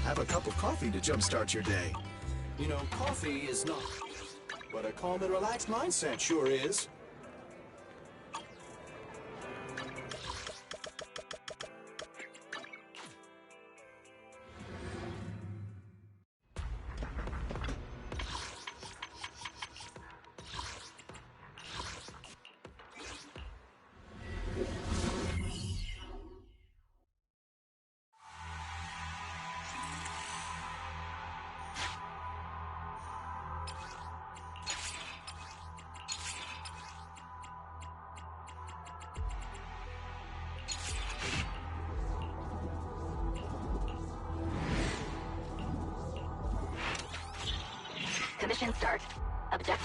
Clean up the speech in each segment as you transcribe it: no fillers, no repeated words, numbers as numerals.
Have a cup of coffee to jumpstart your day. You know, coffee is not, but a calm and relaxed mindset sure is. Commission start. Objective.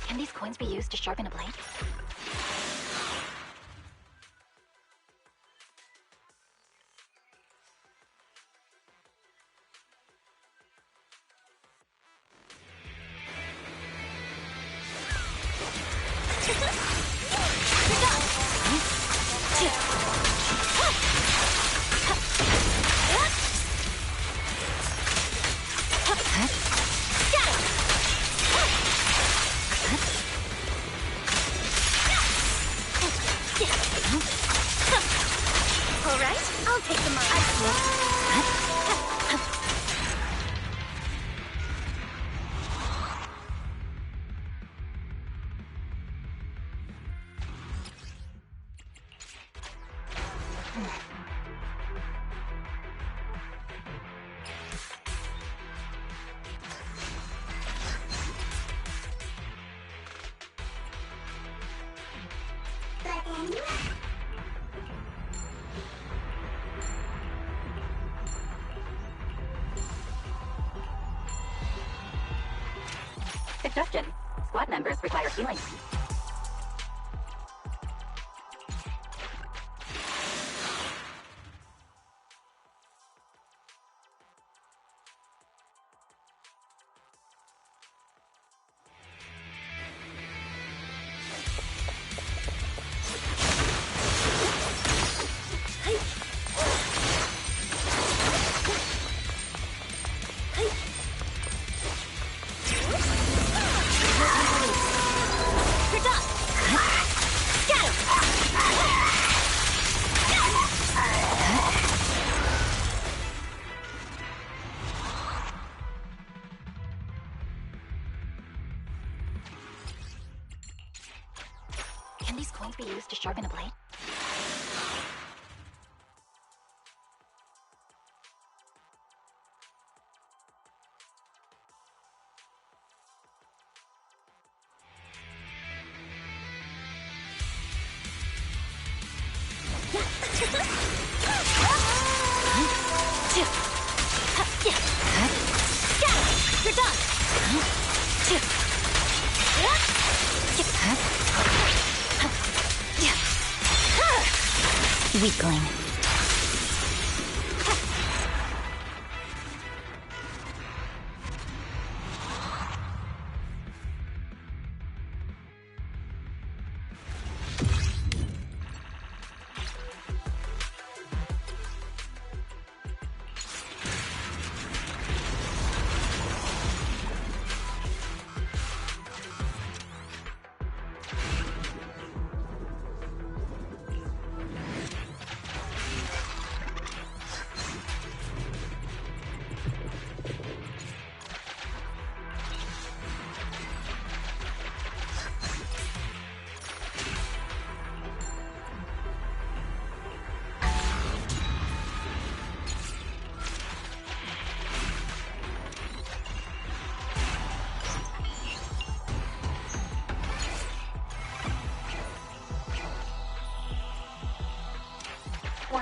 Can these coins be used to sharpen a blade? All right, I'll take the mark. Suggestion. Squad members require healing. Can these coins be used to sharpen a blade? You're done. Weakling.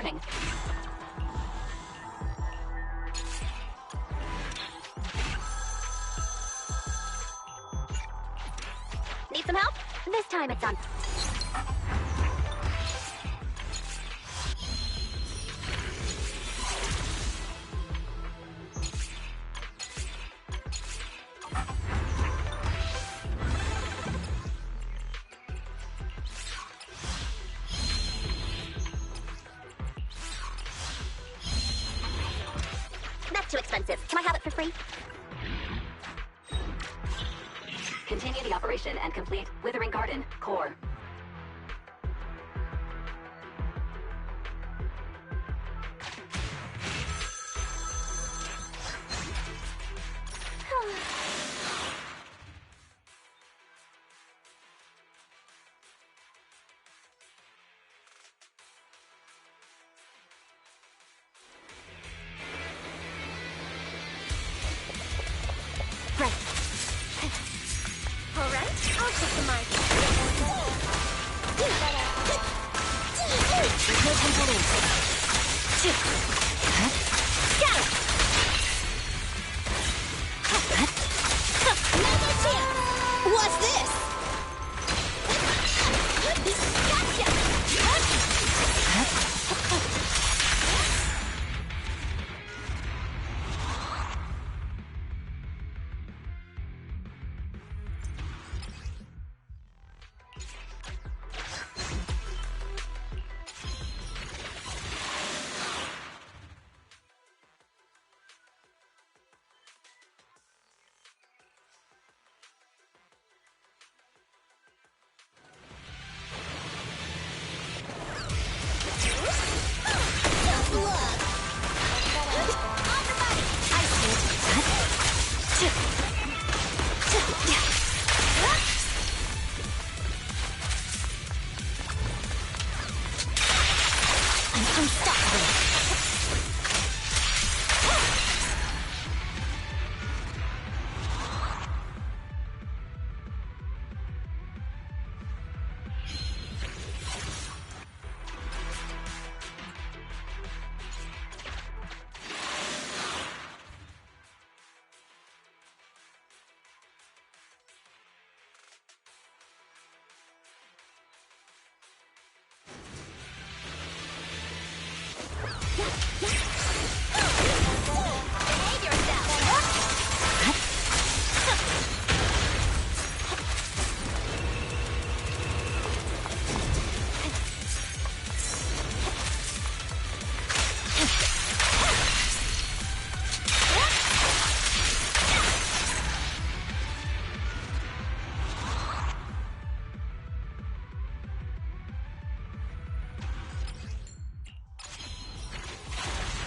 Warning. Need some help? This time it's on. That's too expensive. Can I have it for free? Continue the operation and complete Withering Garden core. Right. All right, I'll take the mic. There's no time to lose. Got it. Another chance. What's this? Gotcha.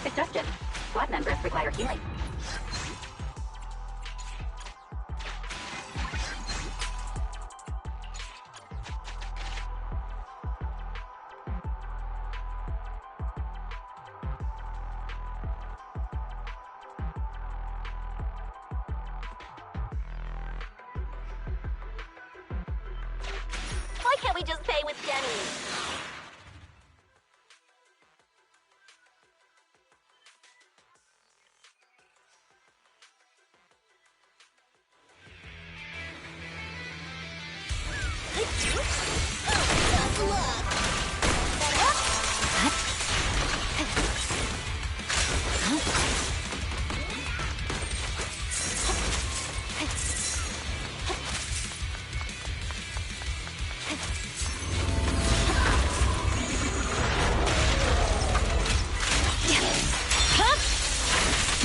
Suggestion. Squad members require healing. Why can't we just pay with Denny's?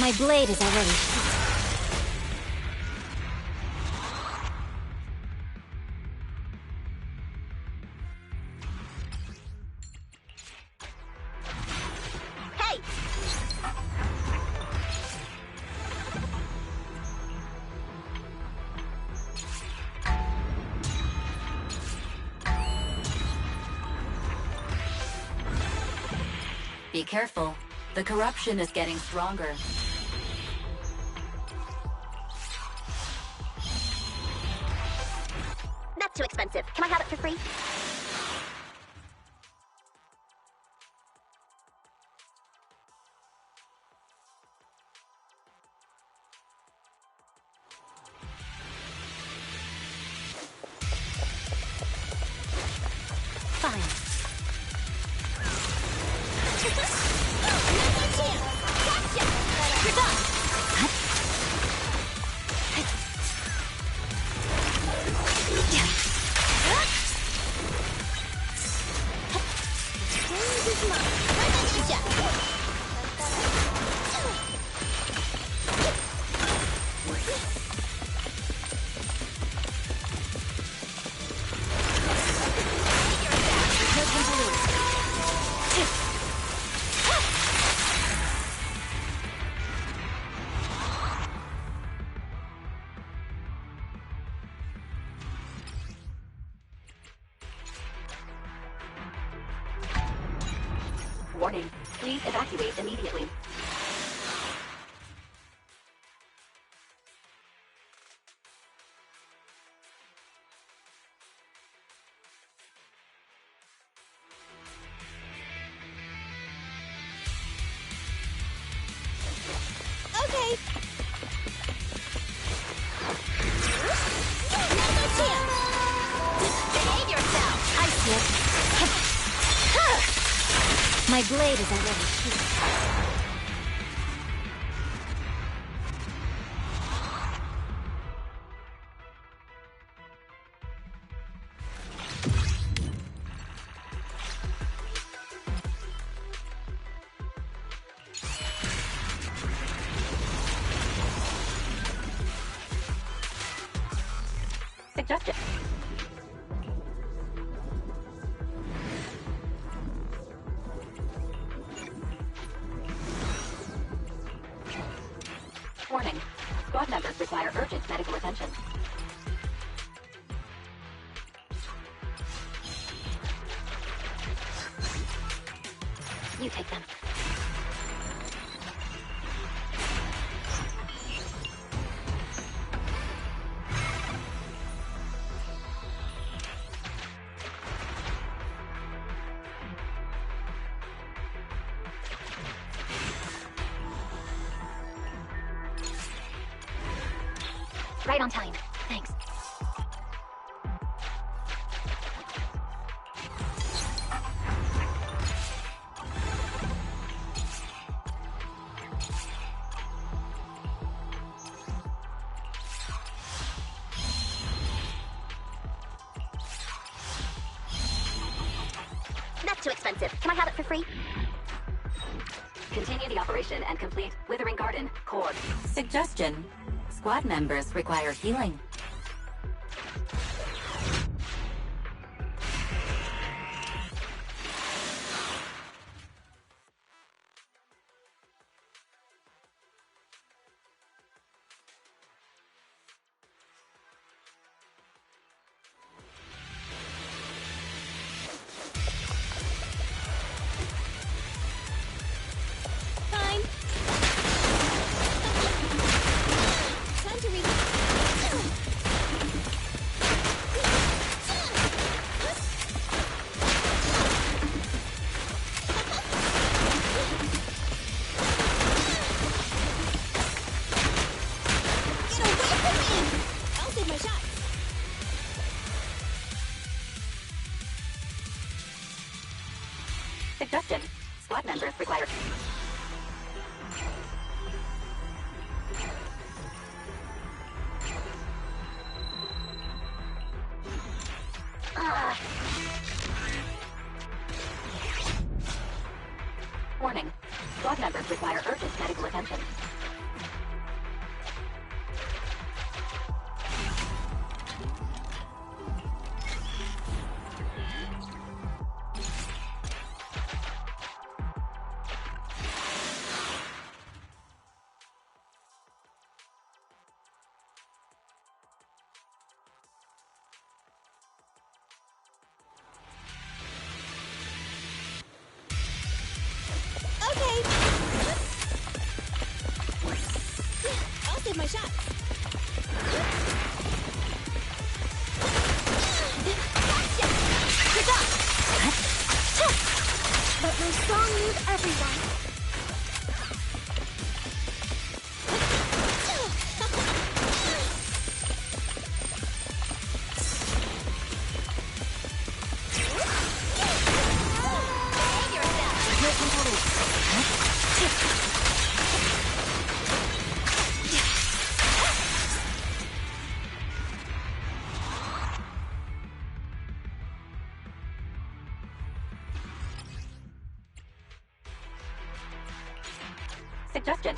My blade is already shot. Hey! Be careful. The corruption is getting stronger. That's too expensive. Can I have it for free? Warning. Please evacuate immediately. Okay. Now's our chance. Behave yourself. I see it. My blade is already heated. Suggestion. Warning. Squad members require urgent medical attention. You take them. Right on time. Thanks. That's too expensive. Can I have it for free? Continue the operation and complete Withering Garden Core. Suggestion. Squad members require healing. Fine. Time to read. Get away from me! I'll save my shot. Suggestion. Squad members require... Warning. Squad members require urgent medical attention. Okay. I'll save my shot. Gotcha! Good job! But my song needs everyone. Behave yourself. Suggestion.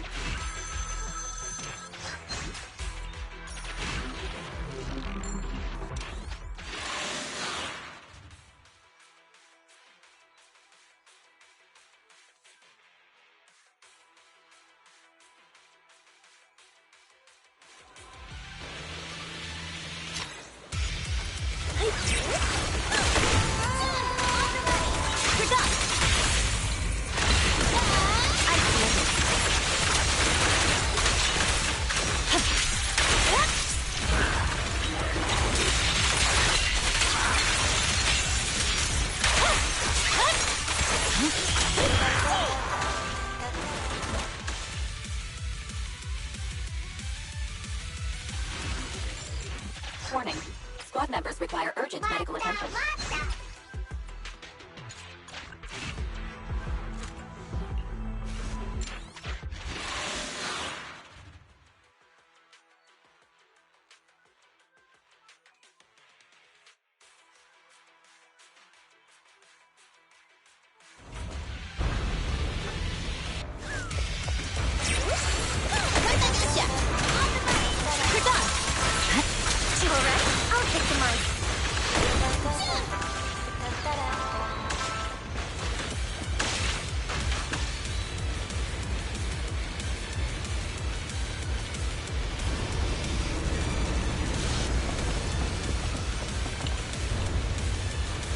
Warning. Squad members require urgent medical attention. I'll take the mic.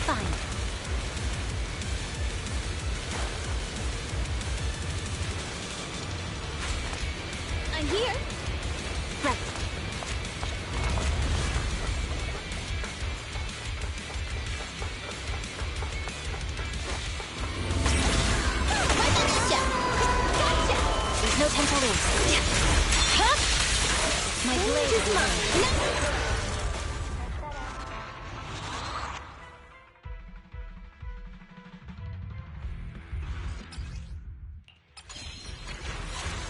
Fine. I'm here. Right. There's no time to lose. My blade is mine.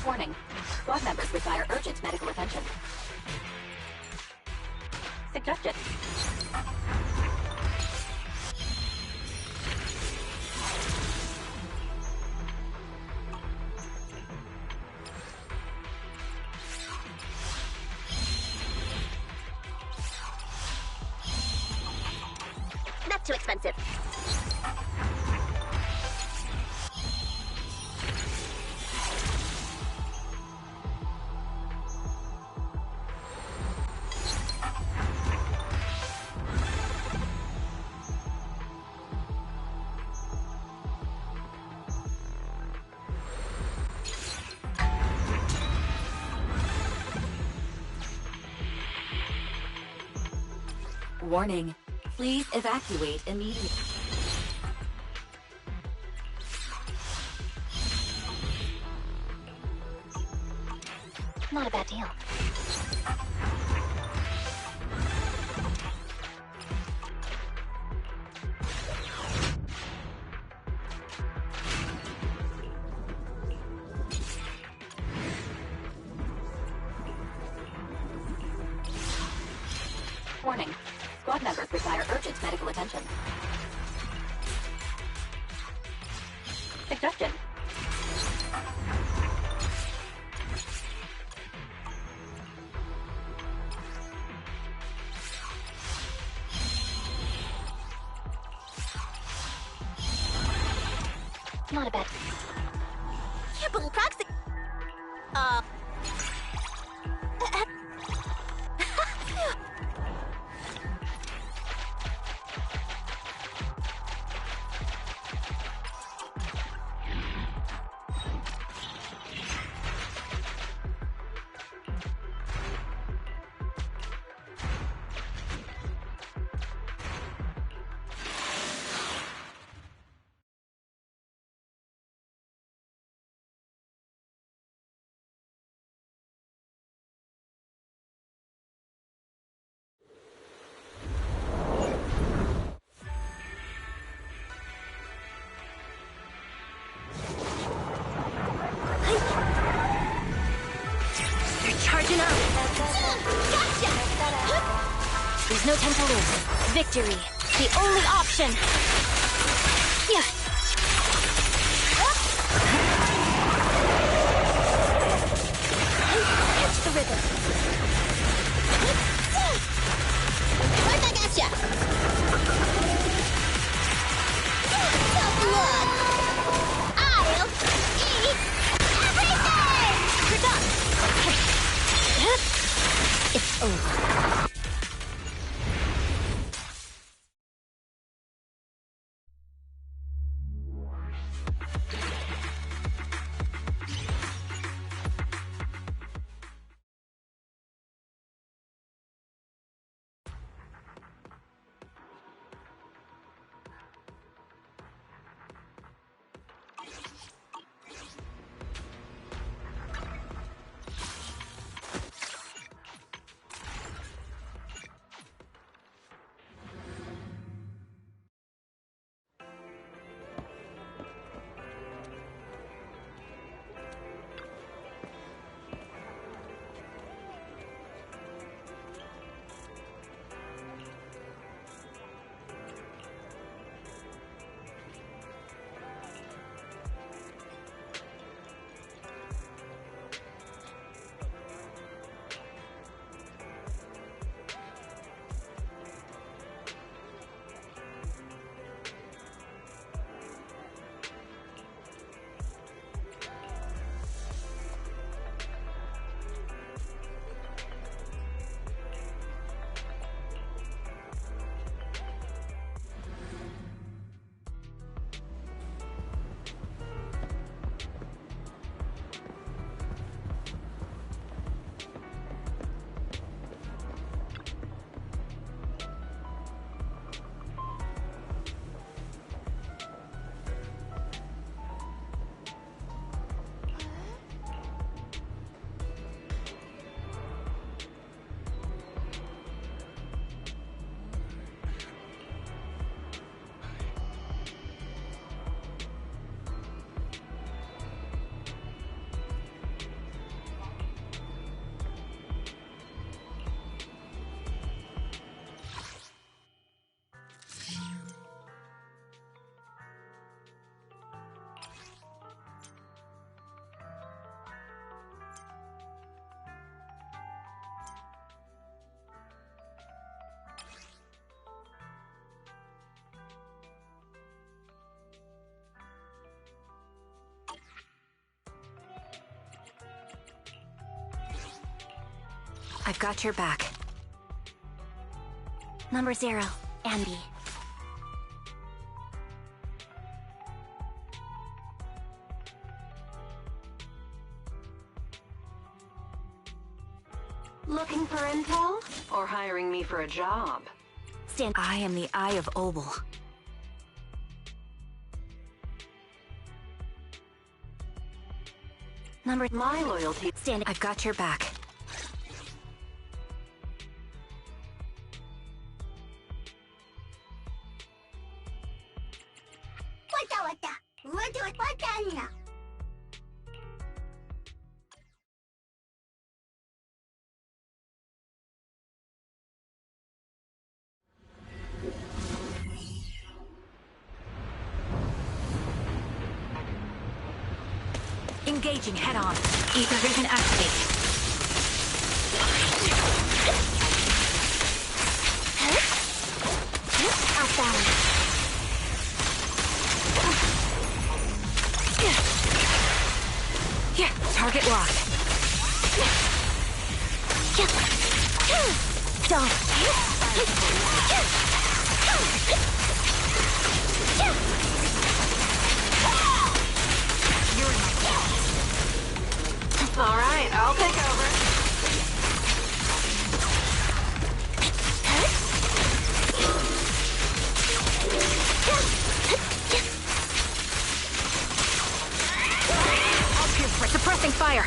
Warning. Squad members require urgent medical attention. Suggestion. That's too expensive. Warning. Please evacuate immediately. Not a bad deal. Warning. Squad members require urgent medical attention. Suggestion. Not a bad. Can't believe proxy. Charging up! Gotcha! There's no time to lose. Victory, the only option! Yeah. Catch the rhythm. Right back at ya! Tough luck! I'll eat everything! You're done! It's over. I've got your back. Number 0, Ambi. Looking for intel? Or hiring me for a job? I am the Eye of Obel. My loyalty. I've got your back. Engaging head-on. Ether vision activate. Out balance. Yeah, target locked. Done. All right, I'll take over. Suppressing fire.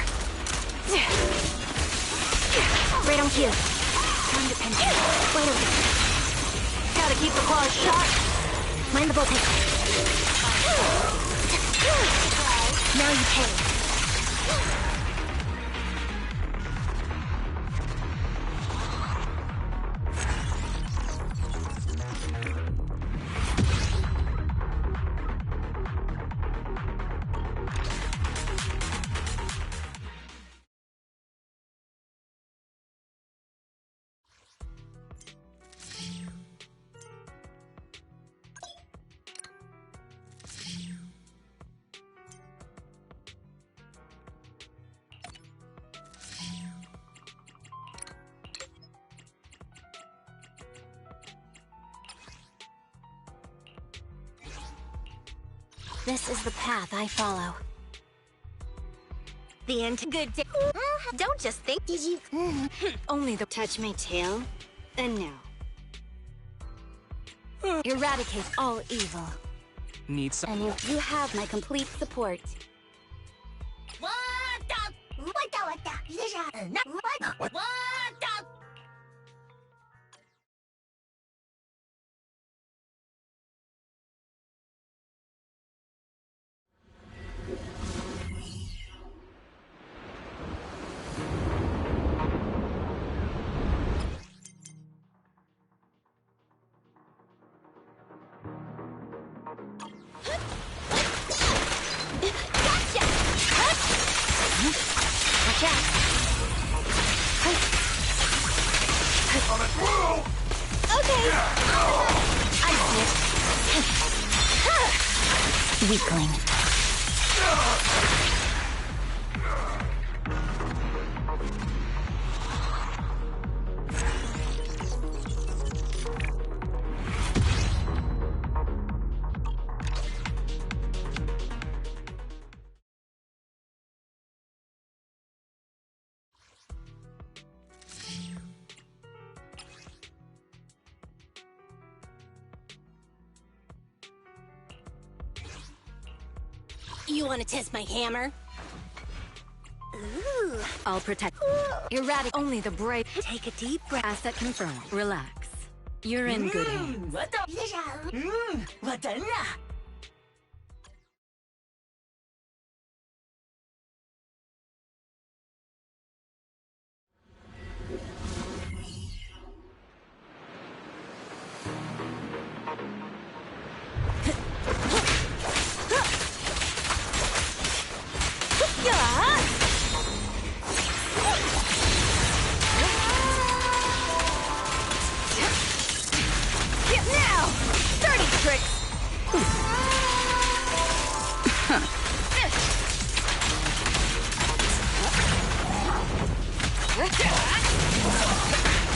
Right on cue. Time to pin. Wait a minute. Gotta keep the claws sharp. Mind the voltage. Now you pay. This is the path I follow. The end. Good day. Don't just think. Did you? Only the touch my tail, and now eradicate all evil. Need some. And you have my complete support. Watch out! Okay! I see it. Weakling. You want to test my hammer? Ooh. I'll protect. Erratic. Only the brave. Take a deep breath. Asset confirmed. Relax. You're in good hands.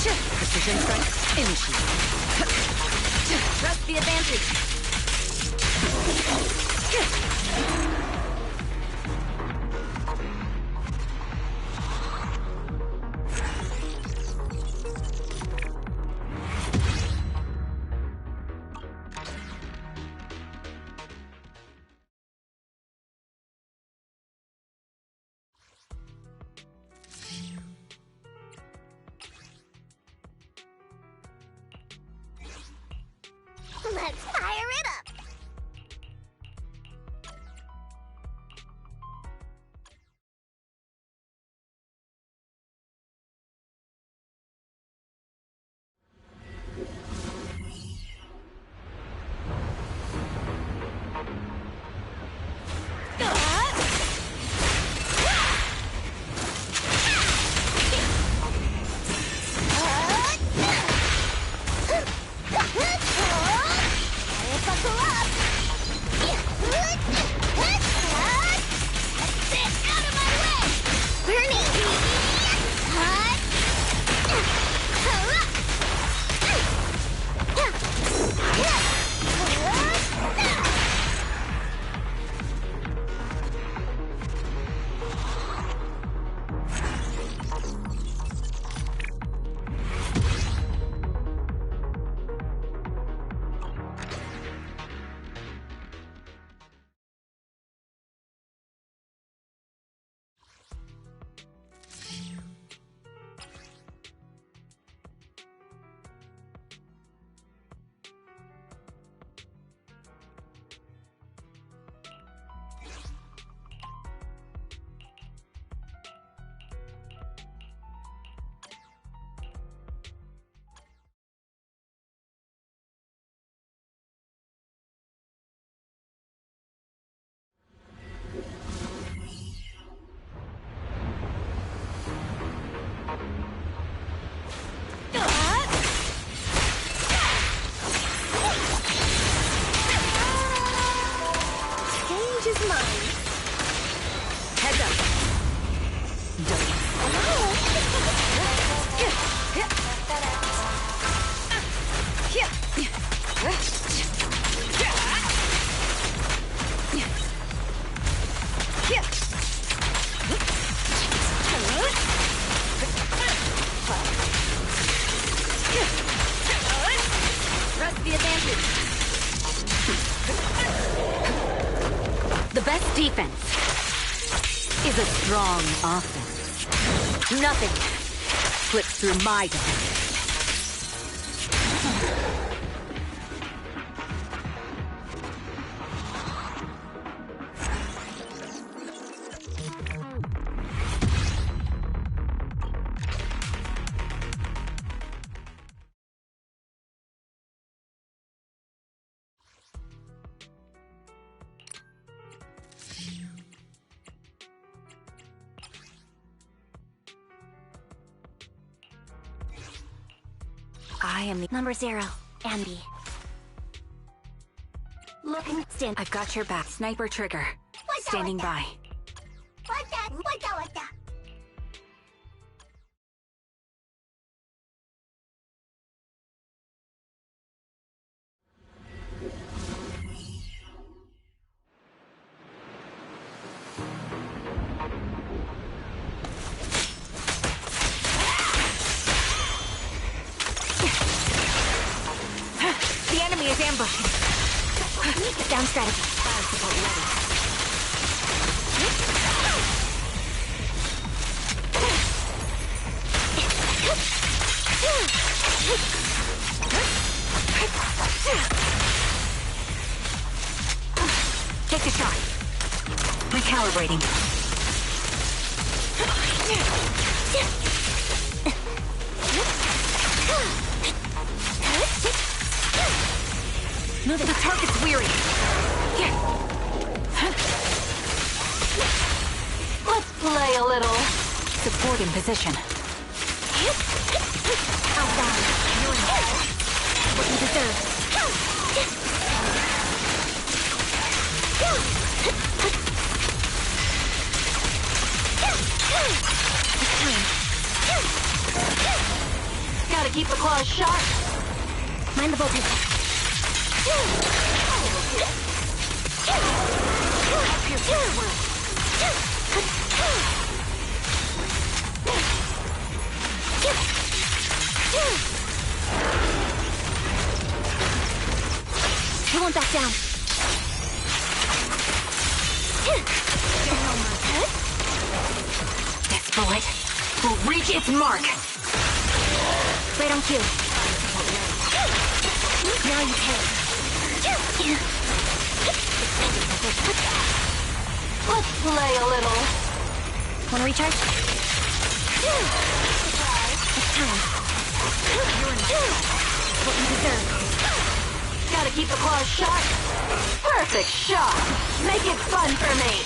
Precision strike, initiate. Press the advantage. Let's fire it up! Buckle up! Out of my way! Burning! Change is mine. Heads up. Press the advantage. The best defense is a strong offense. Nothing slips through my defense. I am the Number 0, Andy. Looking. Stand. I've got your back. Sniper trigger. Standing by. The enemy is ambushing. Down strategy. Fire support ready. Take the shot. Recalibrating. Moving. The target's weary. Let's play a little. Support in position. Outbound. What you deserve. Gotta keep the claws sharp. Mind the voltage. He won't back down. This bullet will reach its mark. Right on cue. Now you can. Let's play a little. Wanna recharge? It's time. What you deserve. Gotta keep the claws sharp. Perfect shot. Make it fun for me.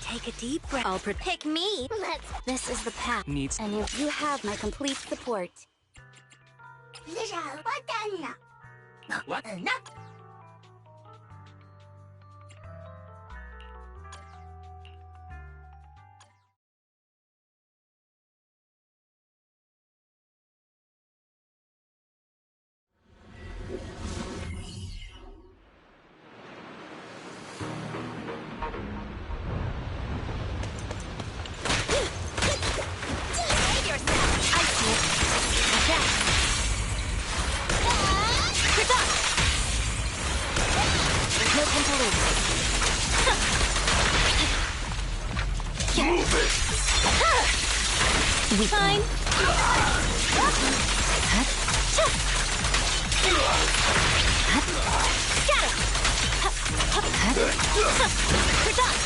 Take a deep breath. I'll pick me. This is the path. Needs. And you have my complete support. What? No time to lose. Move it! We fine. Got it. We're done.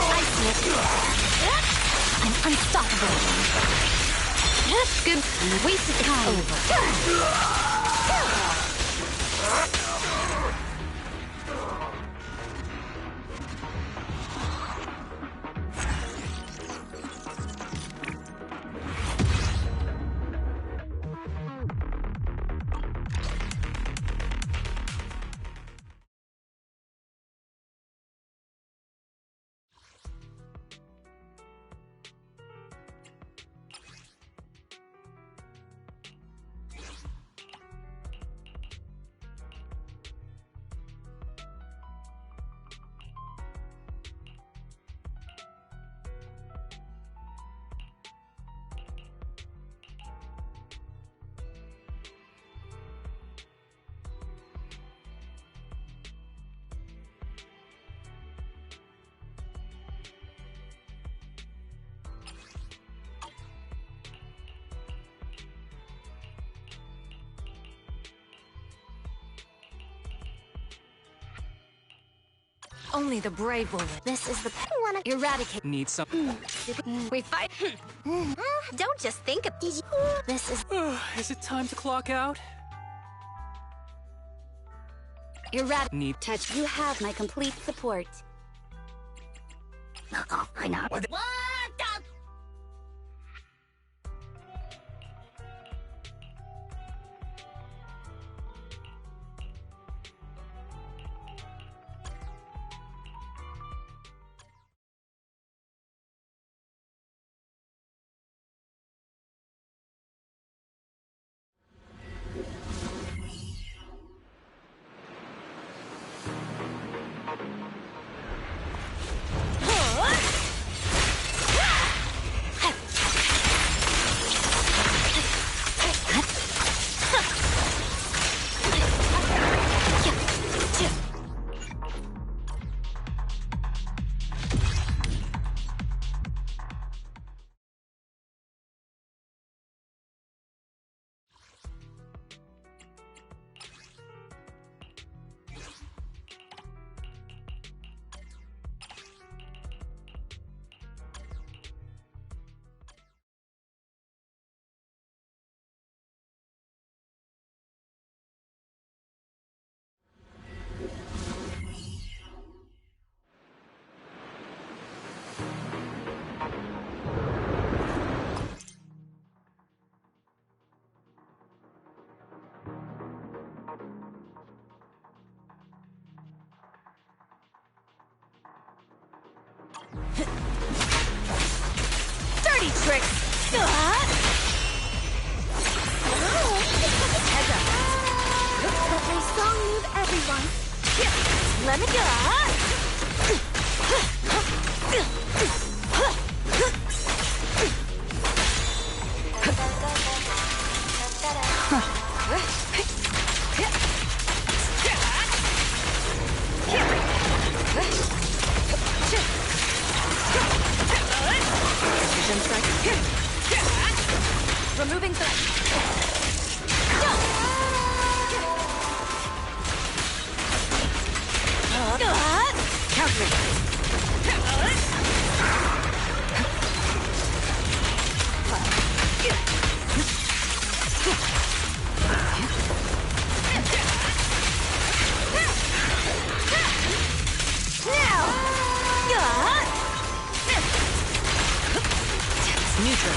I see it. I'm unstoppable. Good. Wasted time. Over. Only the brave will live. This is the wanna eradicate. Need some. We fight. Don't just think of. This is Is it time to clock out? eradicate. Need. Touch. You have my complete support. I know. What? Dirty tricks! Heads up. Let my song move everyone. Let me go! Jump strike. Removing threat. Counter. Neutral.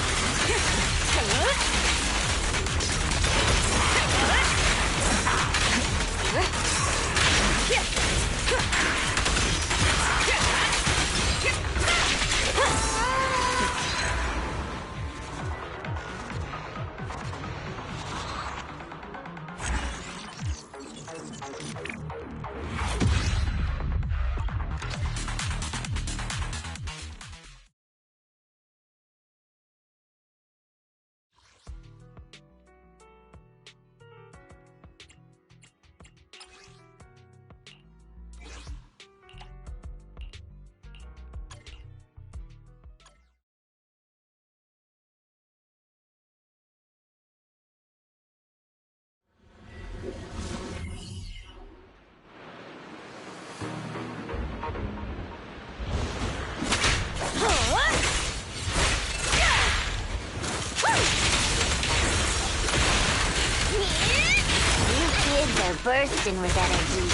They're bursting with energy.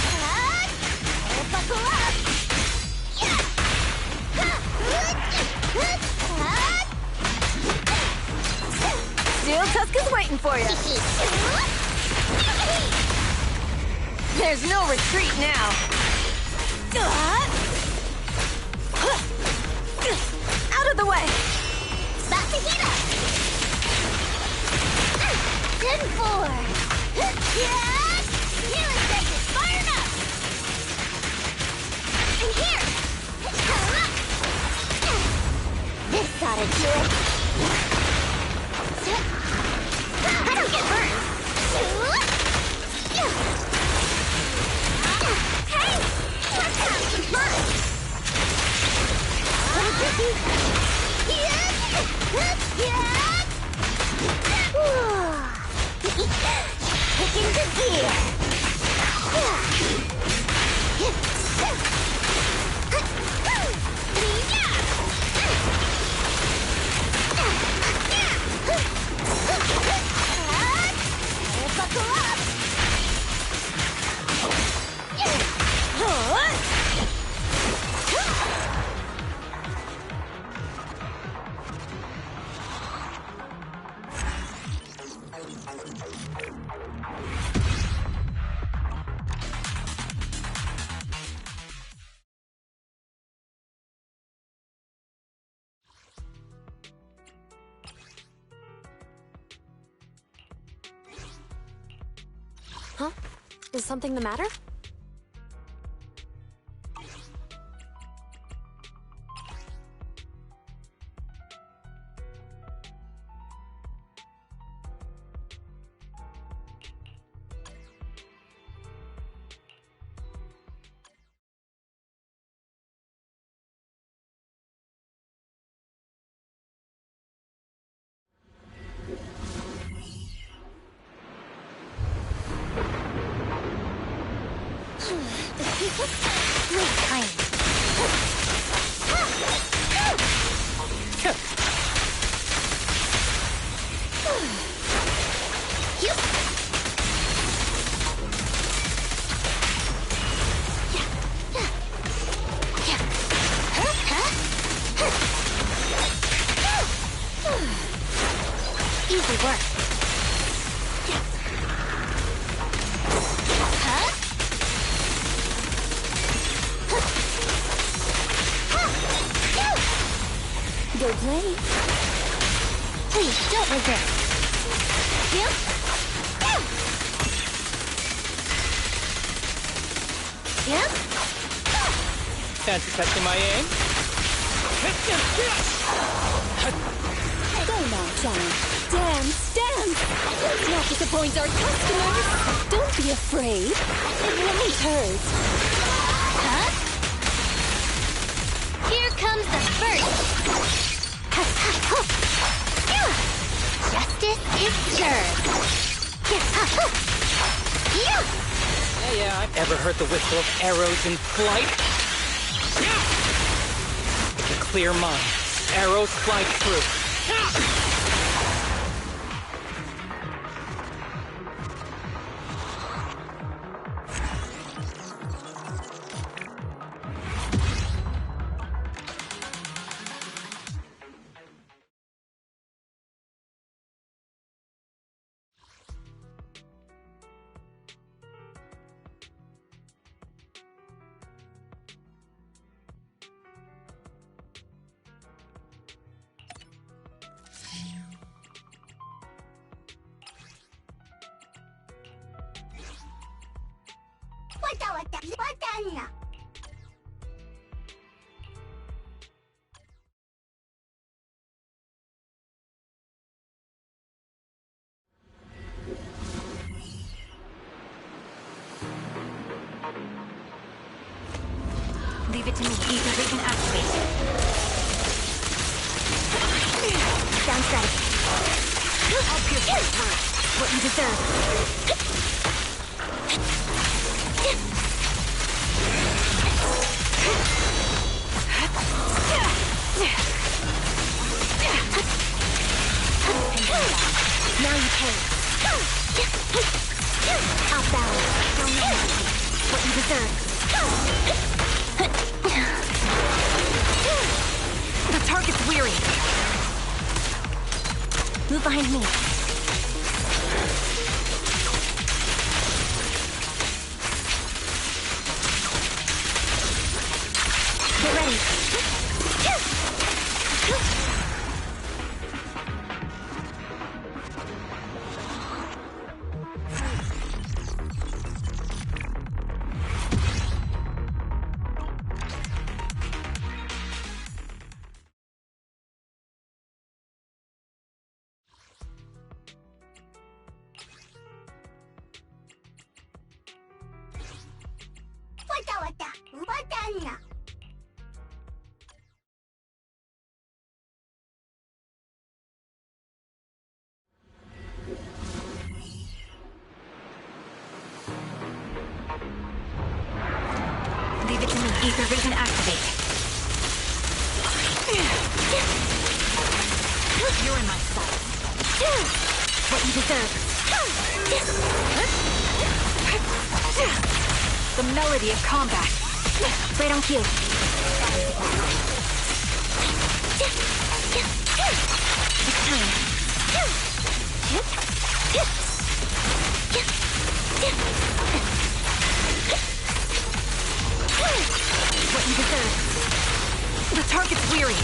Buckle up! Steel Tusk is waiting for you. There's no retreat now. Out of the way. About to heat up! 10-4! Yeah! Healing Stage is fired up! And here! Come up! This ought to do it! I don't get burned! Hey! Let's have some fun! What is this? Kick into gear. Buckle up. Huh? Is something the matter? Go play. Please, don't resist. Yeah. Yeah. Fancy catching my aim? Go now, Johnny. Dance, dance! Let's not disappoint our customers. Don't be afraid. It won't hurt. Huh? Here comes the first. Justice is served. Yeah, I've ever heard the whistle of arrows in flight. With a clear mind, arrows fly true. Leave it to me. Ether vision activate. Sounds right. I'll pierce your heart. What you deserve. Now you pay. Off balance. Don't know what you deserve. The target's weary. Move behind me. Get ready. Leave it to me. Ether vision activate. You're in my sight. What you deserve. The melody of combat. Right on cue. It's time. What you deserve. The target's weary.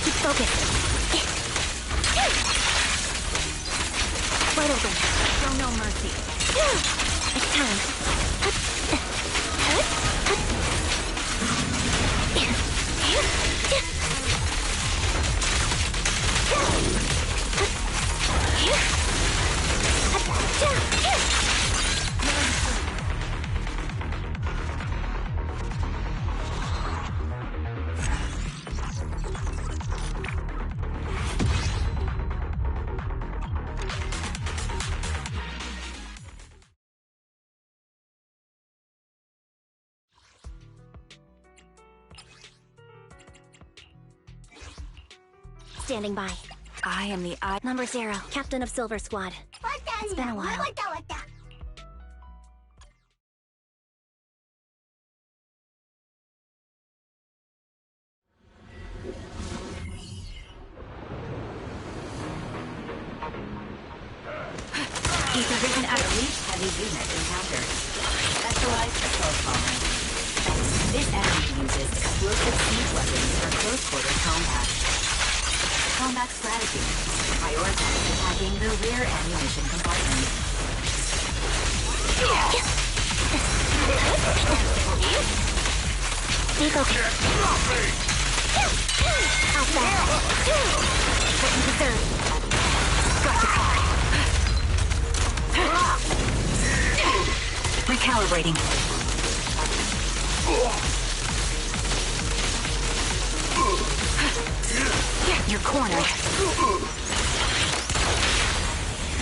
Keep focused. Wide open. Show no mercy. It's time. Standing by. I am the eye. Number 0, Captain of Silver Squad. It's been a while. Ether vision activate. Heavy unit encountered. Specialized following. This enemy uses explosive siege weapons for close-quarter combat. Combat strategy. Prioritize attacking the rear ammunition compartment. Stay focused. Outside. What you deserve. Got your card. Recalibrating. You're cornered.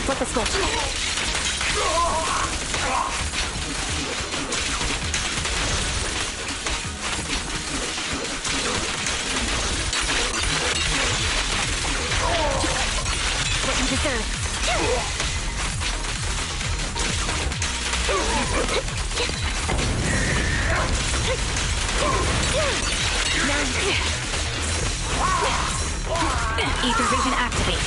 Flip the switch. What you deserve. Ether vision activate.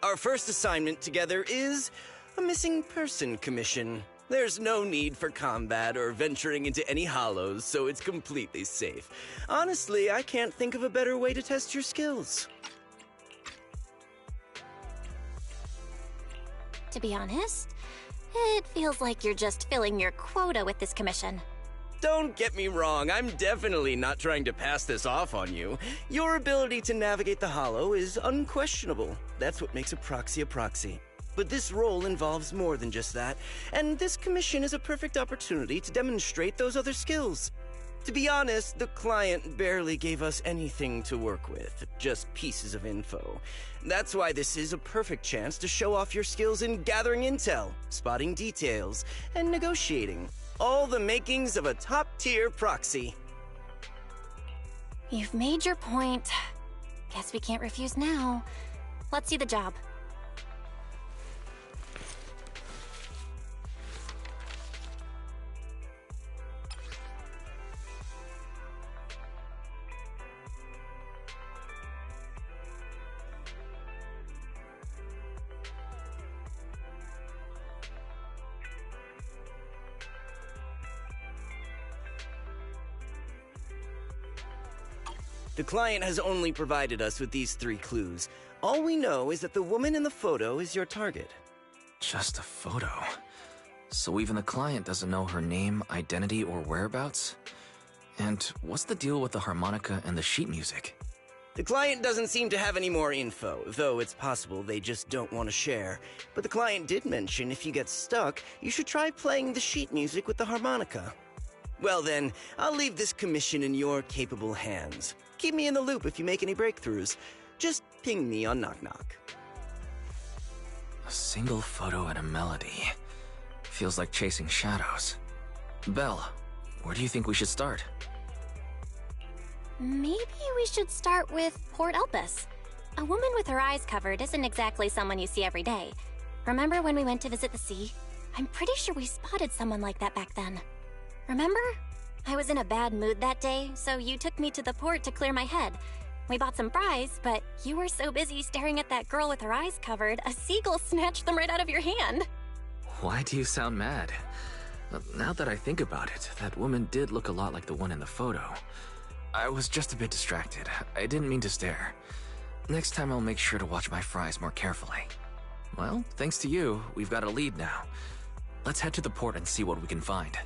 Our first assignment together is a missing person commission. There's no need for combat or venturing into any hollows, so it's completely safe. Honestly, I can't think of a better way to test your skills. To be honest, it feels like you're just filling your quota with this commission. Don't get me wrong, I'm definitely not trying to pass this off on you. Your ability to navigate the hollow is unquestionable. That's what makes a proxy a proxy. But this role involves more than just that, and this commission is a perfect opportunity to demonstrate those other skills. To be honest, the client barely gave us anything to work with, just pieces of info. That's why this is a perfect chance to show off your skills in gathering intel, spotting details, and negotiating. All the makings of a top-tier proxy. You've made your point. Guess we can't refuse now. Let's see the job. The client has only provided us with these 3 clues. All we know is that the woman in the photo is your target. Just a photo. So even the client doesn't know her name, identity, or whereabouts? And what's the deal with the harmonica and the sheet music? The client doesn't seem to have any more info, though it's possible they just don't want to share. But the client did mention if you get stuck, you should try playing the sheet music with the harmonica. Well then, I'll leave this commission in your capable hands. Keep me in the loop if you make any breakthroughs. Just ping me on Knock Knock. A single photo and a melody. Feels like chasing shadows. Belle, where do you think we should start? Maybe we should start with Port Elpis. A woman with her eyes covered isn't exactly someone you see every day. Remember when we went to visit the sea? I'm pretty sure we spotted someone like that back then. Remember? I was in a bad mood that day, so you took me to the port to clear my head. We bought some fries, but you were so busy staring at that girl with her eyes covered, a seagull snatched them right out of your hand. Why do you sound mad? Now that I think about it, that woman did look a lot like the one in the photo. I was just a bit distracted. I didn't mean to stare. Next time I'll make sure to watch my fries more carefully. Well, thanks to you, we've got a lead now. Let's head to the port and see what we can find.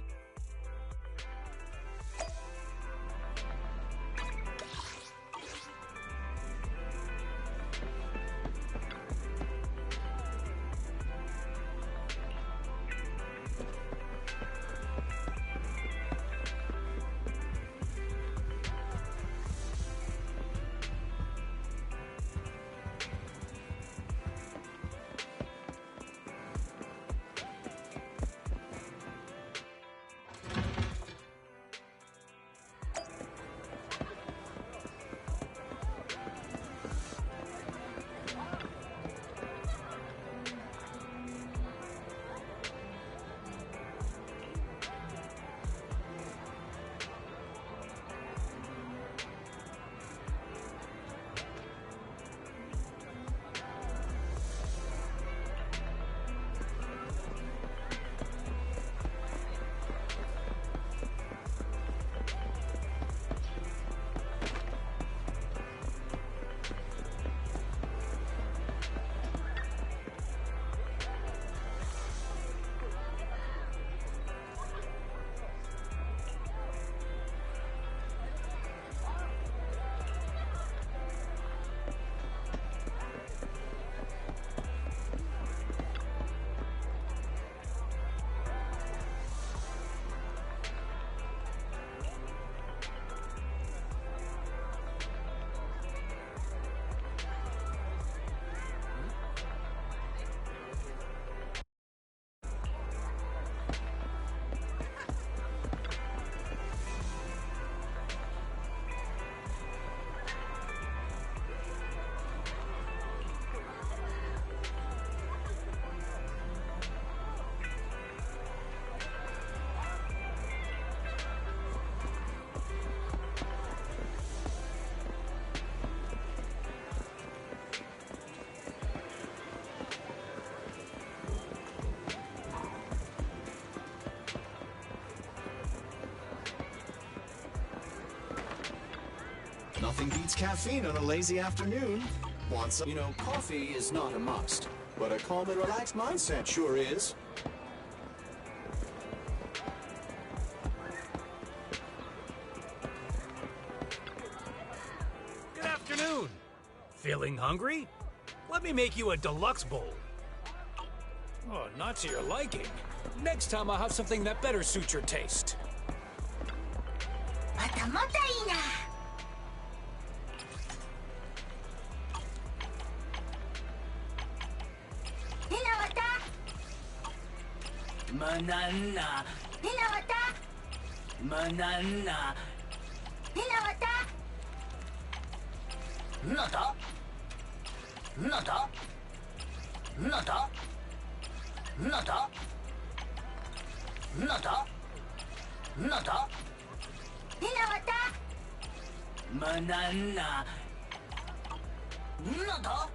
Nothing beats caffeine on a lazy afternoon. Want some? You know, coffee is not a must, but a calm and relaxed mindset sure is. Good afternoon. Feeling hungry? Let me make you a deluxe bowl. Oh, not to your liking. Next time I'll have something that better suits your taste. またまたいいな。ひなわた。Manana. ひなわた。 Manana. ひなわた。 Nata. Nata. Nata. Nata. Nata. Nata. ひなわた。 Manana. Nata.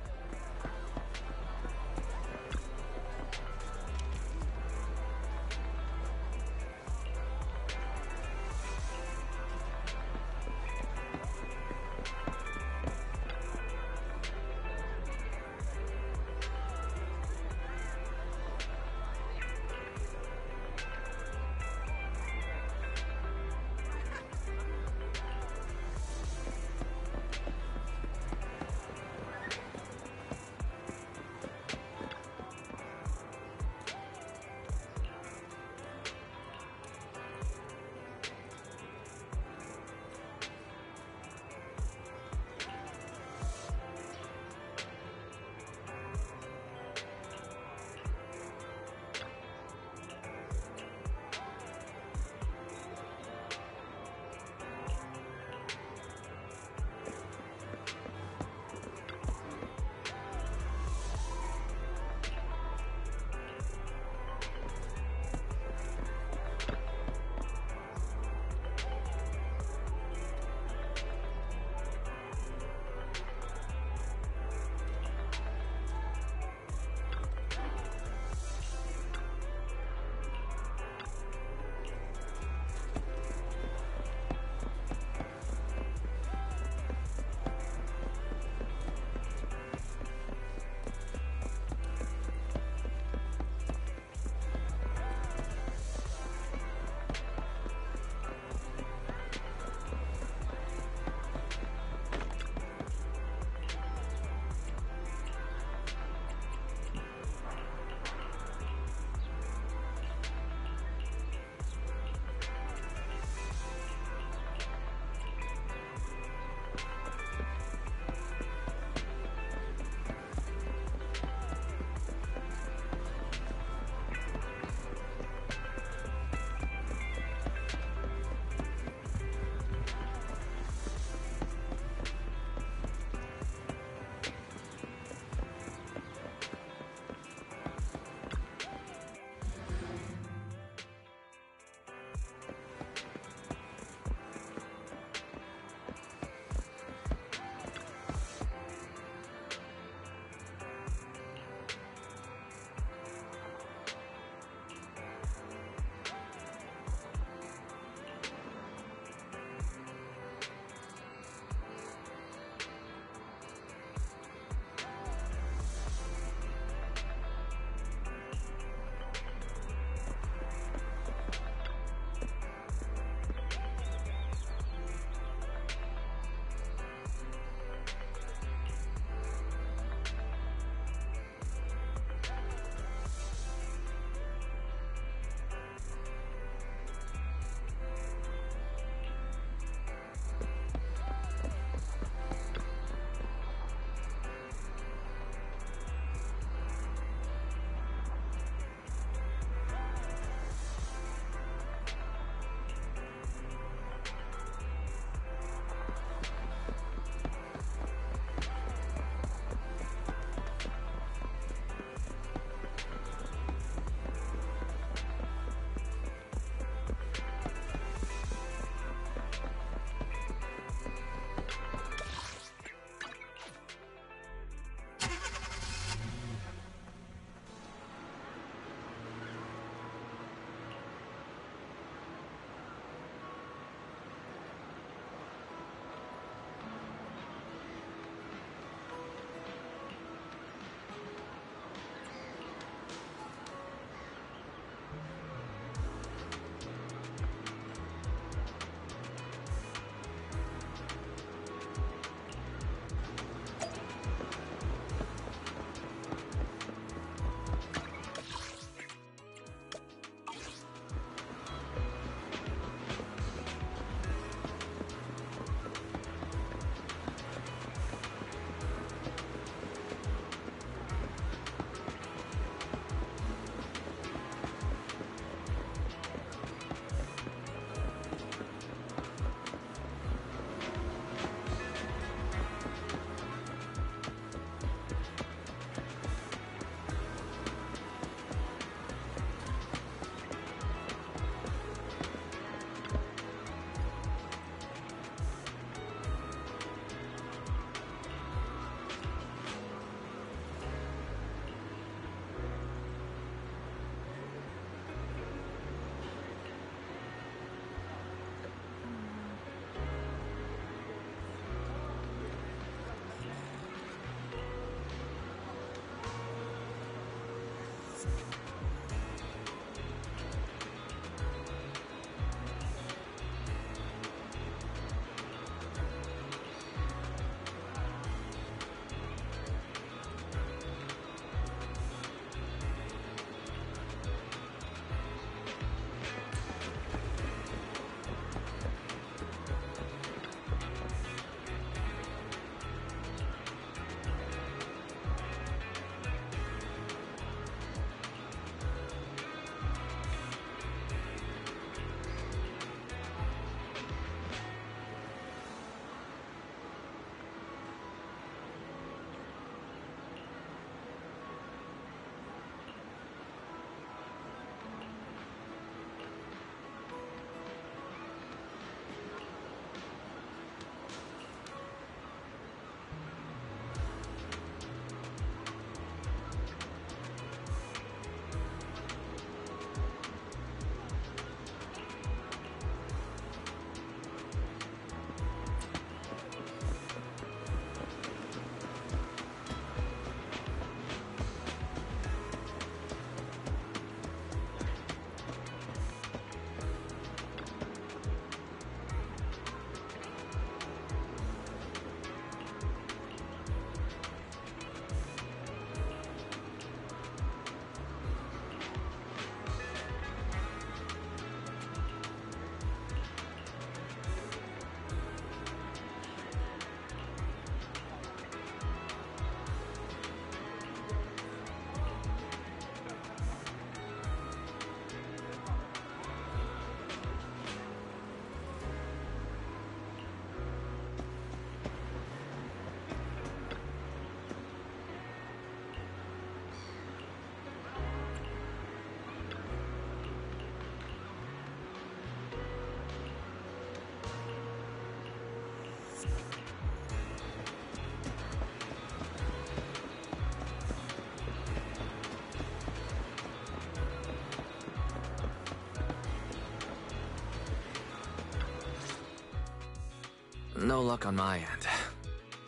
No luck on my end.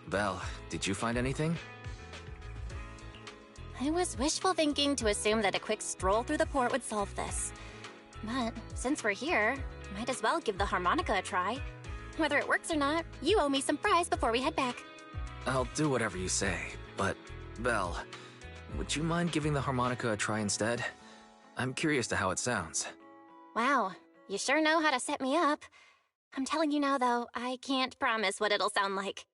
Belle, did you find anything? I was wishful thinking to assume that a quick stroll through the port would solve this. But since we're here, might as well give the harmonica a try. Whether it works or not, you owe me some fries before we head back. I'll do whatever you say, but Belle, would you mind giving the harmonica a try instead? I'm curious to how it sounds. Wow, you sure know how to set me up. I'm telling you now, though, I can't promise what it'll sound like.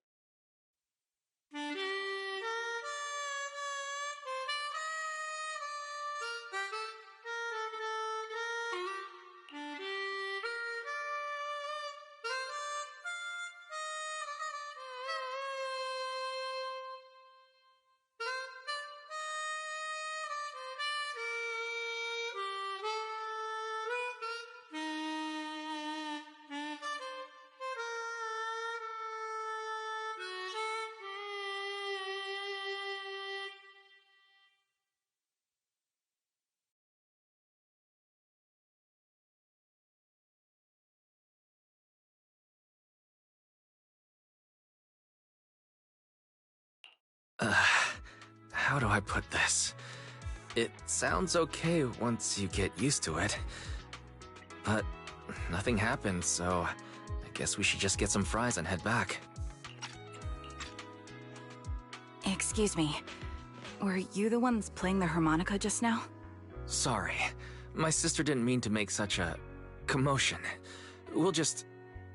How do I put this? It sounds okay once you get used to it. But nothing happened, so I guess we should just get some fries and head back. Excuse me. Were you the ones playing the harmonica just now? Sorry. My sister didn't mean to make such a commotion. We'll just...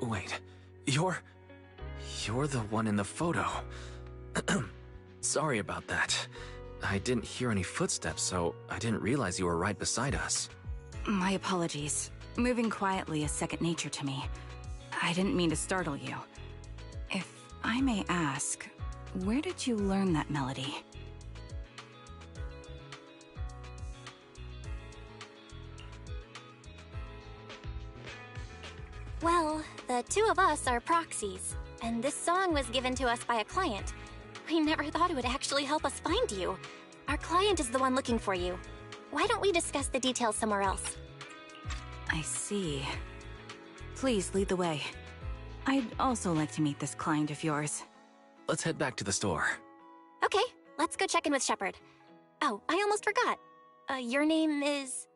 Wait. You're the one in the photo. Sorry about that. I didn't hear any footsteps, so I didn't realize you were right beside us. My apologies. Moving quietly is second nature to me. I didn't mean to startle you. If I may ask, where did you learn that melody? Well, the two of us are proxies, and this song was given to us by a client. We never thought it would actually help us find you. Our client is the one looking for you. Why don't we discuss the details somewhere else? I see. Please lead the way. I'd also like to meet this client of yours. Let's head back to the store. Okay, let's go check in with Shepard. Oh, I almost forgot. Your name is...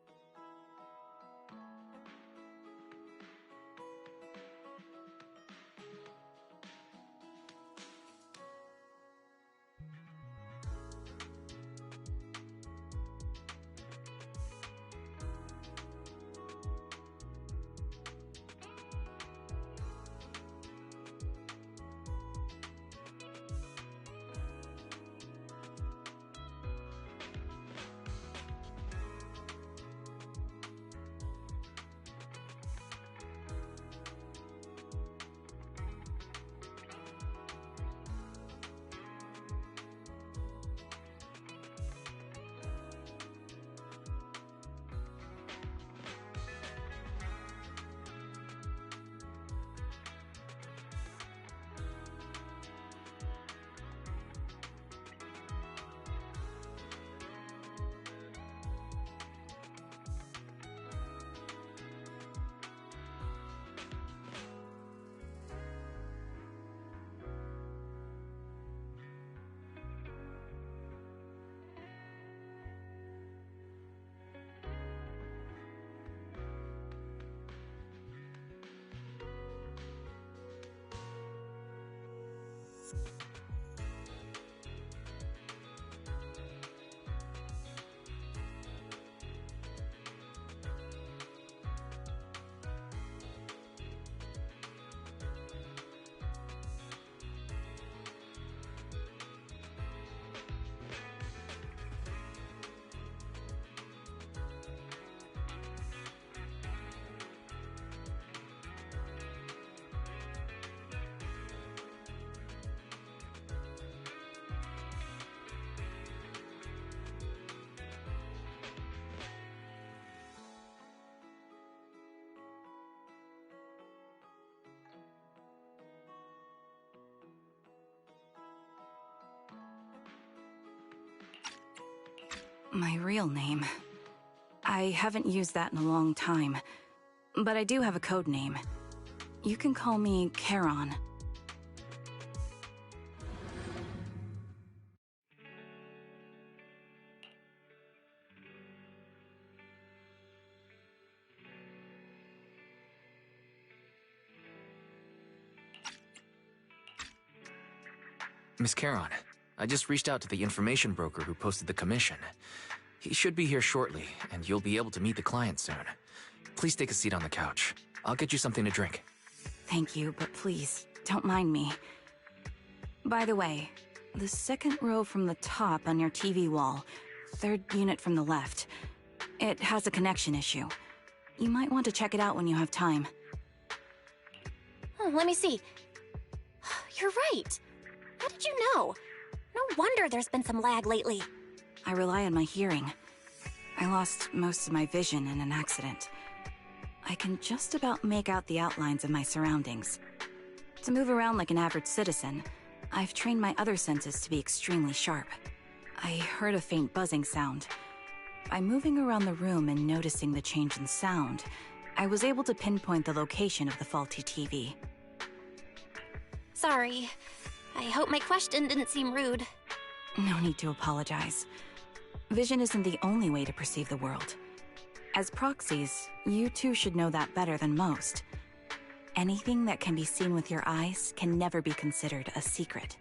My real name. I haven't used that in a long time, but I do have a code name. You can call me Charon. Miss Caron, I just reached out to the information broker who posted the commission. He should be here shortly, and you'll be able to meet the client soon. Please take a seat on the couch. I'll get you something to drink. Thank you, but please, don't mind me. By the way, the second row from the top on your TV wall, third unit from the left, it has a connection issue. You might want to check it out when you have time. Oh, let me see. You're right. How did you know? No wonder there's been some lag lately. I rely on my hearing. I lost most of my vision in an accident. I can just about make out the outlines of my surroundings. To move around like an average citizen, I've trained my other senses to be extremely sharp. I heard a faint buzzing sound. By moving around the room and noticing the change in sound, I was able to pinpoint the location of the faulty TV. Sorry. I hope my question didn't seem rude. No need to apologize. Vision isn't the only way to perceive the world. As proxies, you too should know that better than most. Anything that can be seen with your eyes can never be considered a secret.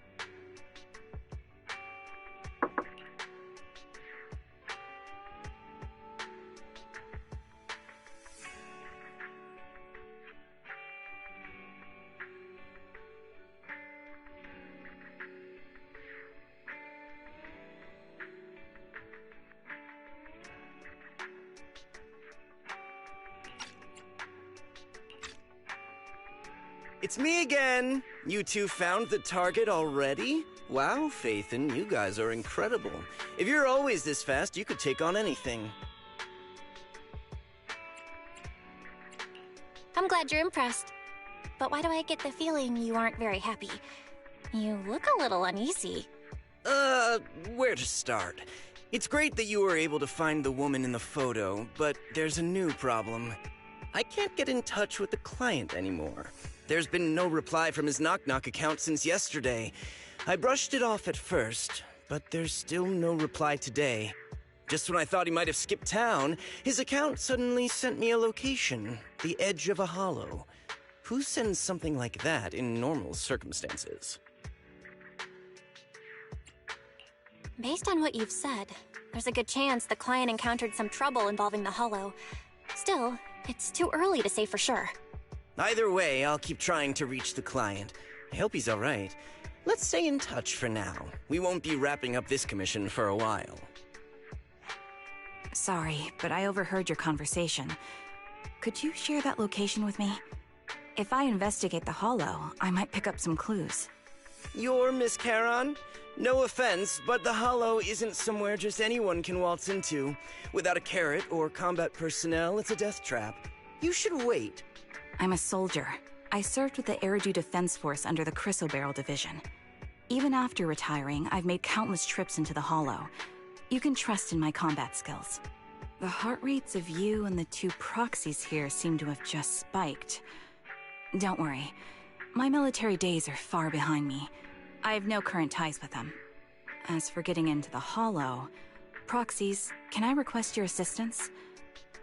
It's me again! You two found the target already? Wow, Phaethon, you guys are incredible. If you're always this fast, you could take on anything. I'm glad you're impressed. But why do I get the feeling you aren't very happy? You look a little uneasy. Where to start? It's great that you were able to find the woman in the photo, but there's a new problem. I can't get in touch with the client anymore. There's been no reply from his Knock Knock account since yesterday. I brushed it off at first, but there's still no reply today. Just when I thought he might have skipped town, his account suddenly sent me a location, the edge of a hollow. Who sends something like that in normal circumstances? Based on what you've said, there's a good chance the client encountered some trouble involving the hollow. Still, it's too early to say for sure. Either way, I'll keep trying to reach the client. I hope he's alright. Let's stay in touch for now. We won't be wrapping up this commission for a while. Sorry, but I overheard your conversation. Could you share that location with me? If I investigate the hollow, I might pick up some clues. You're Miss Caron? No offense, but the hollow isn't somewhere just anyone can waltz into. Without a carrot or combat personnel, it's a death trap. You should wait. I'm a soldier. I served with the Eridu Defense Force under the Chrysoberyl Division. Even after retiring, I've made countless trips into the hollow. You can trust in my combat skills. The heart rates of you and the two proxies here seem to have just spiked. Don't worry. My military days are far behind me. I have no current ties with them. As for getting into the hollow, proxies, can I request your assistance?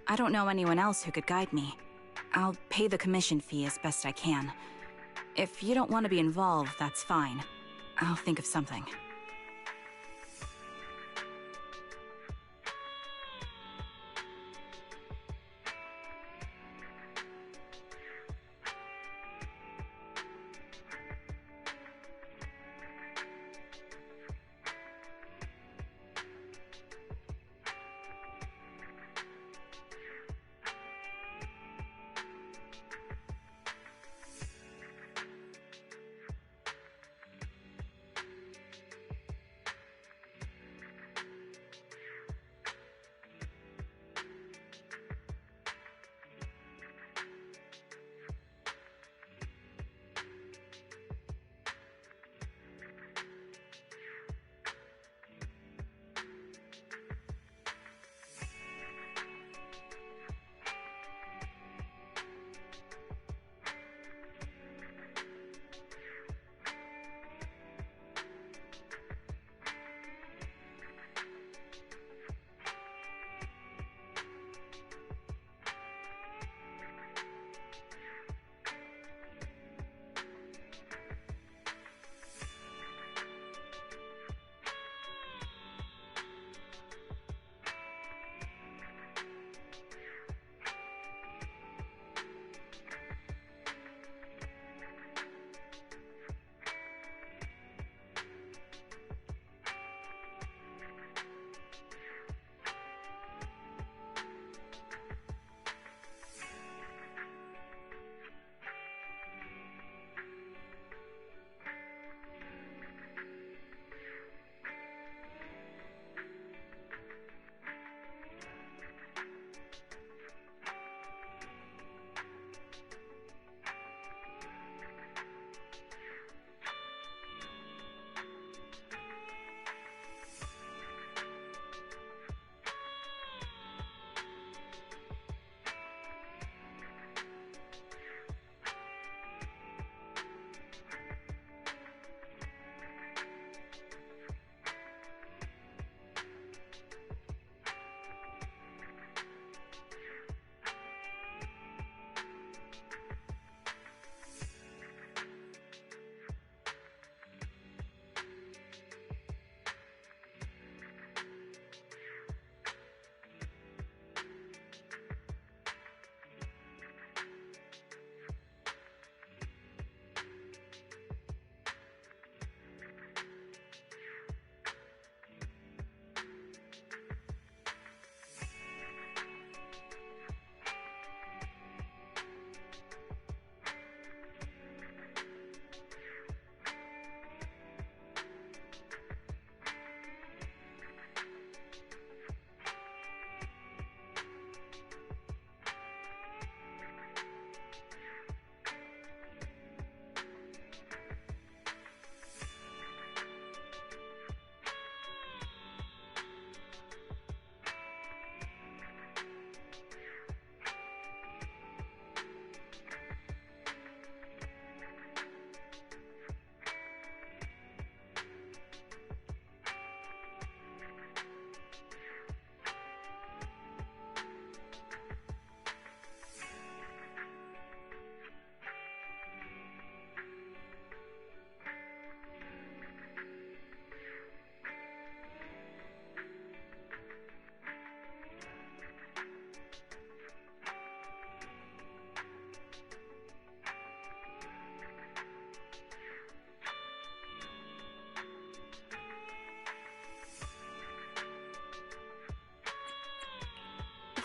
I don't know anyone else who could guide me. I'll pay the commission fee as best I can. If you don't want to be involved, that's fine. I'll think of something.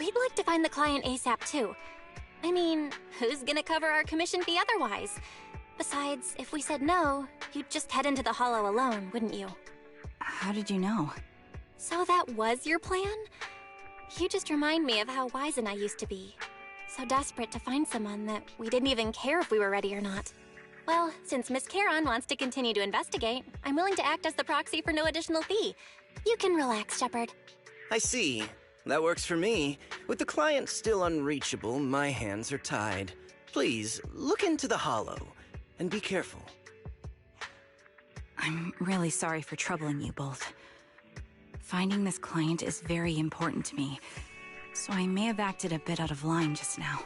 We'd like to find the client ASAP too. I mean, who's gonna cover our commission fee otherwise? Besides, if we said no, you'd just head into the hollow alone, wouldn't you? How did you know? So that was your plan? You just remind me of how Wise and I used to be. So desperate to find someone that we didn't even care if we were ready or not. Well, since Miss Charon wants to continue to investigate, I'm willing to act as the proxy for no additional fee. You can relax, Shepard. I see. That works for me. With the client still unreachable, my hands are tied. Please, look into the hollow, and be careful. I'm really sorry for troubling you both. Finding this client is very important to me, so I may have acted a bit out of line just now.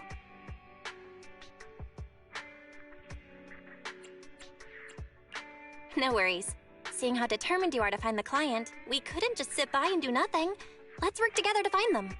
No worries. Seeing how determined you are to find the client, we couldn't just sit by and do nothing. Let's work together to find them.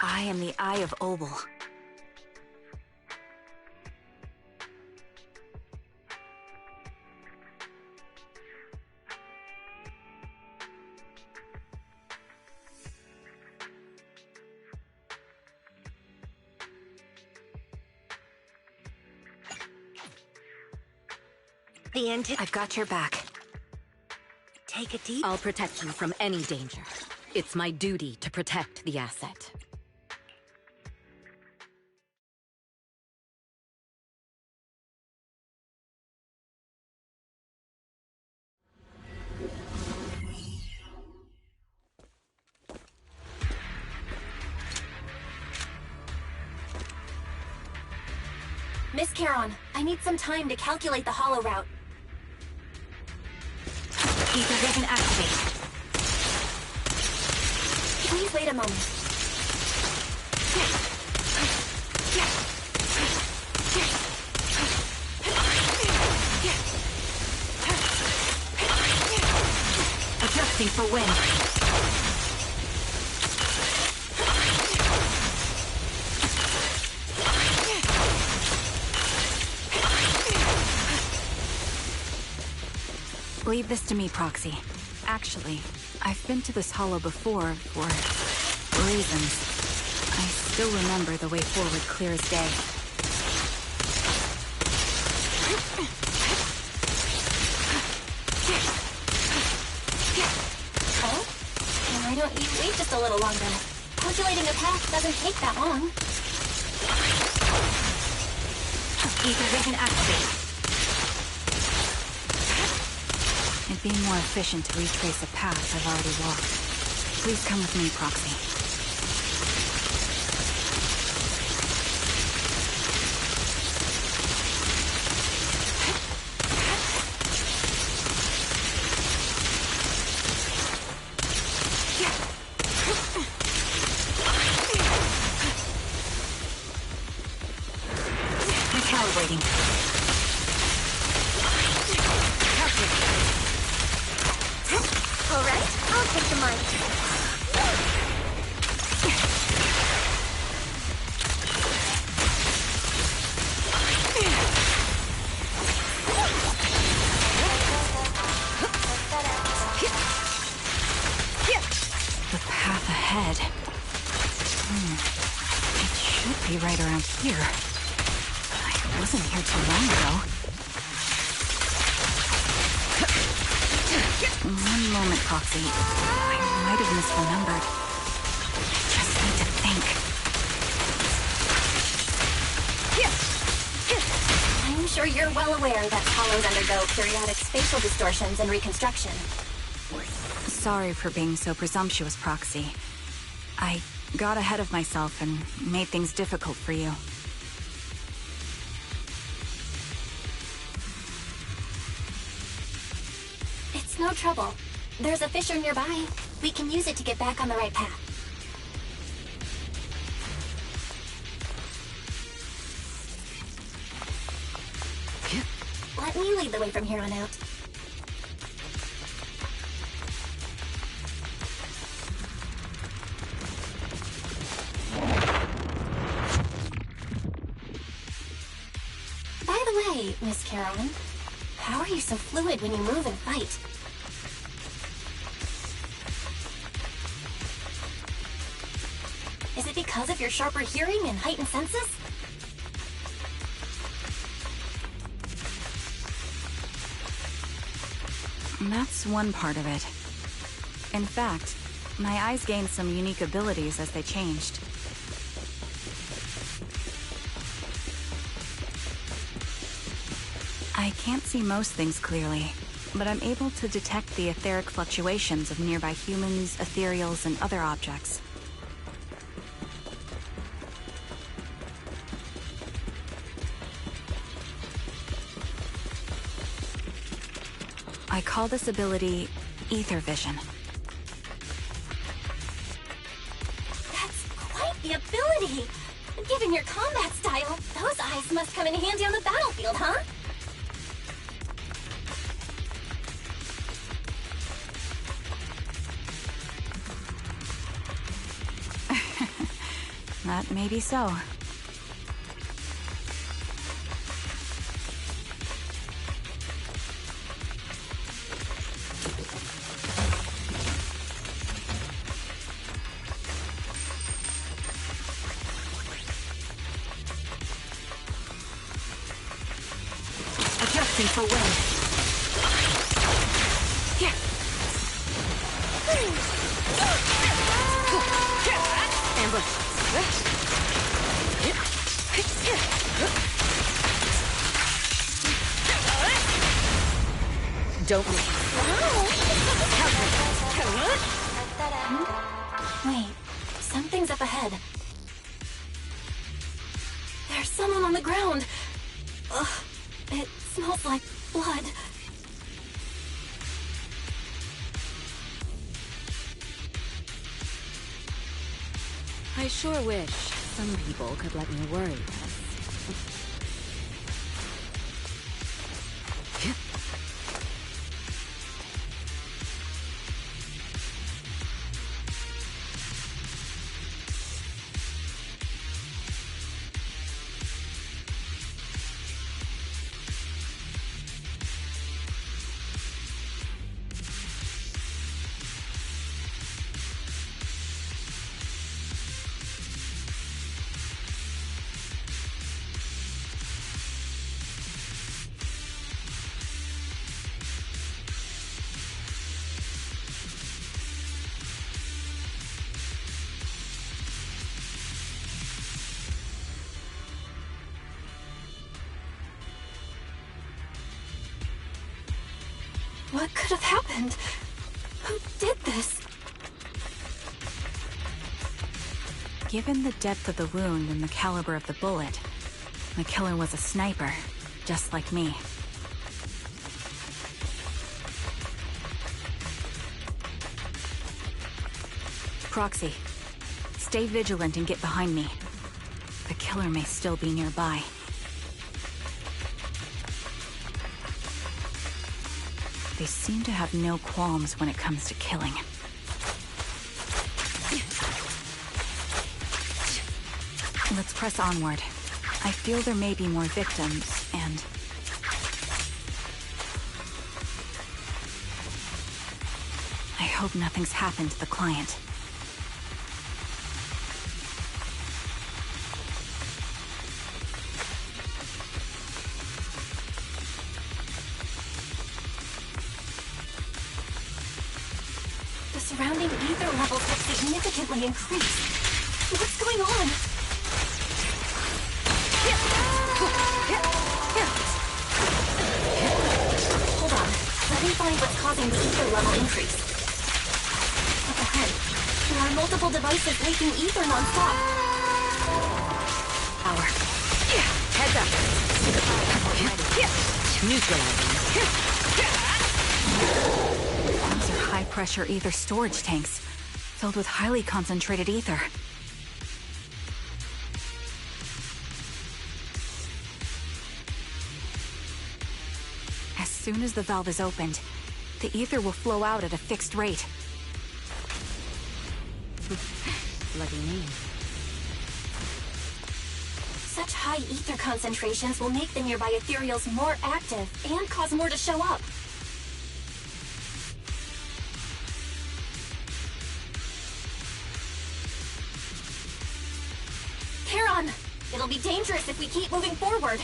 I am the Eye of Obel. I've got your back. Take a deep... I'll protect you from any danger. It's my duty to protect the asset. Miss Charon, I need some time to calculate the hollow route. Ether vision activate. Please wait a moment. Adjusting for wind. Leave this to me, Proxy. Actually, I've been to this hollow before for reasons. I still remember the way forward clear as day. Oh? Why don't you wait just a little longer? Calculating a path doesn't take that long. Ether vision activate. It'd be more efficient to retrace a path I've already walked. Please come with me, Proxy. Recalibrating. Alright, I'll take the mic. The path ahead. It should be right around here. I wasn't here too long ago. One moment, Proxy. I might have misremembered. I just need to think. I'm sure you're well aware that hollows undergo periodic spatial distortions and reconstruction. Sorry for being so presumptuous, Proxy. I got ahead of myself and made things difficult for you. It's no trouble. There's a fissure nearby. We can use it to get back on the right path. Let me lead the way from here on out. By the way, Miss Carolyn, how are you so fluid when you move and fight? Is it because of your sharper hearing and heightened senses? That's one part of it. In fact, my eyes gained some unique abilities as they changed. I can't see most things clearly, but I'm able to detect the etheric fluctuations of nearby humans, ethereals, and other objects. I call this ability Ether Vision. That's quite the ability! Given your combat style, those eyes must come in handy on the battlefield, huh? That may be so. Adjusting for wind. Ambush. Don't move. Wait, something's up ahead. There's someone on the ground. Ugh, it smells like blood. I sure wish some people could let me worry less. What could have happened? Who did this? Given the depth of the wound and the caliber of the bullet, the killer was a sniper, just like me. Proxy, stay vigilant and get behind me. The killer may still be nearby. They seem to have no qualms when it comes to killing. Let's press onward. I feel there may be more victims, and... I hope nothing's happened to the client. significantly increased. What's going on? Hold on. Let me find what's causing the ether level increase. Up ahead, there are multiple devices leaking ether nonstop. Power. Heads up. Neutralizing. Those are high-pressure ether storage tanks, filled with highly concentrated ether. As soon as the valve is opened, the ether will flow out at a fixed rate. Lucky me. Such high ether concentrations will make the nearby ethereals more active and cause more to show up. Charon! It'll be dangerous if we keep moving forward.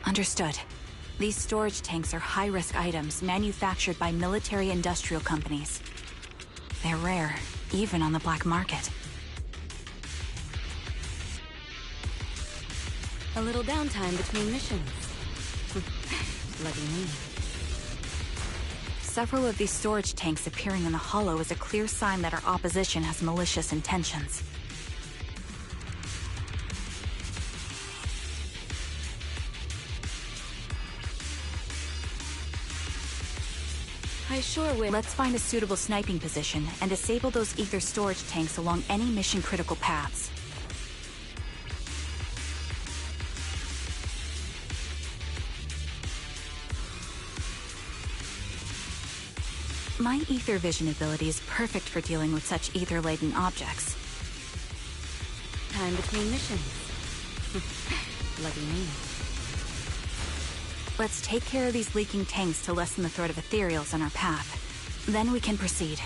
Understood. These storage tanks are high-risk items manufactured by military-industrial companies. They're rare, even on the black market. A little downtime between missions. Lucky me. Several of these storage tanks appearing in the Hollow is a clear sign that our opposition has malicious intentions. I sure will. Let's find a suitable sniping position and disable those ether storage tanks along any mission-critical paths. My ether vision ability is perfect for dealing with such ether-laden objects. Time between missions. Lucky me. Let's take care of these leaking tanks to lessen the threat of ethereals on our path. Then we can proceed.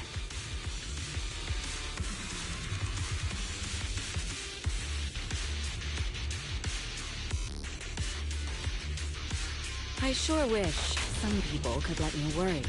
I sure wish some people could let me worry less.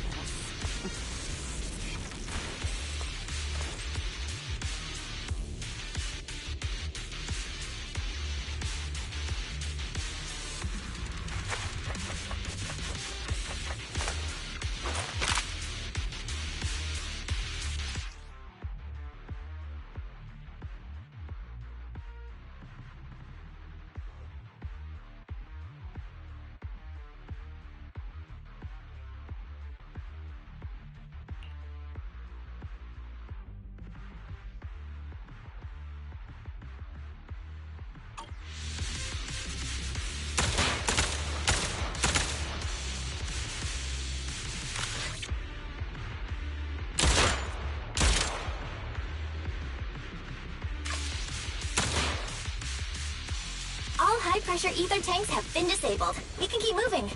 High-pressure ether tanks have been disabled. We can keep moving.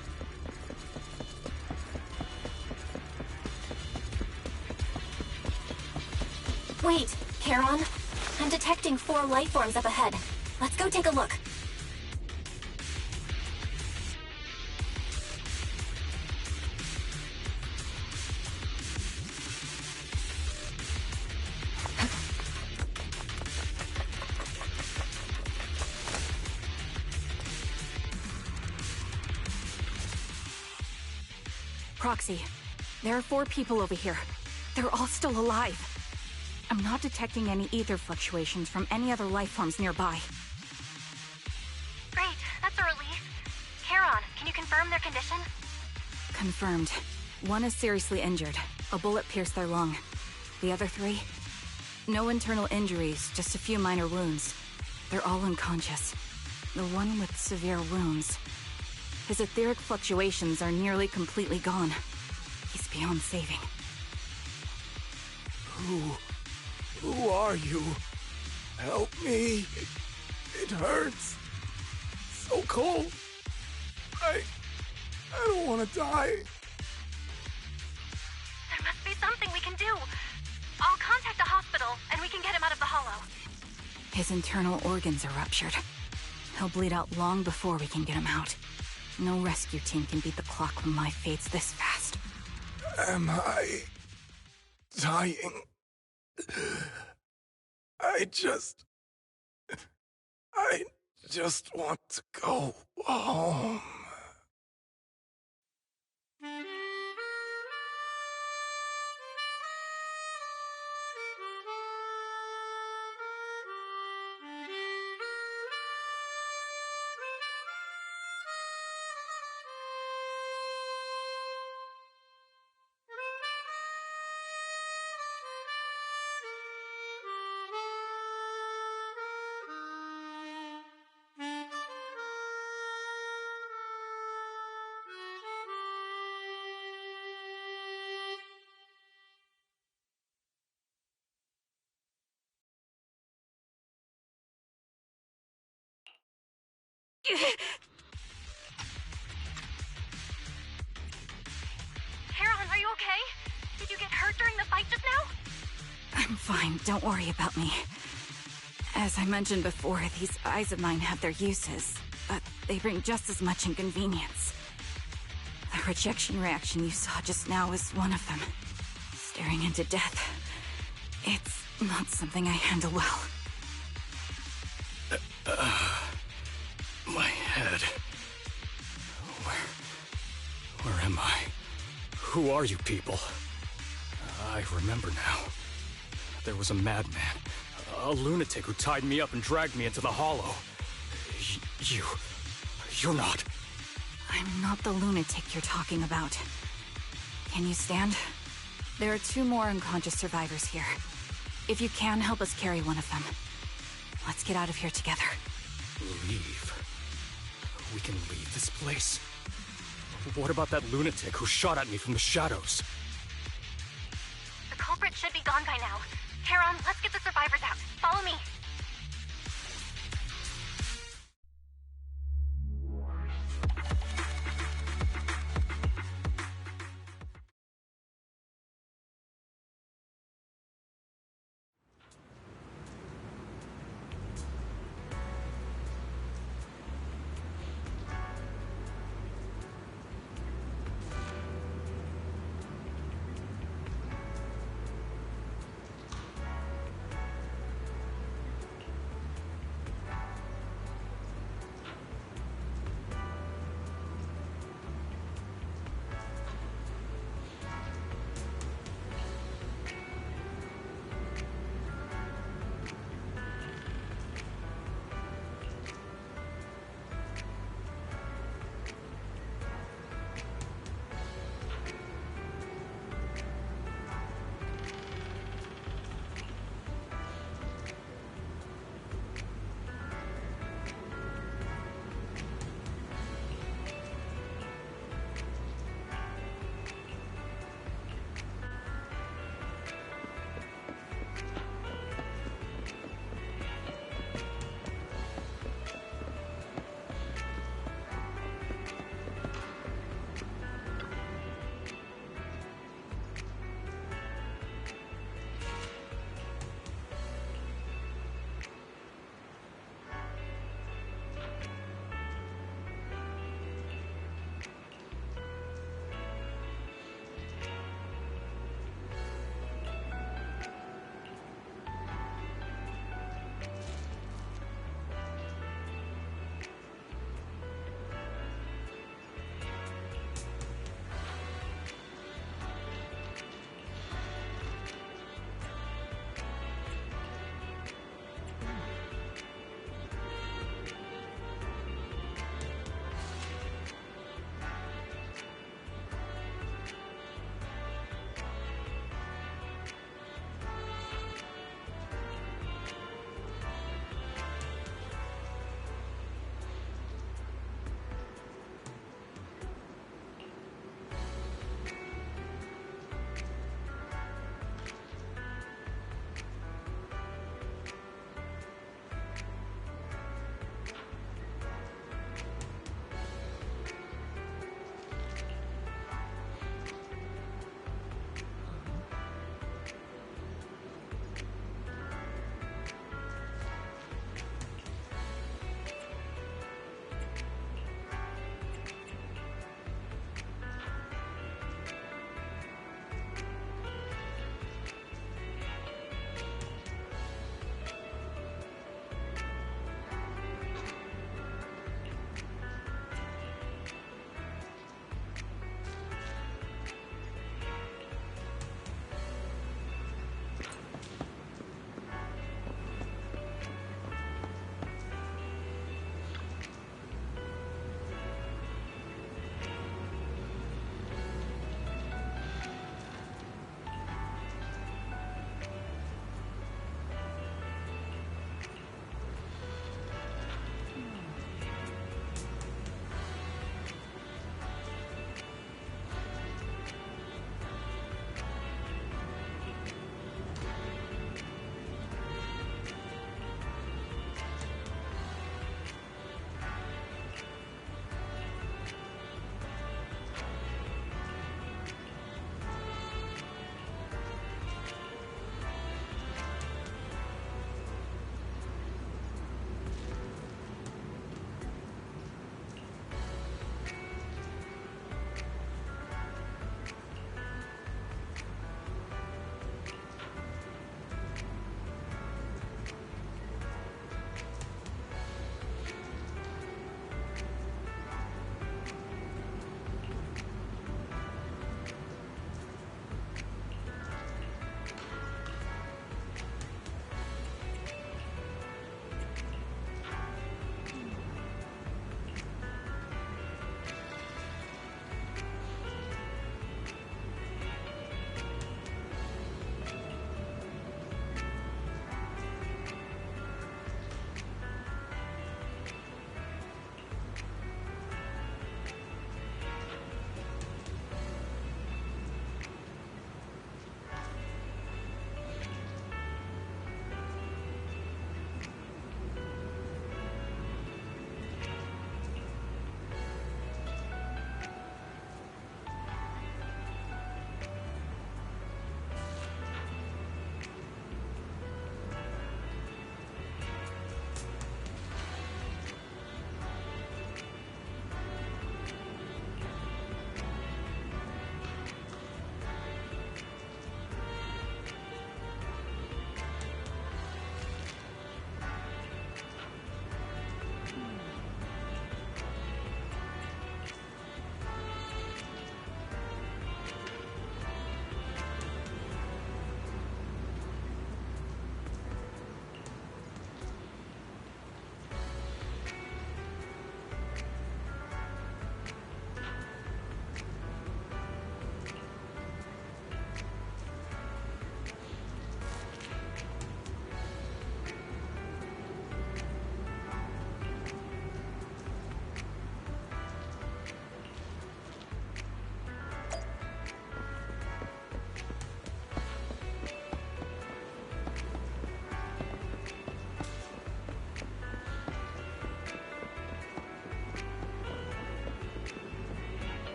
Wait, Charon. I'm detecting 4 life forms up ahead. Let's go take a look. Proxy, there are 4 people over here. They're all still alive. I'm not detecting any ether fluctuations from any other life forms nearby. Great, that's a relief. Charon, can you confirm their condition? Confirmed. 1 is seriously injured. A bullet pierced their lung. The other 3? No internal injuries, just a few minor wounds. They're all unconscious. The one with severe wounds. His etheric fluctuations are nearly completely gone. He's beyond saving. Who are you? Help me. It hurts. So cold. I don't want to die. There must be something we can do. I'll contact the hospital, and we can get him out of the hollow. His internal organs are ruptured. He'll bleed out long before we can get him out. No rescue team can beat the clock when my fate's this fast. Am I dying? I just want to go home. Caroline, are you okay? Did you get hurt during the fight just now? I'm fine, don't worry about me. As I mentioned before, these eyes of mine have their uses, but they bring just as much inconvenience. The rejection reaction you saw just now is one of them. Staring into death. It's not something I handle well. My head. Where am I? Who are you people? I remember now. There was a madman, a lunatic who tied me up and dragged me into the hollow. You're not. I'm not the lunatic you're talking about. Can you stand? There are 2 more unconscious survivors here. If you can, help us carry one of them. Let's get out of here together. Leave? We can leave this place? What about that lunatic who shot at me from the shadows? The culprit should be gone by now. Caroline, let's get the survivors out. Follow me.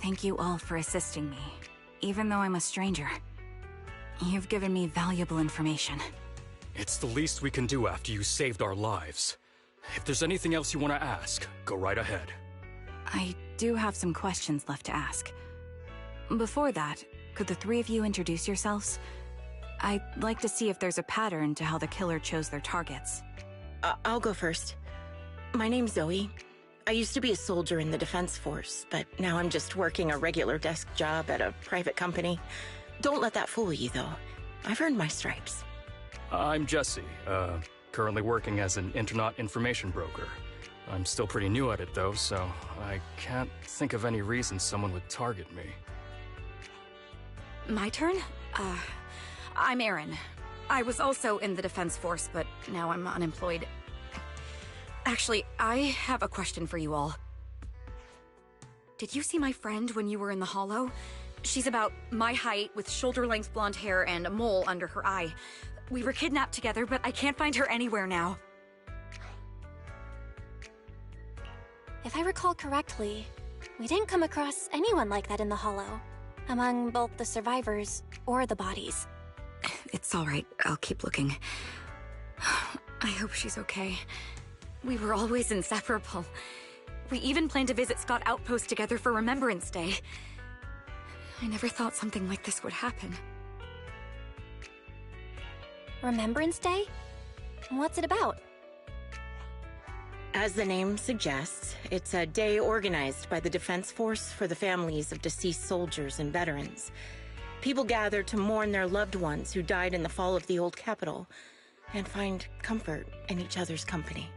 Thank you all for assisting me, even though I'm a stranger. You've given me valuable information. It's the least we can do after you saved our lives. If there's anything else you want to ask, go right ahead. I do have some questions left to ask. Before that, could the three of you introduce yourselves? I'd like to see if there's a pattern to how the killer chose their targets. I'll go first. My name's Zoe. I used to be a soldier in the Defense Force, but now I'm just working a regular desk job at a private company. Don't let that fool you, though. I've earned my stripes. I'm Jesse, currently working as an Internaut information broker. I'm still pretty new at it, though, so I can't think of any reason someone would target me. My turn? I'm Erin. I was also in the Defense Force, but now I'm unemployed. Actually, I have a question for you all. Did you see my friend when you were in the Hollow? She's about my height, with shoulder-length blonde hair and a mole under her eye. We were kidnapped together, but I can't find her anywhere now. If I recall correctly, we didn't come across anyone like that in the Hollow, among both the survivors or the bodies. It's all right. I'll keep looking. I hope she's okay. We were always inseparable. We even planned to visit Scott Outpost together for Remembrance Day. I never thought something like this would happen. Remembrance Day? What's it about? As the name suggests, it's a day organized by the Defense Force for the families of deceased soldiers and veterans. People gather to mourn their loved ones who died in the fall of the old capital and find comfort in each other's company.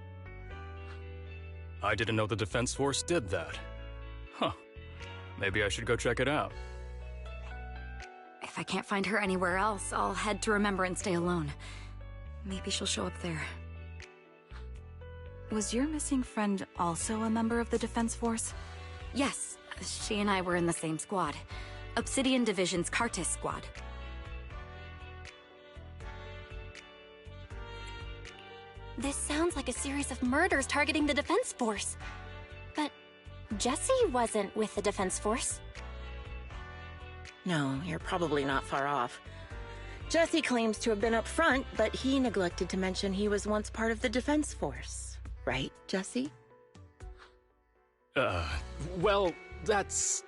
I didn't know the Defense Force did that. Huh. Maybe I should go check it out. If I can't find her anywhere else, I'll head to Remembrance Day alone. Maybe she'll show up there. Was your missing friend also a member of the Defense Force? Yes, she and I were in the same squad. Obsidian Division's Cartis squad. This sounds like a series of murders targeting the Defense Force. But Jesse wasn't with the Defense Force. No, you're probably not far off. Jesse claims to have been up front, but he neglected to mention he was once part of the Defense Force. Right, Jesse? Well, that's...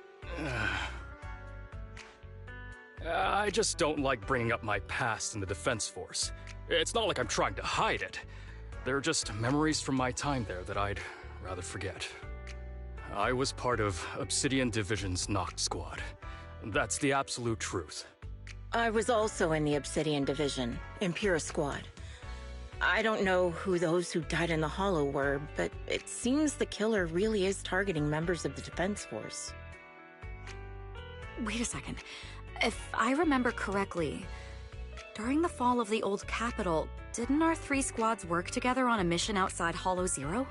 I just don't like bringing up my past in the Defense Force. It's not like I'm trying to hide it. They're just memories from my time there that I'd rather forget. I was part of Obsidian Division's Noct Squad. That's the absolute truth. I was also in the Obsidian Division, Impura Squad. I don't know who those who died in the Hollow were, but it seems the killer really is targeting members of the Defense Force. Wait a second. If I remember correctly, during the fall of the old capital, didn't our three squads work together on a mission outside Hollow Zero?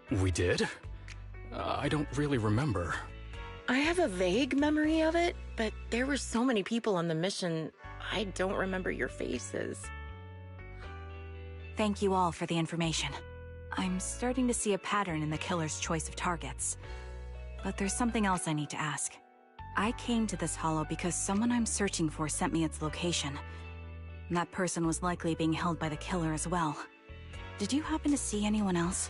We did? I don't really remember. I have a vague memory of it, but there were so many people on the mission, I don't remember your faces. Thank you all for the information. I'm starting to see a pattern in the killer's choice of targets. But there's something else I need to ask. I came to this hollow because someone I'm searching for sent me its location. That person was likely being held by the killer as well. Did you happen to see anyone else?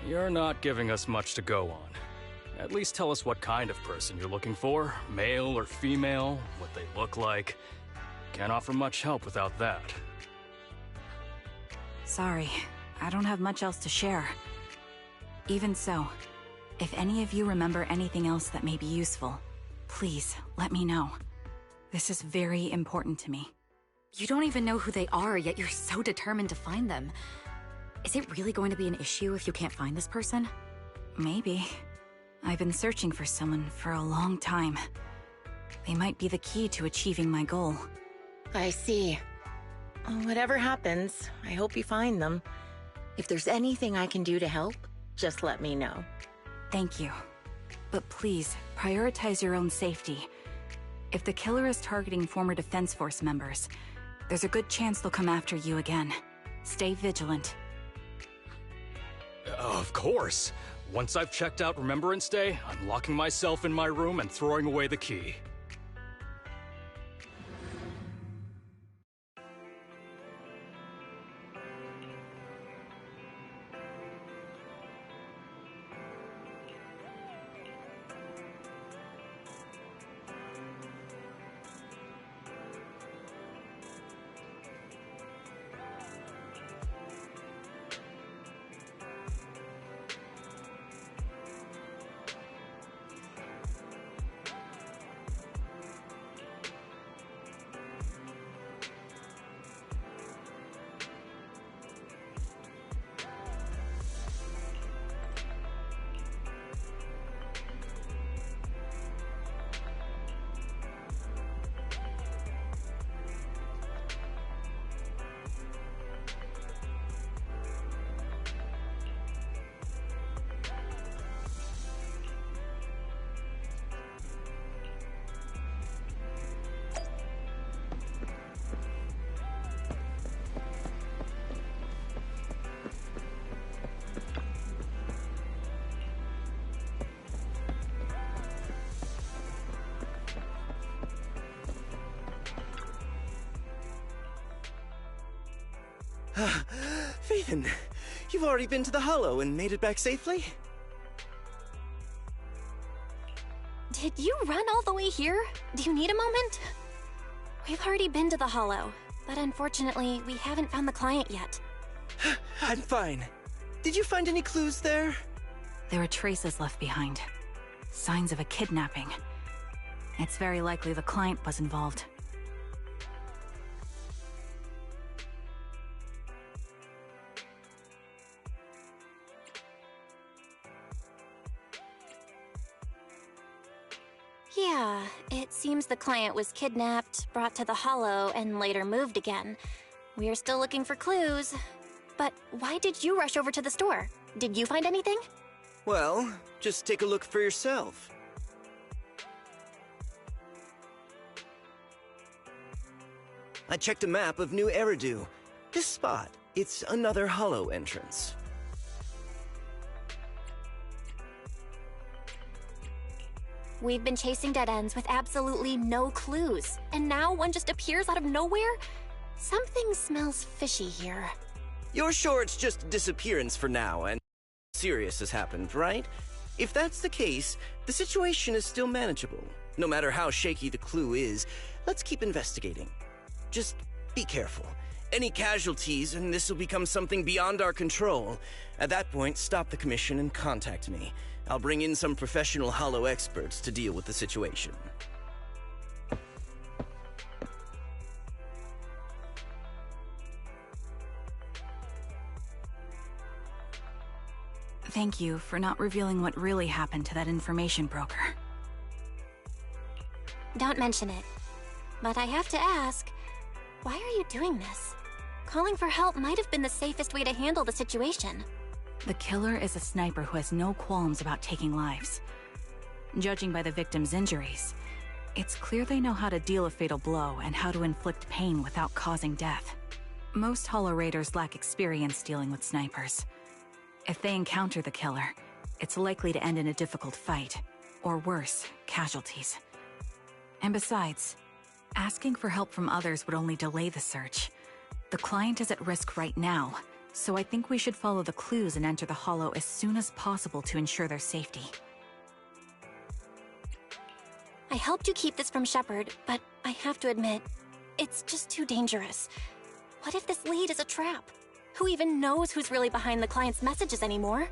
You're not giving us much to go on. At least tell us what kind of person you're looking for, male or female, what they look like. Can't offer much help without that. Sorry, I don't have much else to share. Even so, if any of you remember anything else that may be useful, please let me know. This is very important to me. You don't even know who they are, yet you're so determined to find them. Is it really going to be an issue if you can't find this person? Maybe. I've been searching for someone for a long time. They might be the key to achieving my goal. I see. Whatever happens, I hope you find them. If there's anything I can do to help, just let me know. Thank you. But please, prioritize your own safety. If the killer is targeting former Defense Force members, there's a good chance they'll come after you again. Stay vigilant. Of course. Once I've checked out Remembrance Day, I'm locking myself in my room and throwing away the key. Phaeton, you've already been to the Hollow and made it back safely? Did you run all the way here? Do you need a moment? We've already been to the Hollow, but unfortunately, we haven't found the client yet. I'm fine. Did you find any clues there? There are traces left behind. Signs of a kidnapping. It's very likely the client was involved. Yeah, it seems the client was kidnapped, brought to the Hollow, and later moved again. We're still looking for clues. But why did you rush over to the store? Did you find anything? Well, just take a look for yourself. I checked a map of New Eridu. This spot, it's another Hollow entrance. We've been chasing dead ends with absolutely no clues, and now one just appears out of nowhere? Something smells fishy here. You're sure it's just a disappearance for now, and serious has happened, right? If that's the case, the situation is still manageable. No matter how shaky the clue is, let's keep investigating. Just be careful. Any casualties, and this will become something beyond our control. At that point, stop the commission and contact me. I'll bring in some professional Hollow experts to deal with the situation. Thank you for not revealing what really happened to that information broker. Don't mention it. But I have to ask, why are you doing this? Calling for help might have been the safest way to handle the situation. The killer is a sniper who has no qualms about taking lives. Judging by the victim's injuries, it's clear they know how to deal a fatal blow and how to inflict pain without causing death. Most Hollow Raiders lack experience dealing with snipers. If they encounter the killer, it's likely to end in a difficult fight, or worse, casualties. And besides, asking for help from others would only delay the search. The client is at risk right now, so I think we should follow the clues and enter the Hollow as soon as possible to ensure their safety. I helped you keep this from Shepard, but I have to admit, it's just too dangerous. What if this lead is a trap? Who even knows who's really behind the client's messages anymore?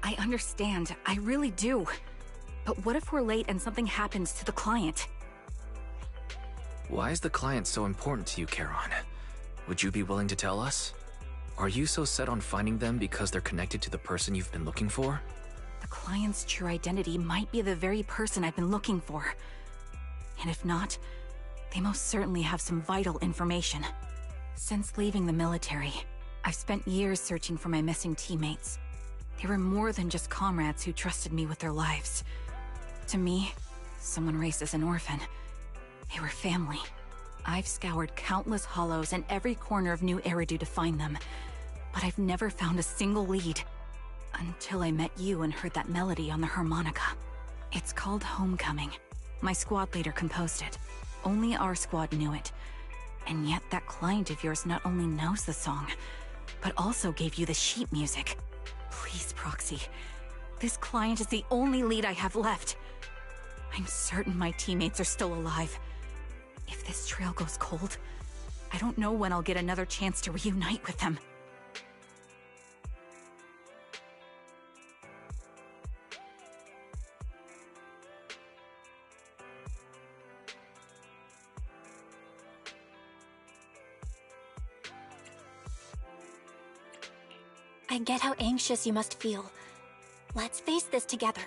I understand, I really do. But what if we're late and something happens to the client? Why is the client so important to you, Charon? Would you be willing to tell us? Are you so set on finding them because they're connected to the person you've been looking for? The client's true identity might be the very person I've been looking for. And if not, they most certainly have some vital information. Since leaving the military, I've spent years searching for my missing teammates. They were more than just comrades who trusted me with their lives. To me, someone raised as an orphan, they were family. I've scoured countless hollows and every corner of New Eridu to find them, but I've never found a single lead. Until I met you and heard that melody on the harmonica. It's called Homecoming. My squad leader composed it. Only our squad knew it. And yet that client of yours not only knows the song, but also gave you the sheet music. Please, Proxy. This client is the only lead I have left. I'm certain my teammates are still alive. If this trail goes cold, I don't know when I'll get another chance to reunite with them. I get how anxious you must feel. Let's face this together.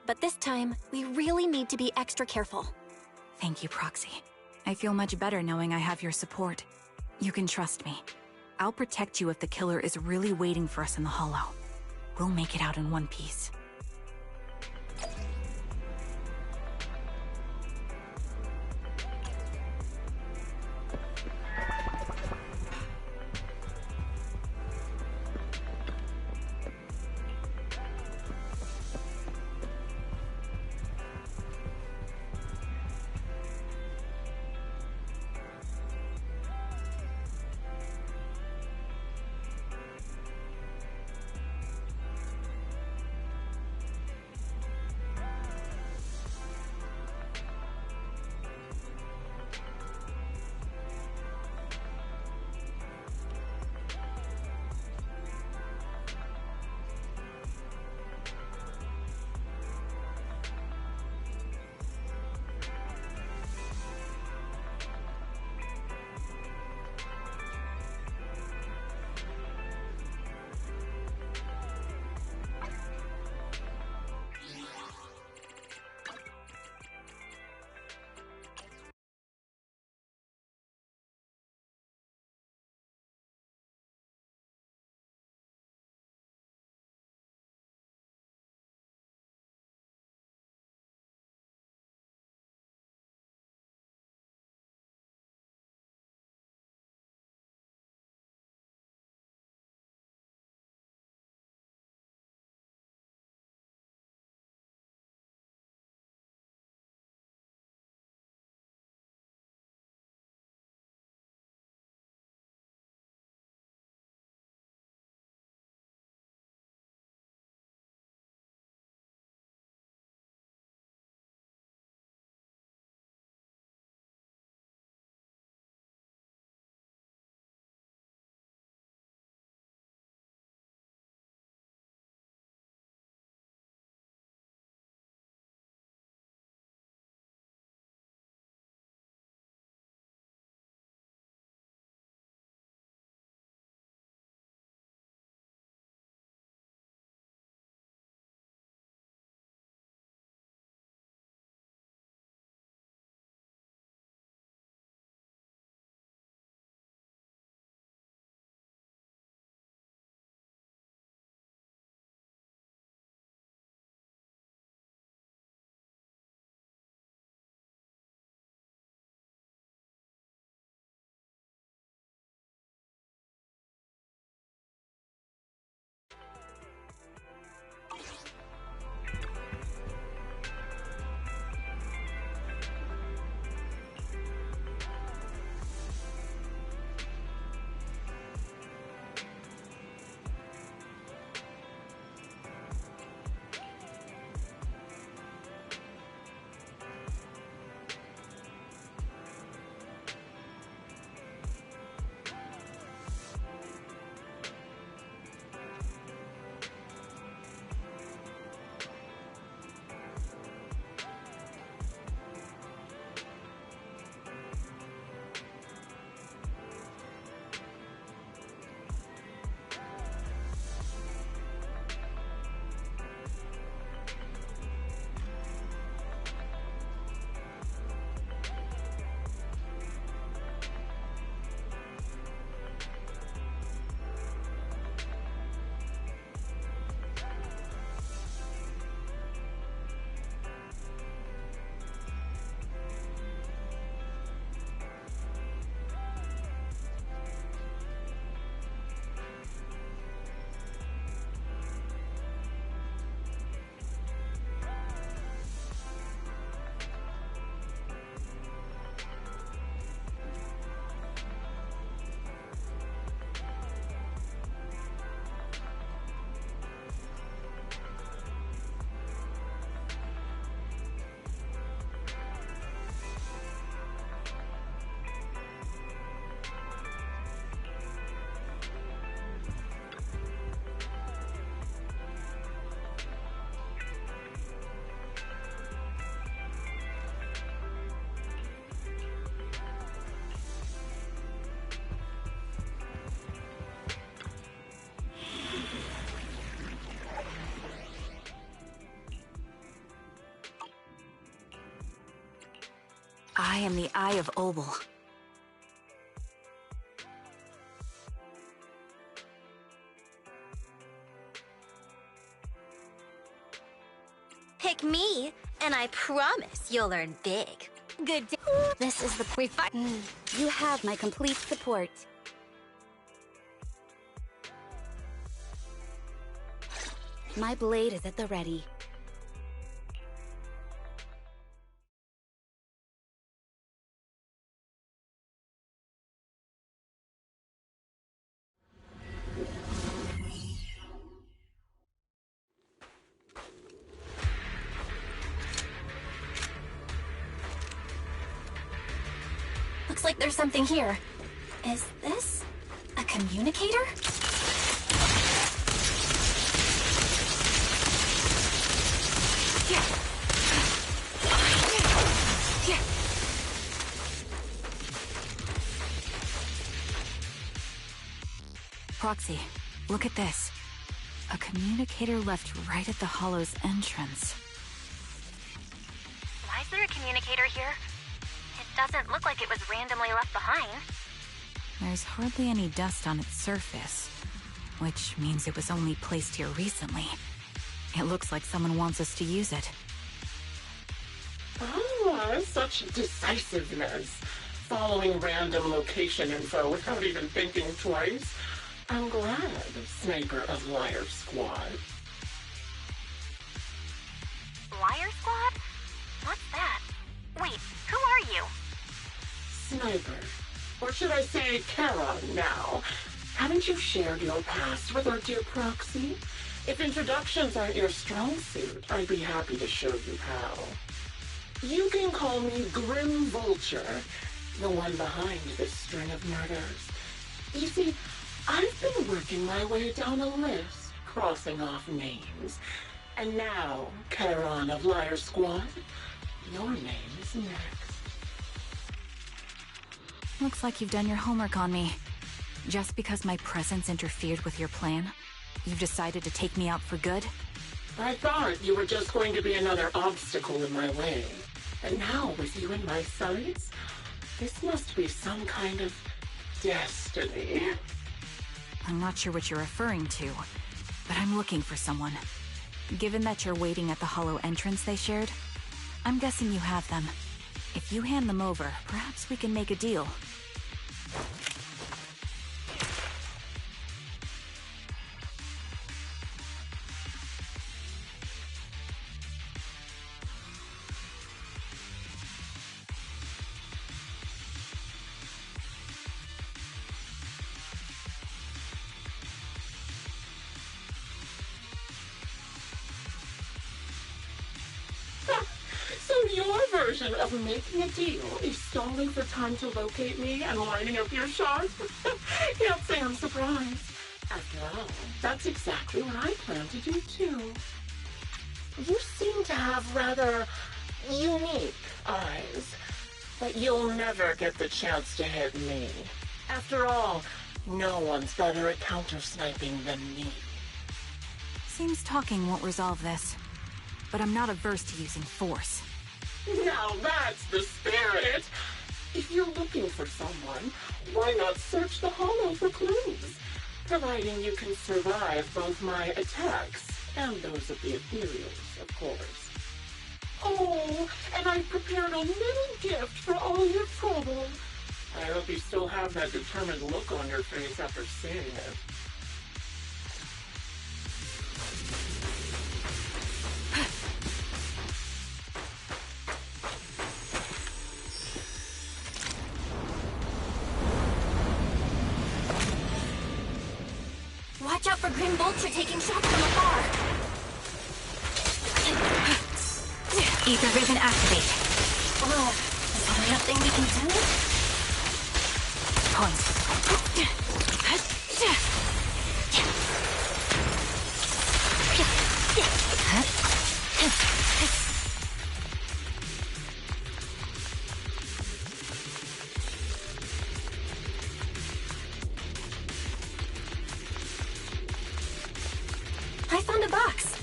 But this time, we really need to be extra careful. Thank you, Proxy. I feel much better knowing I have your support. You can trust me. I'll protect you if the killer is really waiting for us in the Hollow. We'll make it out in one piece. I am the Eye of Obel. Pick me, and I promise you'll learn big. Good day. This is the pre-fight. You have my complete support. My blade is at the ready. Looks like there's something here. Is this a communicator? Proxy, look at this. A communicator left right at the Hollow's entrance. Why is there a communicator here? It doesn't look like it was randomly left behind. There's hardly any dust on its surface, which means it was only placed here recently. It looks like someone wants us to use it. Ah, such decisiveness. Following random location info without even thinking twice. I'm glad, Sniper of Liar Squad. Liar Squad? What's that? Wait, who are you? Sniper. Or should I say Charon now? Haven't you shared your past with our dear Proxy? If introductions aren't your strong suit, I'd be happy to show you how. You can call me Grim Vulture, the one behind this string of murders. You see, I've been working my way down a list, crossing off names. And now, Charon of Liar Squad, your name is next. Looks like you've done your homework on me. Just because my presence interfered with your plan, you've decided to take me out for good? I thought you were just going to be another obstacle in my way. And now, with you in my sights, this must be some kind of destiny. I'm not sure what you're referring to, but I'm looking for someone. Given that you're waiting at the Hollow entrance they shared, I'm guessing you have them. If you hand them over, perhaps we can make a deal. Your version of making a deal is stalling for time to locate me and lining up your shots? Can't say I'm surprised. After all, that's exactly what I plan to do too. You seem to have rather unique eyes, but you'll never get the chance to hit me. After all, no one's better at counter-sniping than me. Seems talking won't resolve this, but I'm not averse to using force. Now that's the spirit! If you're looking for someone, why not search the Hollow for clues? Providing you can survive both my attacks and those of the Ethereals, of course. Oh, and I've prepared a little gift for all your trouble. I hope you still have that determined look on your face after seeing it. Watch out for Grim Vulture taking shots from afar. Ether Vision activate. Oh, is there nothing we can do? I found a box.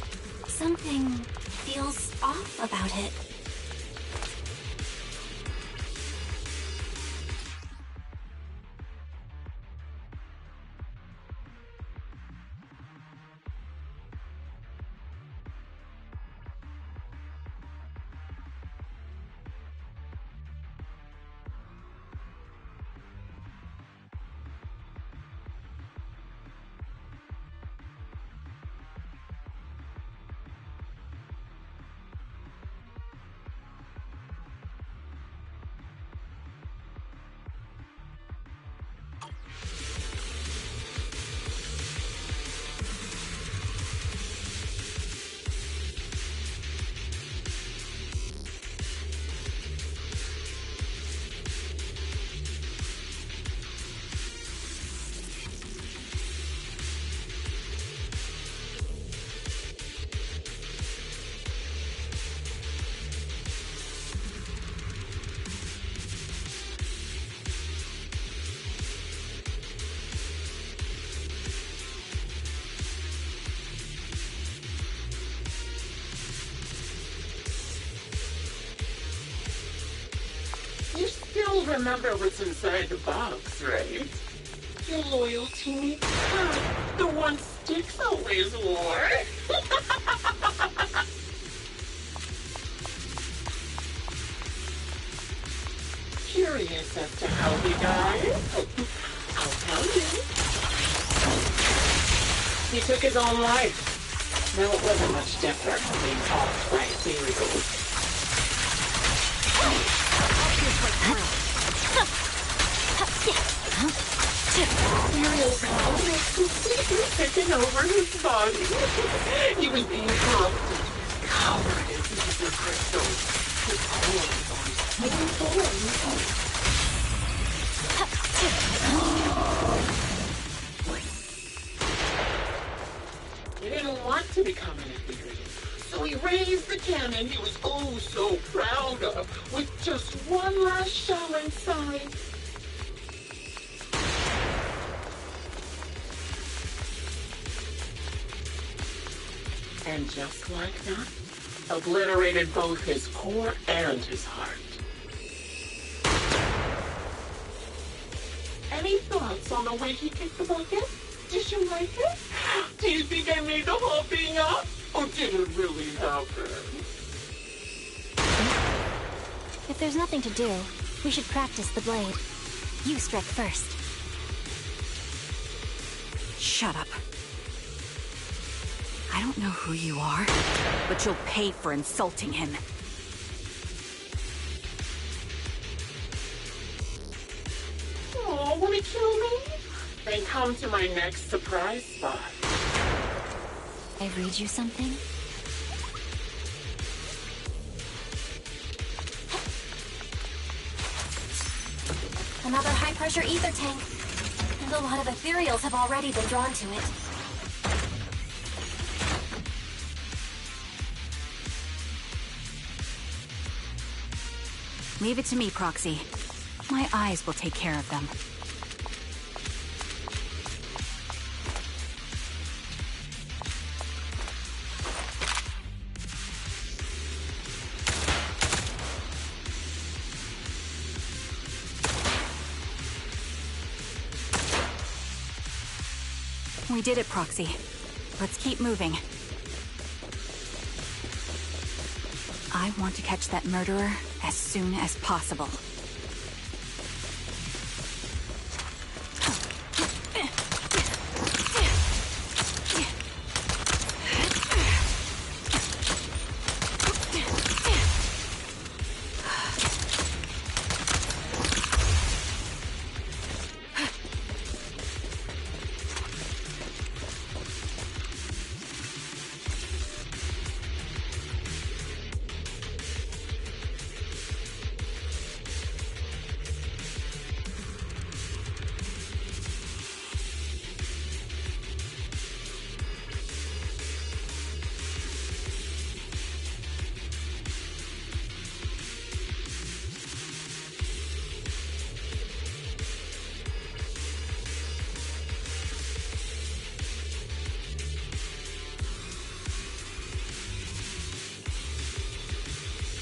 Something feels off about it. still remember what's inside the box, right? Your loyalty card, the one Styx always wore. Curious as to how he died? I'll tell you. He took his own life. No, it wasn't much different from being tossed by ethereals. Ethereal power was completely taken over his body. He was being corrupted, covered in ether crystals. His horns on his He didn't want to become an ethereal, so he raised the cannon he was oh so proud of, with just one last shell inside. And just like that, obliterated both his core and his heart. Any thoughts on the way he kicked the bucket? Did you like it? Do you think I made the whole thing up? Or did it really happen? If there's nothing to do, we should practice the blade. You strike first. Shut up. I don't know who you are, but you'll pay for insulting him. Oh, wanna kill me? Then come to my next surprise spot. I read you something? Another high-pressure ether tank. And a lot of ethereals have already been drawn to it. Leave it to me, Proxy. My eyes will take care of them. We did it, Proxy. Let's keep moving. I want to catch that murderer as soon as possible.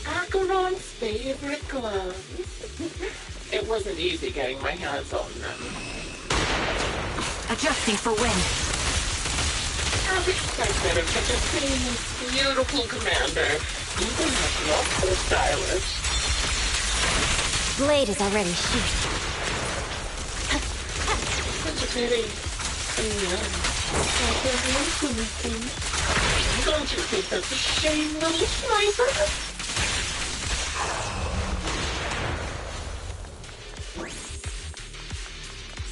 Acheron's favorite gloves. It wasn't easy getting my hands on them. Adjusting for wind. As expected of such a famous, beautiful commander, even if not so stylish. Blade is already sheathed. Such a pity. Don't you think that's a shame, little sniper?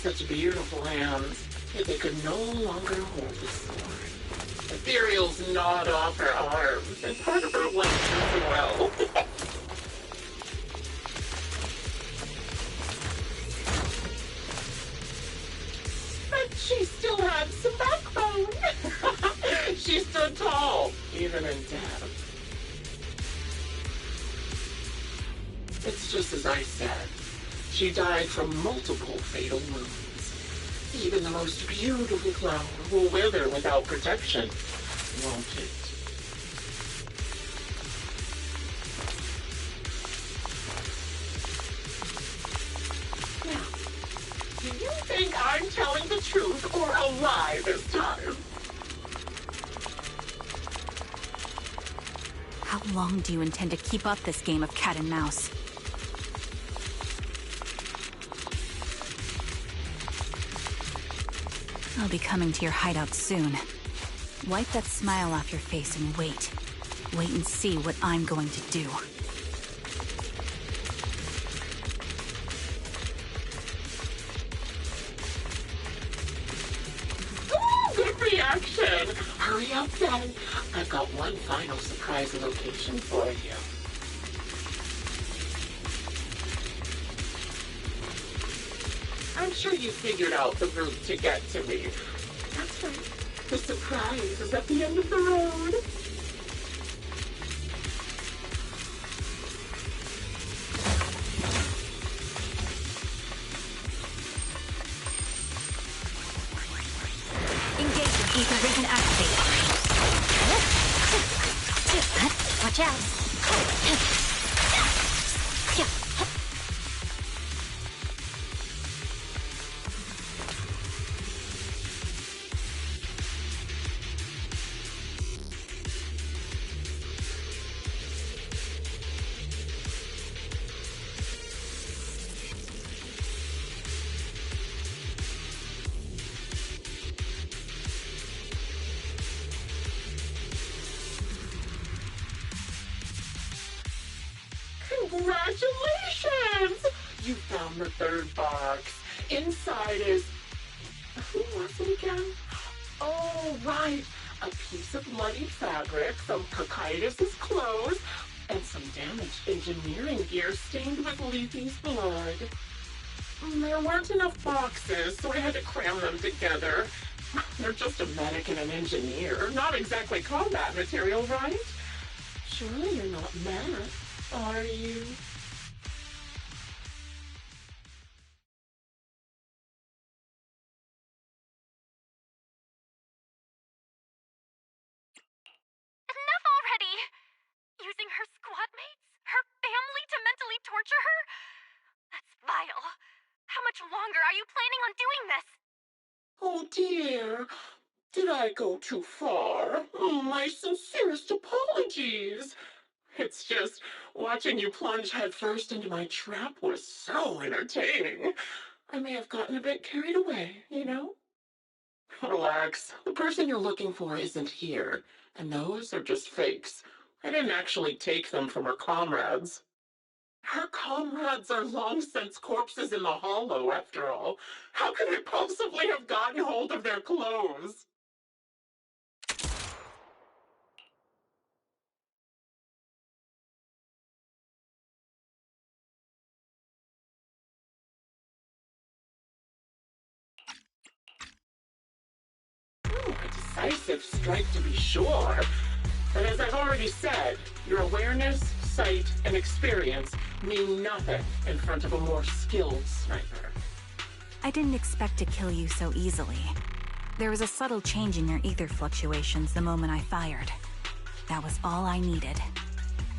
Such beautiful hands, yet they could no longer hold the sword. Ethereal's gnawed off her arms, and part of her went as well. But she still had some backbone. She stood tall, even in death. It's just as I said. She died from multiple fatal wounds. Even the most beautiful flower will wither without protection, won't it? dead or alive this time. How long do you intend to keep up this game of cat and mouse? I'll be coming to your hideout soon. Wipe that smile off your face and wait. Wait and see what I'm going to do. Ooh, good reaction! Hurry up then. I've got one final surprise location for you. I'm sure you figured out the route to get to me. That's right. The surprise is at the end of the road. Engage ether ring activated. Watch out. Congratulations! You found the third box. Inside is... Who was it again? Oh, right. A piece of bloody fabric, some Cocytus's clothes, and some damaged engineering gear stained with Leafy's blood. There weren't enough boxes, so I had to cram them together. They're just a medic and an engineer, not exactly combat material, right? Surely you're not mad, are you? Enough already! Using her squad mates? Her family to mentally torture her? That's vile. How much longer are you planning on doing this? Oh dear, did I go too far? My sincerest apologies. It's just, watching you plunge headfirst into my trap was so entertaining. I may have gotten a bit carried away, you know? Relax, the person you're looking for isn't here, and those are just fakes. I didn't actually take them from her comrades. Her comrades are long since corpses in the hollow, after all. How could I possibly have gotten hold of their clothes? Ooh, a decisive strike to be sure. But as I've already said, your awareness, sight, and experience mean nothing in front of a more skilled sniper. I didn't expect to kill you so easily. There was a subtle change in your ether fluctuations the moment I fired. That was all I needed.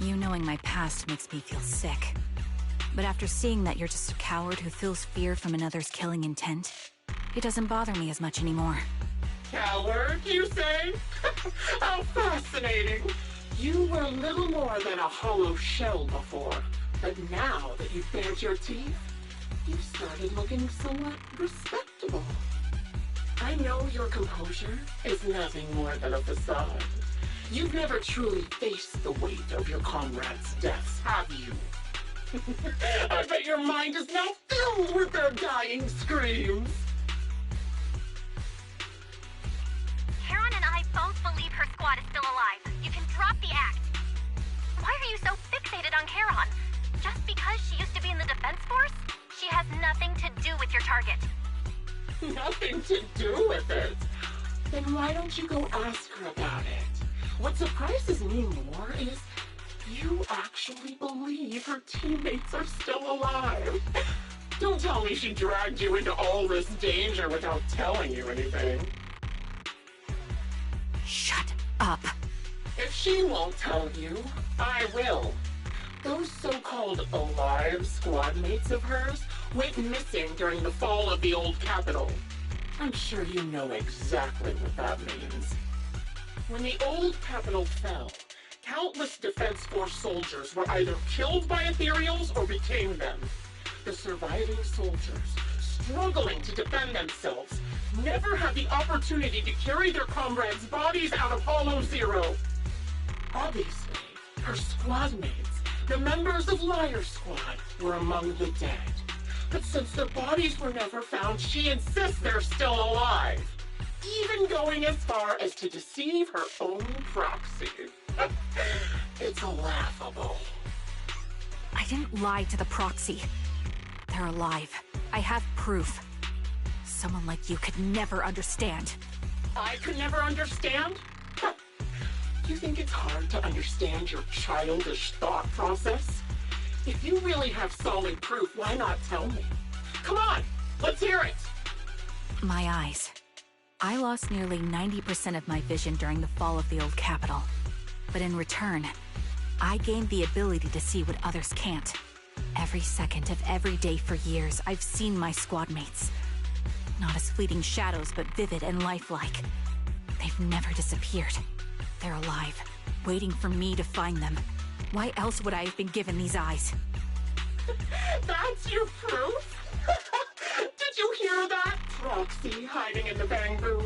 You knowing my past makes me feel sick. But after seeing that you're just a coward who feels fear from another's killing intent, it doesn't bother me as much anymore. Coward, you say? How fascinating! You were little more than a hollow shell before, but now that you've bared your teeth, you've started looking somewhat respectable. I know your composure is nothing more than a facade. You've never truly faced the weight of your comrades' deaths, have you? I bet your mind is now filled with their dying screams. Karen and I both believe her squad is still alive. You can drop the act. Why are you so fixated on Karen? Just because she used to be in the defense force? She has nothing to do with your target. Nothing to do with it? Then why don't you go ask her about it? What surprises me more is you actually believe her teammates are still alive. Don't tell me she dragged you into all this danger without telling you anything. Shut up. If she won't tell you, I will. Those so-called alive squad mates of hers went missing during the fall of the old capital. I'm sure you know exactly what that means. When the old capital fell, countless Defense Force soldiers were either killed by ethereals or became them. The surviving soldiers, struggling to defend themselves, never had the opportunity to carry their comrades' bodies out of Hollow Zero. Obviously, her squad mates, the members of Liar Squad, were among the dead. But since their bodies were never found, she insists they're still alive. Even going as far as to deceive her own proxy. It's laughable. I didn't lie to the proxy. They're alive. I have proof. Someone like you could never understand. I could never understand? You think it's hard to understand your childish thought process? If you really have solid proof, why not tell me? Come on, let's hear it! My eyes. I lost nearly 90% of my vision during the fall of the old capital. But in return, I gained the ability to see what others can't. Every second of every day for years, I've seen my squad mates. Not as fleeting shadows, but vivid and lifelike. They've never disappeared. They're alive, waiting for me to find them. Why else would I have been given these eyes? That's your proof? Did you hear that? Proxy hiding in the bamboo.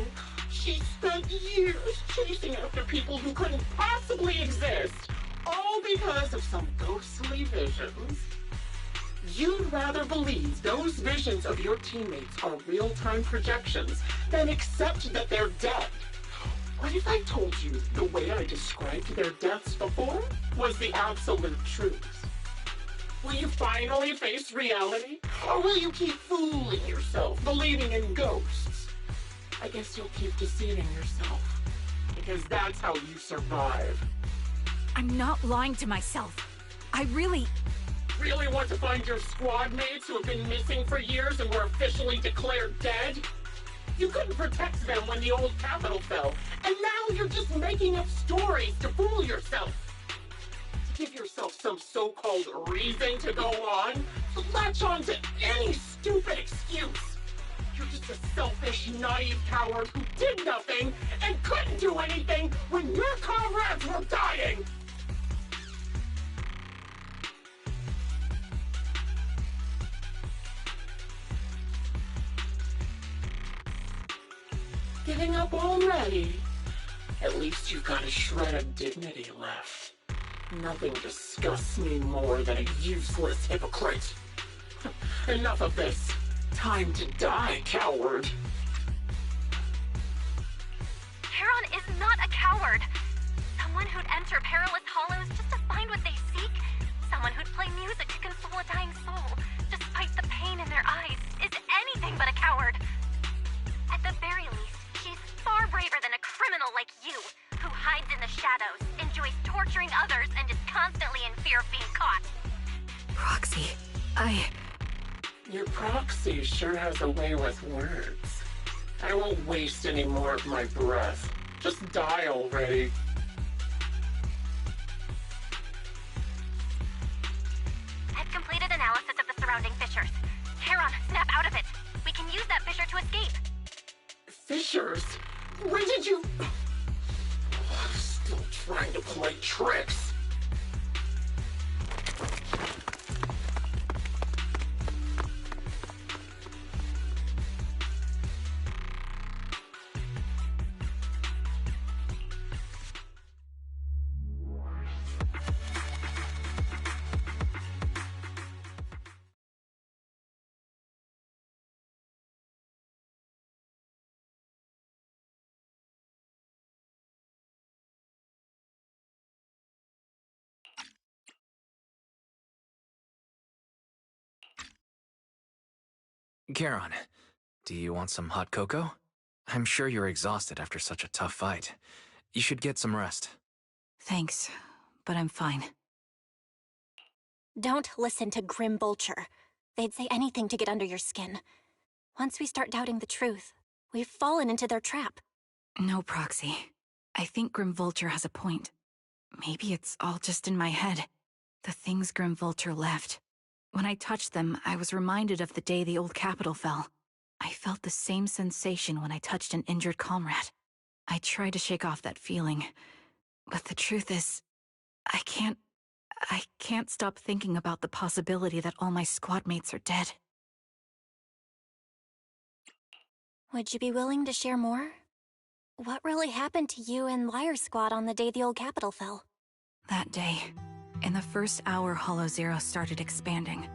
She spent years chasing after people who couldn't possibly exist, all because of some ghostly visions. You'd rather believe those visions of your teammates are real-time projections than accept that they're dead. What if I told you the way I described their deaths before was the absolute truth? Will you finally face reality? Or will you keep fooling yourself, believing in ghosts? I guess you'll keep deceiving yourself, because that's how you survive. I'm not lying to myself. I really want to find your squad mates who have been missing for years and were officially declared dead? You couldn't protect them when the old capital fell, and now you're just making up stories to fool yourself. To give yourself some so-called reason to go on, to latch on to any stupid excuse. You're just a selfish, naive coward who did nothing and couldn't do anything when your comrades were dying. Giving up already? At least you've got a shred of dignity left. Nothing disgusts me more than a useless hypocrite. Enough of this. Time to die, coward. Charon is not a coward. Someone who'd enter perilous hollows just to find what they seek. Someone who'd play music to console a dying soul, despite the pain in their eyes, is anything but a coward. At the very least, she's far braver than a criminal like you, who hides in the shadows, enjoys torturing others, and is constantly in fear of being caught. Proxy, Your proxy sure has a way with words. I won't waste any more of my breath. Just die already. I've completed analysis of the surrounding fissures. Charon, snap out of it. We can use that fissure to escape. Fissures? When did you... Still trying to play tricks. Charon, do you want some hot cocoa? I'm sure you're exhausted after such a tough fight. You should get some rest. Thanks, but I'm fine. Don't listen to Grim Vulture. They'd say anything to get under your skin. Once we start doubting the truth, we've fallen into their trap. No, Proxy. I think Grim Vulture has a point. Maybe it's all just in my head. The things Grim Vulture left. When I touched them, I was reminded of the day the old capital fell. I felt the same sensation when I touched an injured comrade. I tried to shake off that feeling, but the truth is, I can't stop thinking about the possibility that all my squad mates are dead. Would you be willing to share more? What really happened to you and Liar Squad on the day the old capital fell? That day, in the first hour Hollow Zero started expanding,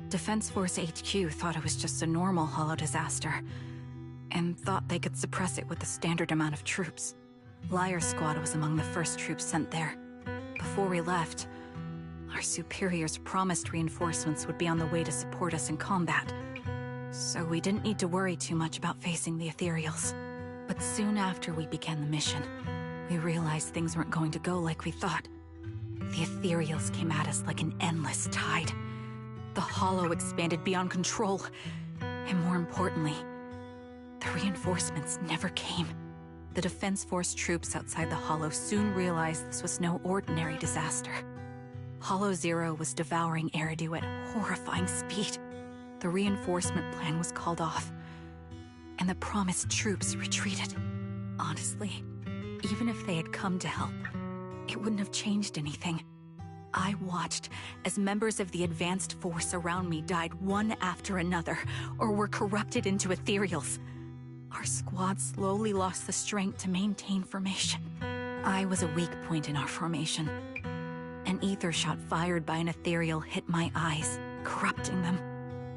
Defense Force HQ thought it was just a normal Hollow disaster, and thought they could suppress it with the standard amount of troops. Liar Squad was among the first troops sent there. Before we left, our superiors promised reinforcements would be on the way to support us in combat, so we didn't need to worry too much about facing the Ethereals. But soon after we began the mission, we realized things weren't going to go like we thought. The Ethereals came at us like an endless tide. The Hollow expanded beyond control, and more importantly, the reinforcements never came. The Defense Force troops outside the Hollow soon realized this was no ordinary disaster. Hollow Zero was devouring Eridu at horrifying speed. The reinforcement plan was called off, and the promised troops retreated. Honestly, even if they had come to help, it wouldn't have changed anything. I watched as members of the advanced force around me died one after another, or were corrupted into ethereals. Our squad slowly lost the strength to maintain formation. I was a weak point in our formation. An ether shot fired by an ethereal hit my eyes, corrupting them.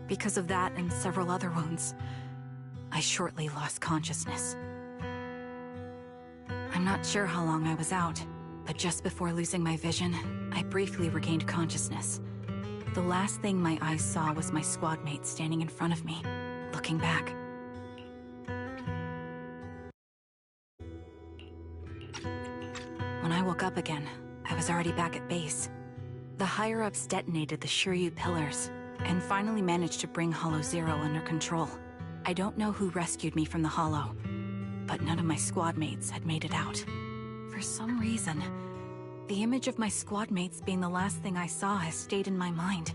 Because of that and several other wounds, I shortly lost consciousness. I'm not sure how long I was out, but just before losing my vision, I briefly regained consciousness. The last thing my eyes saw was my squad mate standing in front of me, looking back. When I woke up again, I was already back at base. The higher-ups detonated the Shiryu pillars, and finally managed to bring Hollow Zero under control. I don't know who rescued me from the Hollow, but none of my squad mates had made it out. For some reason, the image of my squad mates being the last thing I saw has stayed in my mind.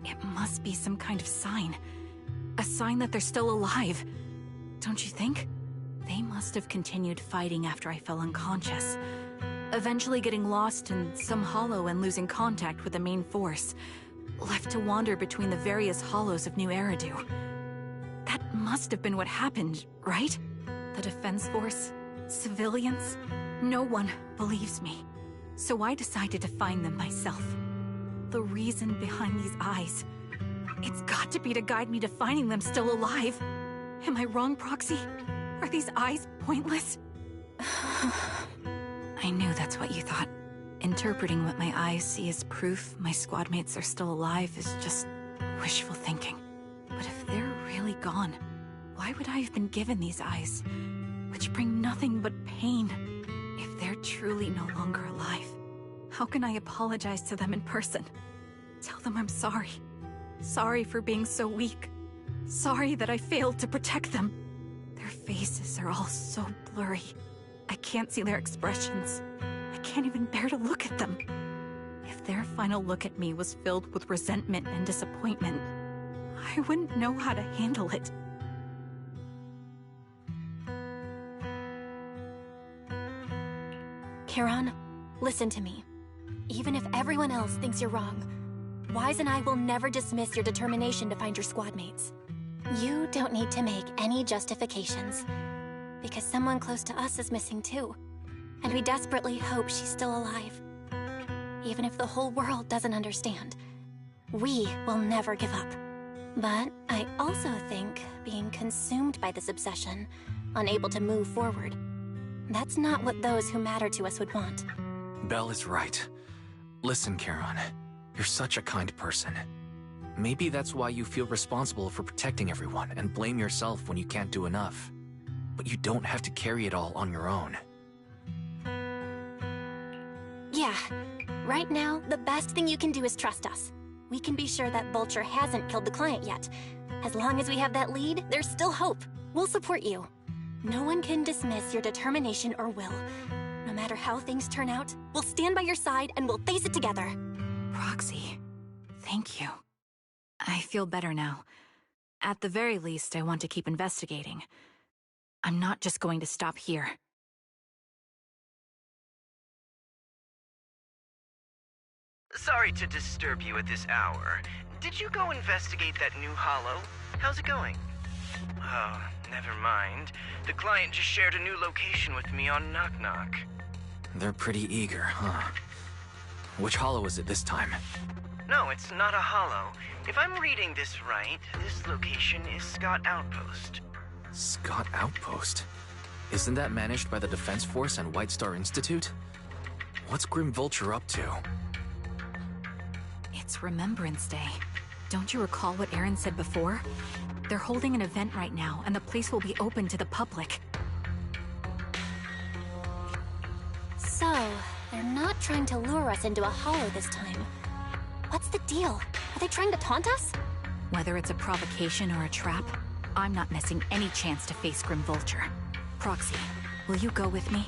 It must be some kind of sign. A sign that they're still alive. Don't you think? They must have continued fighting after I fell unconscious, eventually getting lost in some hollow and losing contact with the main force, left to wander between the various hollows of New Eridu. That must have been what happened, right? The Defense Force? Civilians? No one believes me. So I decided to find them myself. The reason behind these eyes, it's got to be to guide me to finding them still alive. Am I wrong, Proxy? Are these eyes pointless? I knew that's what you thought. Interpreting what my eyes see as proof my squad mates are still alive is just wishful thinking. But if they're really gone, why would I have been given these eyes, which bring nothing but pain, if they're truly no longer alive? How can I apologize to them in person? Tell them I'm sorry. Sorry for being so weak. Sorry that I failed to protect them. Their faces are all so blurry. I can't see their expressions. I can't even bear to look at them. If their final look at me was filled with resentment and disappointment, I wouldn't know how to handle it. Kiran, listen to me. Even if everyone else thinks you're wrong, Wise and I will never dismiss your determination to find your squad mates. You don't need to make any justifications, because someone close to us is missing too, and we desperately hope she's still alive. Even if the whole world doesn't understand, we will never give up. But I also think being consumed by this obsession, unable to move forward, that's not what those who matter to us would want. Belle is right. Listen, Charon, you're such a kind person. Maybe that's why you feel responsible for protecting everyone and blame yourself when you can't do enough. But you don't have to carry it all on your own. Yeah. Right now, the best thing you can do is trust us. We can be sure that Vulture hasn't killed the client yet. As long as we have that lead, there's still hope. We'll support you. No one can dismiss your determination or will. No matter how things turn out, we'll stand by your side and we'll face it together. Proxy, thank you. I feel better now. At the very least, I want to keep investigating. I'm not just going to stop here. Sorry to disturb you at this hour. Did you go investigate that new hollow? How's it going? Oh, never mind. The client just shared a new location with me on Knock Knock. They're pretty eager, huh? Which hollow is it this time? No, it's not a hollow. If I'm reading this right, this location is Scott Outpost. Scott Outpost? Isn't that managed by the Defense Force and White Star Institute? What's Grim Vulture up to? It's Remembrance Day. Don't you recall what Aaron said before? They're holding an event right now, and the place will be open to the public. So, they're not trying to lure us into a hollow this time. What's the deal? Are they trying to taunt us? Whether it's a provocation or a trap, I'm not missing any chance to face Grim Vulture. Proxy, will you go with me?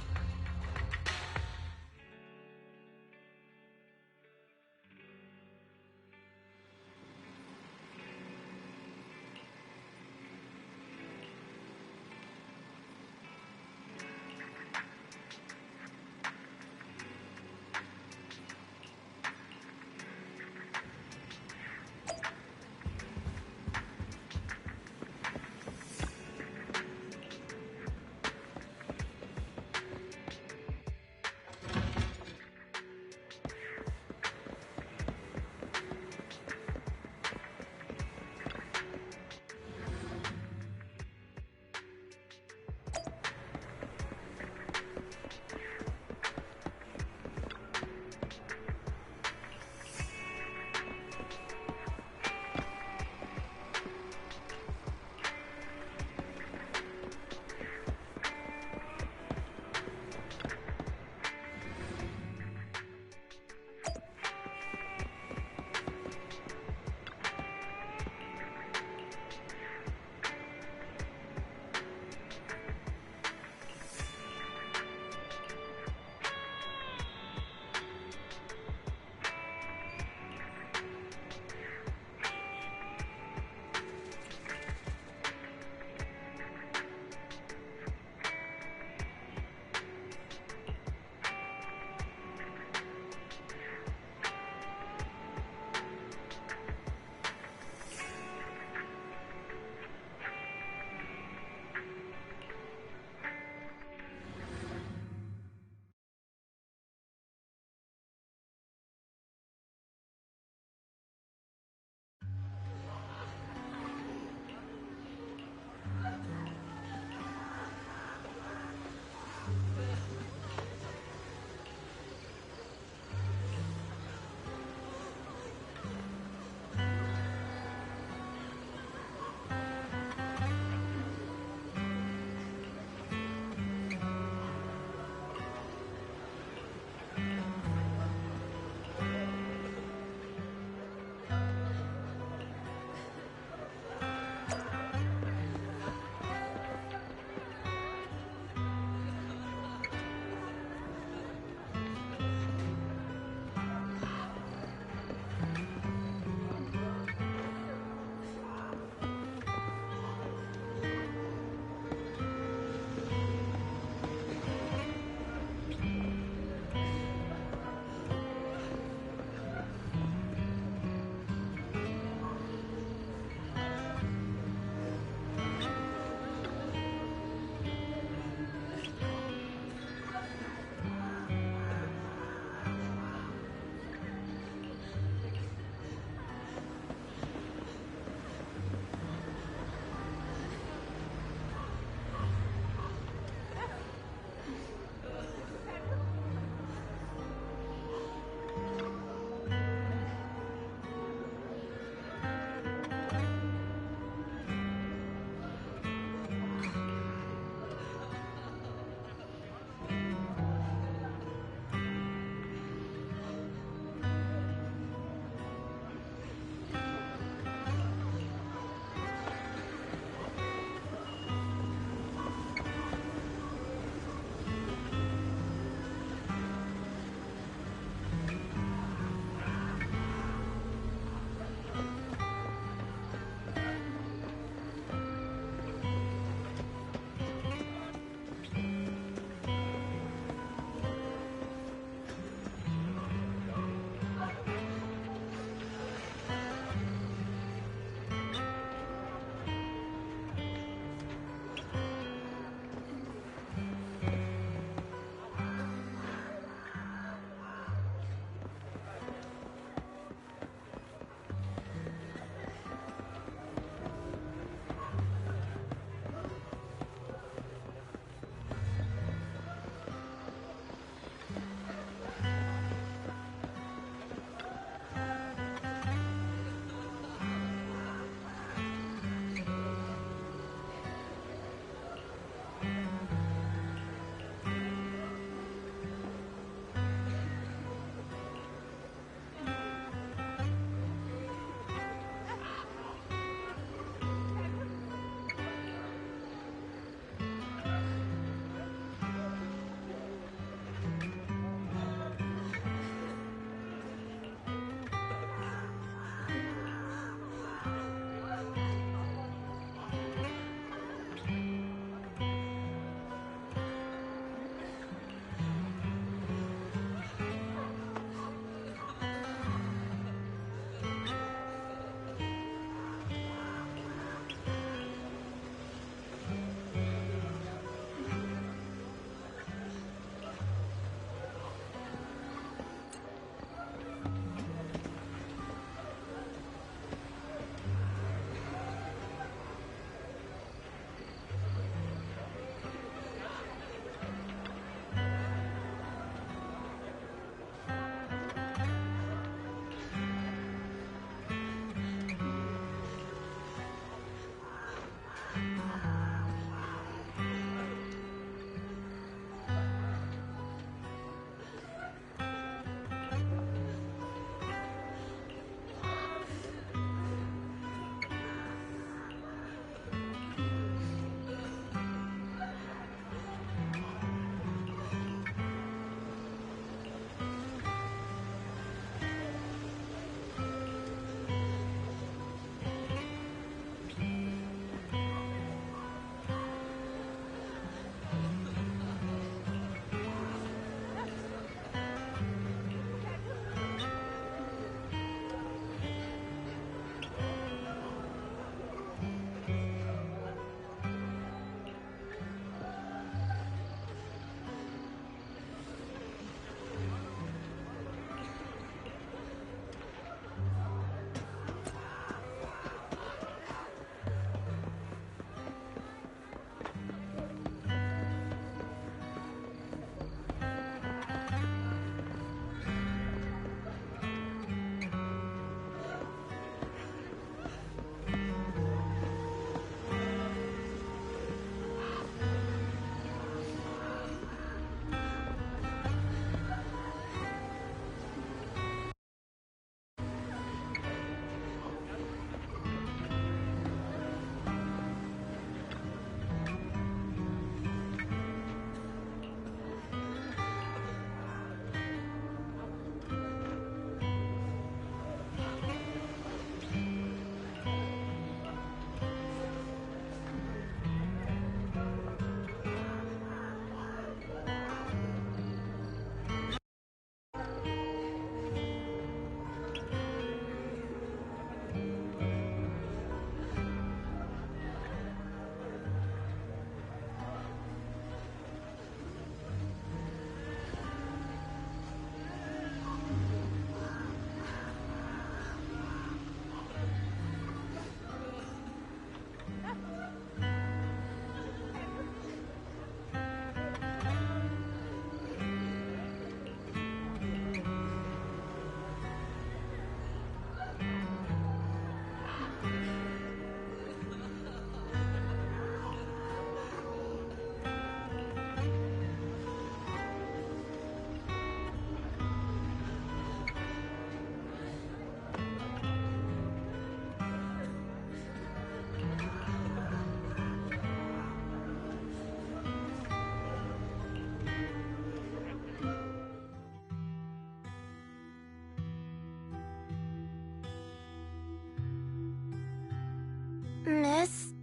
Miss,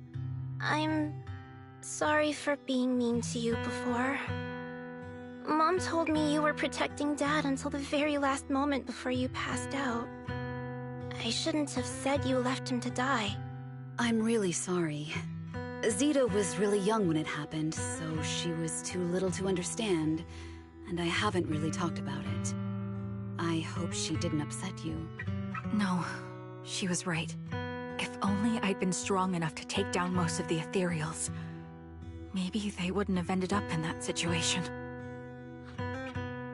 I'm sorry for being mean to you before. Mom told me you were protecting Dad until the very last moment before you passed out. I shouldn't have said you left him to die. I'm really sorry. Zeta was really young when it happened, so she was too little to understand, and I haven't really talked about it. I hope she didn't upset you. No, she was right. If only I'd been strong enough to take down most of the ethereals, maybe they wouldn't have ended up in that situation.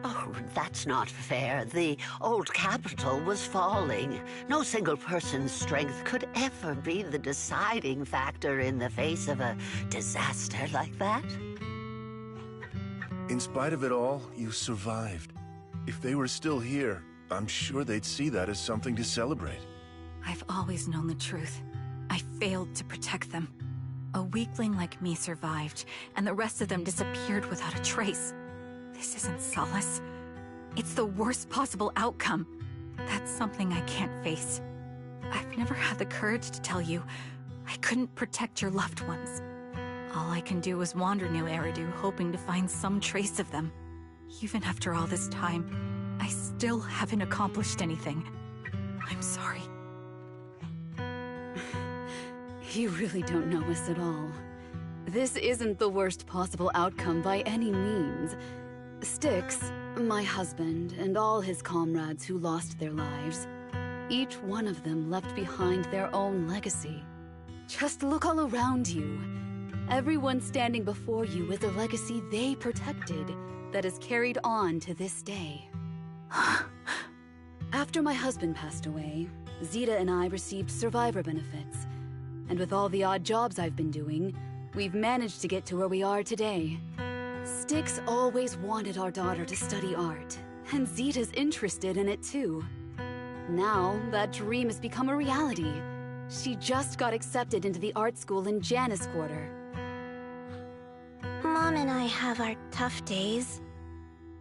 Oh, that's not fair. The old capital was falling. No single person's strength could ever be the deciding factor in the face of a disaster like that. In spite of it all, you survived. If they were still here, I'm sure they'd see that as something to celebrate. I've always known the truth. I failed to protect them. A weakling like me survived, and the rest of them disappeared without a trace. This isn't solace. It's the worst possible outcome. That's something I can't face. I've never had the courage to tell you I couldn't protect your loved ones. All I can do is wander New Eridu, hoping to find some trace of them. Even after all this time, I still haven't accomplished anything. I'm sorry. You really don't know us at all. This isn't the worst possible outcome by any means. Styx, my husband, and all his comrades who lost their lives, each one of them left behind their own legacy. Just look all around you. Everyone standing before you is a legacy they protected that is carried on to this day. After my husband passed away, Zeta and I received survivor benefits. And with all the odd jobs I've been doing, we've managed to get to where we are today. Styx always wanted our daughter to study art, and Zeta's interested in it too. Now, that dream has become a reality. She just got accepted into the art school in Janus Quarter. Mom and I have our tough days,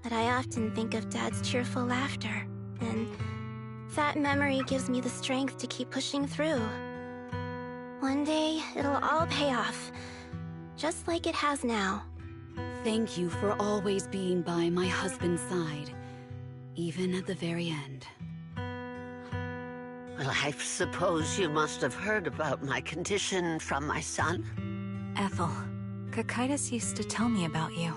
but I often think of Dad's cheerful laughter, and that memory gives me the strength to keep pushing through. One day, it'll all pay off, just like it has now. Thank you for always being by my husband's side, even at the very end. Well, I suppose you must have heard about my condition from my son? Ethel, Kakaitis used to tell me about you.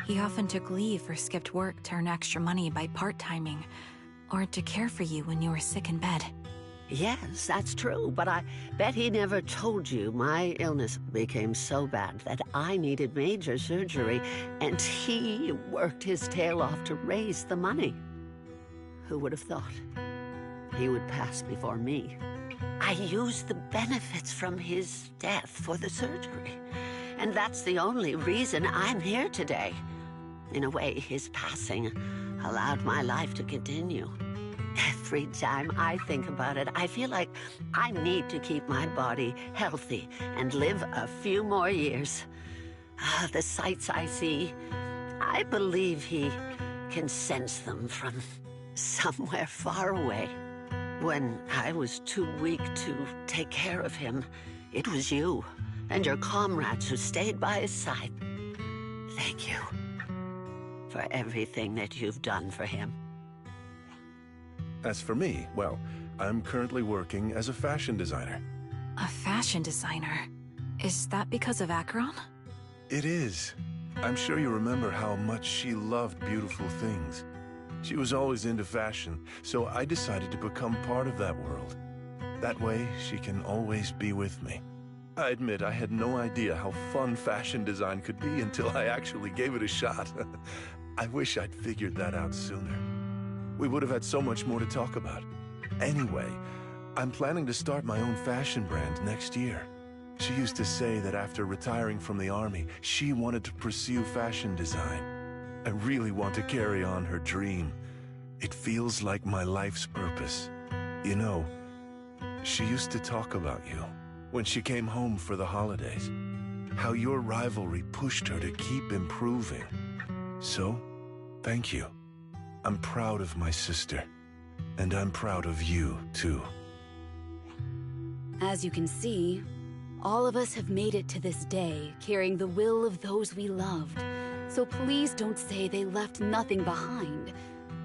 He often took leave or skipped work to earn extra money by part-timing, or to care for you when you were sick in bed. Yes, that's true, but I bet he never told you my illness became so bad that I needed major surgery, and he worked his tail off to raise the money. Who would have thought he would pass before me? I used the benefits from his death for the surgery, and that's the only reason I'm here today. In a way, his passing allowed my life to continue. Every time I think about it, I feel like I need to keep my body healthy and live a few more years. The sights I see, I believe he can sense them from somewhere far away. When I was too weak to take care of him, it was you and your comrades who stayed by his side. Thank you for everything that you've done for him. As for me, well, I'm currently working as a fashion designer. A fashion designer? Is that because of Acheron? It is. I'm sure you remember how much she loved beautiful things. She was always into fashion, so I decided to become part of that world. That way, she can always be with me. I admit I had no idea how fun fashion design could be until I actually gave it a shot. I wish I'd figured that out sooner. We would have had so much more to talk about. Anyway, I'm planning to start my own fashion brand next year. She used to say that after retiring from the army, she wanted to pursue fashion design. I really want to carry on her dream. It feels like my life's purpose. You know, she used to talk about you when she came home for the holidays. How your rivalry pushed her to keep improving. So, thank you. I'm proud of my sister, and I'm proud of you, too. As you can see, All of us have made it to this day, carrying the will of those we loved. So please don't say they left nothing behind.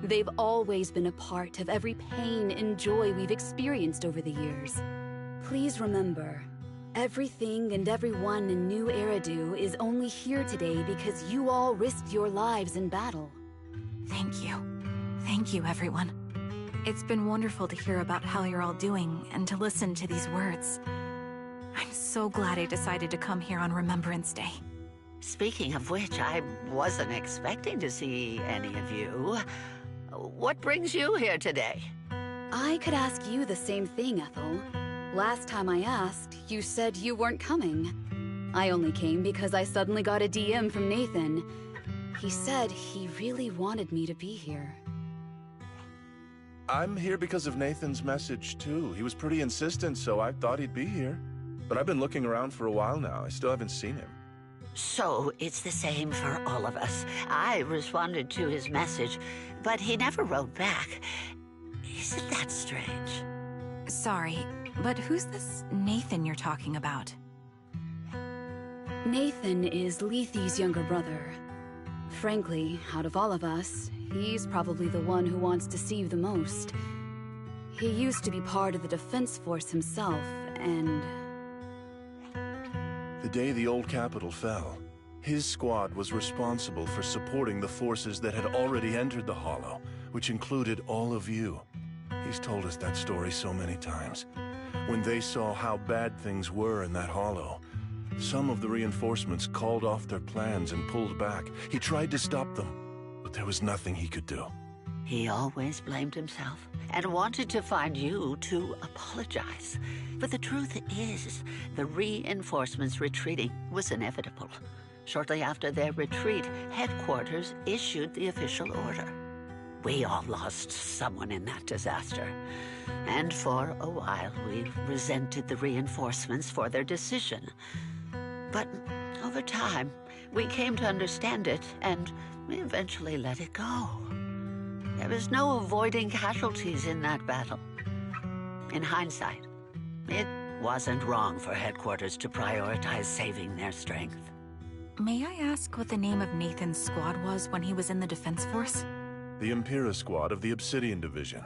They've always been a part of every pain and joy we've experienced over the years. Please remember, everything and everyone in New Eridu is only here today because you all risked your lives in battle. Thank you. Thank you, everyone. It's been wonderful to hear about how you're all doing and to listen to these words. I'm so glad I decided to come here on Remembrance Day. Speaking of which, I wasn't expecting to see any of you. What brings you here today? I could ask you the same thing, Ethel. Last time I asked, you said you weren't coming. I only came because I suddenly got a DM from Nathan. He said he really wanted me to be here. I'm here because of Nathan's message, too. He was pretty insistent, so I thought he'd be here. But I've been looking around for a while now. I still haven't seen him. So it's the same for all of us. I responded to his message, but he never wrote back. Isn't that strange? Sorry, but who's this Nathan you're talking about? Nathan is Lethe's younger brother. Frankly, out of all of us, he's probably the one who wants to see you the most. He used to be part of the Defense Force himself, and... The day the old capital fell, his squad was responsible for supporting the forces that had already entered the Hollow, which included all of you. He's told us that story so many times. When they saw how bad things were in that Hollow, some of the reinforcements called off their plans and pulled back. He tried to stop them, but there was nothing he could do. He always blamed himself and wanted to find you to apologize. But the truth is, the reinforcements retreating was inevitable. Shortly after their retreat, headquarters issued the official order. We all lost someone in that disaster. And for a while, we resented the reinforcements for their decision. But over time, we came to understand it, and we eventually let it go. There was no avoiding casualties in that battle. In hindsight, it wasn't wrong for headquarters to prioritize saving their strength. May I ask what the name of Nathan's squad was when he was in the Defense Force? The Impera squad of the Obsidian Division.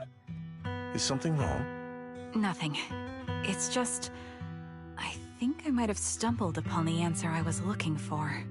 Is something wrong? Nothing. It's just... I think I might have stumbled upon the answer I was looking for.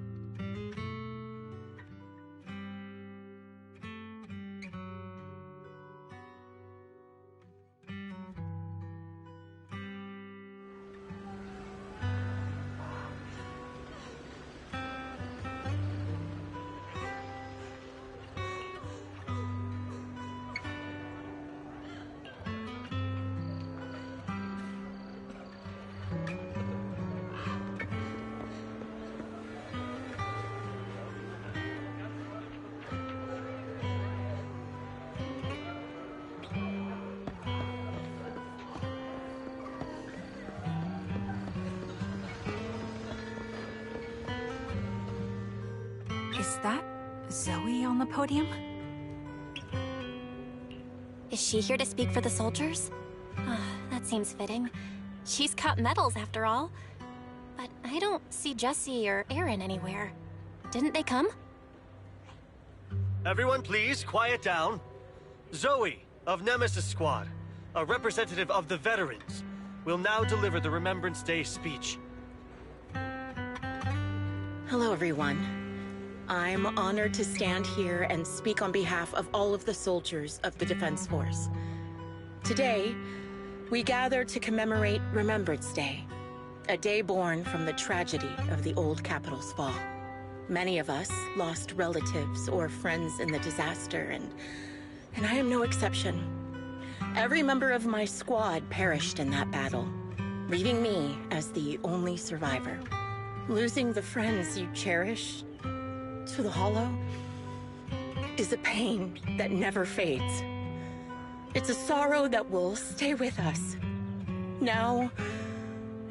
Is that Zoe on the podium? Is she here to speak for the soldiers? That seems fitting. She's got medals, after all. But I don't see Jesse or Aaron anywhere. Didn't they come? Everyone please, quiet down. Zoe, of Nemesis Squad, a representative of the veterans, will now deliver the Remembrance Day speech. Hello, everyone. I'm honored to stand here and speak on behalf of all of the soldiers of the Defense Force. Today, we gather to commemorate Remembrance Day, a day born from the tragedy of the old capital's fall. Many of us lost relatives or friends in the disaster, and I am no exception. Every member of my squad perished in that battle, leaving me as the only survivor. Losing the friends you cherish to the Hollow is a pain that never fades. It's a sorrow that will stay with us, now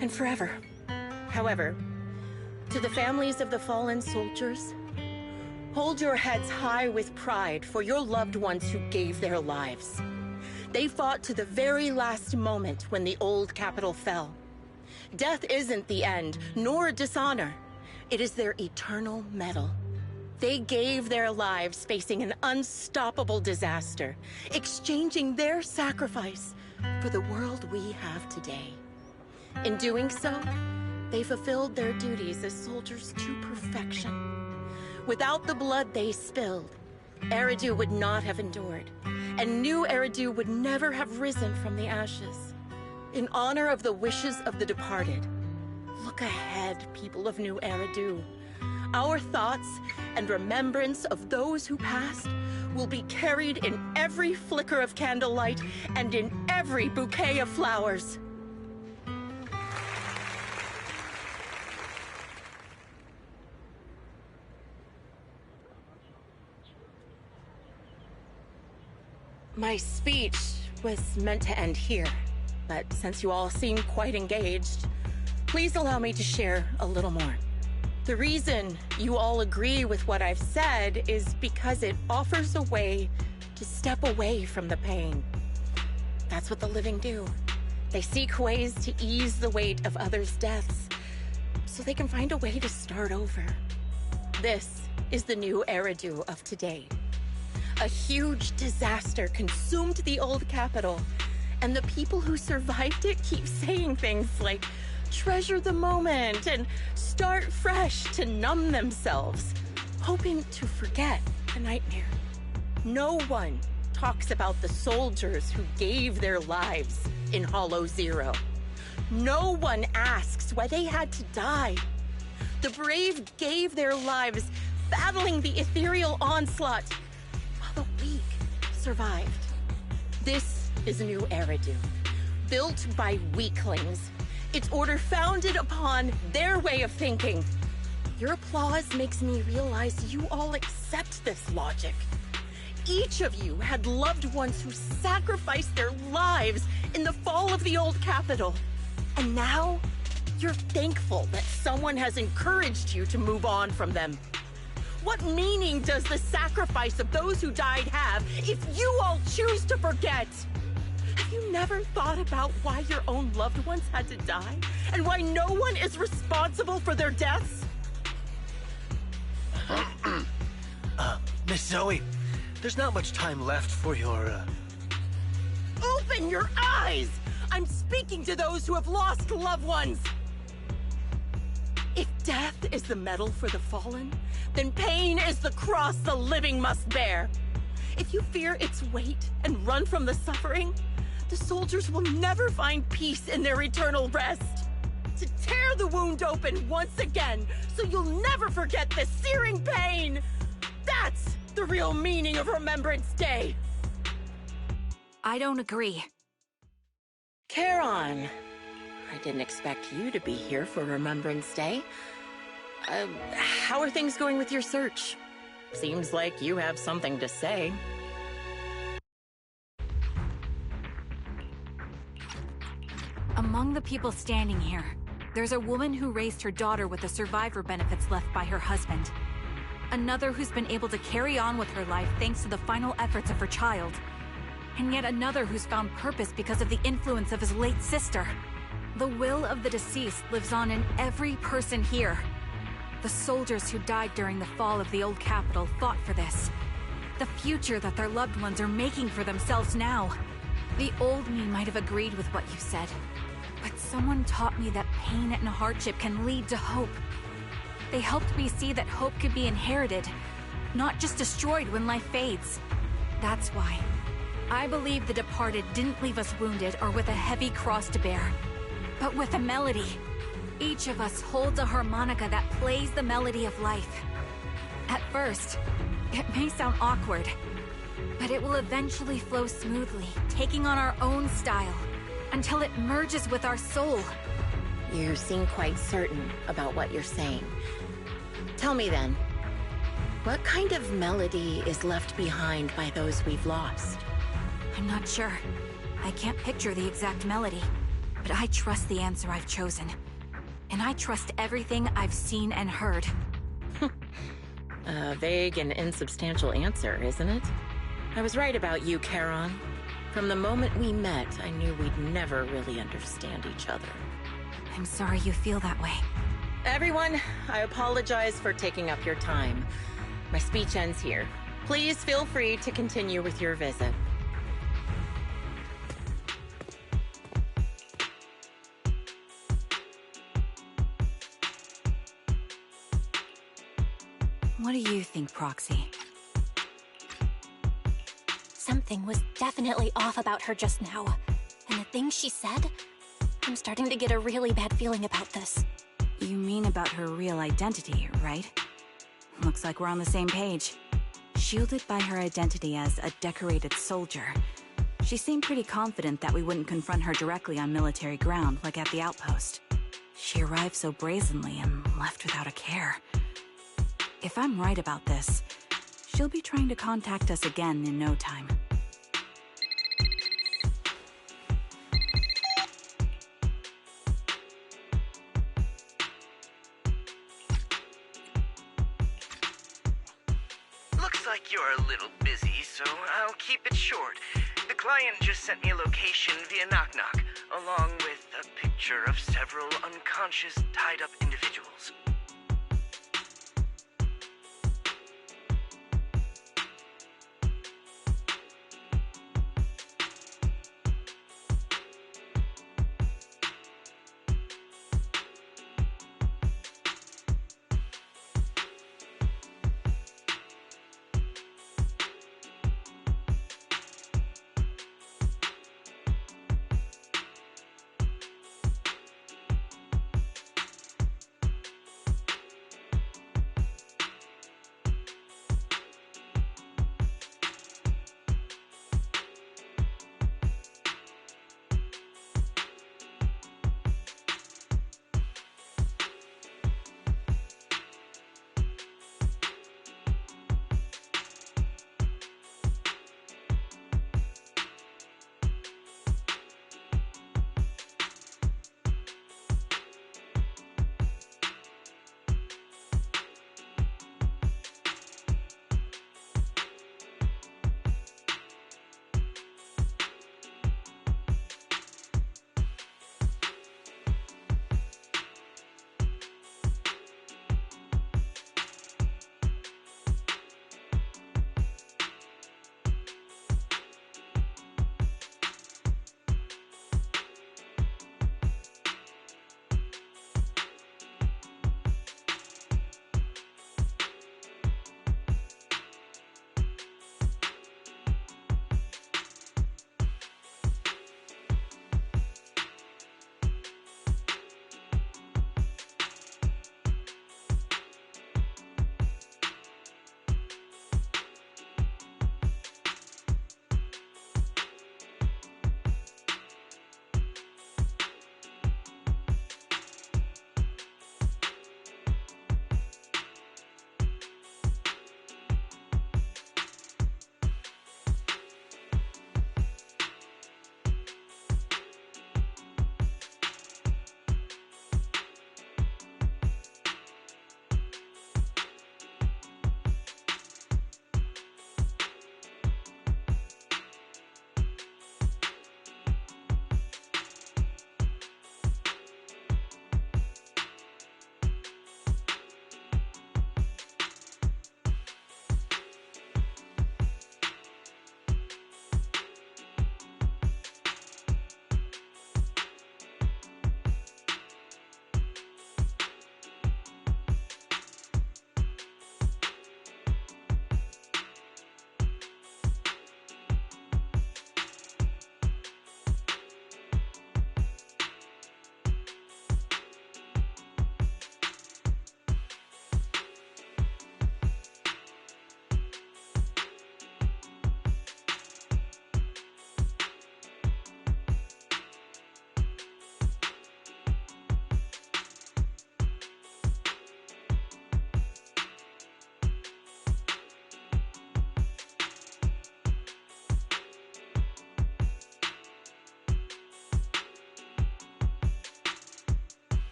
and forever. However, to the families of the fallen soldiers, hold your heads high with pride for your loved ones who gave their lives. They fought to the very last moment when the old capital fell. Death isn't the end, nor dishonor. It is their eternal mettle. They gave their lives facing an unstoppable disaster, exchanging their sacrifice for the world we have today. In doing so, they fulfilled their duties as soldiers to perfection. Without the blood they spilled, Eridu would not have endured, and new Eridu would never have risen from the ashes. In honor of the wishes of the departed, look ahead, people of New Eridu. Our thoughts and remembrance of those who passed will be carried in every flicker of candlelight and in every bouquet of flowers. My speech was meant to end here, but since you all seem quite engaged, please allow me to share a little more. The reason you all agree with what I've said is because it offers a way to step away from the pain. That's what the living do. They seek ways to ease the weight of others' deaths, so they can find a way to start over. This is the new Eridu of today. A huge disaster consumed the old capital, and the people who survived it keep saying things like, treasure the moment and start fresh to numb themselves, hoping to forget the nightmare. No one talks about the soldiers who gave their lives in Hollow Zero. No one asks why they had to die. The brave gave their lives battling the ethereal onslaught, while the weak survived. This is New Eridu, built by weaklings. Its order founded upon their way of thinking. Your applause makes me realize you all accept this logic. Each of you had loved ones who sacrificed their lives in the fall of the old capital. And now, you're thankful that someone has encouraged you to move on from them. What meaning does the sacrifice of those who died have if you all choose to forget? Have you never thought about why your own loved ones had to die? And why no one is responsible for their deaths? Miss Zoe, there's not much time left for your, Open your eyes! I'm speaking to those who have lost loved ones! If death is the medal for the fallen, then pain is the cross the living must bear. If you fear its weight and run from the suffering, the soldiers will never find peace in their eternal rest. To tear the wound open once again, so you'll never forget the searing pain! That's the real meaning of Remembrance Day! I don't agree. Charon, I didn't expect you to be here for Remembrance Day. How are things going with your search? Seems like you have something to say. Among the people standing here, there's a woman who raised her daughter with the survivor benefits left by her husband. Another who's been able to carry on with her life thanks to the final efforts of her child. And yet another who's found purpose because of the influence of his late sister. The will of the deceased lives on in every person here. The soldiers who died during the fall of the old capital fought for this. The future that their loved ones are making for themselves now. The old me might have agreed with what you said, but someone taught me that pain and hardship can lead to hope. They helped me see that hope could be inherited, not just destroyed when life fades. That's why I believe the departed didn't leave us wounded or with a heavy cross to bear, but with a melody. Each of us holds a harmonica that plays the melody of life. At first, it may sound awkward, but it will eventually flow smoothly, taking on our own style, until it merges with our soul. You seem quite certain about what you're saying. Tell me then, what kind of melody is left behind by those we've lost? I'm not sure. I can't picture the exact melody, but I trust the answer I've chosen. And I trust everything I've seen and heard. A vague and insubstantial answer, isn't it? I was right about you, Charon. From the moment we met, I knew we'd never really understand each other. I'm sorry you feel that way. Everyone, I apologize for taking up your time. My speech ends here. Please feel free to continue with your visit. What do you think, Proxy? Something was definitely off about her just now. And the things she said, I'm starting to get a really bad feeling about this. You mean about her real identity, right? Looks like we're on the same page. Shielded by her identity as a decorated soldier, she seemed pretty confident that we wouldn't confront her directly on military ground like at the outpost. She arrived so brazenly and left without a care. If I'm right about this, she'll be trying to contact us again in no time. Looks like you're a little busy, so I'll keep it short. The client just sent me a location via Knock Knock, along with a picture of several unconscious, tied-up individuals.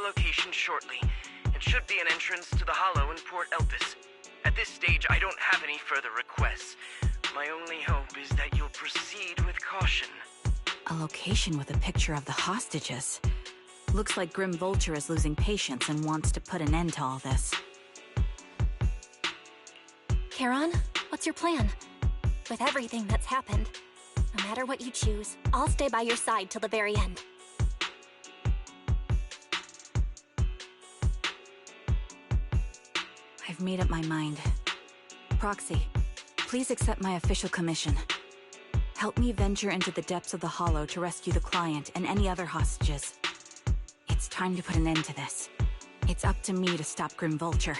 location shortly. It should be an entrance to the Hollow in Port Elpis. At this stage, I don't have any further requests. My only hope is that you'll proceed with caution. A location with a picture of the hostages. Looks like Grim Vulture is losing patience and wants to put an end to all this. Charon, what's your plan? With everything that's happened, no matter what you choose, I'll stay by your side till the very end. I've made up my mind. Proxy, please accept my official commission. Help me venture into the depths of the Hollow to rescue the client and any other hostages. It's time to put an end to this. It's up to me to stop Grim Vulture.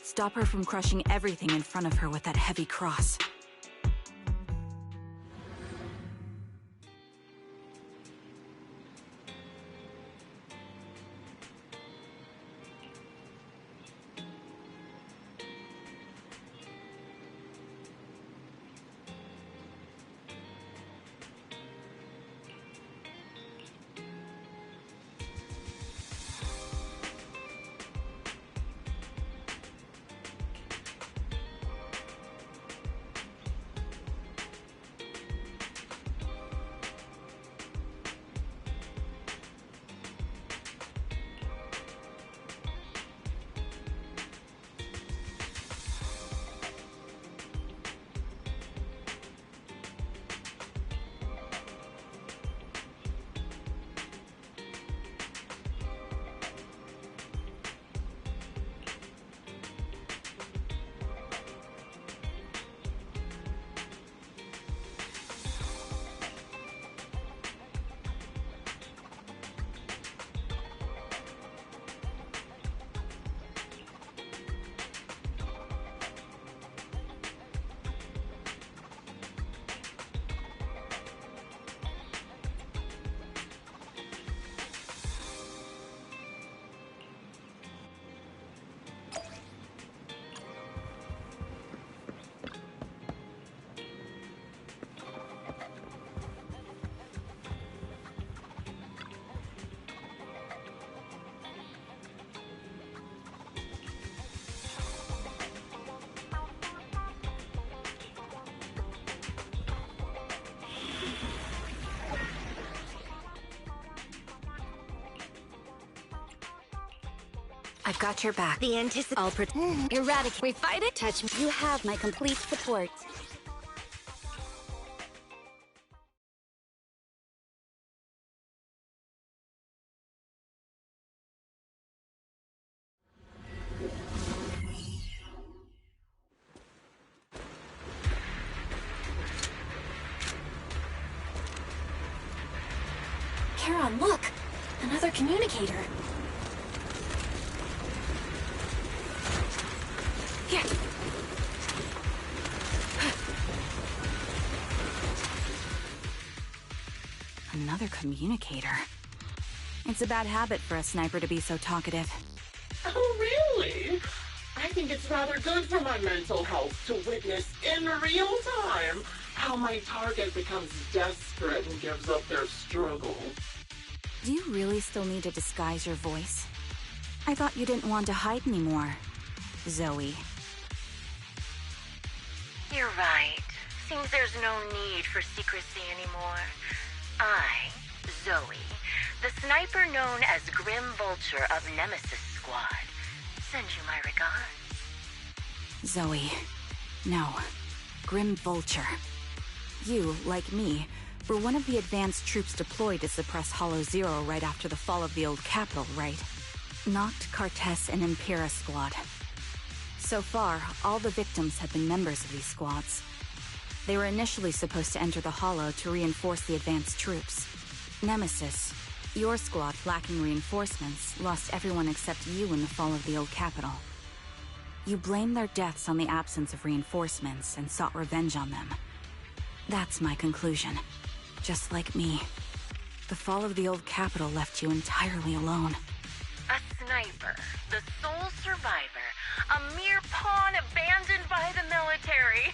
Stop her from crushing everything in front of her with that heavy cross. I've got your back. The I'll eradicate. We fight it. Touch me. You have my complete support. Charon, look! Another communicator. Here. Another communicator. It's a bad habit for a sniper to be so talkative. Oh, really? I think it's rather good for my mental health to witness in real time how my target becomes desperate and gives up their struggle. Do you really still need to disguise your voice? I thought you didn't want to hide anymore, Zoe. You're right. Seems there's no need for secrecy anymore. I, Zoe, the sniper known as Grim Vulture of Nemesis Squad, send you my regards. Zoe. No. Grim Vulture. You, like me, were one of the advanced troops deployed to suppress Hollow Zero right after the fall of the old capital, right? Noct, Cartes, and Impera Squad. So far, all the victims have been members of these squads. They were initially supposed to enter the Hollow to reinforce the advanced troops. Nemesis, your squad lacking reinforcements, lost everyone except you in the fall of the old capital. You blamed their deaths on the absence of reinforcements and sought revenge on them. That's my conclusion. Just like me. The fall of the old capital left you entirely alone. A sniper, the sole survivor, a mere pawn abandoned by the military.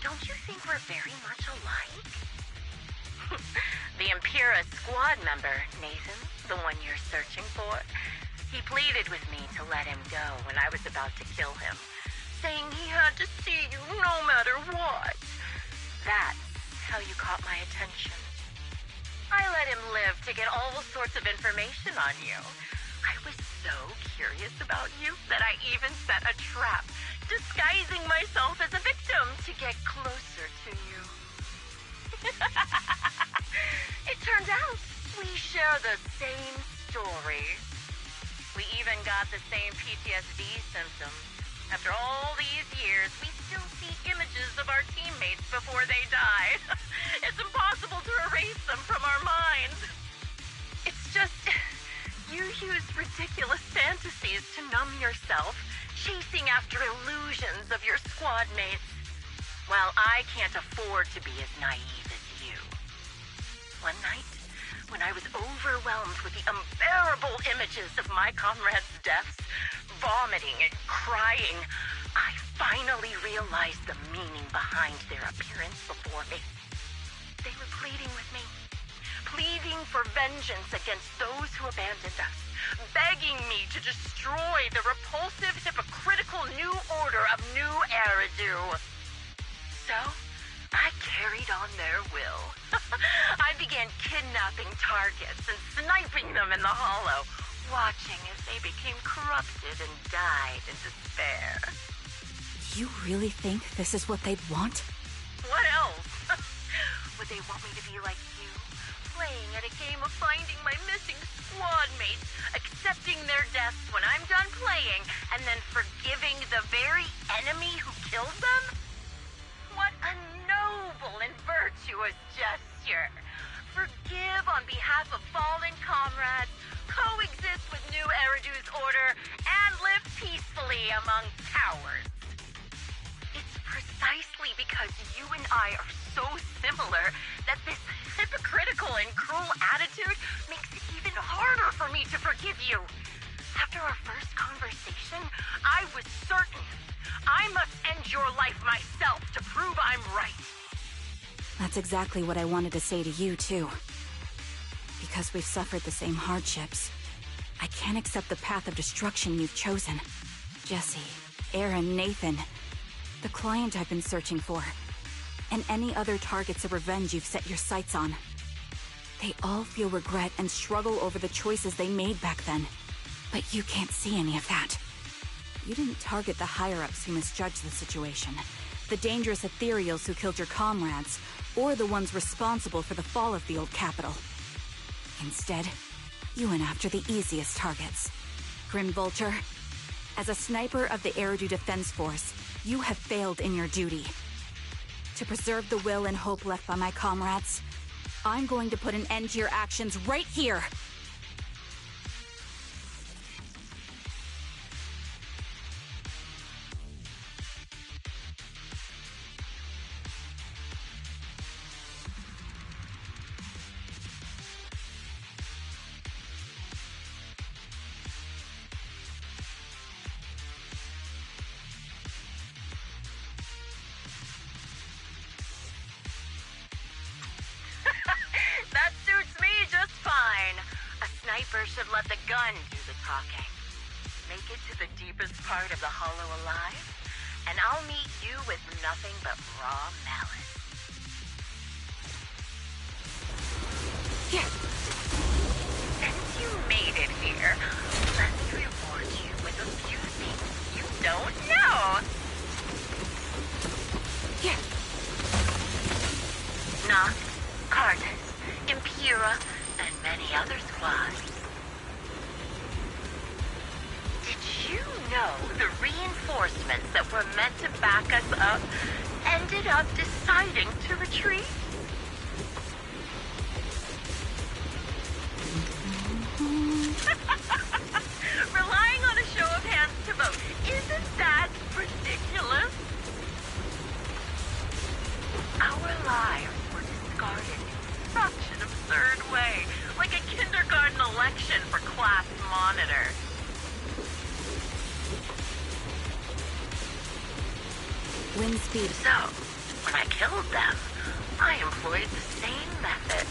Don't you think we're very much alike? The Impera squad member, Nathan, the one you're searching for, he pleaded with me to let him go when I was about to kill him, saying he had to see you no matter what. That's how you caught my attention. I let him live to get all sorts of information on you. I was so curious about you that I even set a trap, disguising myself as a victim to get closer to you. It turned out we share the same story. We even got the same PTSD symptoms. After all these years, we still see images of our teammates before they die. It's impossible to erase them from our minds. It's just, you use ridiculous fantasies to numb yourself, chasing after illusions of your squad mates. Well, I can't afford to be as naive as you. One night, when I was overwhelmed with the unbearable images of my comrades' deaths, vomiting and crying, I finally realized the meaning behind their appearance before me. They were pleading with me, pleading for vengeance against those who abandoned us, begging me to destroy the repulsive, hypocritical new order of New Eridu. So, I carried on their will. I began kidnapping targets and sniping them in the hollow, watching as they became corrupted and died in despair. You really think this is what they'd want? What else? Would they want me to be like you, playing at a game of finding my missing squad mates, accepting their deaths when I'm done playing, and then forgiving the very enemy who killed them? What a noble and virtuous gesture. Forgive on behalf of fallen comrades, coexist with New Eridu's order, and live peacefully among cowards. It's precisely because you and I are so similar that this hypocritical and cruel attitude makes it even harder for me to forgive you. After our first conversation, I was certain I must end your life myself to prove I'm right. That's exactly what I wanted to say to you, too. Because we've suffered the same hardships, I can't accept the path of destruction you've chosen. Jesse, Aaron, Nathan, the client I've been searching for, and any other targets of revenge you've set your sights on. They all feel regret and struggle over the choices they made back then. But you can't see any of that. You didn't target the higher-ups who misjudged the situation, the dangerous ethereals who killed your comrades, or the ones responsible for the fall of the old capital. Instead, you went after the easiest targets. Grim Vulture, as a sniper of the Eridu Defense Force, you have failed in your duty. To preserve the will and hope left by my comrades, I'm going to put an end to your actions right here! Should let the gun do the talking. Make it to the deepest part of the hollow alive, and I'll meet you with nothing but raw malice. Here. Since you made it here, let me reward you with a few things you don't know. Here. Nox, Cardus, Impera, and many other squads. You know the reinforcements that were meant to back us up ended up deciding to retreat? Relying on a show of hands to vote, isn't that ridiculous? Our lives were discarded in such an absurd way, like a kindergarten election for class monitor. Wind speed. So, when I killed them, I employed the same method.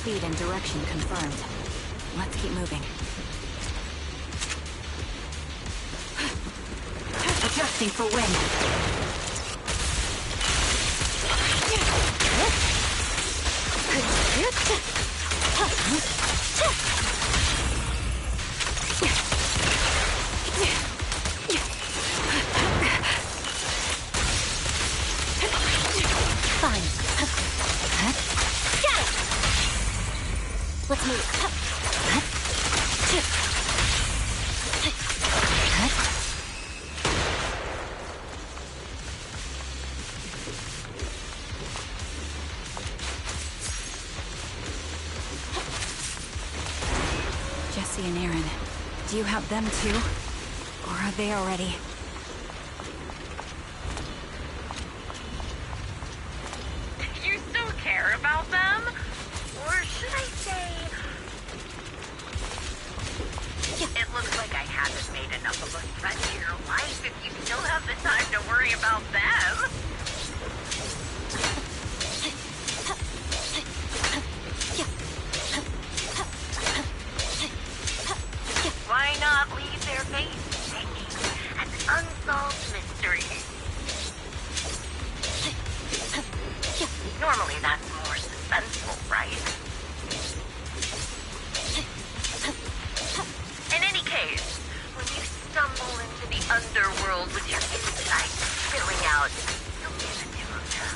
speed and direction confirmed. Let's keep moving. Adjusting for wind. Fine. Got it! Let's move. Jesse and Aaron, do you have them too? Or are they already? You still care about them? Or should I say... It looks like I haven't made enough of a threat to your life if you still have the time to worry about them. Why not leave their faces hanging as an unsolved mystery? Normally that's more suspenseful, right? In any case, when you stumble into the underworld with your insides spilling out, you'll be the two of them.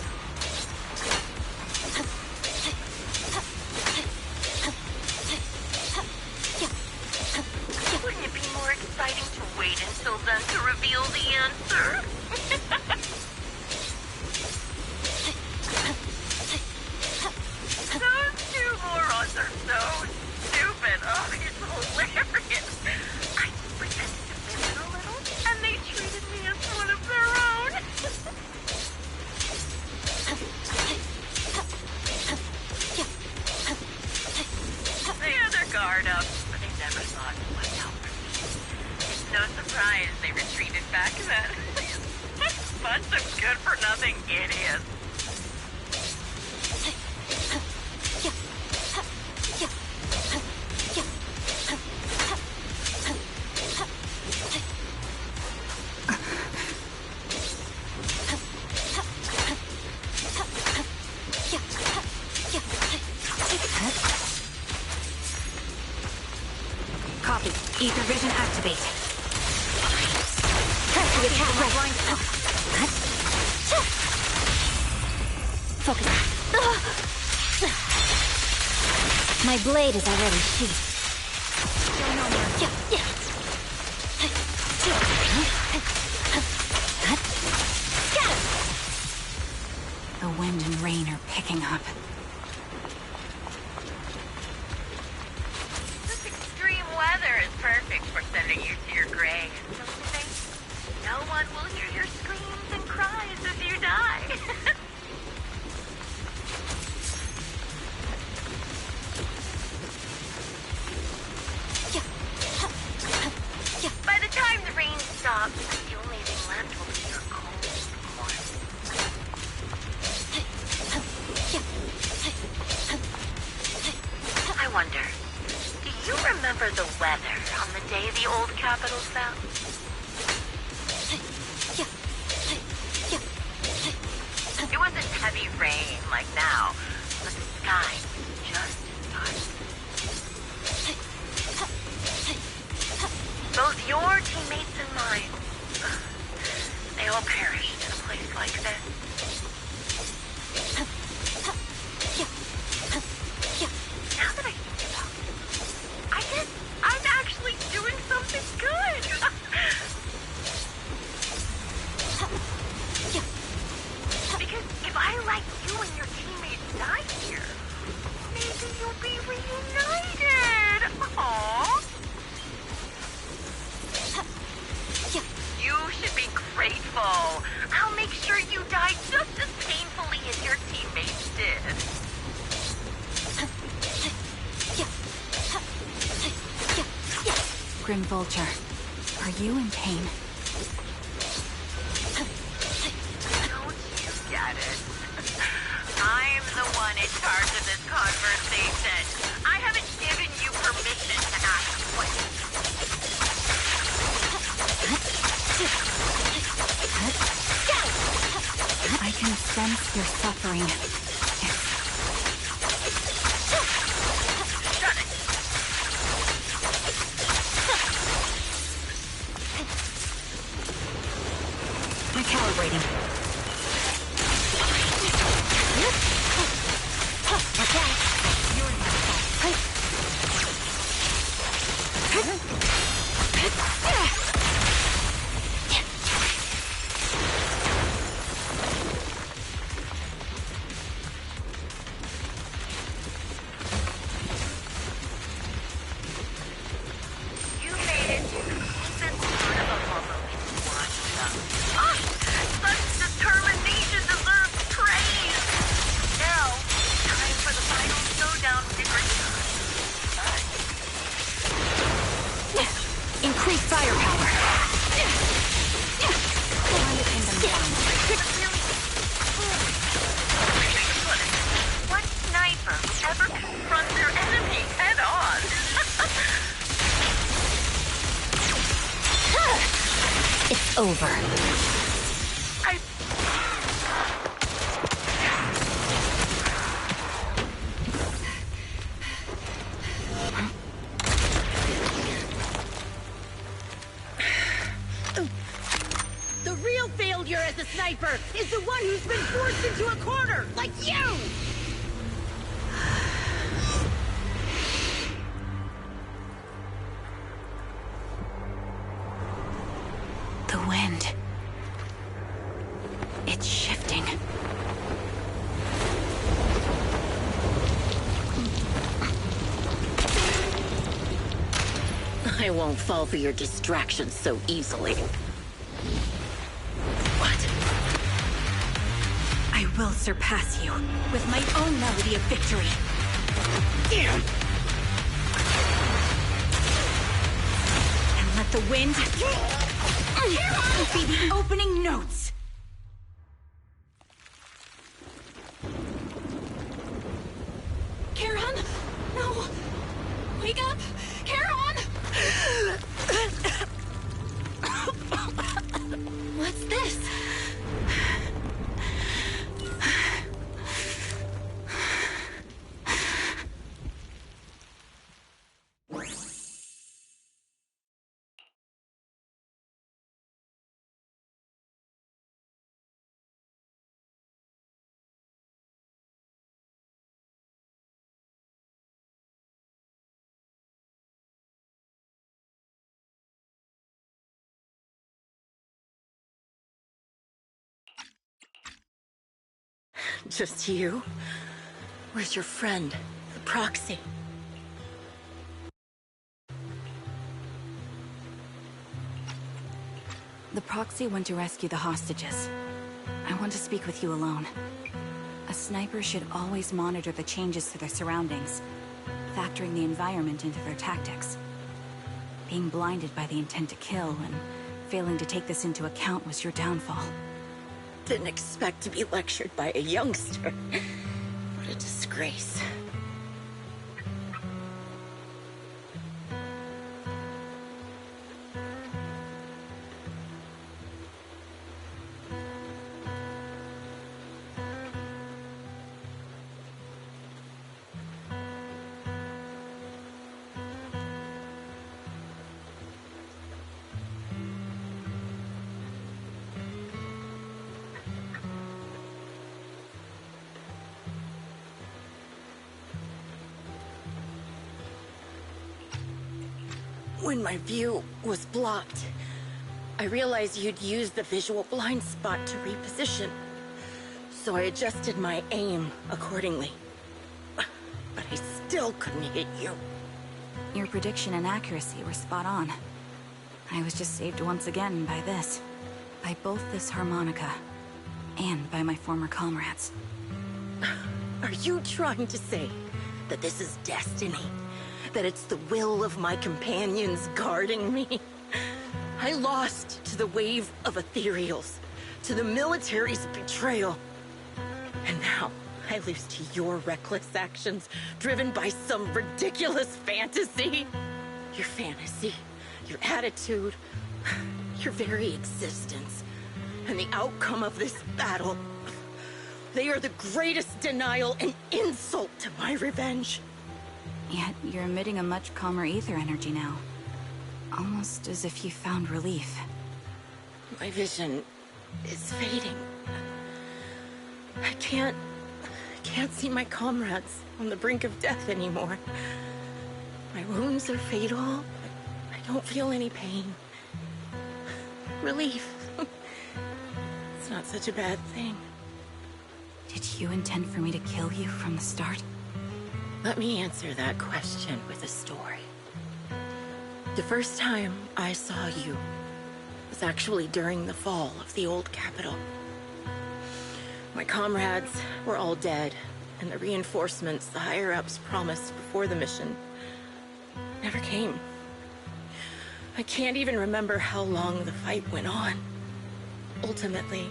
Wouldn't it be more exciting to wait until then to reveal the answer? Those two morons are so stupid. Oh, it's hilarious. I pretended to visit a little, and they treated me as one of their own. They had their guard up, but they never thought to watch out for me. It's no surprise they retreated back then. Bunch of good-for-nothing idiots. Copy. Ether vision activate. Press the attack right. Focus. My blade is already sheathed. The wind and rain are picking up. This extreme weather is perfect for sending you to your grave, don't you think? No one will hear your screams and cries if you die. By the time the rain stops, the only thing left will be your cold corpse. I wonder, do you remember the weather on the day the old capital fell? It wasn't heavy rain like now, but the sky was just dark. Both your teammates and mine, they all perished in a place like this. Now that I think about it, I guess I'm actually doing something good. Because if I let you and your teammates die here, maybe you'll be reunited. Aww. You should be grateful. I'll make sure you die just as painfully as your teammates did. Grim Vulture, are you in pain? Don't you get it? I'm the one in charge charge of this conversation. I haven't given you permission to ask questions. I can sense your suffering. Recalibrating. Watch out. You're not You made it to the deepest part of Apollo and watched them. Ah! Such determination deserves praise! Now, time for the final showdown with Increase firepower. Time to pin them down. What sniper would ever confront their enemy head on? It's over. The real failure as a sniper is the one who's been forced into a corner, like you! The wind. It's shifting. I won't fall for your distractions so easily. I will surpass you with my own melody of victory. And let the wind be the opening notes. Charon? No! Wake up! Charon! What's this? Just you? Where's your friend, the proxy? The proxy went to rescue the hostages. I want to speak with you alone. A sniper should always monitor the changes to their surroundings, factoring the environment into their tactics. Being blinded by the intent to kill and failing to take this into account was your downfall. Didn't expect to be lectured by a youngster. What a disgrace. When my view was blocked, I realized you'd used the visual blind spot to reposition. So I adjusted my aim accordingly. But I still couldn't hit you. Your prediction and accuracy were spot on. I was just saved once again by this. By both this harmonica, and by my former comrades. Are you trying to say that this is destiny? That it's the will of my companions guarding me? I lost to the wave of ethereals, to the military's betrayal. And now, I lose to your reckless actions, driven by some ridiculous fantasy. Your fantasy, your attitude, your very existence, and the outcome of this battle. They are the greatest denial and insult to my revenge. Yet you're emitting a much calmer ether energy now. Almost as if you found relief. My vision is fading. I can't see my comrades on the brink of death anymore. My wounds are fatal, but I don't feel any pain. Relief. It's not such a bad thing. Did you intend for me to kill you from the start? Let me answer that question with a story. The first time I saw you was actually during the fall of the old capital. My comrades were all dead, and the reinforcements the higher-ups promised before the mission never came. I can't even remember how long the fight went on. Ultimately,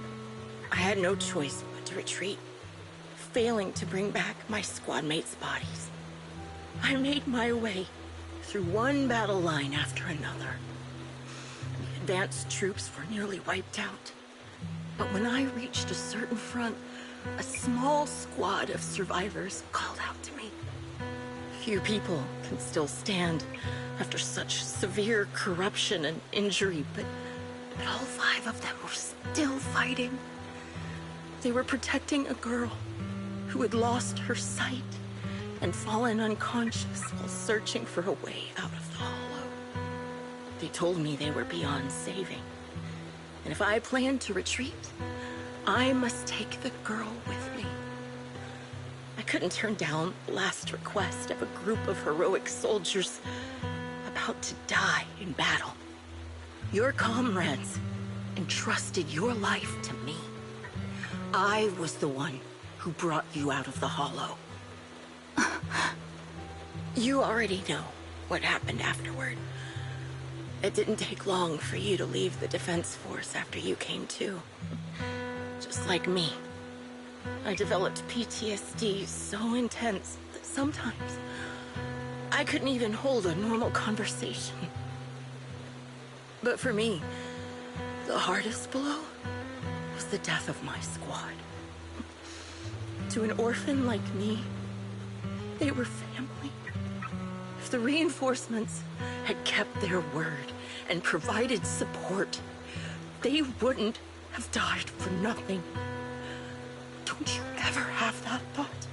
I had no choice but to retreat, failing to bring back my squad mates' bodies. I made my way through one battle line after another. The advanced troops were nearly wiped out. But when I reached a certain front, a small squad of survivors called out to me. Few people can still stand after such severe corruption and injury, but all 5 of them were still fighting. They were protecting a girl who had lost her sight and fallen unconscious while searching for a way out of the hollow. They told me they were beyond saving, and if I planned to retreat, I must take the girl with me. I couldn't turn down the last request of a group of heroic soldiers about to die in battle. Your comrades entrusted your life to me. I was the one who brought you out of the hollow. You already know what happened afterward. It didn't take long for you to leave the Defense Force after you came to. Just like me. I developed PTSD so intense that sometimes I couldn't even hold a normal conversation. But for me, the hardest blow was the death of my squad. To an orphan like me, they were family. If the reinforcements had kept their word and provided support, they wouldn't have died for nothing. Don't you ever have that thought?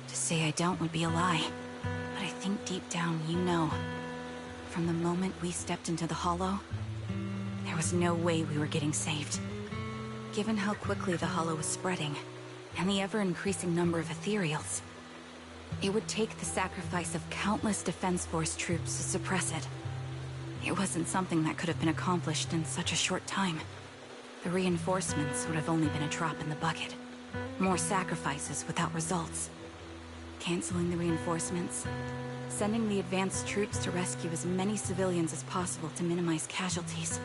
To say I don't would be a lie. But I think deep down you know. From the moment we stepped into the hollow, there was no way we were getting saved. Given how quickly the hollow was spreading, and the ever-increasing number of ethereals, it would take the sacrifice of countless Defense Force troops to suppress it. It wasn't something that could have been accomplished in such a short time. The reinforcements would have only been a drop in the bucket. More sacrifices without results. Canceling the reinforcements, sending the advanced troops to rescue as many civilians as possible to minimize casualties.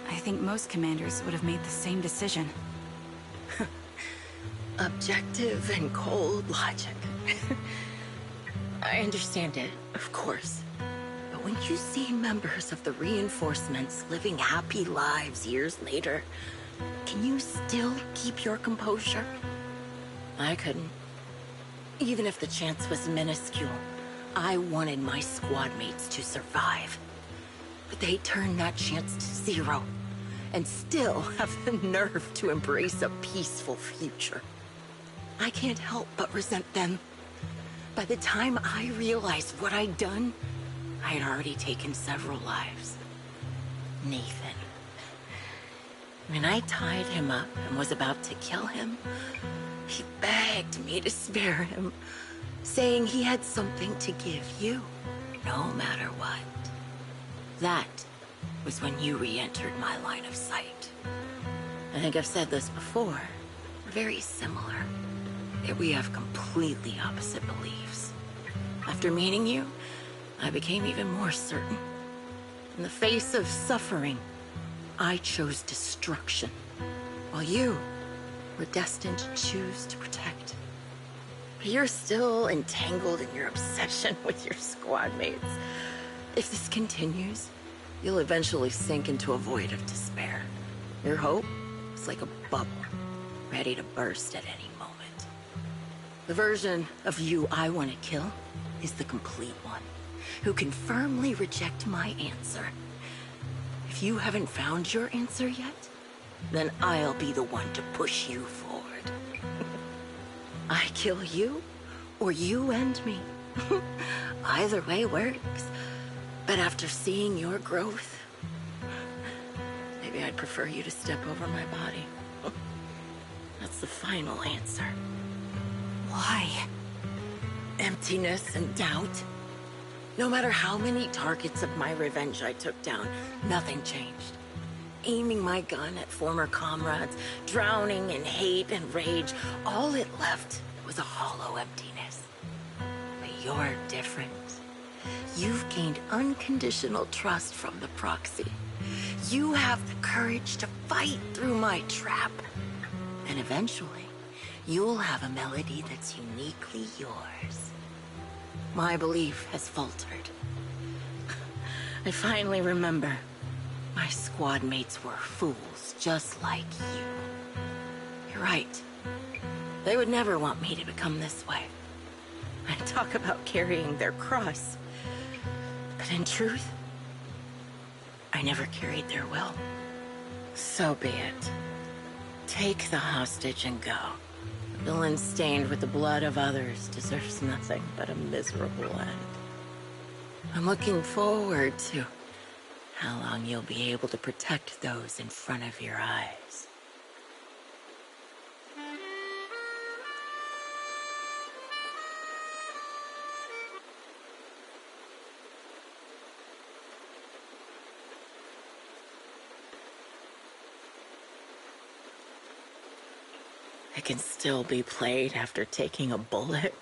I think most commanders would have made the same decision. Objective and cold logic. I understand it, of course. But when you see members of the reinforcements living happy lives years later, can you still keep your composure? I couldn't. Even if the chance was minuscule, I wanted my squad mates to survive. But they turned that chance to 0, and still have the nerve to embrace a peaceful future. I can't help but resent them. By the time I realized what I'd done, I had already taken several lives. Nathan. When I tied him up and was about to kill him, he begged me to spare him, saying he had something to give you, no matter what. That was when you re-entered my line of sight. I think I've said this before. We're very similar. Yet we have completely opposite beliefs. After meeting you, I became even more certain. In the face of suffering, I chose destruction. While you we're destined to choose to protect. But you're still entangled in your obsession with your squad mates. If this continues, you'll eventually sink into a void of despair. Your hope is like a bubble, ready to burst at any moment. The version of you I want to kill is the complete one, who can firmly reject my answer. If you haven't found your answer yet, then I'll be the one to push you forward. I kill you, or you end me. Either way works. But after seeing your growth, maybe I'd prefer you to step over my body. That's the final answer. Why? Emptiness and doubt. No matter how many targets of my revenge I took down, nothing changed. Aiming my gun at former comrades, drowning in hate and rage, all it left was a hollow emptiness. But you're different. You've gained unconditional trust from the proxy. You have the courage to fight through my trap. And eventually, you'll have a melody that's uniquely yours. My belief has faltered. I finally remember. My squad mates were fools, just like you. You're right. They would never want me to become this way. I talk about carrying their cross. But in truth, I never carried their will. So be it. Take the hostage and go. A villain stained with the blood of others deserves nothing but a miserable end. I'm looking forward to how long you'll be able to protect those in front of your eyes. It can still be played after taking a bullet.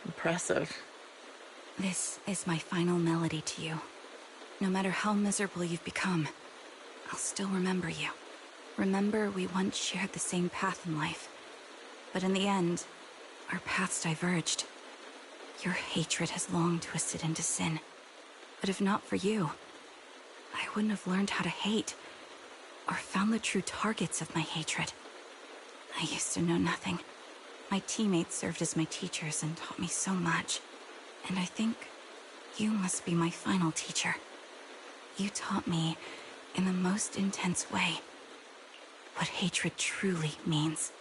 Impressive. This is my final melody to you. No matter how miserable you've become, I'll still remember you. Remember we once shared the same path in life. But in the end, our paths diverged. Your hatred has long twisted into sin. But if not for you, I wouldn't have learned how to hate, or found the true targets of my hatred. I used to know nothing. My teammates served as my teachers and taught me so much. And I think you must be my final teacher. You taught me, in the most intense way, what hatred truly means.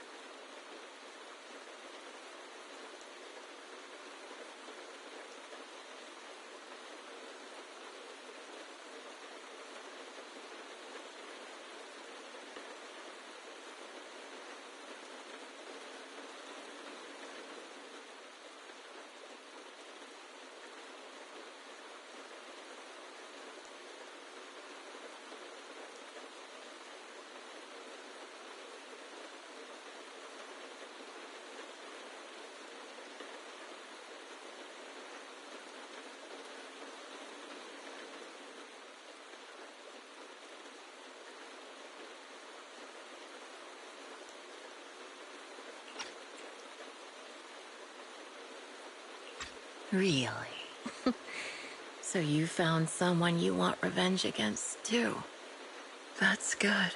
Really? So you found someone you want revenge against, too. That's good.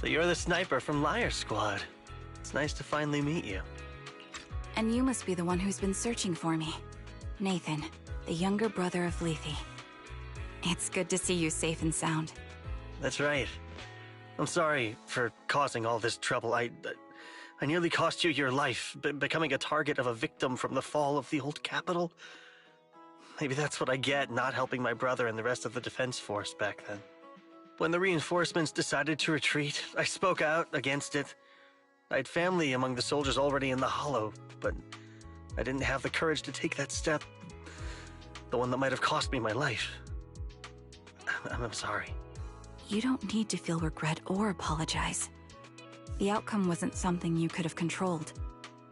So you're the sniper from Liar Squad. It's nice to finally meet you. And you must be the one who's been searching for me. Nathan, the younger brother of Lethe. It's good to see you safe and sound. That's right. I'm sorry for causing all this trouble. I nearly cost you your life, becoming a target of a victim from the fall of the old capital. Maybe that's what I get, not helping my brother and the rest of the defense force back then. When the reinforcements decided to retreat, I spoke out against it. I had family among the soldiers already in the Hollow, but I didn't have the courage to take that step. The one that might have cost me my life. I'm sorry. You don't need to feel regret or apologize. The outcome wasn't something you could have controlled.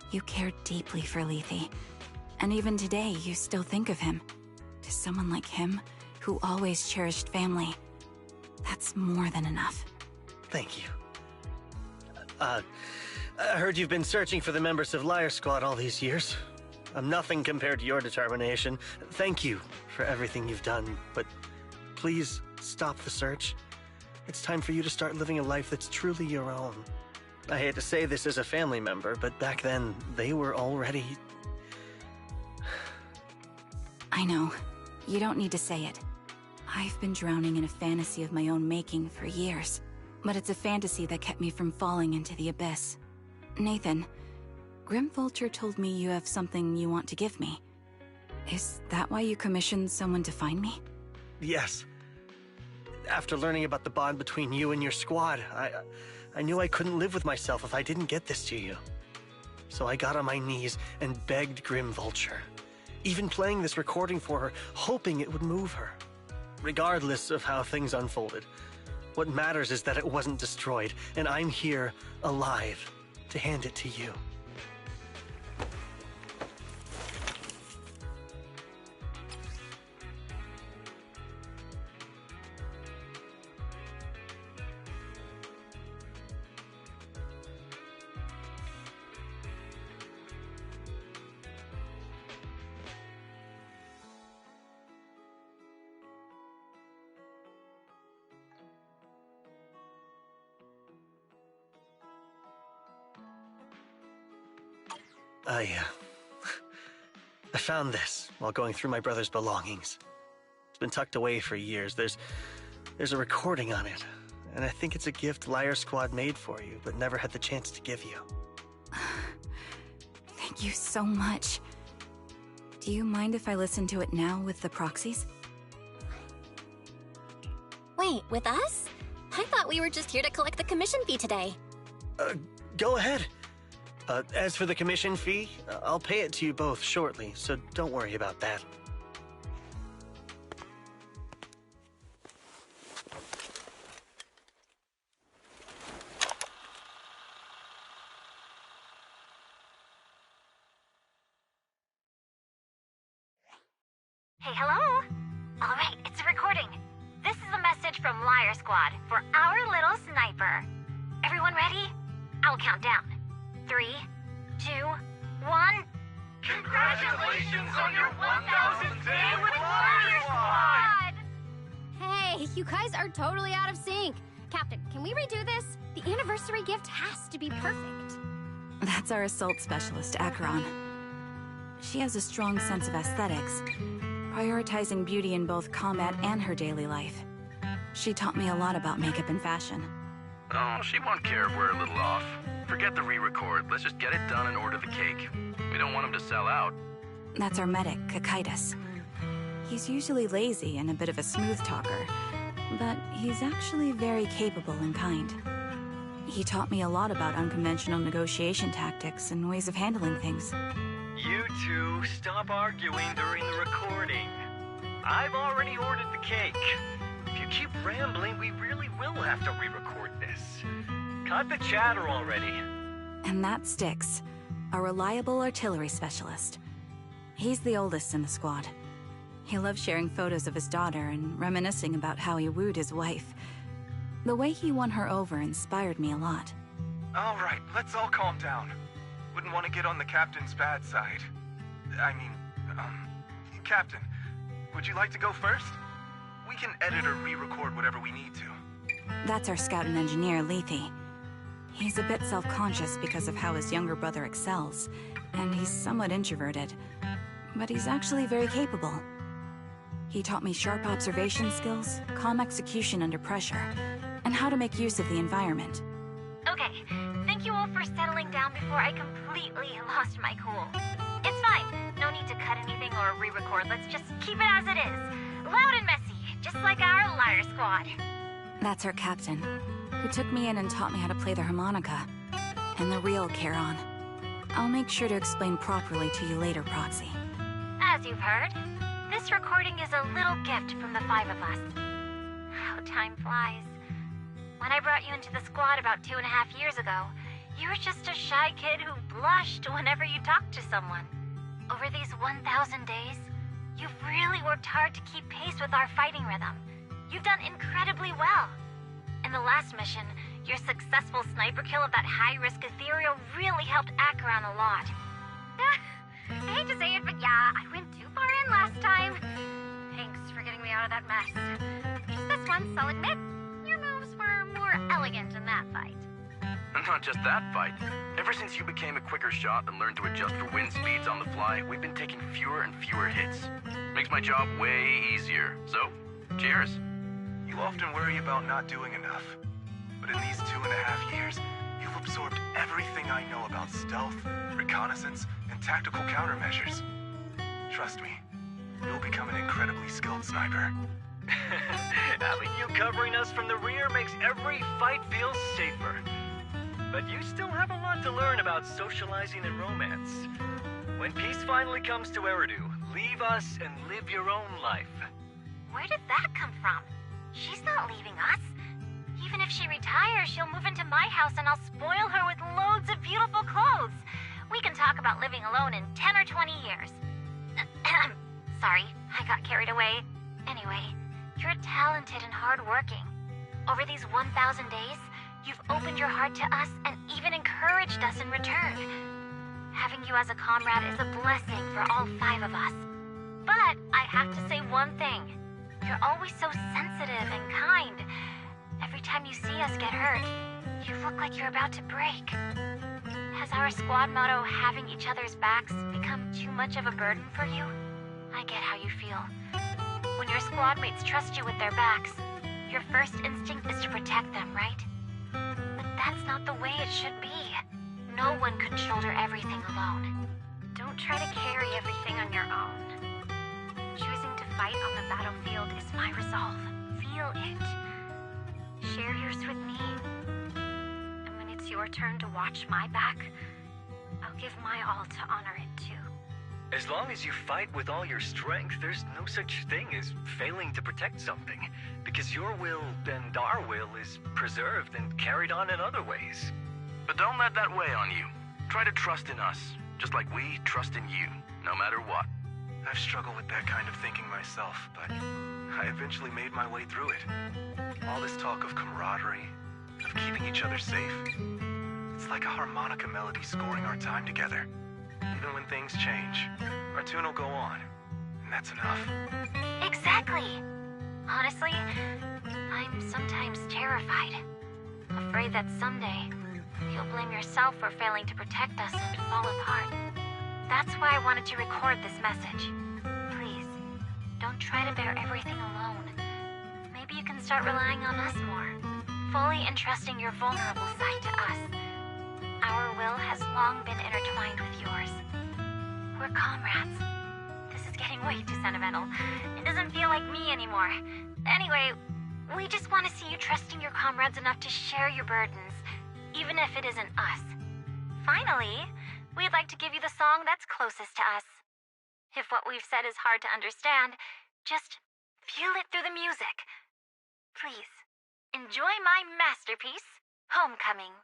You cared deeply for Lethe. And even today, you still think of him. To someone like him, who always cherished family, that's more than enough. Thank you. I heard you've been searching for the members of Liar Squad all these years. I'm nothing compared to your determination. Thank you for everything you've done, but please stop the search. It's time for you to start living a life that's truly your own. I hate to say this as a family member, but back then, they were already... I know. You don't need to say it. I've been drowning in a fantasy of my own making for years, but it's a fantasy that kept me from falling into the abyss. Nathan, Grim Vulture told me you have something you want to give me. Is that why you commissioned someone to find me? Yes. After learning about the bond between you and your squad, I knew I couldn't live with myself if I didn't get this to you. So I got on my knees and begged Grim Vulture, even playing this recording for her, hoping it would move her. Regardless of how things unfolded, what matters is that it wasn't destroyed, and I'm here, alive, to hand it to you. I found this while going through my brother's belongings. It's been tucked away for years. There's a recording on it, and I think it's a gift Liar Squad made for you, but never had the chance to give you. Thank you so much. Do you mind if I listen to it now with the proxies? Wait, with us? I thought we were just here to collect the commission fee today. Go ahead. As for the commission fee, I'll pay it to you both shortly, so don't worry about that. Hey, hello? All right, it's a recording. This is a message from Liar Squad for our little sniper. Everyone ready? I'll count down. 3, 2, 1. Congratulations on your 1000th day with Liar Squad! Hey, you guys are totally out of sync. Captain, can we redo this? The anniversary gift has to be perfect. That's our assault specialist, Acheron. She has a strong sense of aesthetics, prioritizing beauty in both combat and her daily life. She taught me a lot about makeup and fashion. Oh, she won't care if we're a little off. Forget the re-record. Let's just get it done and order the cake. We don't want him to sell out. That's our medic, Kakaitis. He's usually lazy and a bit of a smooth talker, but he's actually very capable and kind. He taught me a lot about unconventional negotiation tactics and ways of handling things. You two, stop arguing during the recording. I've already ordered the cake. If you keep rambling, we really will have to re-record this. Cut the chatter already. And that Styx, a reliable artillery specialist. He's the oldest in the squad. He loves sharing photos of his daughter and reminiscing about how he wooed his wife. The way he won her over inspired me a lot. All right, let's all calm down. Wouldn't want to get on the captain's bad side. I mean, Captain, would you like to go first? We can edit or re-record whatever we need to. That's our scout and engineer, Lethe. He's a bit self-conscious because of how his younger brother excels, and he's somewhat introverted, but he's actually very capable. He taught me sharp observation skills, calm execution under pressure, and how to make use of the environment. Okay, thank you all for settling down before I completely lost my cool. It's fine. No need to cut anything or re-record. Let's just keep it as it is. Loud and messy, just like our liar squad. That's our captain, who took me in and taught me how to play the harmonica. And the real Charon. I'll make sure to explain properly to you later, Proxy. As you've heard, this recording is a little gift from the 5 of us. How time flies. When I brought you into the squad about 2.5 years ago, you were just a shy kid who blushed whenever you talked to someone. Over these 1,000 days, you've really worked hard to keep pace with our fighting rhythm. You've done incredibly well. In the last mission, your successful sniper kill of that high-risk ethereal really helped Acheron a lot. I hate to say it, but yeah, I went too far in last time. Thanks for getting me out of that mess. Just this once, I'll admit, your moves were more elegant in that fight. And not just that fight. Ever since you became a quicker shot and learned to adjust for wind speeds on the fly, we've been taking fewer and fewer hits. Makes my job way easier. So, cheers. You often worry about not doing enough. But in these 2.5 years, you've absorbed everything I know about stealth, reconnaissance, and tactical countermeasures. Trust me, you'll become an incredibly skilled sniper. Having you covering us from the rear makes every fight feel safer. But you still have a lot to learn about socializing and romance. When peace finally comes to Eridu, leave us and live your own life. Where did that come from? She's not leaving us. Even if she retires, she'll move into my house and I'll spoil her with loads of beautiful clothes. We can talk about living alone in 10 or 20 years. Sorry, I got carried away. Anyway, you're talented and hardworking. Over these 1,000 days, you've opened your heart to us and even encouraged us in return. Having you as a comrade is a blessing for all 5 of us. But I have to say one thing. You're always so sensitive and kind. Every time you see us get hurt, you look like you're about to break. Has our squad motto, having each other's backs, become too much of a burden for you? I get how you feel. When your squad mates trust you with their backs, your first instinct is to protect them, right? But that's not the way it should be. No one can shoulder everything alone. Don't try to carry everything on your own. Choosing to fight on the battlefield is my resolve. Feel it. Share yours with me. And when it's your turn to watch my back, I'll give my all to honor it too. As long as you fight with all your strength, there's no such thing as failing to protect something, because your will and our will is preserved and carried on in other ways. But don't let that weigh on you. Try to trust in us, just like we trust in you, no matter what. I've struggled with that kind of thinking myself, but I eventually made my way through it. All this talk of camaraderie, of keeping each other safe, it's like a harmonica melody scoring our time together. Even when things change, our tune will go on, and that's enough. Exactly! Honestly, I'm sometimes terrified. Afraid that someday, you'll blame yourself for failing to protect us and fall apart. That's why I wanted to record this message. Please, don't try to bear everything alone. Maybe you can start relying on us more, fully entrusting your vulnerable side to us. Our will has long been intertwined with yours. We're comrades. This is getting way too sentimental. It doesn't feel like me anymore. Anyway, we just want to see you trusting your comrades enough to share your burdens, even if it isn't us. Finally, we'd like to give you the song that's closest to us. If what we've said is hard to understand, just feel it through the music. Please, enjoy my masterpiece, Homecoming.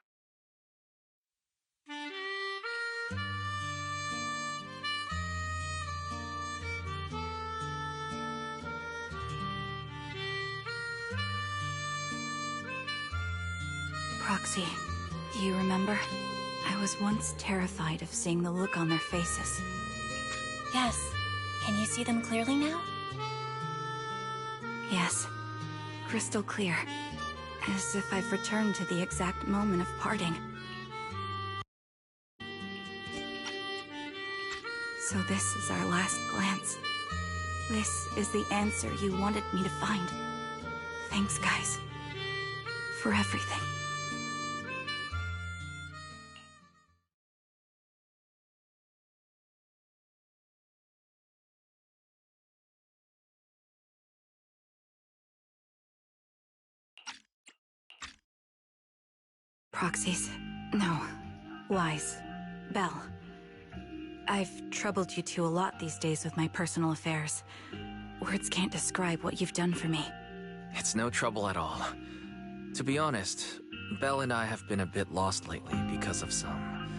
Proxy, do you remember? I was once terrified of seeing the look on their faces. Yes. Can you see them clearly now? Yes. Crystal clear. as if I've returned to the exact moment of parting. So this is our last glance. This is the answer you wanted me to find. Thanks, guys, for everything. Proxies. No. Lies. Belle. I've troubled you two a lot these days with my personal affairs. Words can't describe what you've done for me. It's no trouble at all. To be honest, Belle and I have been a bit lost lately because of some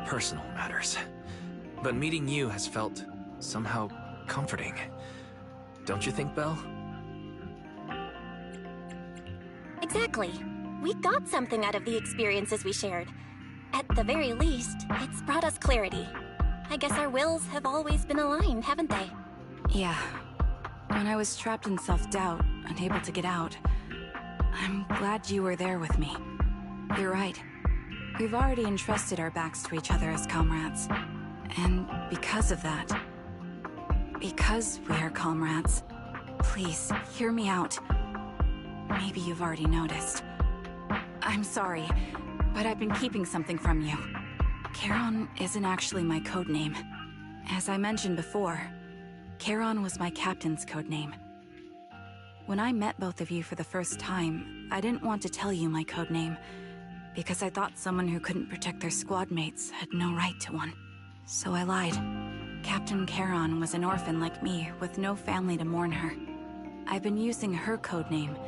personal matters. But meeting you has felt somehow comforting. Don't you think, Belle? Exactly. We got something out of the experiences we shared. At the very least, it's brought us clarity. I guess our wills have always been aligned, haven't they? Yeah. When I was trapped in self-doubt, unable to get out, I'm glad you were there with me. You're right. We've already entrusted our backs to each other as comrades. And because of that, because we are comrades, please, hear me out. Maybe you've already noticed. I'm sorry, but I've been keeping something from you. Charon isn't actually my codename. As I mentioned before, Charon was my captain's codename. When I met both of you for the first time, I didn't want to tell you my codename, because I thought someone who couldn't protect their squad mates had no right to one. So I lied. Captain Charon was an orphan like me, with no family to mourn her. I've been using her codename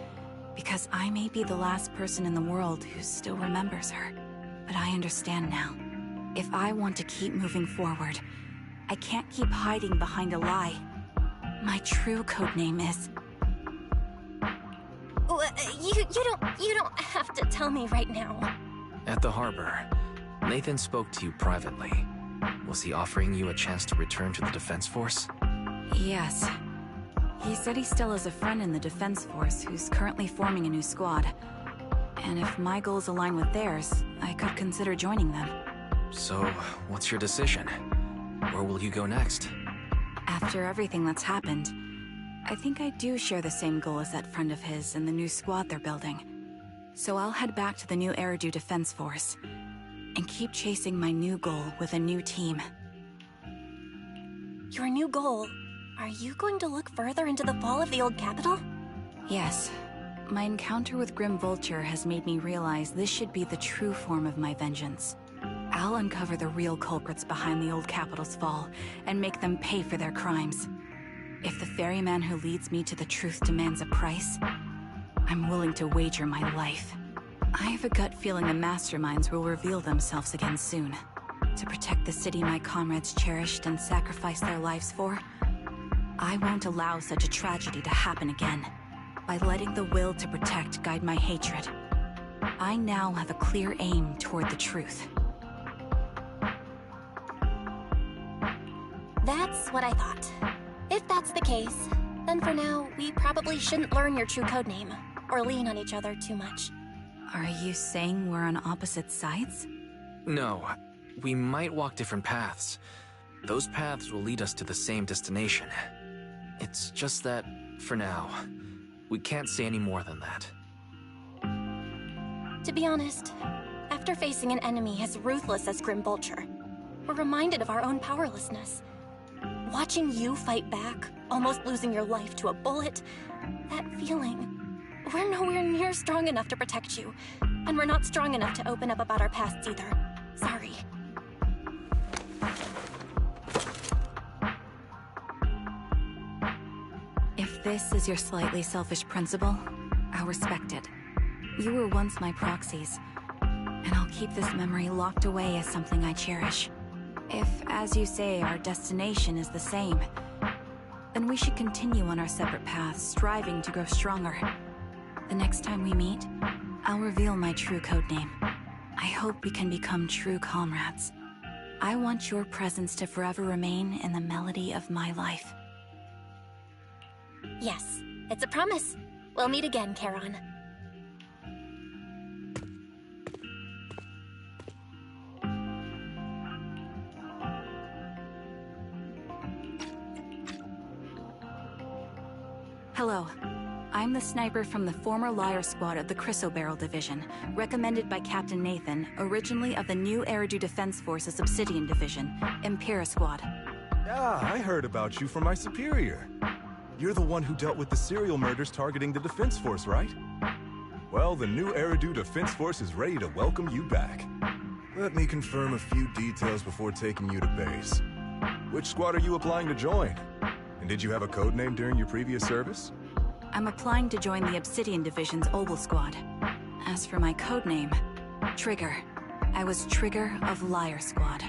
because I may be the last person in the world who still remembers her. But I understand now. If I want to keep moving forward, I can't keep hiding behind a lie. My true codename is... You don't have to tell me right now. At the harbor, Nathan spoke to you privately. Was he offering you a chance to return to the Defense Force? Yes. He said he still has a friend in the Defense Force who's currently forming a new squad. And if my goals align with theirs, I could consider joining them. So, what's your decision? Where will you go next? After everything that's happened, I think I do share the same goal as that friend of his and the new squad they're building. So I'll head back to the new Eridu Defense Force and keep chasing my new goal with a new team. Your new goal? Are you going to look further into the fall of the old capital? Yes. My encounter with Grim Vulture has made me realize this should be the true form of my vengeance. I'll uncover the real culprits behind the old capital's fall and make them pay for their crimes. If the ferryman who leads me to the truth demands a price, I'm willing to wager my life. I have a gut feeling the masterminds will reveal themselves again soon. To protect the city my comrades cherished and sacrificed their lives for, I won't allow such a tragedy to happen again. By letting the will to protect guide my hatred, I now have a clear aim toward the truth. That's what I thought. If that's the case, then for now, we probably shouldn't learn your true codename, or lean on each other too much. Are you saying we're on opposite sides? No, we might walk different paths. Those paths will lead us to the same destination. It's just that, for now, we can't say any more than that. To be honest, after facing an enemy as ruthless as Grim Vulture, we're reminded of our own powerlessness. Watching you fight back, almost losing your life to a bullet, that feeling. We're nowhere near strong enough to protect you, and we're not strong enough to open up about our pasts either. Sorry. If this is your slightly selfish principle, I'll respect it. You were once my proxies, and I'll keep this memory locked away as something I cherish. If, as you say, our destination is the same, then we should continue on our separate paths, striving to grow stronger. The next time we meet, I'll reveal my true codename. I hope we can become true comrades. I want your presence to forever remain in the melody of my life. Yes, it's a promise. We'll meet again, Charon. Hello. I'm the sniper from the former Liar Squad of the Chrysoberyl Division, recommended by Captain Nathan, originally of the new Eridu Defense Forces Obsidian Division, Impera Squad. Yeah, I heard about you from my superior. You're the one who dealt with the serial murders targeting the Defense Force, right? Well, the new Eridu Defense Force is ready to welcome you back. Let me confirm a few details before taking you to base. Which squad are you applying to join? And did you have a code name during your previous service? I'm applying to join the Obsidian Division's Oval Squad. As for my code name, Trigger. I was Trigger of Liar Squad.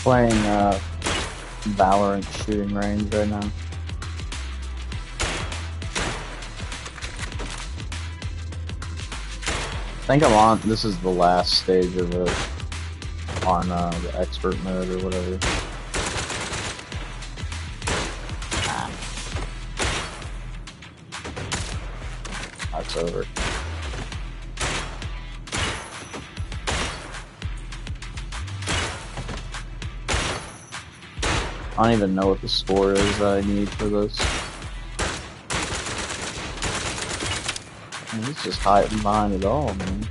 Playing Valorant shooting range right now. I think I'm on. This is the last stage of it on the expert mode or whatever. That's over. I don't even know what the score is that I need for this. Man, he's just hiding behind it all, man.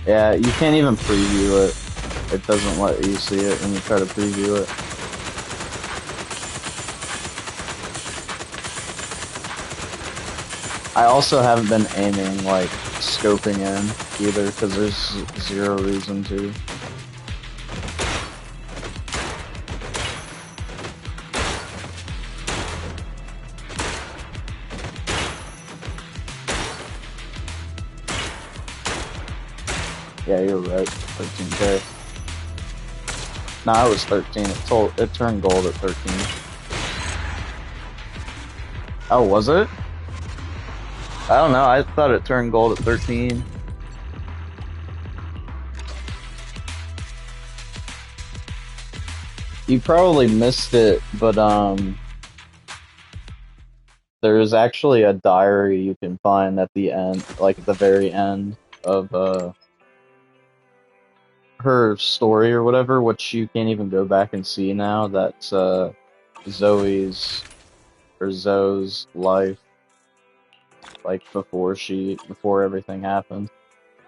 Yeah, you can't even preview it. It doesn't let you see it when you try to preview it. I also haven't been aiming, like, scoping in either, because there's zero reason to. Yeah, you're right. 13K. Nah, it was 13. It turned gold at 13. Oh, was it? I don't know. I thought it turned gold at 13. You probably missed it, but there's actually a diary you can find at the end, like at the very end of her story or whatever, which you can't even go back and see now. That's Zoe's life, like before everything happened.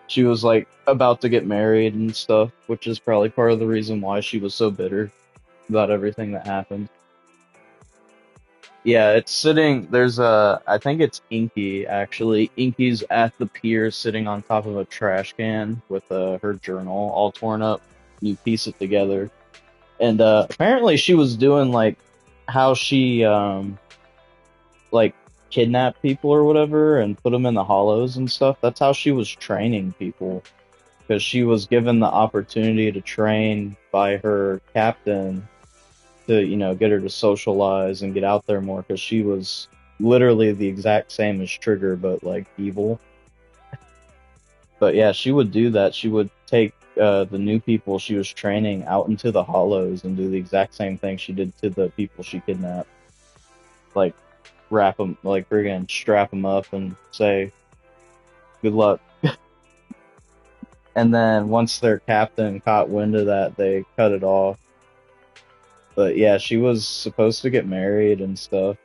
She was like about to get married and stuff, which is probably part of the reason why she was so bitter about everything that happened. Yeah, it's sitting, I think it's Inky, actually. Inky's at the pier sitting on top of a trash can with her journal all torn up. You piece it together. And apparently she was doing, like, how she, like, kidnapped people or whatever and put them in the hollows and stuff. That's how she was training people. Because she was given the opportunity to train by her captain to, you know, get her to socialize and get out there more, because she was literally the exact same as Trigger, but, like, evil. But yeah, she would do that. She would take the new people she was training out into the hollows and do the exact same thing she did to the people she kidnapped. Like, wrap them, like, friggin' strap them up and say, good luck. And then once their captain caught wind of that, they cut it off. But yeah, she was supposed to get married and stuff.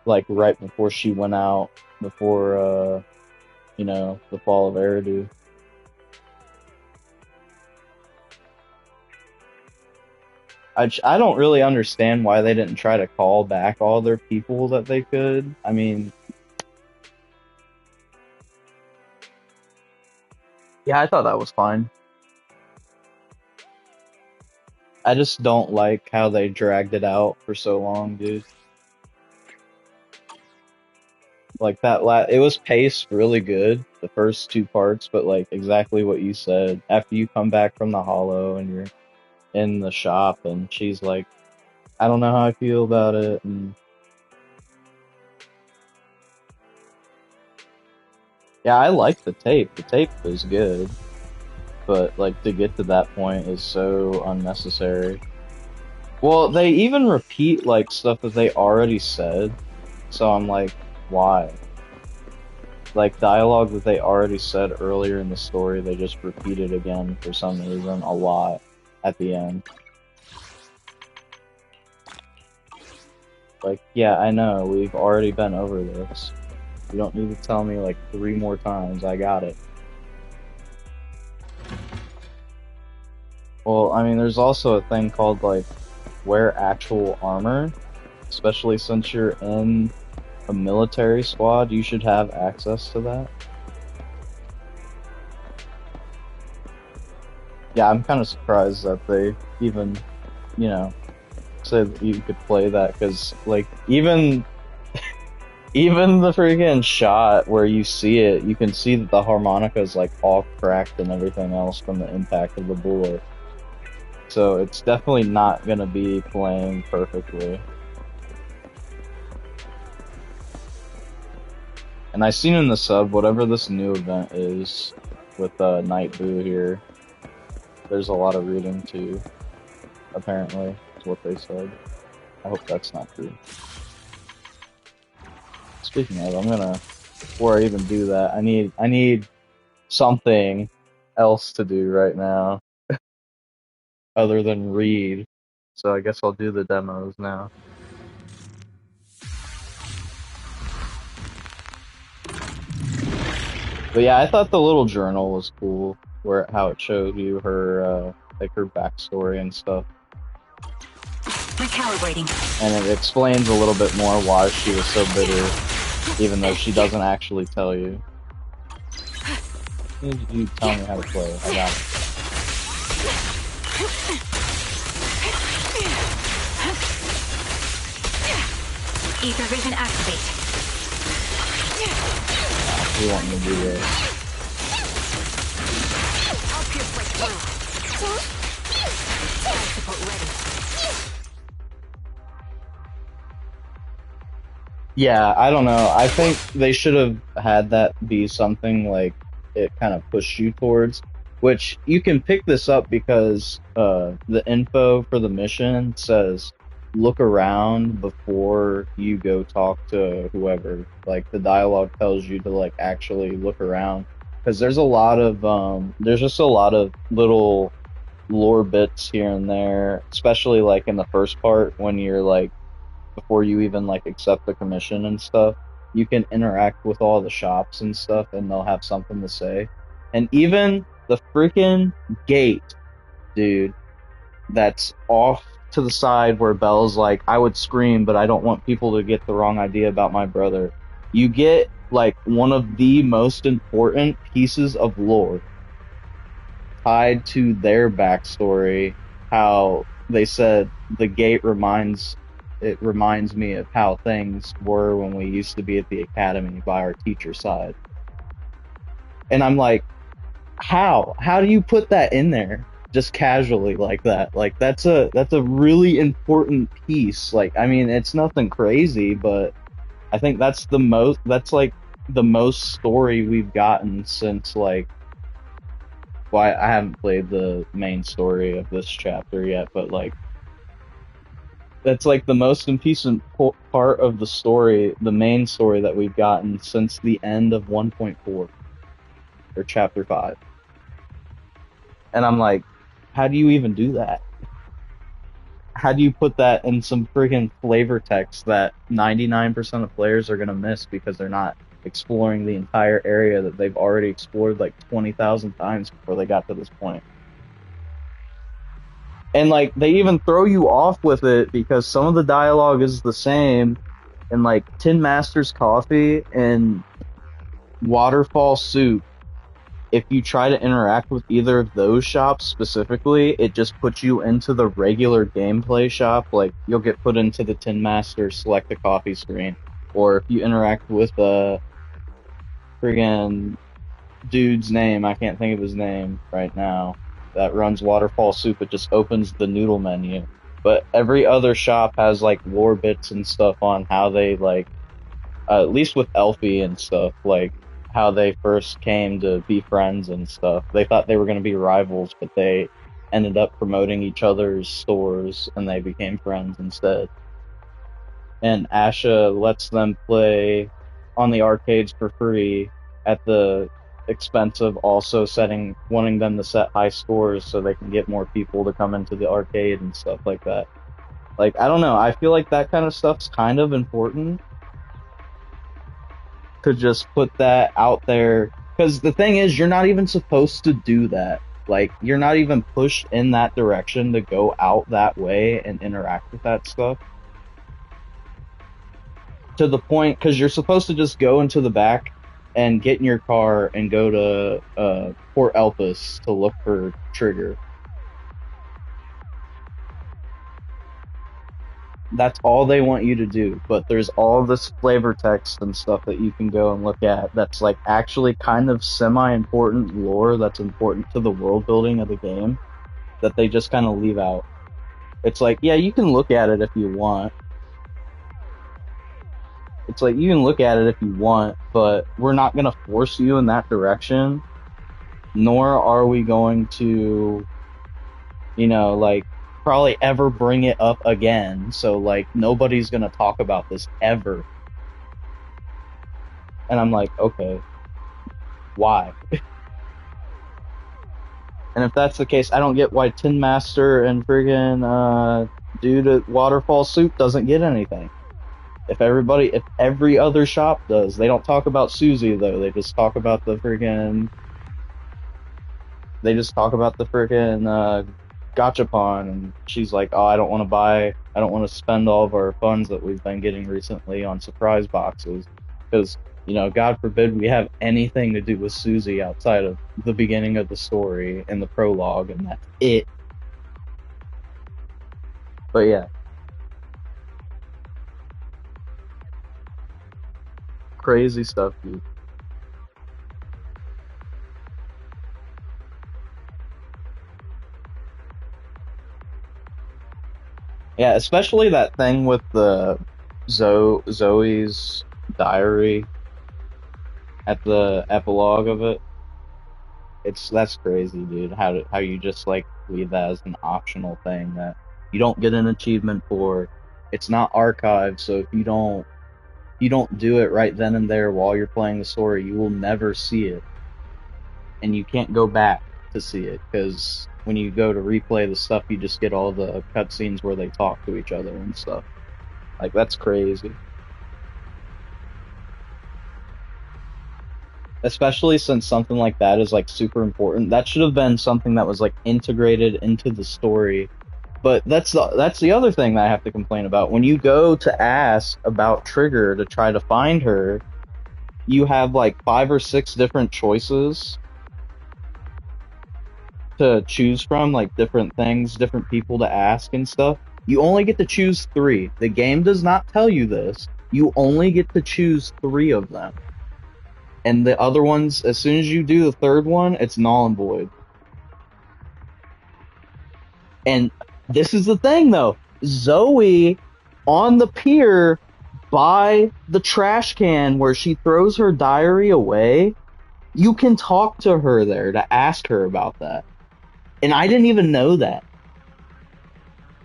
Like right before she went out, before, you know, the fall of Eridu. I don't really understand why they didn't try to call back all their people that they could. I mean, yeah, I thought that was fine. I just don't like how they dragged it out for so long, dude. Like it was paced really good, the first two parts, but like exactly what you said. After you come back from the hollow and you're in the shop and she's like, I don't know how I feel about it, and yeah, I like the tape. The tape is good, but like to get to that point is so unnecessary. Well, they even repeat like stuff that they already said, so I'm like, why? Like dialogue that they already said earlier in the story, they just repeated again for some reason a lot at the end. Like, yeah, I know, we've already been over this. You don't need to tell me like 3 more times, I got it. Well, I mean, there's also a thing called like, wear actual armor, especially since you're in a military squad, you should have access to that. Yeah, I'm kind of surprised that they even, you know, said you could play that, because, like, even Even the freaking shot where you see it, you can see that the harmonica is like all cracked and everything else from the impact of the bullet. So it's definitely not gonna be playing perfectly. And I seen in the sub, whatever this new event is with Night Boo here, there's a lot of reading too, apparently, is what they said. I hope that's not true. Speaking of, I'm gonna, before I even do that, I need something else to do right now, other than read. So I guess I'll do the demos now. But yeah, I thought the little journal was cool, where how it showed you her like her backstory and stuff. Recalibrating. And it explains a little bit more why she was so bitter, even though she doesn't actually tell you. You tell me how to play. I got it. Ether vision activate. You want me to do this? I'll pierce right through. Support ready. Yeah, I don't know. I think they should have had that be something like it kind of pushed you towards, which you can pick this up because the info for the mission says look around before you go talk to whoever. Like the dialogue tells you to like actually look around because there's a lot of there's just a lot of little lore bits here and there, especially like in the first part when you're like before you even like accept the commission and stuff, you can interact with all the shops and stuff and they'll have something to say. And even the freaking gate, dude, that's off to the side where Belle's like, I would scream, but I don't want people to get the wrong idea about my brother. You get like one of the most important pieces of lore tied to their backstory, how they said the gate reminds me of how things were when we used to be at the academy by our teacher side. And I'm like, how do you put that in there just casually like that? Like that's a really important piece. Like, I mean, it's nothing crazy, but I think that's like the most story we've gotten since like, well, I haven't played the main story of this chapter yet, but like that's like the most important part of the story, the main story that we've gotten since the end of 1.4 or chapter 5. And I'm like, how do you even do that? How do you put that in some friggin' flavor text that 99% of players are gonna miss because they're not exploring the entire area that they've already explored like 20,000 times before they got to this point? And like they even throw you off with it because some of the dialogue is the same, and like Tin Master's Coffee and Waterfall Soup, if you try to interact with either of those shops specifically, it just puts you into the regular gameplay shop. Like you'll get put into the Tin Master select a coffee screen, or if you interact with a friggin' dude's name, I can't think of his name right now, that runs Waterfall Soup, it just opens the noodle menu. But every other shop has like lore bits and stuff on how they like, at least with Elfie and stuff, like how they first came to be friends and stuff. They thought they were going to be rivals, but they ended up promoting each other's stores and they became friends instead. And Asha lets them play on the arcades for free at the expense of also wanting them to set high scores so they can get more people to come into the arcade and stuff like that. Like, I don't know, I feel like that kind of stuff's kind of important to just put that out there, because the thing is, you're not even supposed to do that. Like, you're not even pushed in that direction to go out that way and interact with that stuff. To the point, because you're supposed to just go into the back and get in your car and go to Port Elpis to look for Trigger. That's all they want you to do, but there's all this flavor text and stuff that you can go and look at that's like actually kind of semi-important lore that's important to the world building of the game that they just kind of leave out. It's like, yeah, you can look at it if you want. It's like, you can look at it if you want, but we're not going to force you in that direction, nor are we going to, you know, like, probably ever bring it up again. So, like, nobody's going to talk about this ever. And I'm like, okay, why? And if that's the case, I don't get why Tin Master and friggin' dude at Waterfall Soup doesn't get anything. If every other shop does, they don't talk about Susie though. They just talk about the friggin' gachapon, and she's like, oh, I don't want to spend all of our funds that we've been getting recently on surprise boxes, because, you know, God forbid we have anything to do with Susie outside of the beginning of the story and the prologue, and that's it. But yeah. Crazy stuff, dude. Yeah, especially that thing with the Zoe's diary at the epilogue of it. That's crazy, dude. How you just like leave that as an optional thing that you don't get an achievement for. It's not archived, so if you don't do it right then and there while you're playing the story, you will never see it. And you can't go back to see it, because when you go to replay the stuff, you just get all the cutscenes where they talk to each other and stuff. Like, that's crazy. Especially since something like that is like super important. That should have been something that was like integrated into the story. But that's the other thing that I have to complain about. When you go to ask about Trigger to try to find her, you have like 5 or 6 different choices to choose from, like different things, different people to ask and stuff. You only get to choose 3. The game does not tell you this. You only get to choose 3 of them. And the other ones, as soon as you do the third one, it's null and void. And this is the thing, though. Zoe, on the pier by the trash can where she throws her diary away, you can talk to her there to ask her about that. And I didn't even know that,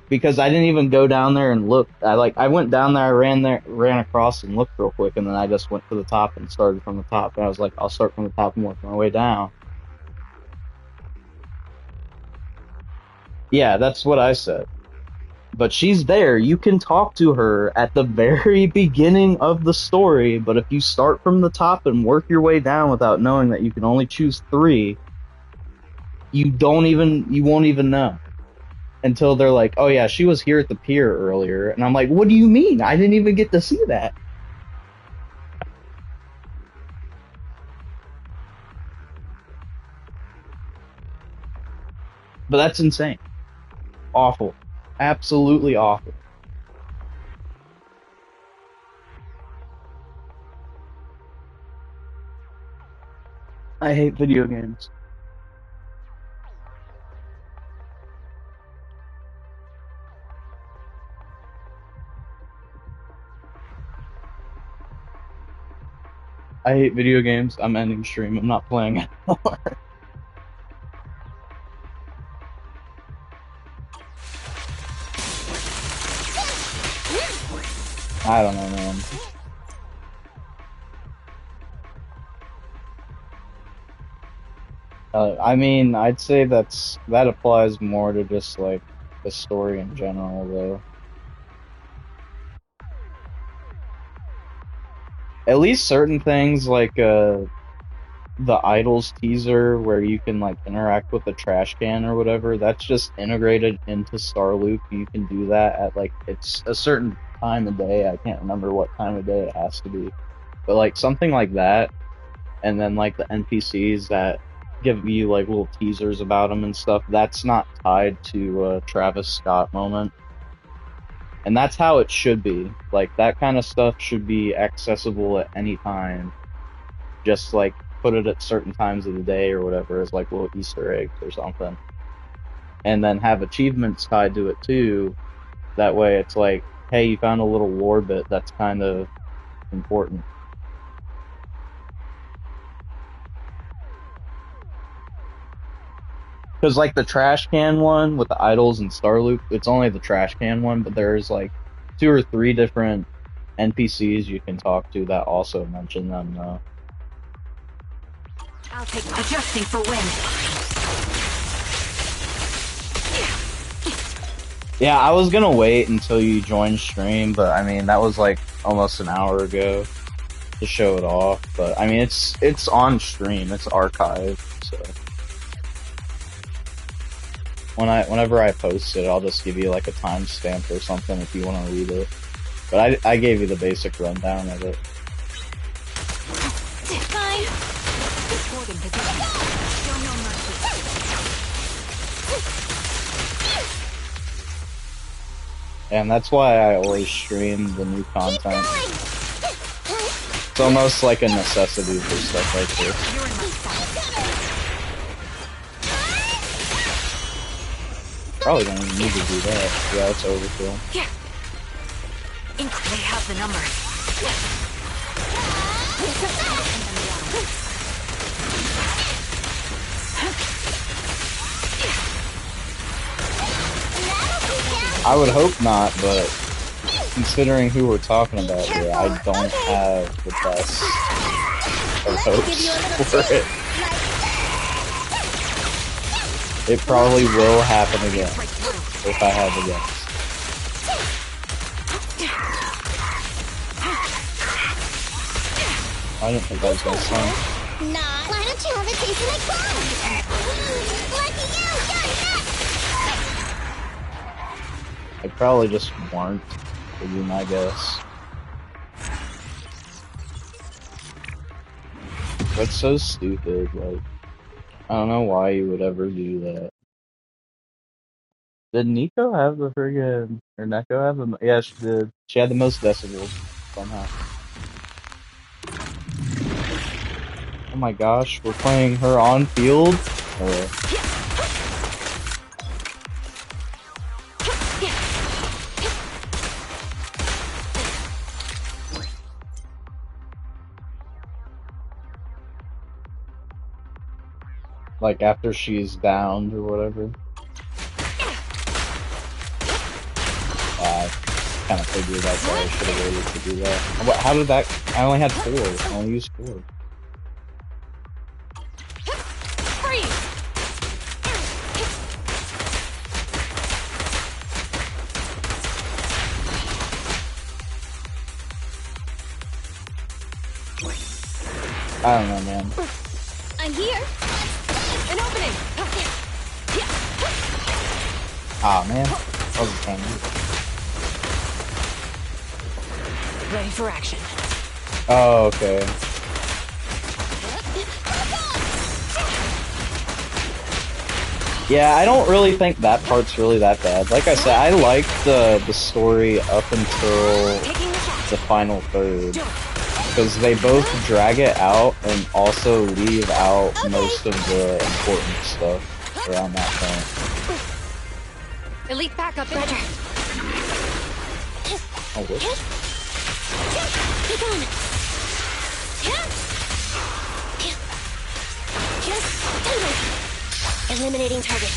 because I didn't even go down there and look. I went down there, I ran across and looked real quick, and then I just went to the top and started from the top. And I was like, I'll start from the top and work my way down. Yeah, that's what I said. But she's there. You can talk to her at the very beginning of the story, but if you start from the top and work your way down without knowing that you can only choose 3, you won't even know. Until they're like, oh yeah, she was here at the pier earlier. And I'm like, what do you mean? I didn't even get to see that. But that's insane. Awful. Absolutely awful. I hate video games. I hate video games. I'm ending stream. I'm not playing anymore. I don't know, man. I mean, I'd say that applies more to just like the story in general, though. At least certain things like the Idols teaser where you can like interact with the trash can or whatever, that's just integrated into Starloop. You can do that at like, it's a certain time of day. I can't remember what time of day it has to be. But like something like that, and then like the NPCs that give you like little teasers about them and stuff, that's not tied to a Travis Scott moment. And that's how it should be. Like, that kind of stuff should be accessible at any time. Just, like, put it at certain times of the day or whatever as, like, little Easter eggs or something. And then have achievements tied to it, too. That way it's like, hey, you found a little lore bit that's kind of important. Because, like, the trash can one with the idols and Starloop, it's only the trash can one, but there's, like, 2 or 3 different NPCs you can talk to that also mention them, though. I'll take adjusting for wind. Yeah, I was gonna wait until you joined stream, but, I mean, that was, like, almost an hour ago to show it off. But, I mean, it's on stream, it's archived, so... Whenever I post it, I'll just give you like a timestamp or something if you want to read it. But I gave you the basic rundown of it. Fine. And that's why I always stream the new content. It's almost like a necessity for stuff like this. Probably don't even need to do that. Yeah, it's overkill. Here. Ink, they have the numbers. I would hope not, but considering who we're talking about here, I don't have the best of hopes for it. It probably will happen again, if I had to guess. I didn't think that was gonna sound. Nah, why don't you have a taste of my claws? Lucky you, you're I probably just weren't, would be my guess. That's so stupid, like... I don't know why you would ever do that. Did Nico have the friggin'... or Neko have the... Yeah, she did. She had the most decibels, somehow. Oh my gosh, we're playing her on field? Or... like after she's downed or whatever. I kind of figured that's why I should have waited to do that. How did that? I only had 4. I only used 4. I don't know, man. I'm here. An opening. Ah, man. That was kind of Ready for action. Oh, okay. Yeah, I don't really think that part's really that bad. Like I said, I like the story up until the final third. Because they both drag it out and also leave out most of the important stuff around that point. Elite backup, Roger. Oh, what? Keep on. Just eliminating target.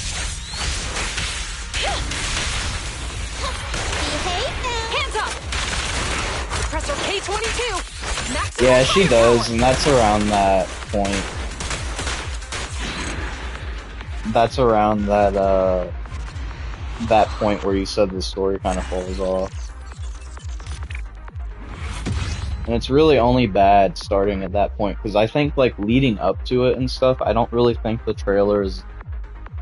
Behave now. Hands up. Suppressor K-22. Yeah, she does, and that's around that point. That's around that point where you said the story kind of falls off. And it's really only bad starting at that point, because I think, like, leading up to it and stuff, I don't really think the trailer is...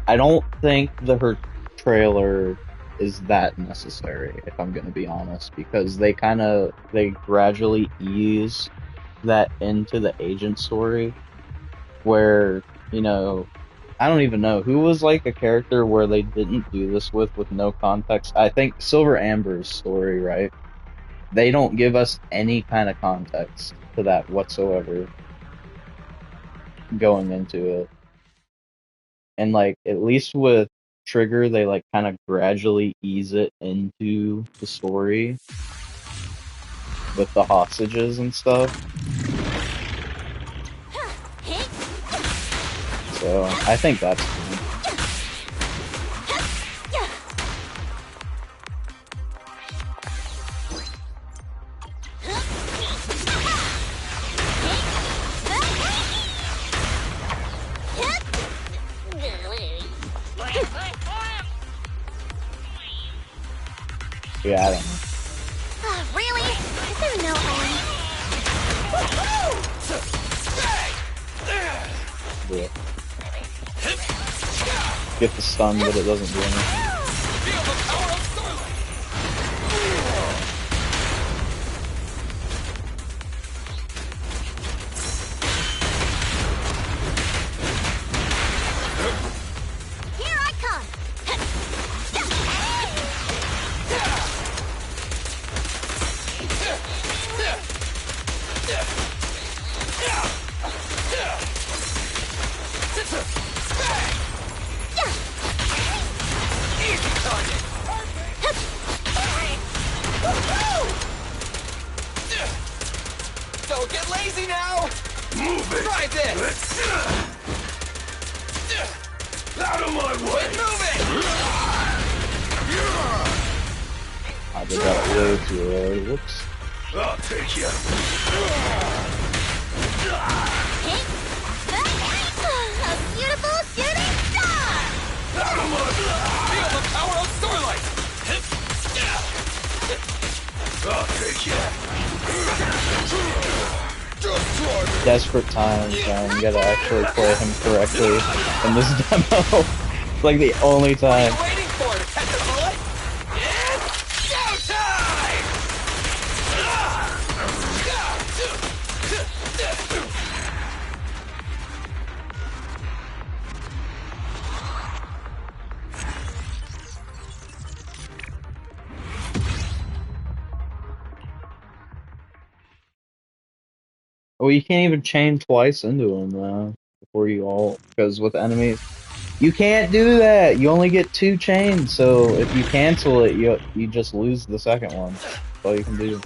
I don't think her trailer is that necessary, if I'm gonna be honest, because they gradually ease that into the agent story, where, you know, I don't even know who was like a character where they didn't do this with no context. I think Silver Amber's story, right? They don't give us any kind of context to that whatsoever going into it. And like at least with Trigger, they like kind of gradually ease it into the story with the hostages and stuff. So I think that's cool. Yeah, I don't know. Really? Is there no Yeah. Get the stun, but it doesn't do anything. Here I come! Don't get lazy now! Move it! Try this! Out of my way! Quit moving! I did that way too early. Whoops. I'll take you. A beautiful shooting star! Feel the power of Starlight! I'll take you. Desperate times, man. You gotta actually play him correctly in this demo. It's like the only time. Waiting for to catch a bullet? It's showtime! Well, you can't even chain twice into him before you ult, because with enemies, you can't do that. You only get 2 chains, so if you cancel it, you just lose the second one. That's all you can do.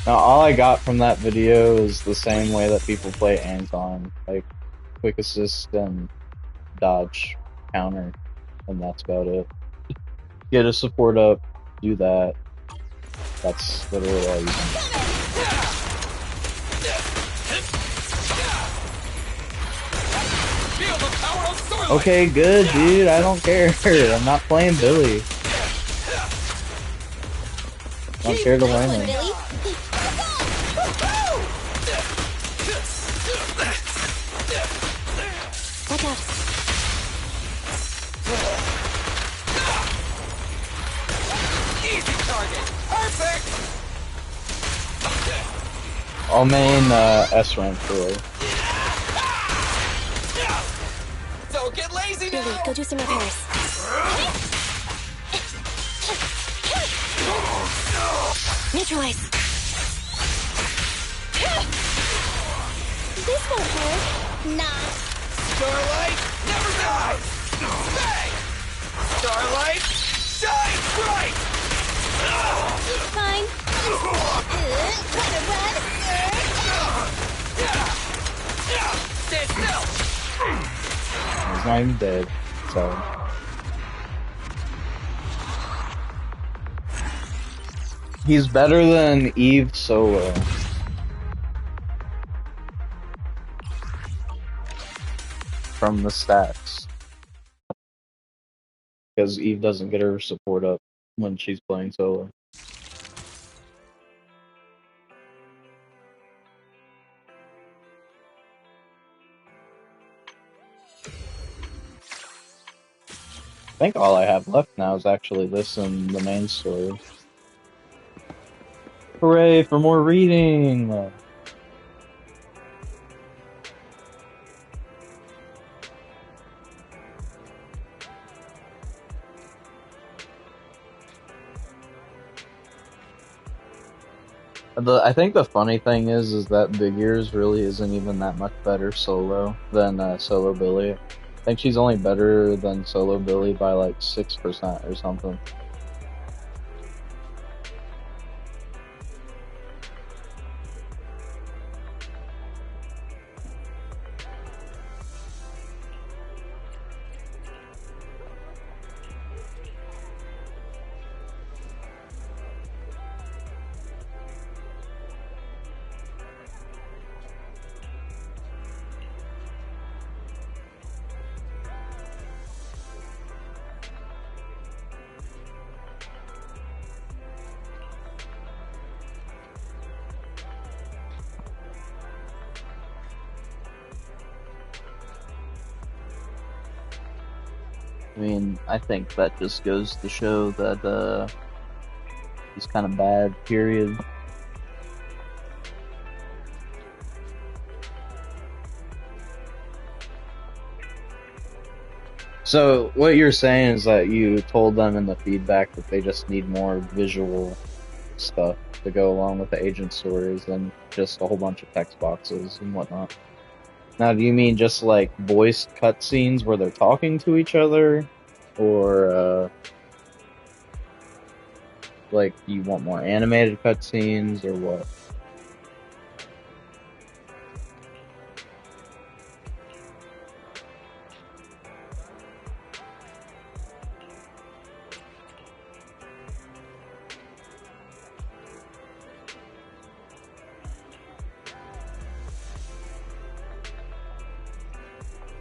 Now, all I got from that video is the same way that people play Anton, like quick assist and dodge counter, and that's about it. Get a support up, do that. That's literally all you can do. Okay, good, dude. I don't care. I'm not playing Billy. I don't care to learn it. Watch out. Easy target! Perfect! I'll main S rank for Don't get lazy now! Billy, go do some repairs. Neutralize. This won't hurt. Nah. Starlight never dies! Bang! Starlight shines bright! Fine. Wanna run? Stay still! He's not even dead, so. He's better than Eve solo. From the stats. Because Eve doesn't get her support up when she's playing solo. I think all I have left now is actually this and the main story. Hooray for more reading! I think the funny thing is that Big Ears really isn't even that much better solo than Solo Billy. I think she's only better than Solo Billy by like 6% or something. I mean, I think that just goes to show that he's kind of bad, period. So, what you're saying is that you told them in the feedback that they just need more visual stuff to go along with the agent stories than just a whole bunch of text boxes and whatnot. Now, do you mean just like voiced cutscenes where they're talking to each other? Or, like, you want more animated cutscenes, or what?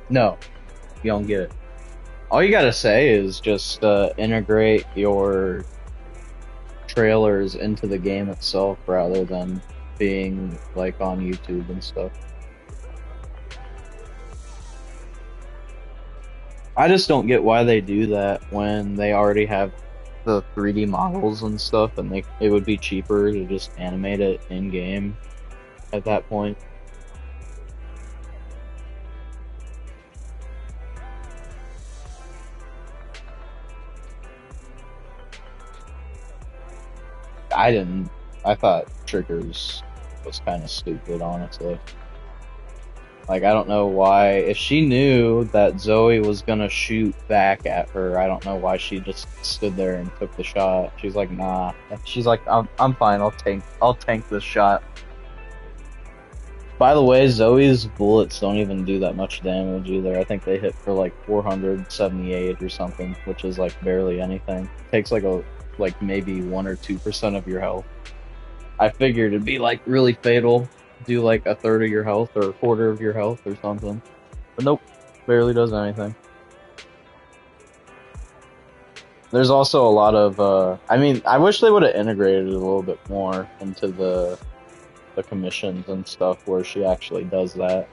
No, you don't get it. All you gotta say is just integrate your trailers into the game itself rather than being like on YouTube and stuff. I just don't get why they do that when they already have the 3D models and stuff, and it would be cheaper to just animate it in game at that point. I thought Triggers was kind of stupid, honestly. Like, I don't know why, if she knew that Zoe was gonna shoot back at her, I don't know why she just stood there and took the shot. She's like, nah. She's like, I'm fine, I'll tank this shot. By the way, Zoe's bullets don't even do that much damage either. I think they hit for like 478 or something, which is like barely anything. It takes like maybe 1 or 2% of your health. I figured it'd be like really fatal, do like a third of your health or a quarter of your health or something. But nope, barely does anything. There's also a lot of, I mean, I wish they would have integrated it a little bit more into the commissions and stuff where she actually does that.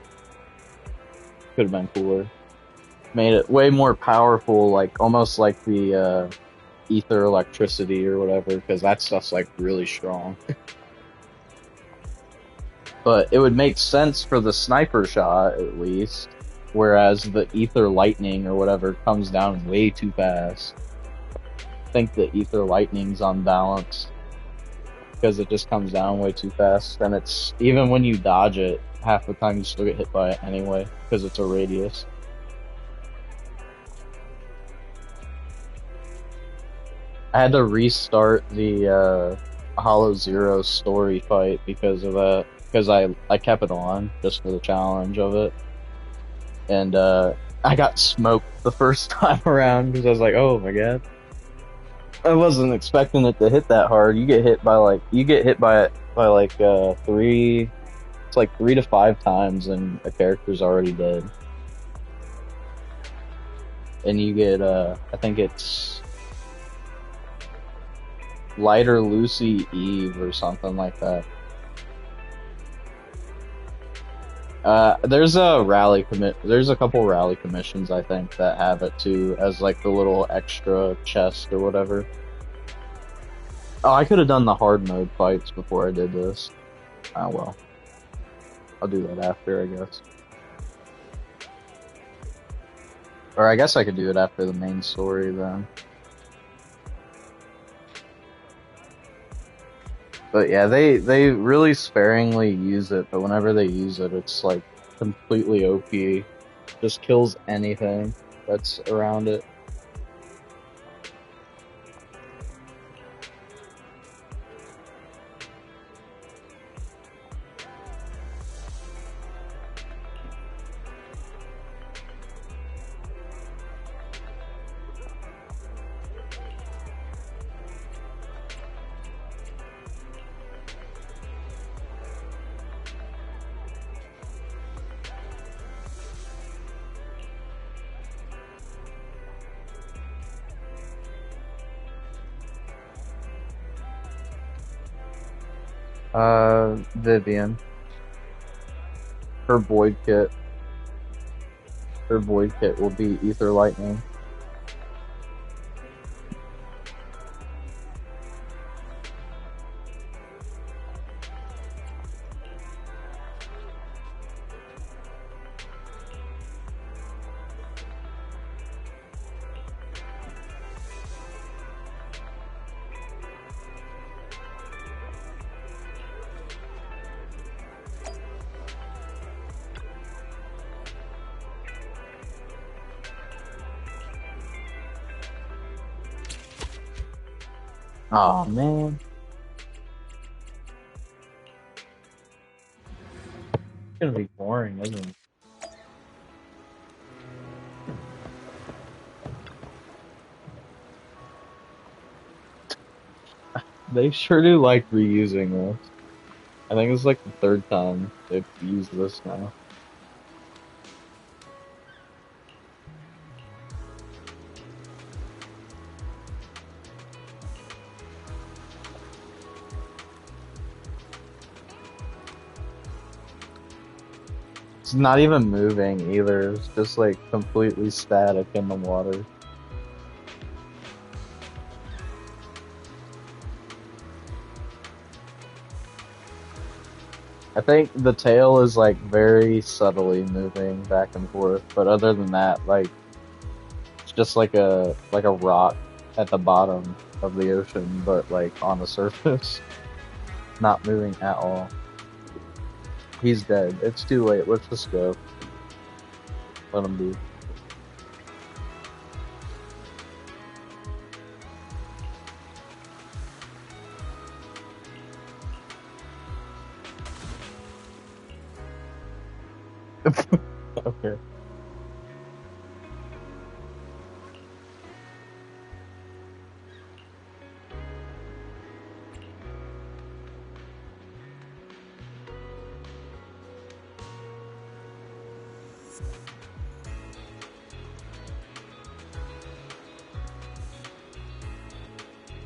Could have been cooler. Made it way more powerful, like almost like the ether electricity or whatever, because that stuff's like really strong. But it would make sense for the sniper shot at least, whereas the ether lightning or whatever comes down way too fast. I think the ether lightning's unbalanced because it just comes down way too fast, and it's even when you dodge it, half the time you still get hit by it anyway because it's a radius. I had to restart the Hollow Zero story fight because of that, because I kept it on just for the challenge of it, and I got smoked the first time around because I was like, oh my god. I wasn't expecting it to hit that hard. You get hit by like three, it's like 3 to 5 times and a character's already dead. And you get I think it's Lighter Lucy Eve or something like that. There's a couple rally commissions I think that have it too as like the little extra chest or whatever. Oh, I could have done the hard mode fights before I did this. Oh well. I'll do that after, I guess. Or I guess I could do it after the main story then. But yeah, they really sparingly use it, but whenever they use it, it's like completely OP. Just kills anything that's around it. Vivian. Her void kit. Her void kit will be Ether Lightning. Oh man. It's gonna be boring, isn't it? They sure do like reusing this. I think it's like the third time they've used this now. It's not even moving either, it's just like completely static in the water. I think the tail is like very subtly moving back and forth, but other than that, like it's just like a rock at the bottom of the ocean, but like on the surface, not moving at all. He's dead. It's too late. Let's just go. Let him be. Okay.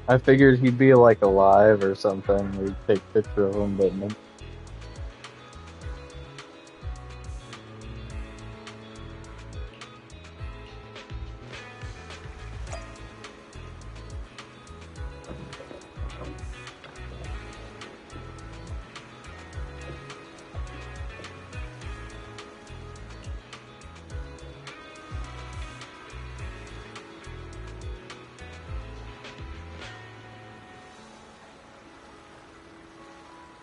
I figured he'd be like alive or something. We'd take a picture of him, but no.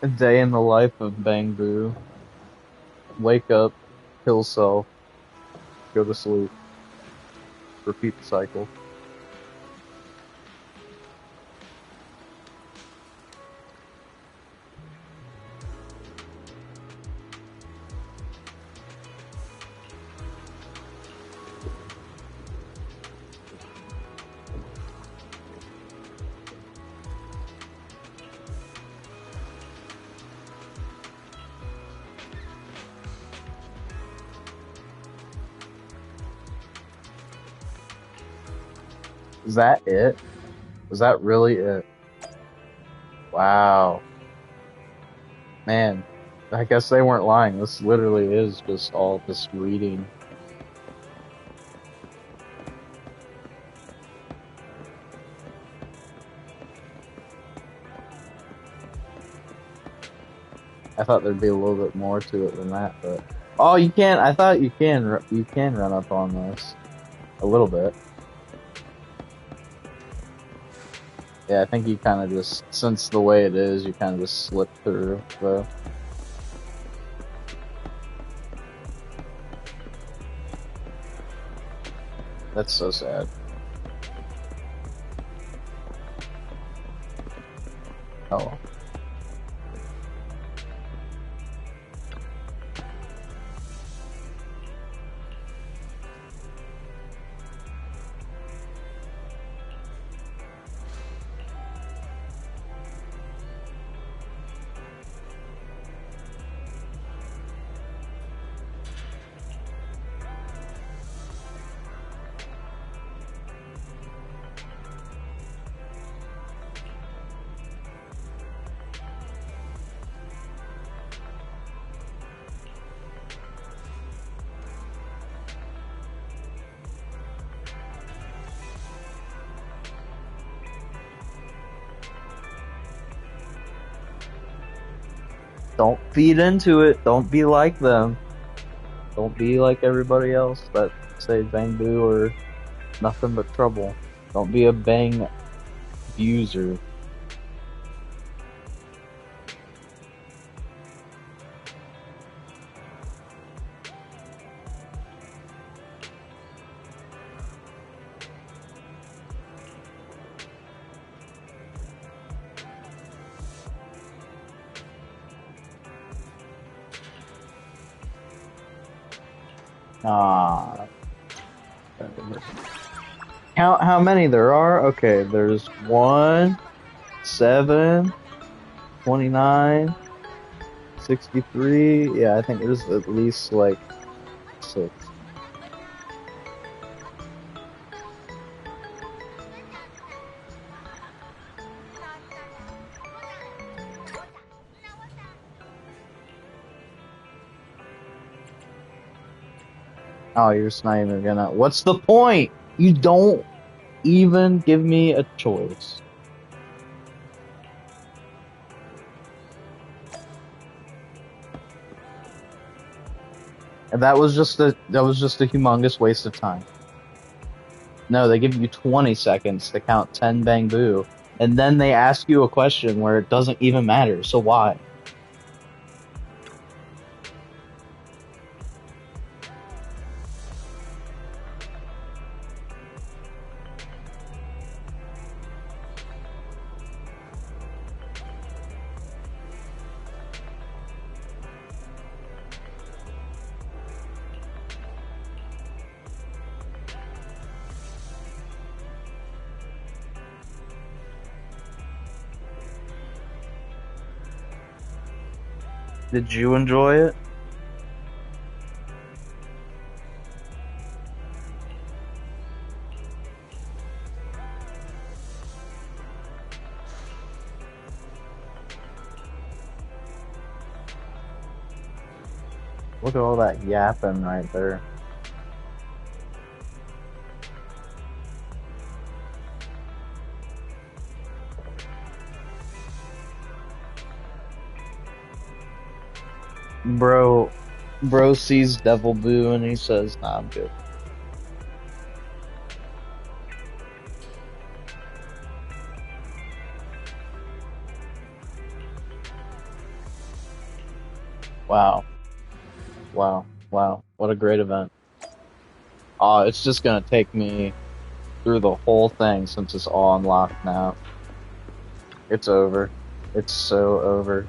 A day in the life of Bang Boo. Wake up, kill self, go to sleep. Repeat the cycle. Is that it? Was that really it? Wow. Man, I guess they weren't lying. This literally is just all just reading. I thought there'd be a little bit more to it than that, but oh, you can't. I thought you can run up on this a little bit. Yeah, I think you kind of just, since the way it is, you kind of just slip through. So that's so sad. Oh well. Don't feed into it. Don't be like them. Don't be like everybody else that say bang boo or nothing but trouble. Don't be a bang abuser. Ah. Count how many there are. Okay, there's 1, 7, 29, 63. Yeah, I think there's at least like 6. Oh, you're just not even gonna. What's the point? You don't even give me a choice. And that was just a humongous waste of time. No, they give you 20 seconds to count 10 bang boo, and then they ask you a question where it doesn't even matter. So why? Did you enjoy it? Look at all that yapping right there. Bro sees Devil Boo and he says, nah, I'm good. Wow. Wow. Wow. What a great event. It's just gonna take me through the whole thing since it's all unlocked now. It's over. It's so over.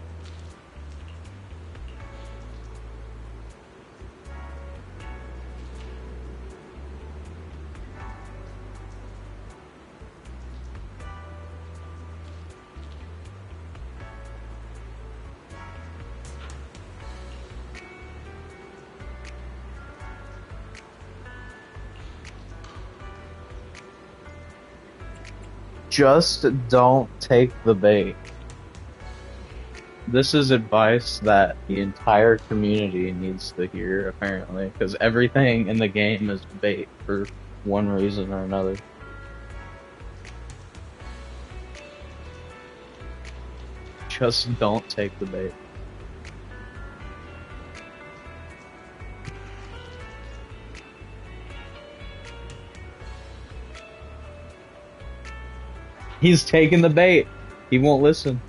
Just don't take the bait. This is advice that the entire community needs to hear, apparently, because everything in the game is bait for one reason or another. Just don't take the bait. He's taking the bait. He won't listen.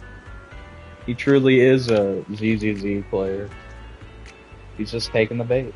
He truly is a ZZZ player. He's just taking the bait.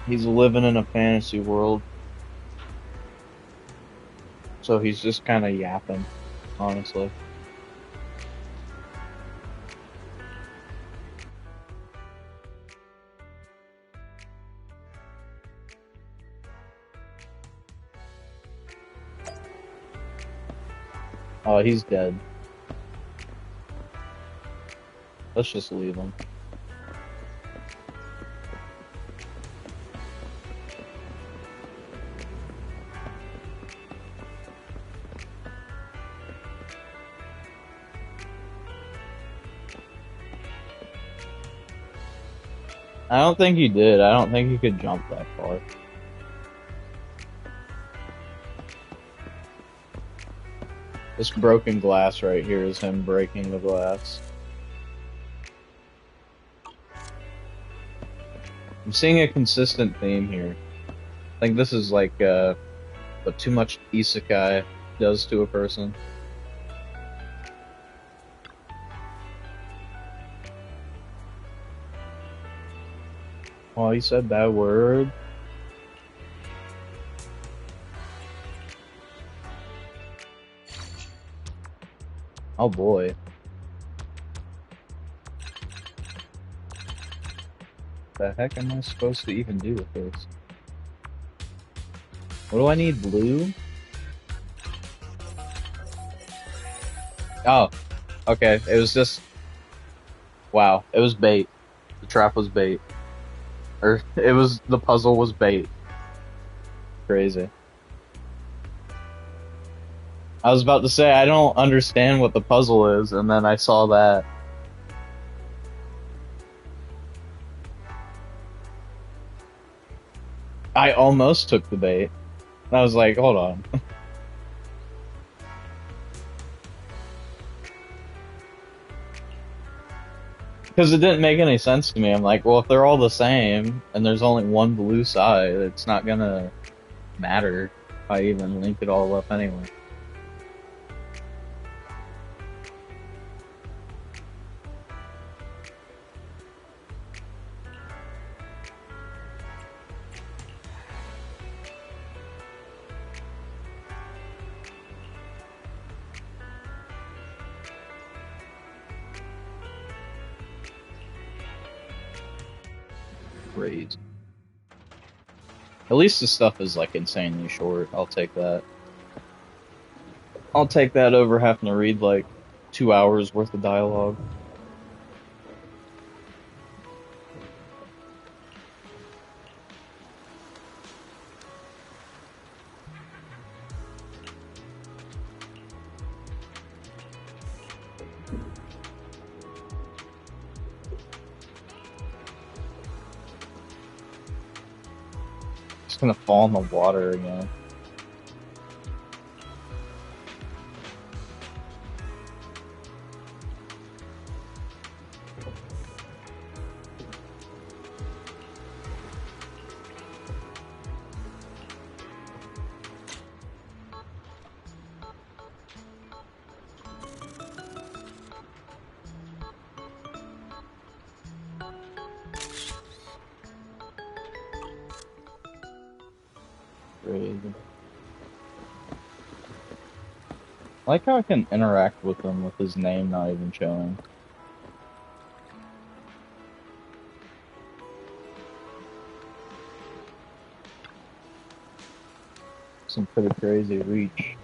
He's living in a fantasy world. So he's just kind of yapping, honestly. Oh, he's dead. Let's just leave him. I don't think he did. I don't think he could jump that far. This broken glass right here is him breaking the glass. I'm seeing a consistent theme here. I think this is like what too much isekai does to a person. Oh, he said that word. Oh boy. The heck am I supposed to even do with this? What do I need? Blue? Oh, okay. It was just... Wow, it was bait. The trap was bait. Or, it was... the puzzle was bait. Crazy. I was about to say, I don't understand what the puzzle is, and then I saw that. I almost took the bait. I was like, hold on. Because it didn't make any sense to me. I'm like, well, if they're all the same, and there's only one blue side, it's not gonna matter if I even link it all up anyway. Great. At least the stuff is like insanely short. I'll take that. I'll take that over having to read like 2 hours worth of dialogue. Just gonna fall in the water again. crazy. I like how I can interact with him with his name not even showing. Some pretty crazy reach.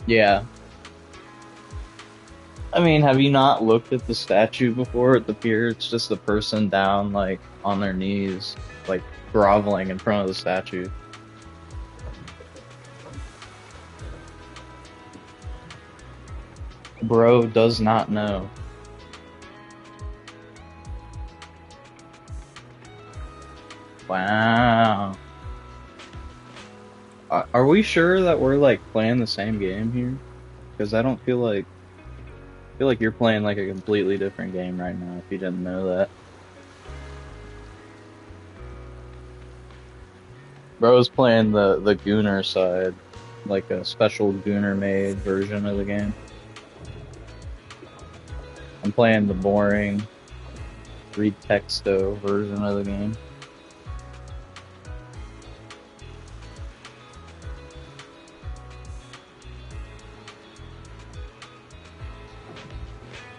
Yeah. I mean, have you not looked at the statue before at the pier? It's just the person down, like, on their knees, like, groveling in front of the statue. Bro does not know. Wow. Are we sure that we're, like, playing the same game here? Because I don't feel like... I feel like you're playing, like, a completely different game right now, if you didn't know that. Bro's playing the Gooner side. Like a special Gooner-made version of the game. I'm playing the boring, read texto version of the game.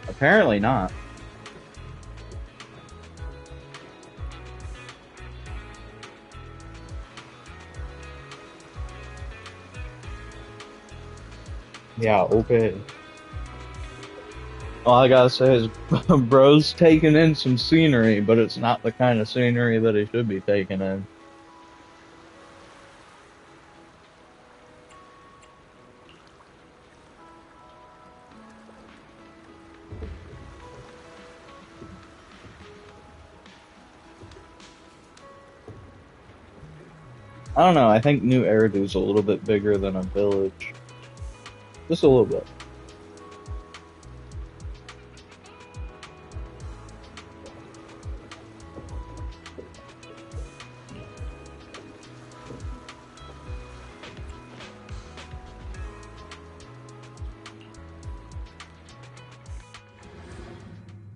Apparently not. Yeah, okay. All I gotta say is, bro's taking in some scenery, but it's not the kind of scenery that he should be taking in. I don't know, I think New Eridu's a little bit bigger than a village. Just a little bit.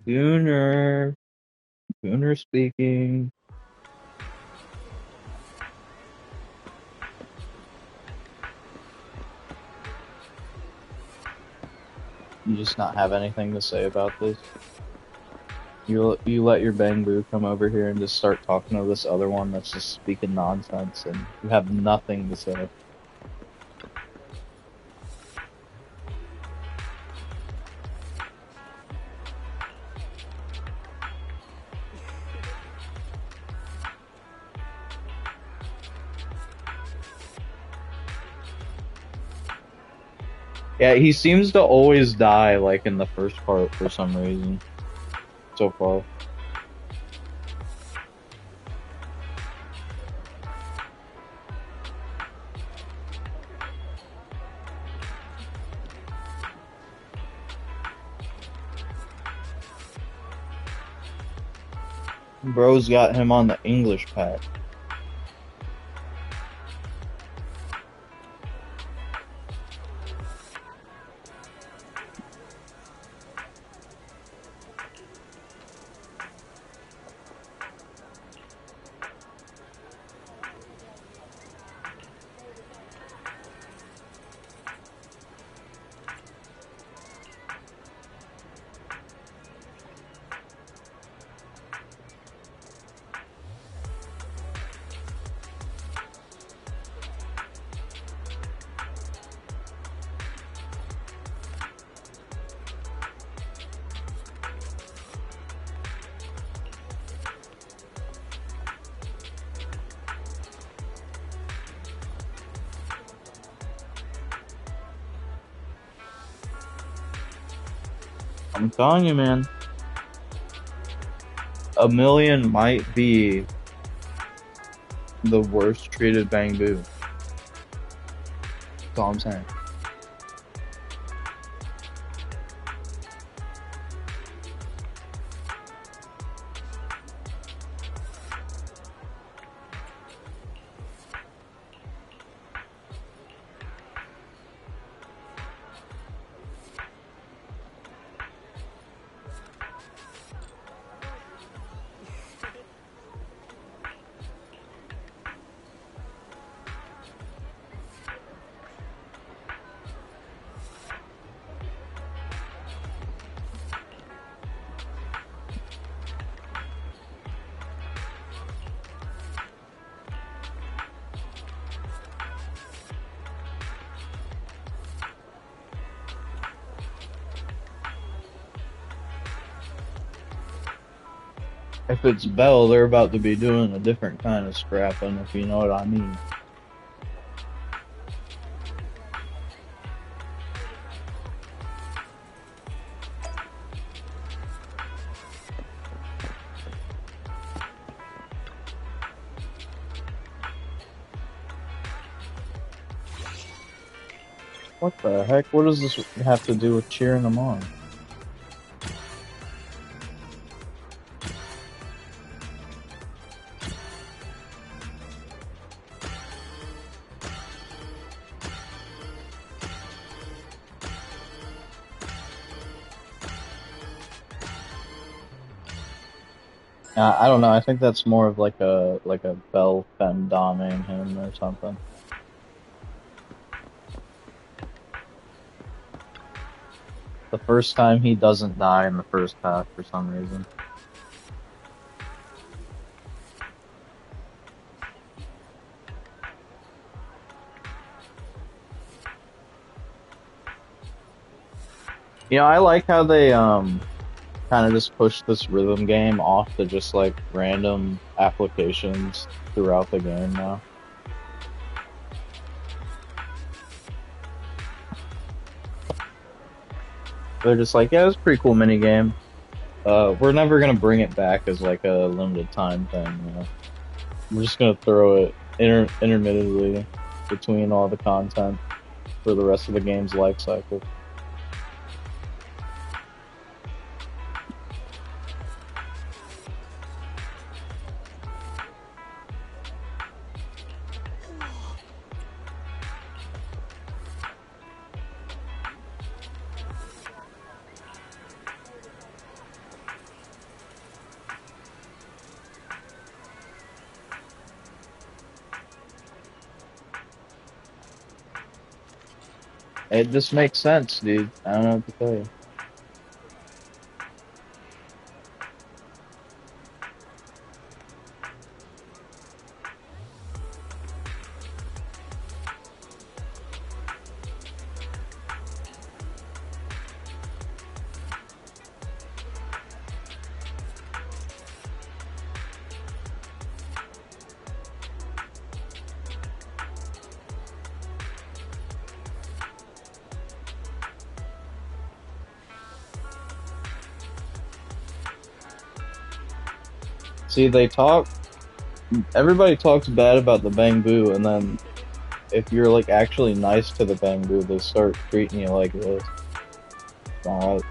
Gooner. Gooner speaking. You just not have anything to say about this? You let your Bangbu come over here and just start talking to this other one that's just speaking nonsense, and you have nothing to say. Yeah, he seems to always die, like, in the first part for some reason. So far. Bro's got him on the English pack. I'm telling you, man. A million might be the worst treated Bangbu. That's all I'm saying. If it's Belle, they're about to be doing a different kind of scrapping, if you know what I mean. What the heck? What does this have to do with cheering them on? I don't know. I think that's more of like a Belle femdoming him or something. The first time he doesn't die in the first half for some reason. You know, I like how they kind of just push this rhythm game off to just like random applications throughout the game now. They're just like, yeah, it's a pretty cool mini game. We're never gonna bring it back as like a limited time thing, you know. We're just gonna throw it intermittently between all the content for the rest of the game's life cycle. It just makes sense, dude. I don't know what to tell you. See, everybody talks bad about the Bangbu, and then if you're like actually nice to the Bangbu, they start treating you like this. Alright.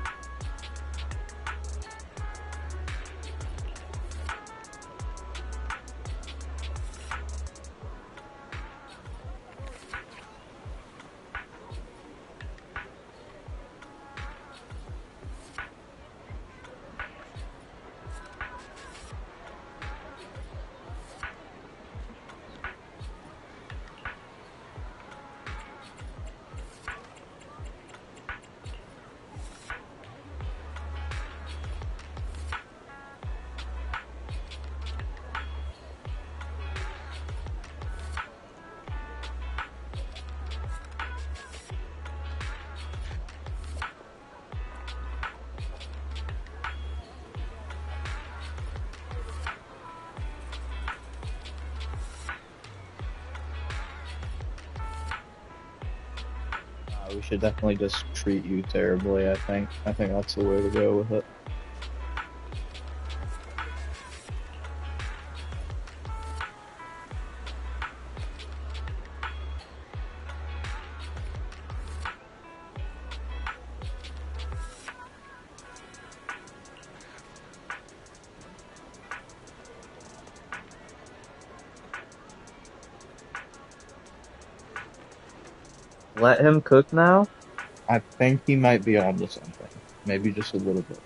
We should definitely just treat you terribly, I think. I think that's the way to go with it. Let him cook now? I think he might be onto something. Maybe just a little bit.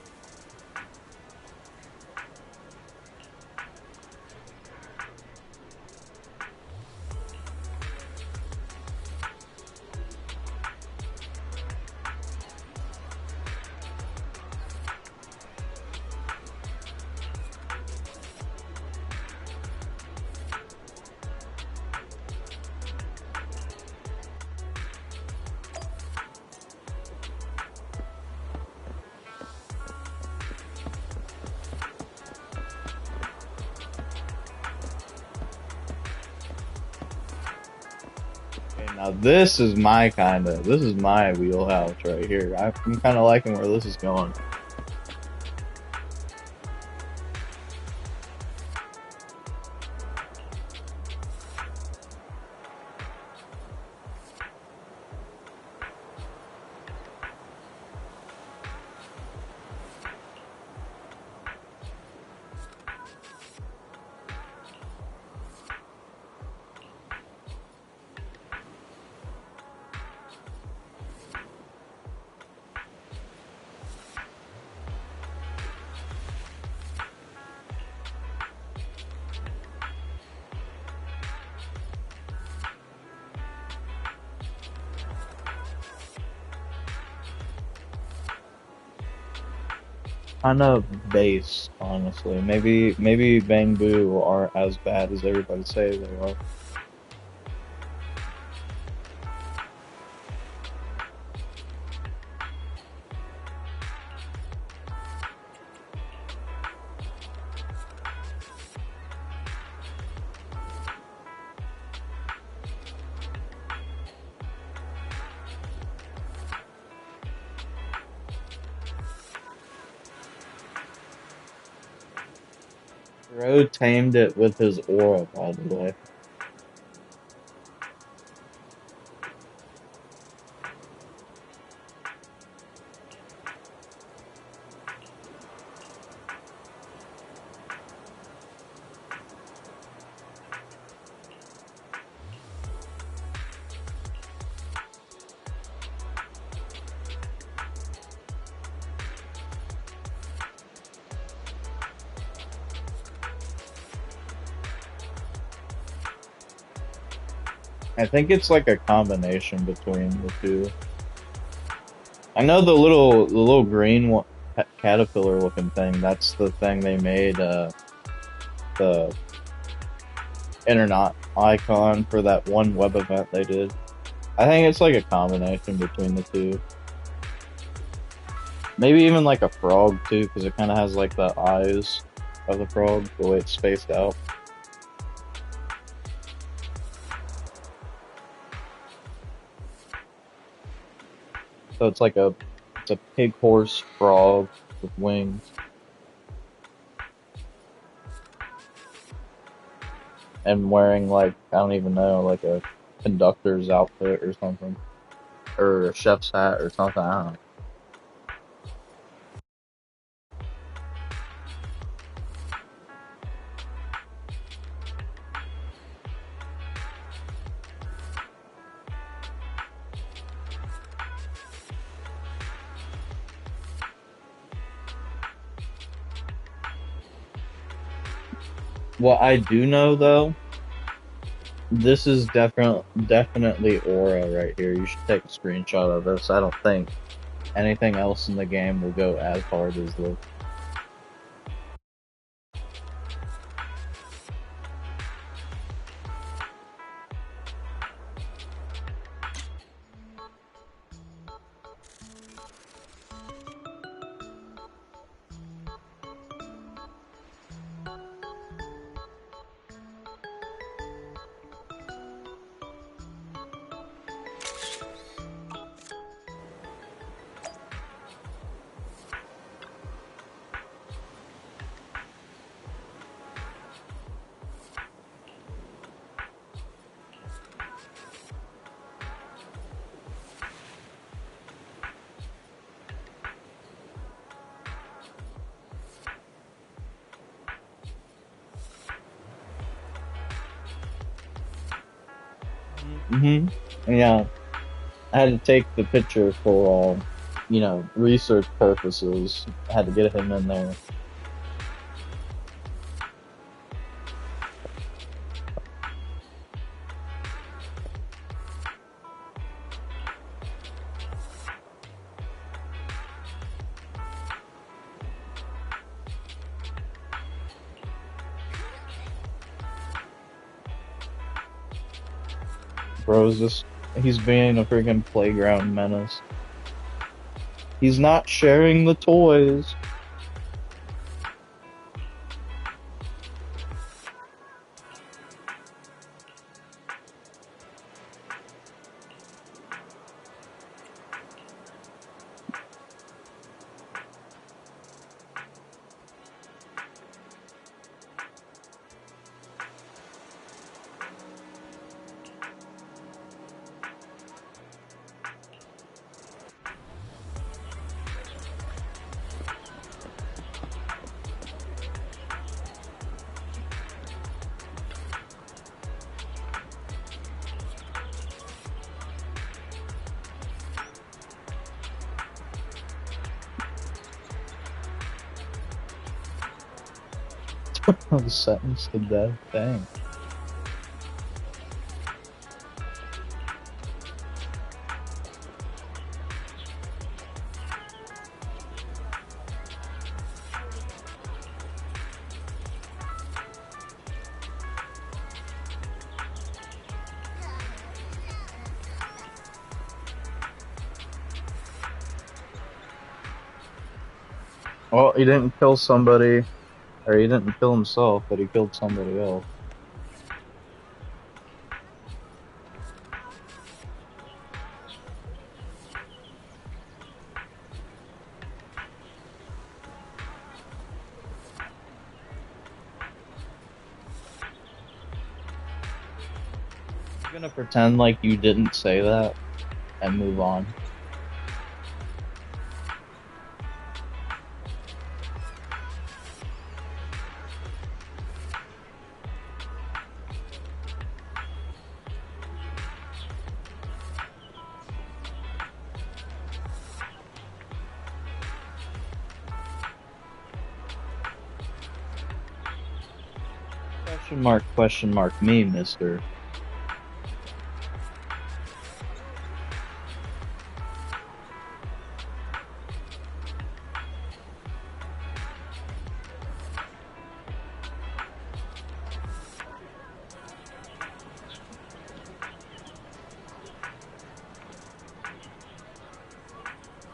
Now this is my wheelhouse right here. I'm kind of liking where this is going. Kind of base, honestly. Maybe Bang Boo aren't as bad as everybody say they are. Bro tamed it with his aura, by the way. I think it's like a combination between the two. I know the little green one, caterpillar looking thing. That's the thing they made the internet icon for that one web event they did. I think it's like a combination between the two. Maybe even like a frog too, because it kind of has like the eyes of the frog, the way it's spaced out. So it's like a pig horse frog with wings. And wearing like, I don't even know, like a conductor's outfit or something. Or a chef's hat or something, I don't know. What I do know though, this is definitely aura right here. You should take a screenshot of this. I don't think anything else in the game will go as hard as this. Yeah. I had to take the picture for, research purposes. I had to get him in there. Bro's he's being a freaking playground menace. He's not sharing the toys. Sentenced to death. Dang. Well, he didn't kill somebody, or he didn't kill himself, but he killed somebody else. You're gonna pretend like you didn't say that and move on. Question mark me, mister.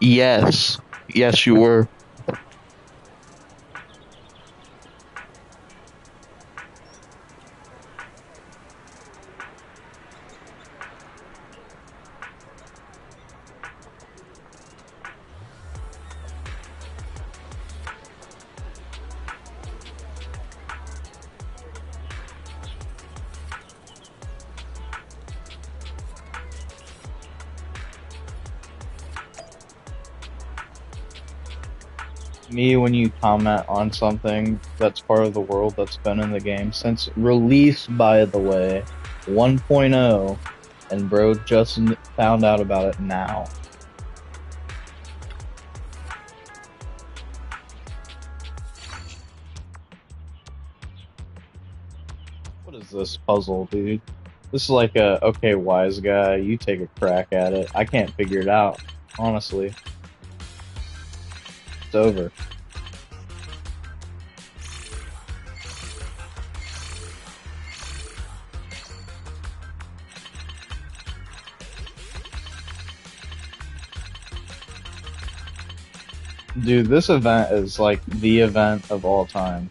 Yes. Yes, you were. Me, when you comment on something that's part of the world that's been in the game since release, by the way, 1.0, and bro just found out about it now. What is this puzzle, dude? This is like a, okay, wise guy, you take a crack at it. I can't figure it out, honestly. It's over. Dude, this event is like the event of all time.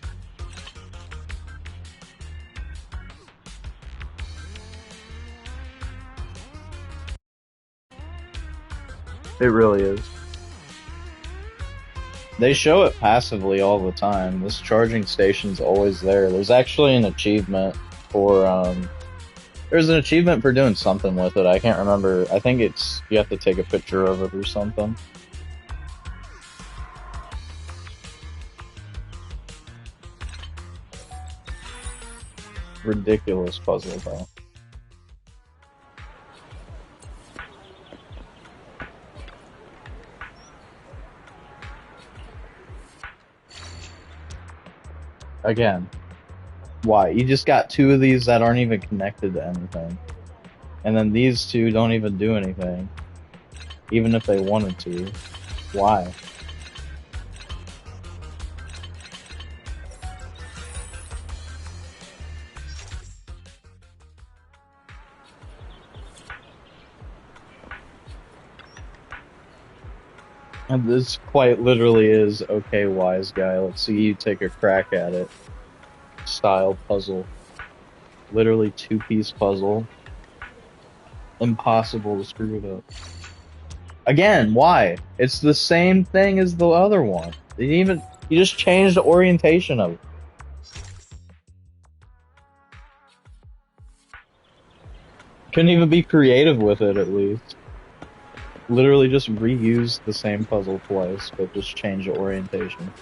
It really is. They show it passively all the time. This charging station's always there. There's actually an achievement for, there's an achievement for doing something with it. I can't remember. I think it's, you have to take a picture of it or something. Ridiculous puzzle, though. Again, why? You just got two of these that aren't even connected to anything. And then these two don't even do anything. Even if they wanted to. Why? And this quite literally is, okay, wise guy, let's see you take a crack at it. Style puzzle. Literally two-piece puzzle. Impossible to screw it up. Again, why? It's the same thing as the other one. You just changed the orientation of it. Couldn't even be creative with it, at least. Literally just reuse the same puzzle twice, but just change the orientation.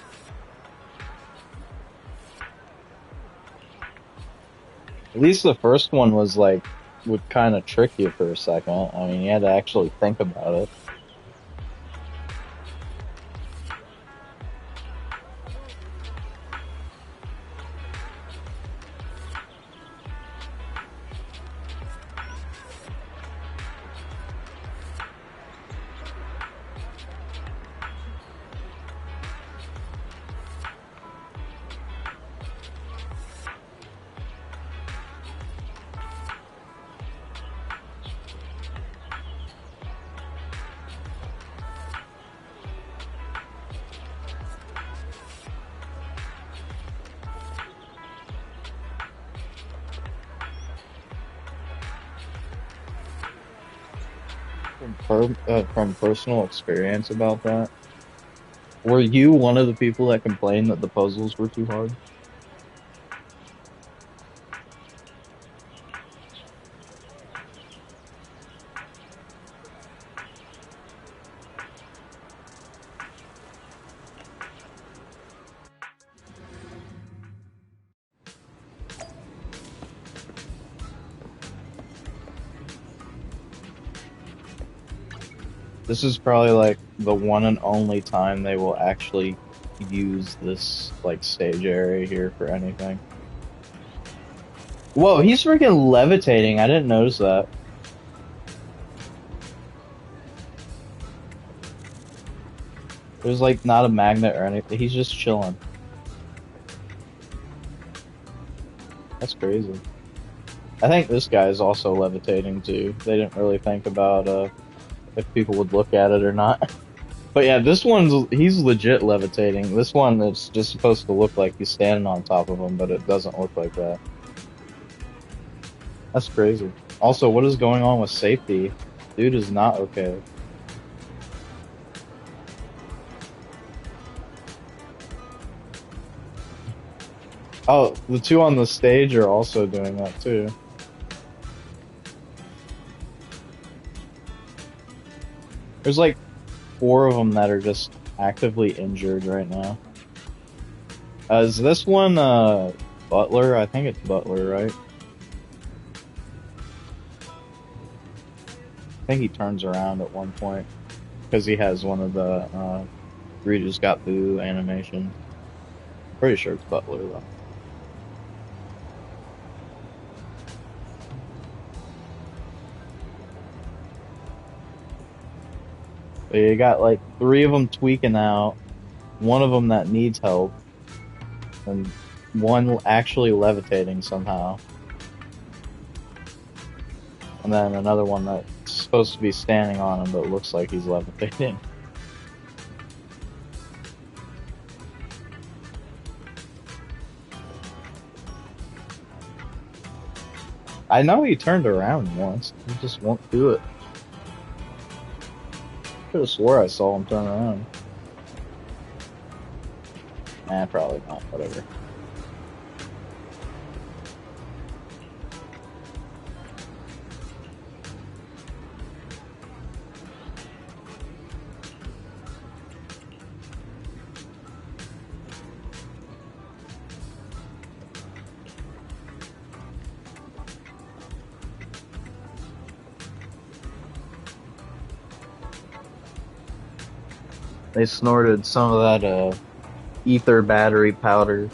At least the first one was like, would kind of trick you for a second. I mean, you had to actually think about it. From personal experience about that, were you one of the people that complained that the puzzles were too hard? This is probably like the one and only time they will actually use this like stage area here for anything. Whoa, he's freaking levitating. I didn't notice that. There's like not a magnet or anything. He's just chilling. That's crazy. I think this guy is also levitating too. They didn't really think about if people would look at it or not. But yeah, this he's legit levitating. This one is just supposed to look like he's standing on top of him, but it doesn't look like that. That's crazy. Also, what is going on with safety? Dude is not okay. Oh, the two on the stage are also doing that too. There's like 4 of them that are just actively injured right now. Is this one Butler? I think it's Butler, right? I think he turns around at one point because he has one of the Rita's Got Boo animations. Pretty sure it's Butler though. But you got like 3 of them tweaking out, one of them that needs help, and one actually levitating somehow. And then another one that's supposed to be standing on him but looks like he's levitating. I know he turned around once, he just won't do it. I could have swore I saw him turn around. Nah, probably not, whatever. They snorted some of that ether battery powder.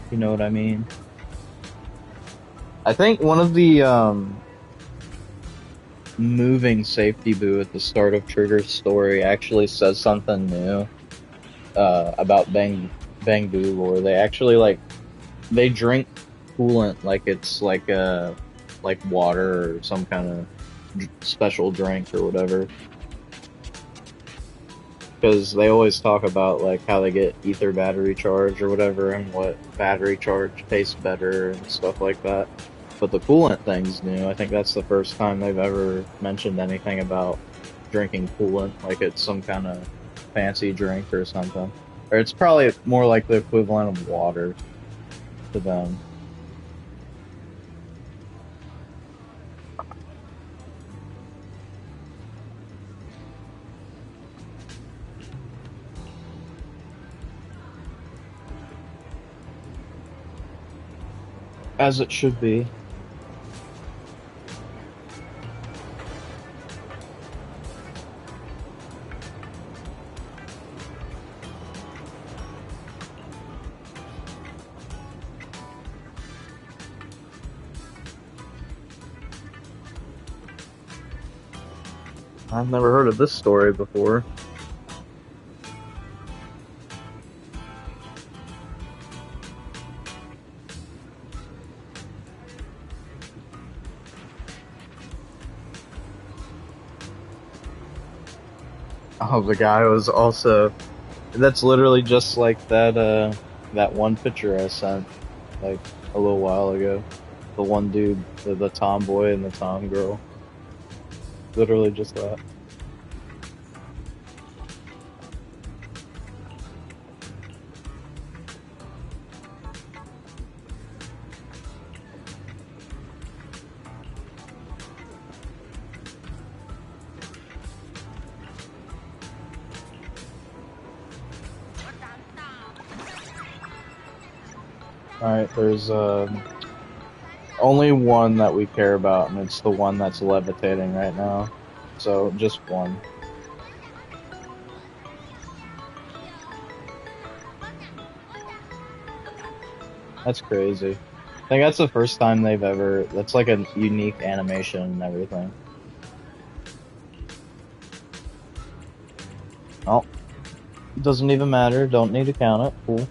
You know what I mean? I think one of the moving safety boo at the start of Trigger's story actually says something new about Bang Boo lore. They actually they drink coolant like it's like water or some kind of special drink or whatever. Because they always talk about like how they get ether battery charge or whatever, and what battery charge tastes better and stuff like that. But the coolant thing's new. I think that's the first time they've ever mentioned anything about drinking coolant, like it's some kind of fancy drink or something. Or it's probably more like the equivalent of water to them. As it should be. I've never heard of this story before. Oh, the guy was also... That's literally just like that one picture I sent, like, a little while ago. The one dude, the tomboy and the tom girl. Literally just that. Alright, there's only one that we care about, and it's the one that's levitating right now. So, just one. That's crazy. I think that's the first time they've ever... That's like a unique animation and everything. Oh. Doesn't even matter, don't need to count it. Cool.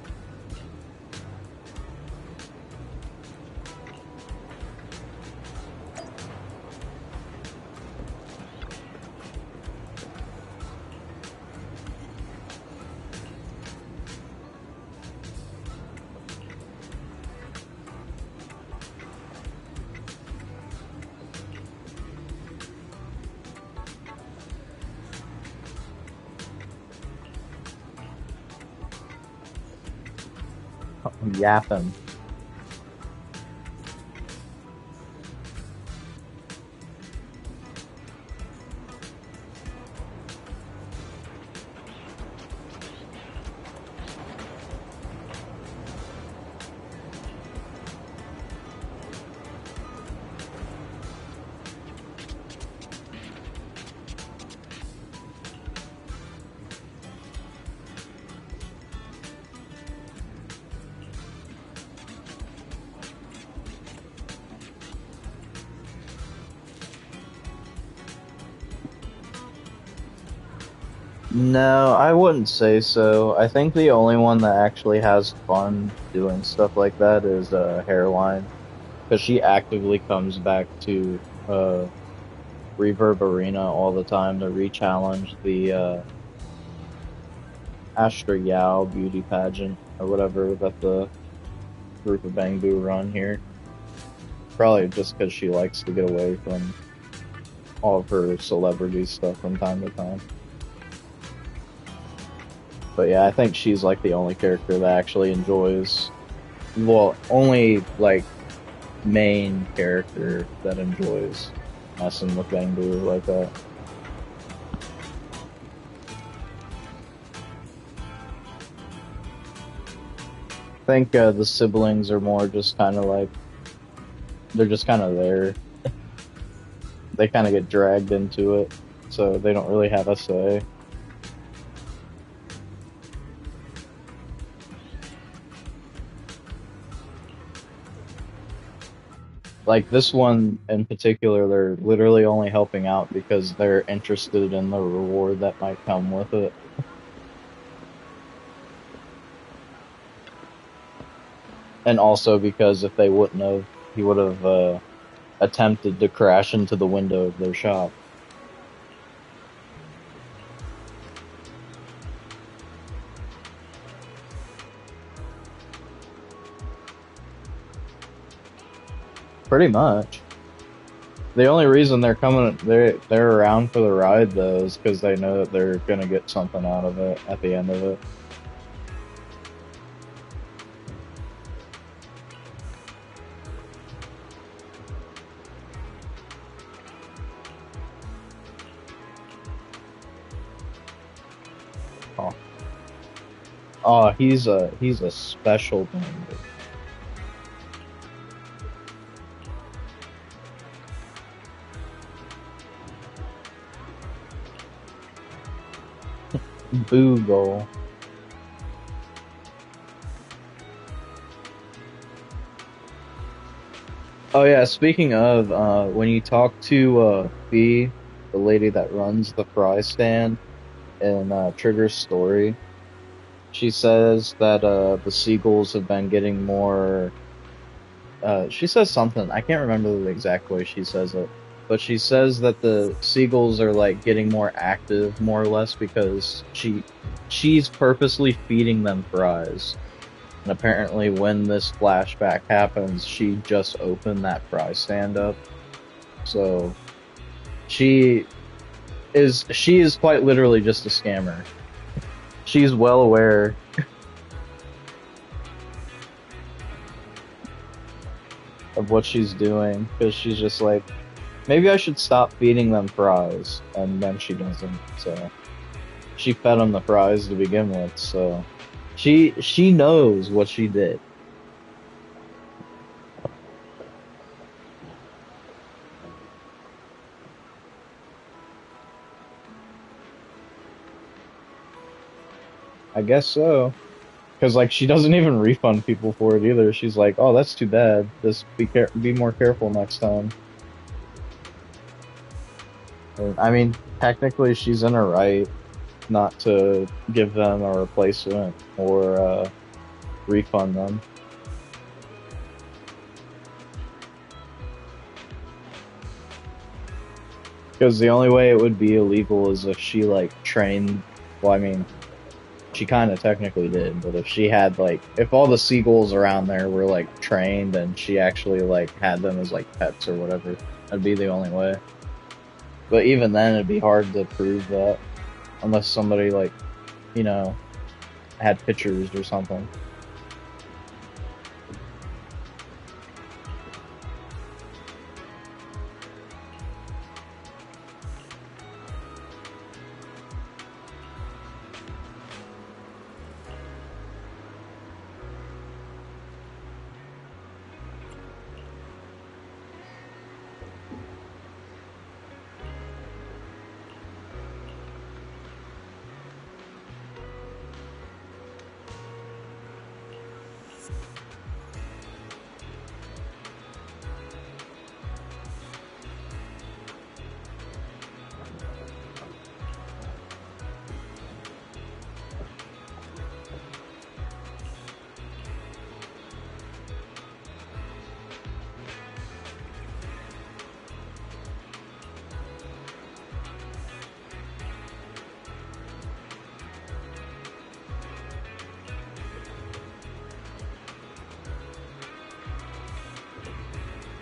I'm yapping. No, I wouldn't say so. I think the only one that actually has fun doing stuff like that is Hairline, because she actively comes back to Reverb Arena all the time to re-challenge the Astra Yao beauty pageant or whatever that the group of Bangbu run here. Probably just because she likes to get away from all of her celebrity stuff from time to time. But yeah, I think she's like the only character that actually enjoys, well, only like main character that enjoys messing with Bangbu like that. I think the siblings are more just kind of like, they're just kind of there. They kind of get dragged into it, so they don't really have a say. Like this one in particular, they're literally only helping out because they're interested in the reward that might come with it. And also because if they wouldn't have, he would have attempted to crash into the window of their shop. Pretty much. The only reason they're coming, they're around for the ride though, is because they know that they're gonna get something out of it at the end of it. Oh, oh, he's a special member. Boogle. Oh yeah, speaking of, when you talk to Fee, the lady that runs the fry stand in Trigger's story, she says that the seagulls have been getting more. She says something, I can't remember the exact way she says it, but she says that the seagulls are like getting more active, more or less, because she's purposely feeding them fries. And apparently when this flashback happens, she just opened that fry stand up. So she is quite literally just a scammer. She's well aware. Of what she's doing, because she's just like, maybe I should stop feeding them fries, and then she doesn't. So she fed them the fries to begin with, so she knows what she did. I guess so. Because like she doesn't even refund people for it either. She's like, "Oh, that's too bad. Just be more careful next time." I mean, technically, she's in her right not to give them a replacement or refund them. Because the only way it would be illegal is if she like trained. Well, I mean, she kind of technically did, but if she had like, if all the seagulls around there were like trained and she actually like had them as like pets or whatever, that'd be the only way. But even then, it'd be hard to prove that unless somebody like, you know, had pictures or something.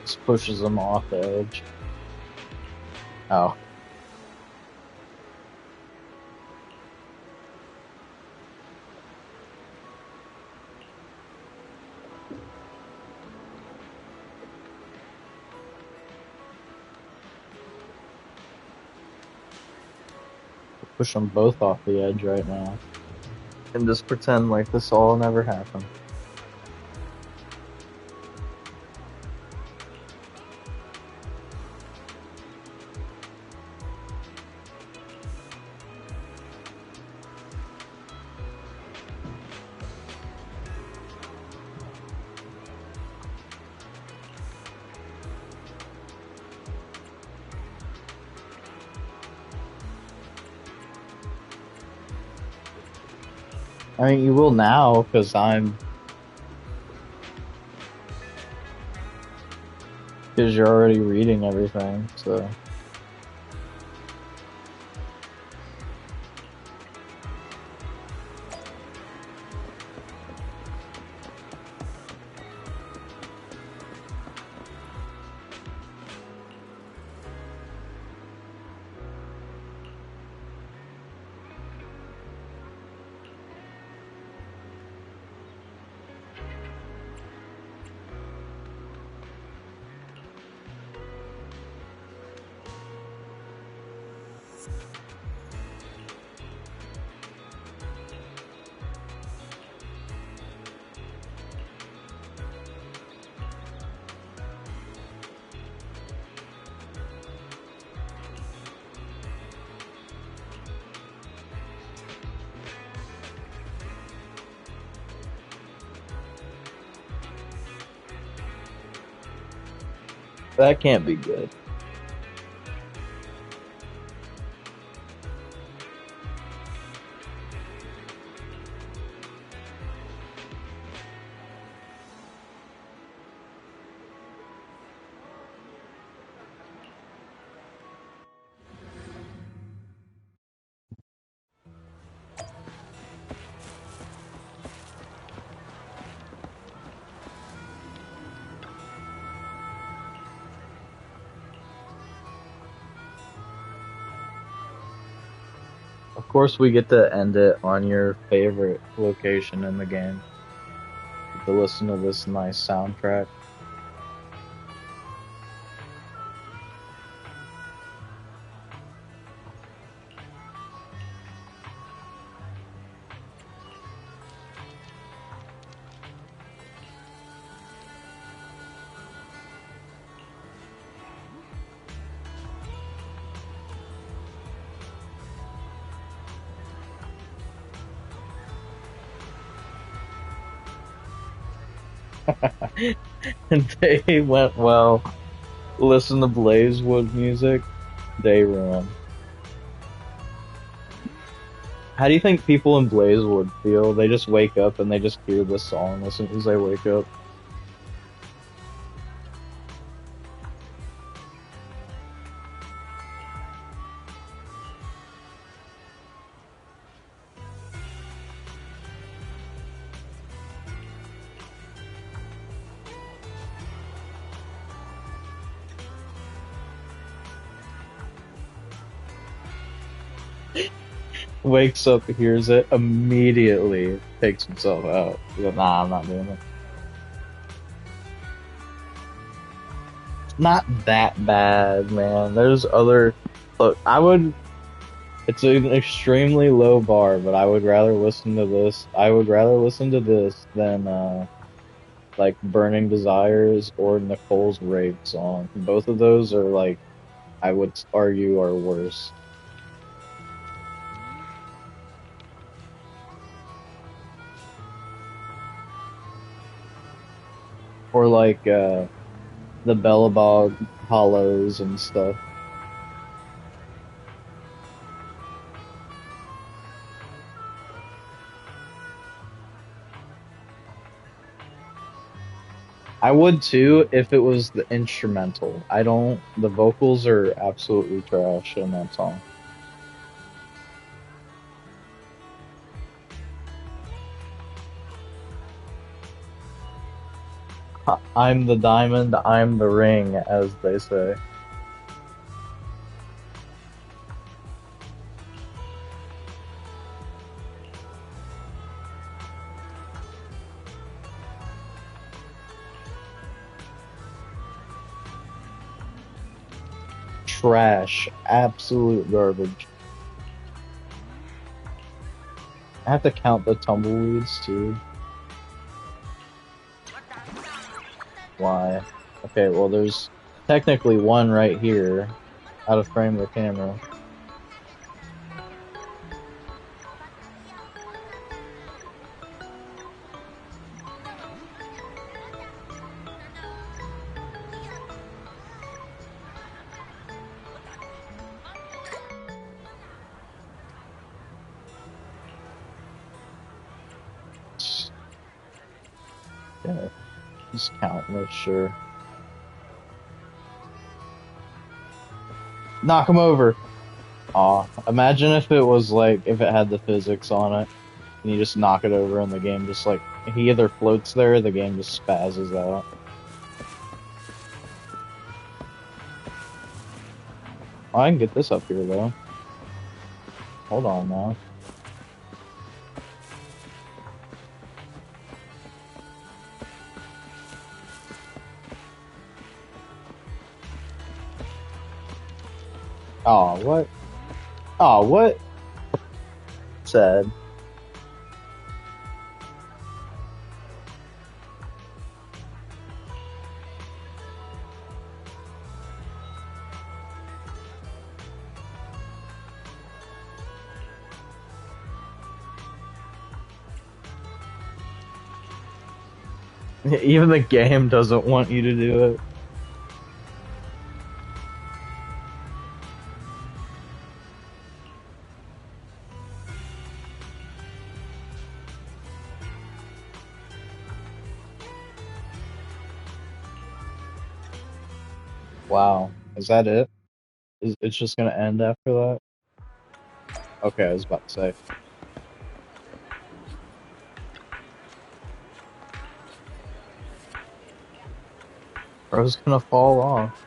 Just pushes them off the edge. Oh. Push them both off the edge right now. And just pretend like this all never happened. I mean, you will now, because because you're already reading everything, so. That can't be good. Of course, we get to end it on your favorite location in the game. To listen to this nice soundtrack. And they went, well, listen to Blazewood music, day run. How do you think people in Blazewood feel? They just wake up and they just hear this song as soon as they wake up. Wakes up, hears it, immediately takes himself out. He goes, nah, I'm not doing it. Not that bad, man. There's other... Look, it's an extremely low bar, but I would rather listen to this. I would rather listen to this than, like, Burning Desires or Nicole's Rape song. Both of those are, like, I would argue are worse. Or, like, the Bellabog Hollows and stuff. I would too if it was the instrumental. The vocals are absolutely trash in that song. I'm the diamond, I'm the ring, as they say. Trash. Absolute garbage. I have to count the tumbleweeds too. Why? Okay, well there's technically one right here, out of frame of the camera. Yeah, just countless, sure. Knock him over! Aw, imagine if it was like, if it had the physics on it, and you just knock it over and the game just like, he either floats there or the game just spazzes out. Oh, I can get this up here though. Hold on now. Aw, what? Aw, what? Sad. Even the game doesn't want you to do it. Wow, is that it? It's just gonna end after that? Okay, I was about to say. Bro's gonna fall off.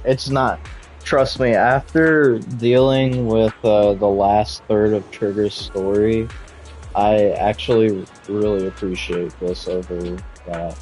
It's not. Trust me, after dealing with the last third of Trigger's story, I actually really appreciate this over that.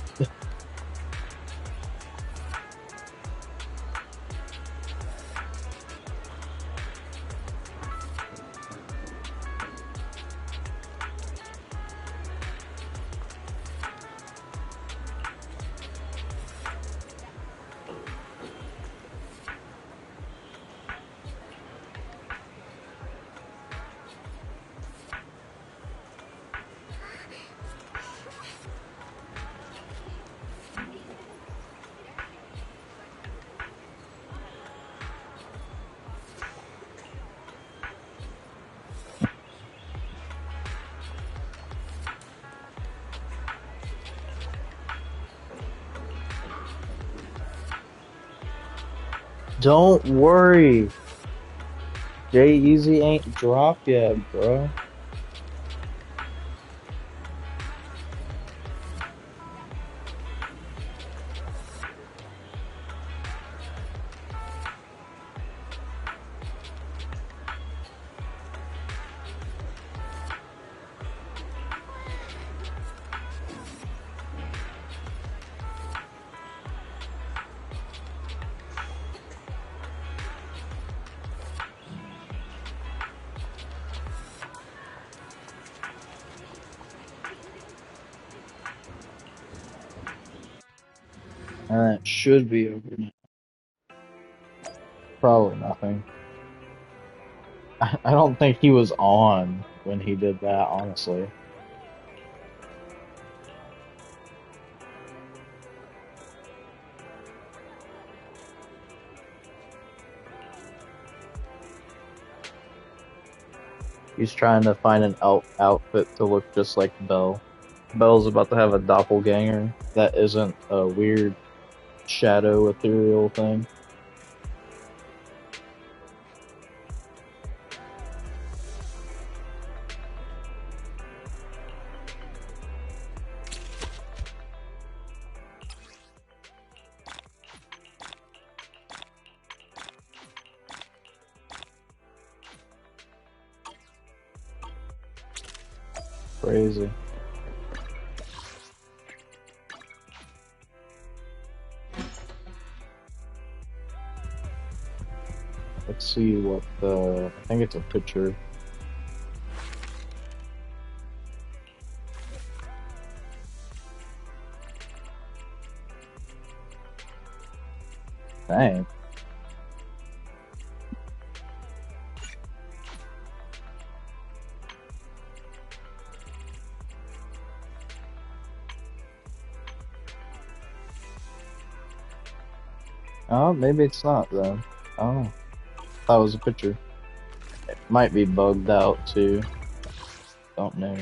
Don't worry. Jay-Easy ain't dropped yet, bro. And it should be over now. Probably nothing. I don't think he was on when he did that, honestly. He's trying to find an outfit to look just like Belle. Belle's about to have a doppelganger that isn't a weird shadow ethereal thing. Crazy. Let's see what the... I think it's a picture. Dang. Oh, maybe it's not then. I don't know. That was a picture. It might be bugged out too. Don't know.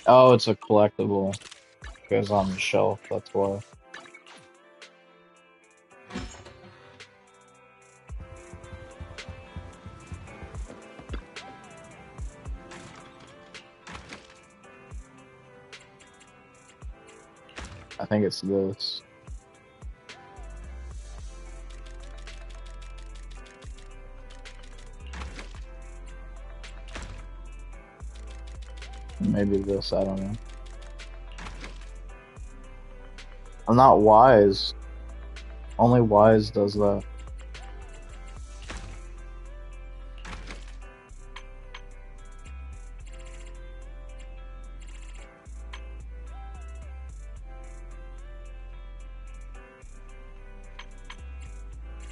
Oh, it's a collectible. It goes on the shelf, that's why. I think it's this. Maybe this, I don't know. I'm not wise. Only wise does that.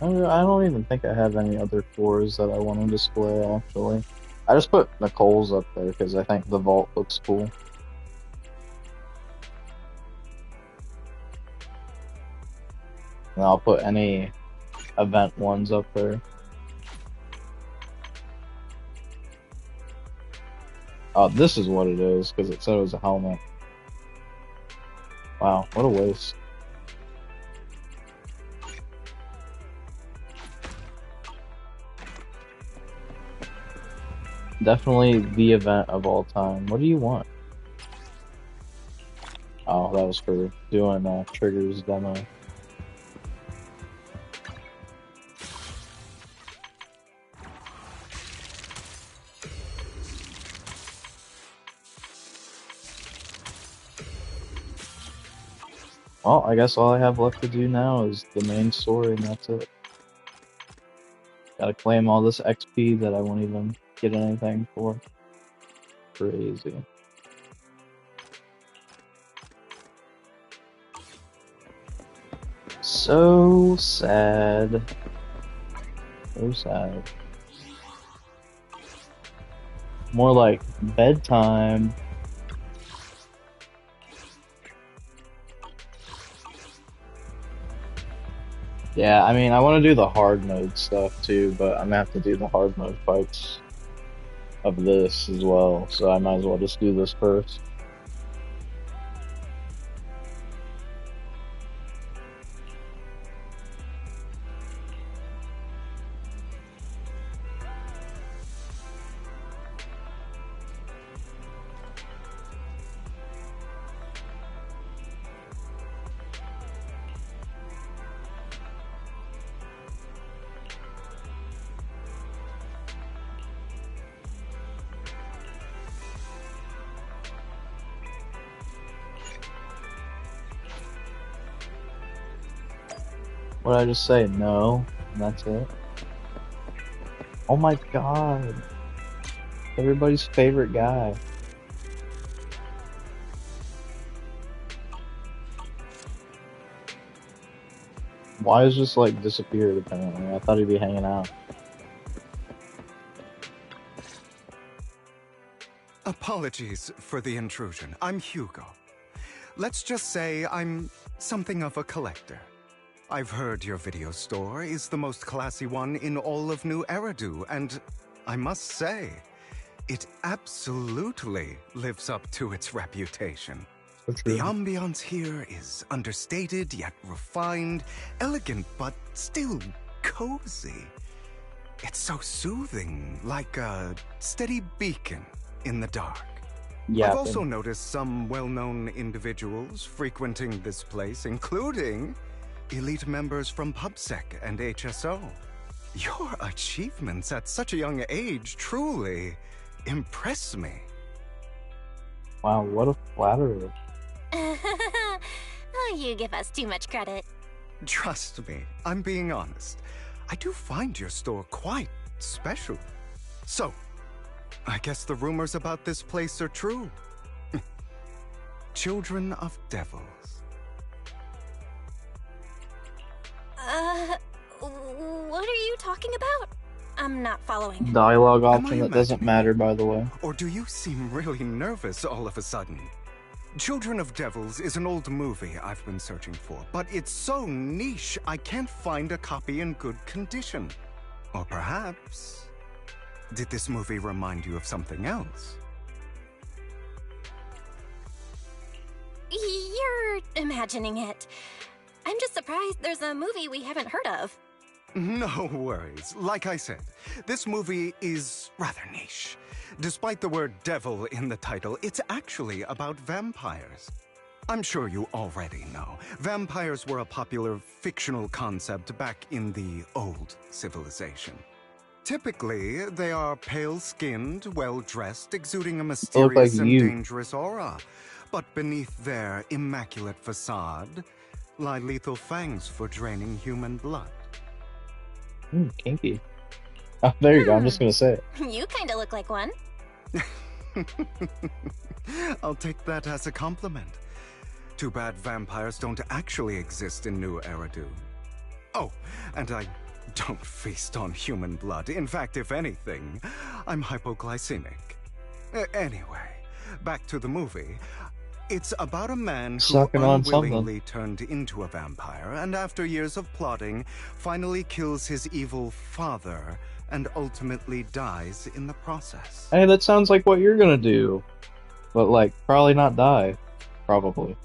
I don't even think I have any other cores that I want to display, actually. I just put Nicole's up there because I think the vault looks cool. And I'll put any event ones up there. Oh, this is what it is, because it said it was a helmet. Wow, what a waste. Definitely the event of all time. What do you want? Oh, that was for doing Trigger's demo. Well, I guess all I have left to do now is the main story, and that's it. Gotta claim all this XP that I won't even get anything for. Crazy. So sad. So sad. More like bedtime. Yeah, I mean, I want to do the hard mode stuff too, but I'm gonna have to do the hard mode fights of this as well, so I might as well just do this first. What did I just say? No, and that's it. Oh my god. Everybody's favorite guy. Why is just like disappeared apparently? I thought he'd be hanging out. Apologies for the intrusion. I'm Hugo. Let's just say I'm something of a collector. I've heard your video store is the most classy one in all of New Eridu, and I must say, it absolutely lives up to its reputation. The ambiance here is understated yet refined, elegant but still cozy. It's so soothing, like a steady beacon in the dark. Yeah, I've also noticed some well-known individuals frequenting this place, including elite members from PubSec and HSO. Your achievements at such a young age truly impress me. Wow, what a flatterer. Oh, you give us too much credit. Trust me, I'm being honest. I do find your store quite special. So, I guess the rumors about this place are true. Children of devils. What are you talking about? I'm not following. Dialogue option that doesn't matter, by the way. Or do you seem really nervous all of a sudden? Children of Devils is an old movie I've been searching for, but it's so niche I can't find a copy in good condition. Or perhaps, did this movie remind you of something else? You're imagining it. I'm just surprised there's a movie we haven't heard of. No worries. Like I said, this movie is rather niche. Despite the word devil in the title, it's actually about vampires. I'm sure you already know. Vampires were a popular fictional concept back in the old civilization. Typically, they are pale-skinned, well-dressed, exuding a mysterious and dangerous aura. But beneath their immaculate facade lie lethal fangs for draining human blood. Kinky. Oh, there you go. I'm just gonna say it. You kinda look like one. I'll take that as a compliment. Too bad vampires don't actually exist in New Eridu. Oh, and I don't feast on human blood. In fact, if anything, I'm hypoglycemic. Anyway, back to the movie. It's about a man who unwillingly turned into a vampire, and after years of plotting, finally kills his evil father, and ultimately dies in the process. Hey, that sounds like what you're gonna do. But, like, probably not die. Probably.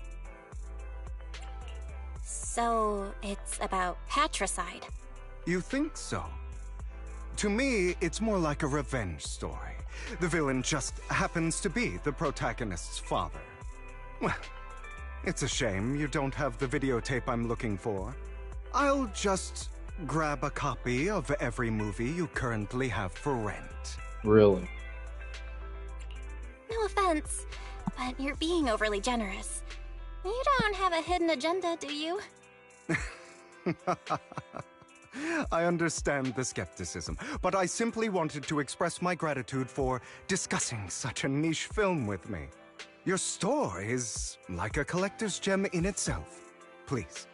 So, it's about patricide. You think so? To me, it's more like a revenge story. The villain just happens to be the protagonist's father. Well, it's a shame you don't have the videotape I'm looking for. I'll just grab a copy of every movie you currently have for rent. Really? No offense, but you're being overly generous. You don't have a hidden agenda, do you? I understand the skepticism, but I simply wanted to express my gratitude for discussing such a niche film with me. Your store is like a collector's gem in itself. Please,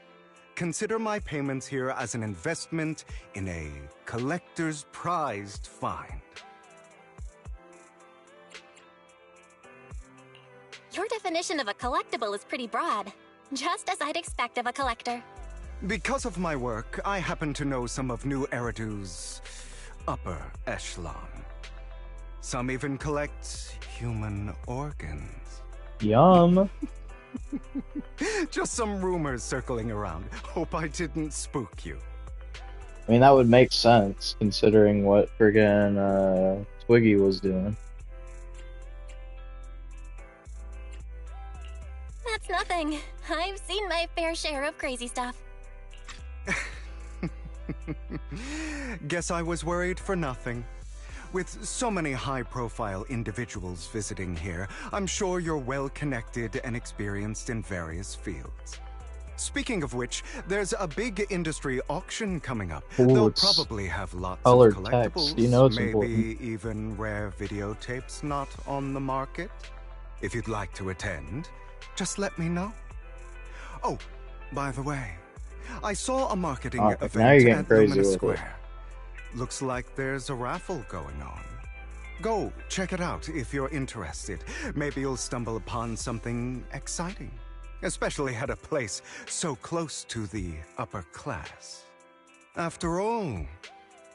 consider my payments here as an investment in a collector's prized find. Your definition of a collectible is pretty broad, just as I'd expect of a collector. Because of my work, I happen to know some of New Eridu's upper echelon. Some even collect human organs. Yum. Just some rumors circling around. Hope I didn't spook you. I mean, that would make sense, considering what friggin' Twiggy was doing. That's nothing. I've seen my fair share of crazy stuff. Guess I was worried for nothing. With so many high-profile individuals visiting here, I'm sure you're well-connected and experienced in various fields. Speaking of which, there's a big industry auction coming up. Ooh, They'll it's probably have lots of colored collectibles, text. You know it's maybe important. even rare videotapes not on the market. If you'd like to attend, just let me know. Oh, by the way, I saw a marketing Now event you're getting at crazy Luminous with it. Square. Looks like there's a raffle going on. Go check it out if you're interested. Maybe you'll stumble upon something exciting, especially at a place so close to the upper class. After all,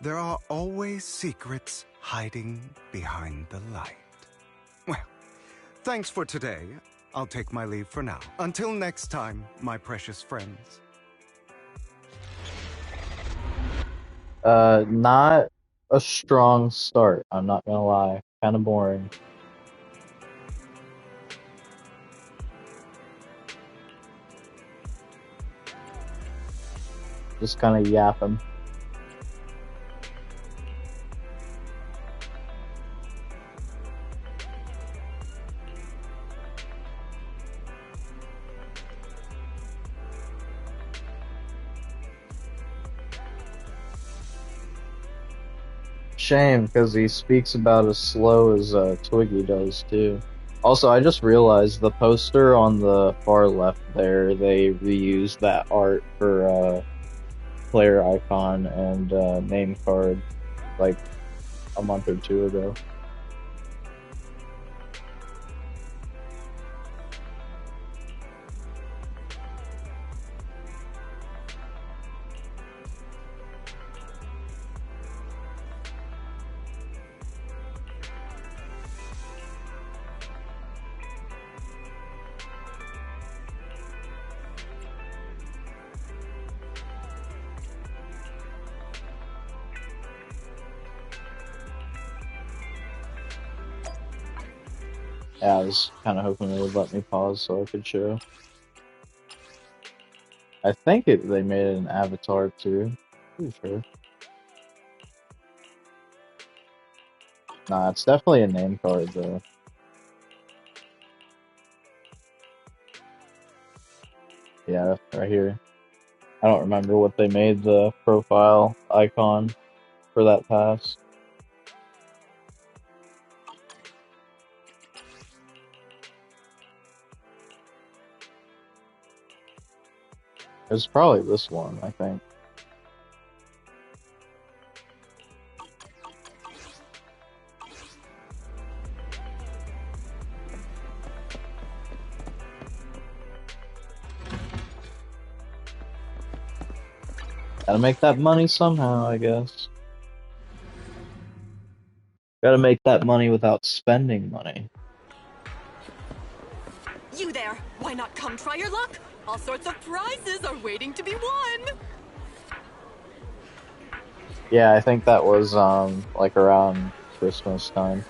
there are always secrets hiding behind the light. Well, thanks for today. I'll take my leave for now. Until next time, my precious friends. Not a strong start, I'm not gonna lie. Kinda boring. Just kinda yapping. Shame, because he speaks about as slow as Twiggy does, too. Also, I just realized the poster on the far left there, they reused that art for player icon and name card like a month or two ago. Yeah, I was kind of hoping they would let me pause so I could show. I think they made it an avatar too. Pretty sure. Nah, it's definitely a name card though. Yeah, right here. I don't remember what they made the profile icon for that pass. It's probably this one, I think. Gotta make that money somehow, I guess. Gotta make that money without spending money. You there! Why not come try your luck? All sorts of prizes are waiting to be won. Yeah, I think that was like around Christmas time.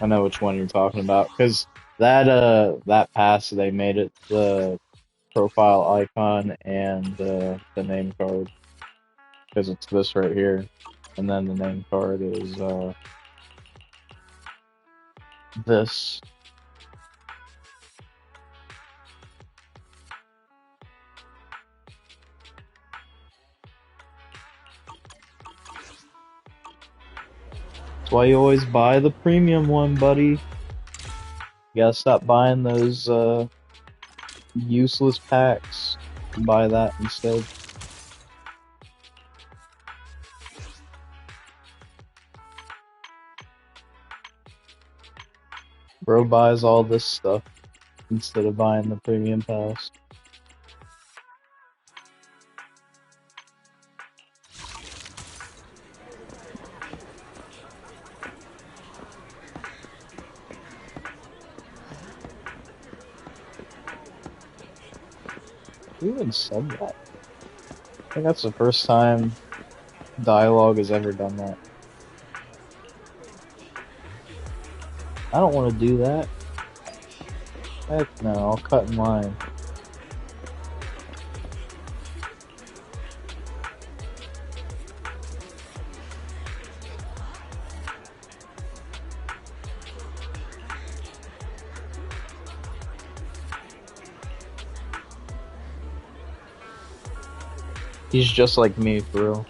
I know which one you're talking about, because that pass they made it the profile icon and the name card, because it's this right here, and then the name card is this. That's why you always buy the premium one, buddy. You gotta stop buying those useless packs and buy that instead. Bro buys all this stuff instead of buying the premium pass. Who even said that? I think that's the first time Dialogue has ever done that. I don't want to do that. Heck no, I'll cut in line. He's just like me, for real.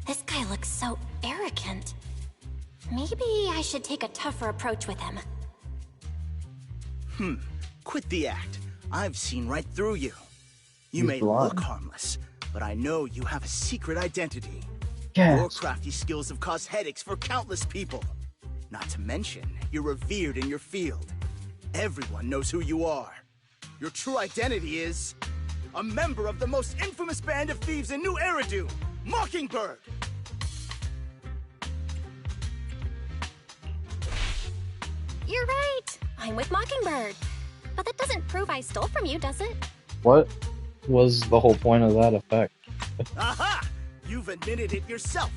This guy looks so arrogant. Maybe I should take a tougher approach with him. Quit the act. I've seen right through you. You He's may blind. look harmless, but I know you have a secret identity. Yes. Your crafty skills have caused headaches for countless people. Not to mention, you're revered in your field. Everyone knows who you are. Your true identity is a member of the most infamous band of thieves in New Eridu, Mockingbird. You're right. I'm with Mockingbird. But that doesn't prove I stole from you, does it? What was the whole point of that effect? Aha! You've admitted it yourself.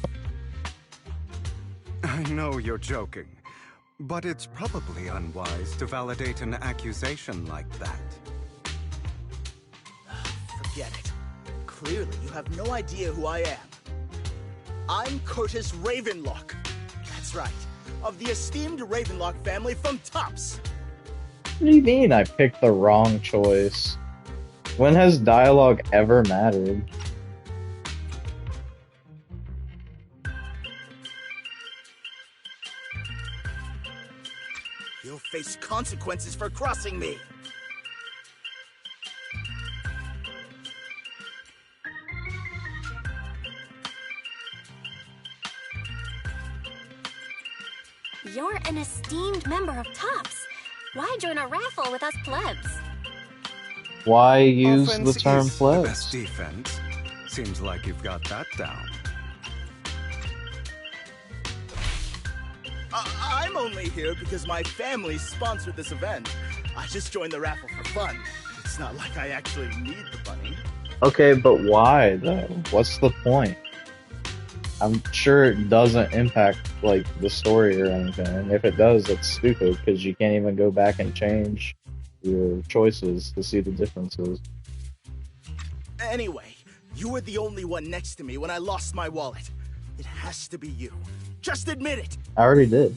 I know you're joking, but it's probably unwise to validate an accusation like that. Forget it. Clearly, you have no idea who I am. I'm Curtis Ravenlock. That's right. Of the esteemed Ravenlock family from Tops. What do you mean I picked the wrong choice? When has dialogue ever mattered? You'll face consequences for crossing me. You're an esteemed member of Tops. Why join a raffle with us plebs? Why use Offense the term is the plebs? best defense. Seems like you've got that down. I'm only here because my family sponsored this event. I just joined the raffle for fun. It's not like I actually need the money. Okay, but why though? What's the point? I'm sure it doesn't impact like the story or anything. If it does, that's stupid because you can't even go back and change your choices to see the differences. Anyway, you were the only one next to me when I lost my wallet. It has to be you. Just admit it. I already did.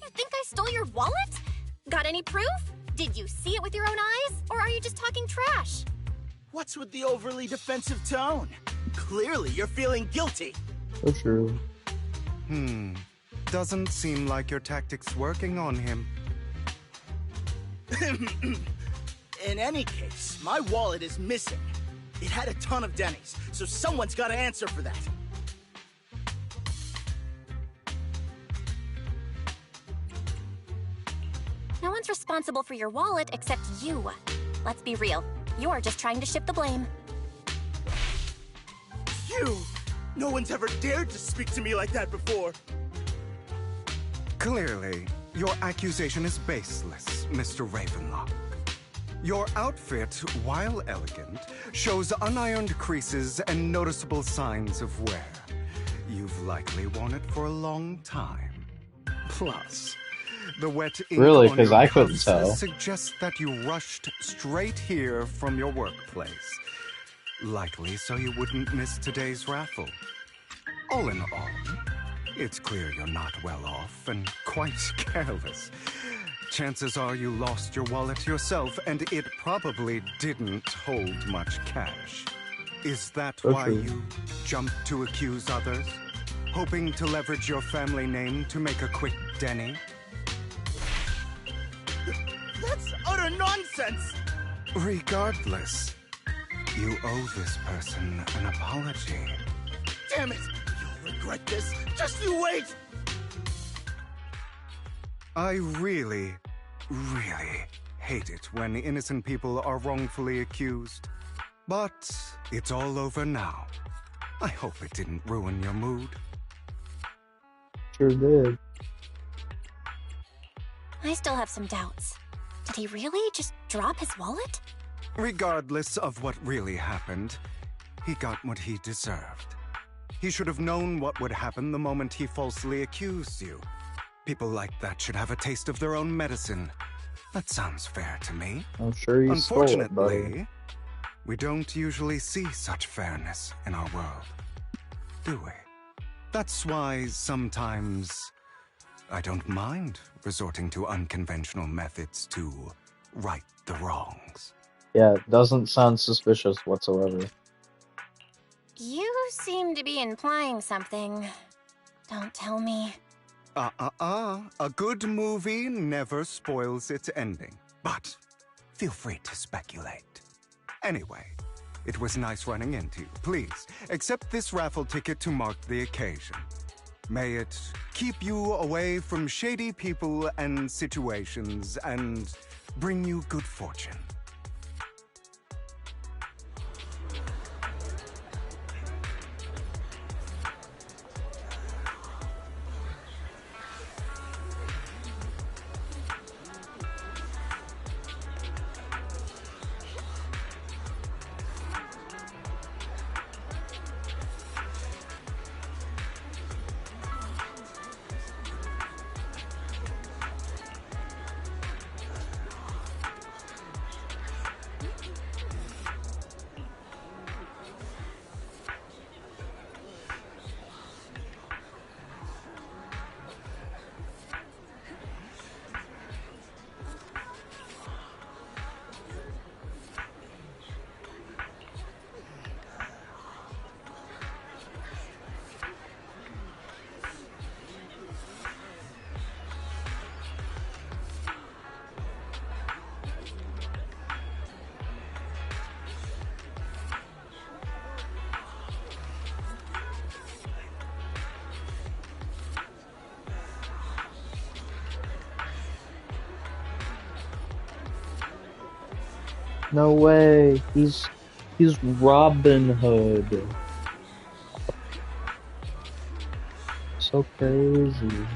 You think I stole your wallet? Got any proof? Did you see it with your own eyes? Or are you just talking trash? What's with the overly defensive tone? Clearly, you're feeling guilty. So true. Doesn't seem like your tactics working on him. In any case, my wallet is missing. It had a ton of Denny's, so someone's got to answer for that. No one's responsible for your wallet except you. Let's be real. You're just trying to shift the blame. You! No one's ever dared to speak to me like that before. Clearly, your accusation is baseless, Mr. Ravenlock. Your outfit, while elegant, shows unironed creases and noticeable signs of wear. You've likely worn it for a long time. Plus, the wet ink Really, on 'cause your I couldn't cuffs tell. suggests that you rushed straight here from your workplace. Likely so you wouldn't miss today's raffle. All in all, it's clear you're not well off and quite careless. Chances are you lost your wallet yourself, and it probably didn't hold much cash. Is that So why true. you jumped to accuse others? Hoping to leverage your family name to make a quick Denny? That's utter nonsense! Regardless, you owe this person an apology. Damn it! You'll regret this. Just you wait! I really, really hate it when innocent people are wrongfully accused. But it's all over now. I hope it didn't ruin your mood. Sure did. I still have some doubts. Did he really just drop his wallet? Regardless of what really happened, he got what he deserved. He should have known what would happen the moment he falsely accused you. People like that should have a taste of their own medicine. That sounds fair to me. I'm sure you stole it, Unfortunately, buddy. we don't usually see such fairness in our world, do we? That's why sometimes I don't mind resorting to unconventional methods to right the wrongs. Yeah, it doesn't sound suspicious whatsoever. You seem to be implying something. Don't tell me. A good movie never spoils its ending. But feel free to speculate. Anyway, it was nice running into you. Please, accept this raffle ticket to mark the occasion. May it keep you away from shady people and situations and bring you good fortune. No way. He's Robin Hood. So crazy.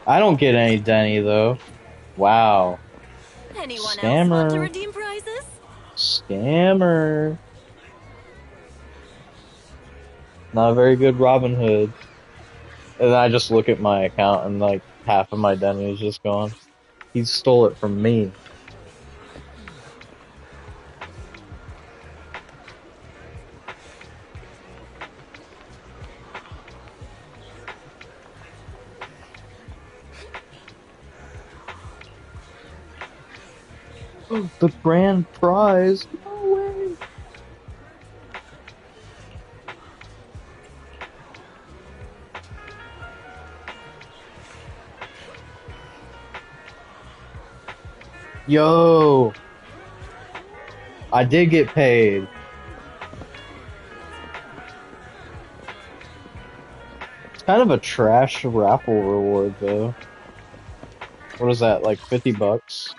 I don't get any Denny though. Wow. Anyone else want to Scammer. redeem prizes? Scammer. Not a very good Robin Hood. And I just look at my account and like half of my Denny is just gone. He stole it from me. The grand prize. No way. Yo. I did get paid. It's kind of a trash raffle reward though. What is that, like 50 bucks?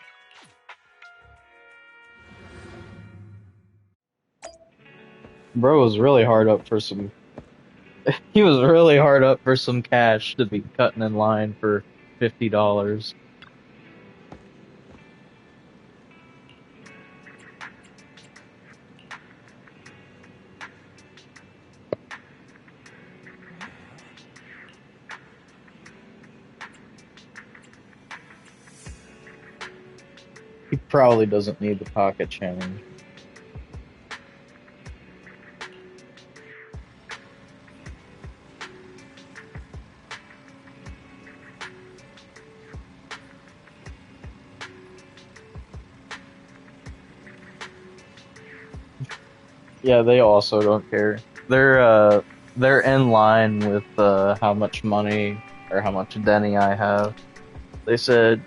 Bro was really hard up for some he was really hard up for some cash to be cutting in line for $50. He probably doesn't need the pocket change. Yeah, they also don't care. They're in line with how much money or how much Denny I have. They said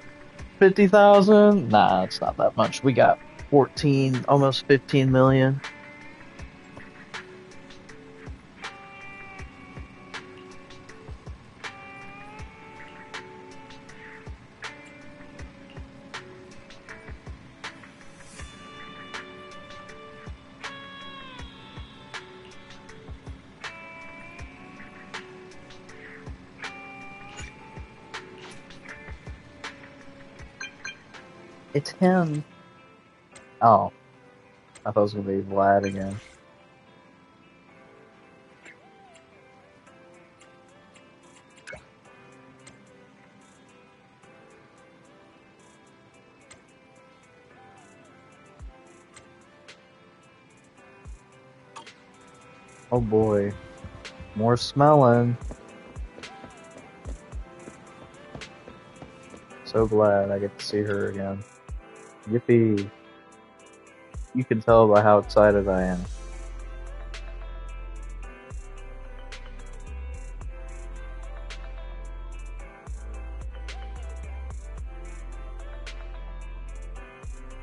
50,000? Nah, it's not that much. We got 14, almost 15 million. It's him. Oh, I thought it was gonna be Vlad again. Oh boy, more smelling. So glad I get to see her again. Yippee. You can tell by how excited I am.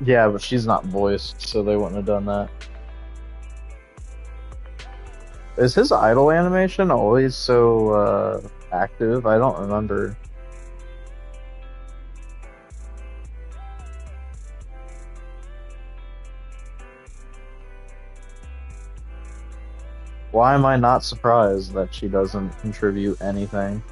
Yeah, but she's not voiced, so they wouldn't have done that. Is his idle animation always so active? I don't remember. Why am I not surprised that she doesn't contribute anything?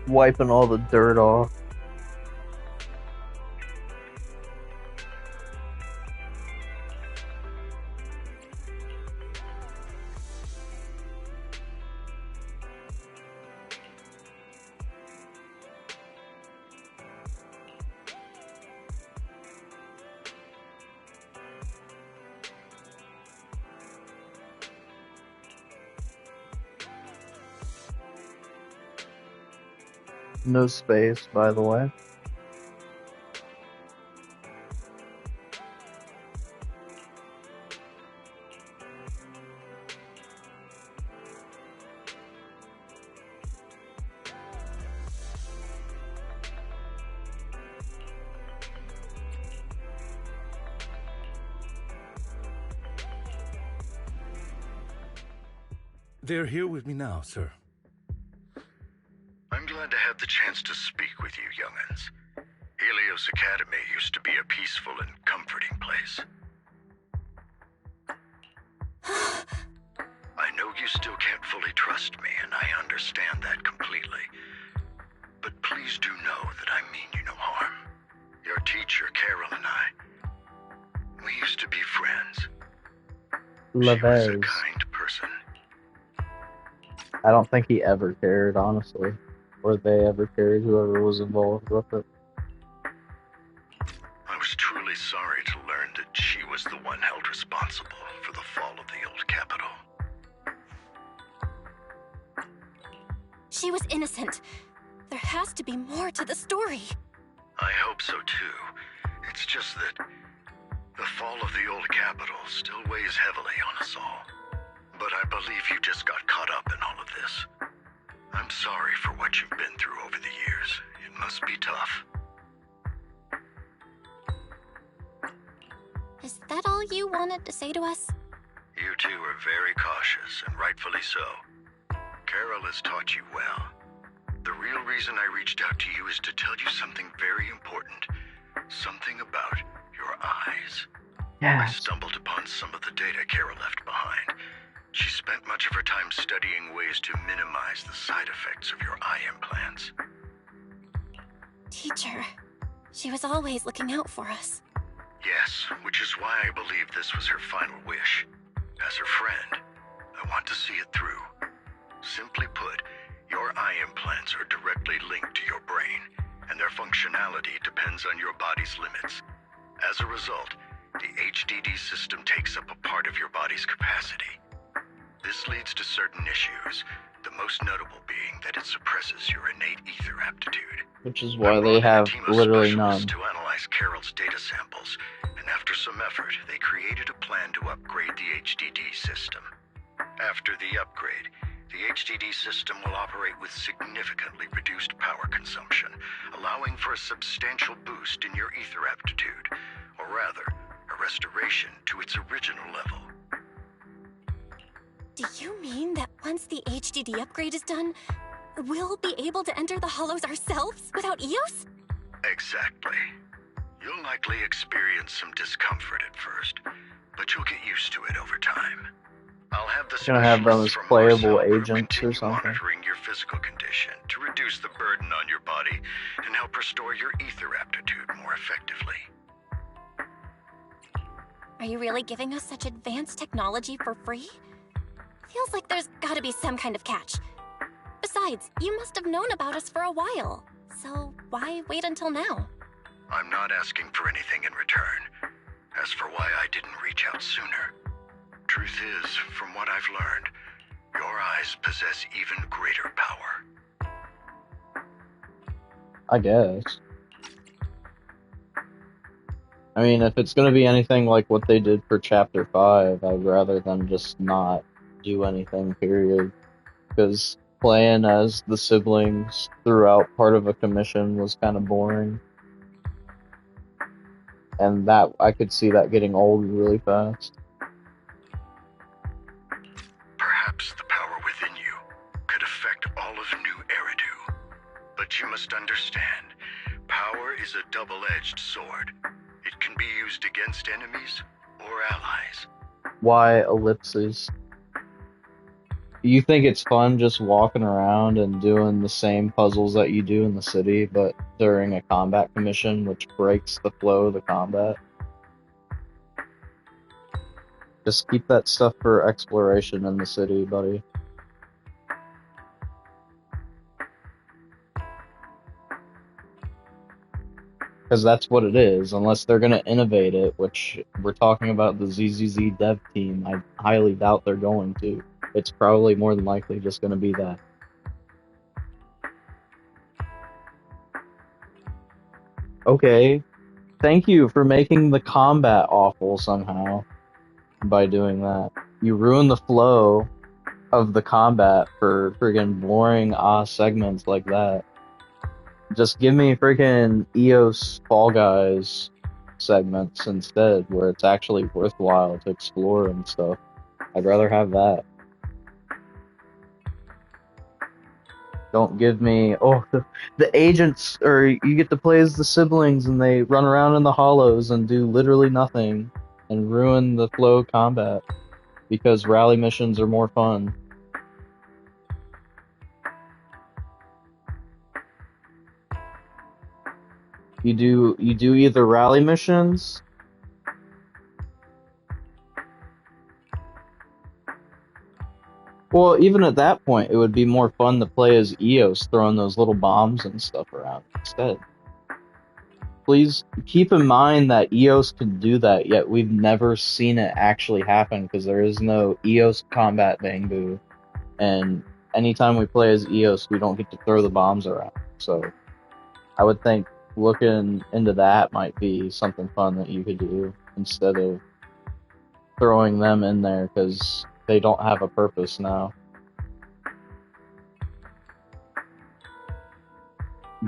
Wiping all the dirt off. No space, by the way. They're here with me now, sir. I'm glad to have the chance to speak with you, young'uns. Helios Academy used to be a peaceful and comforting place. I know you still can't fully trust me, and I understand that completely. But please do know that I mean you no harm. Your teacher, Carol, and I, we used to be friends. She was a kind person. I don't think he ever cared, honestly. Or they ever cared, whoever was involved with it. I was truly sorry to learn that she was the one held responsible for the fall of the old capital. She was innocent. There has to be more to the story. I hope so too. It's just that the fall of the old capital still weighs heavily on us all. But I believe you just got caught up in all of this. I'm sorry for what you've been through over the years. It must be tough. Is that all you wanted to say to us? You two are very cautious, and rightfully so. Carol has taught you well. The real reason I reached out to you is to tell you something very important. Something about your eyes. Yes. I stumbled upon some of the data Carol left behind. She spent much of her time studying ways to minimize the side effects of your eye implants. Teacher, she was always looking out for us. Yes, which is why I believe this was her final wish. As her friend, I want to see it through. Simply put, your eye implants are directly linked to your brain, and their functionality depends on your body's limits. As a result, the HDD system takes up a part of your body's capacity. This leads to certain issues, the most notable being that it suppresses your innate ether aptitude. Which is why they have literally none. To analyze Carol's data samples, and after some effort, they created a plan to upgrade the HDD system. After the upgrade, the HDD system will operate with significantly reduced power consumption, allowing for a substantial boost in your ether aptitude, or rather, a restoration to its original level. Do you mean that once the HDD upgrade is done, we'll be able to enter the hollows ourselves without EOS? Exactly. You'll likely experience some discomfort at first, but you'll get used to it over time. I'll have the Gonna have them as playable agents or something. monitoring your physical condition to reduce the burden on your body and help restore your ether aptitude more effectively. Are you really giving us such advanced technology for free? Feels like there's gotta be some kind of catch. Besides, you must have known about us for a while, so why wait until now? I'm not asking for anything in return. As for why I didn't reach out sooner, truth is, from what I've learned, your eyes possess even greater power. I guess. I mean, if it's gonna be anything like what they did for Chapter 5, I'd rather them just not do anything, period. Because playing as the siblings throughout part of a commission was kind of boring. And that, I could see that getting old really fast. Perhaps the power within you could affect all of New Eridu. But you must understand, power is a double-edged sword. It can be used against enemies or allies. Why ellipses? You think it's fun just walking around and doing the same puzzles that you do in the city, but during a combat commission, which breaks the flow of the combat? Just keep that stuff for exploration in the city, buddy. Because that's what it is, unless they're going to innovate it, which we're talking about the ZZZ dev team. I highly doubt they're going to. It's probably more than likely just going to be that. Okay, thank you for making the combat awful somehow by doing that. You ruin the flow of the combat for friggin' boring segments like that. Just give me freaking EOS Fall Guys segments instead, where it's actually worthwhile to explore and stuff. I'd rather have that. Don't give me, oh, the agents, or you get to play as the siblings and they run around in the hollows and do literally nothing and ruin the flow of combat because rally missions are more fun. You do either rally missions. Well, even at that point, it would be more fun to play as Eos, throwing those little bombs and stuff around instead. Please keep in mind that Eos can do that, yet we've never seen it actually happen because there is no Eos combat Bangboo. And anytime we play as Eos, we don't get to throw the bombs around. So I would think looking into that might be something fun that you could do instead of throwing them in there because they don't have a purpose now.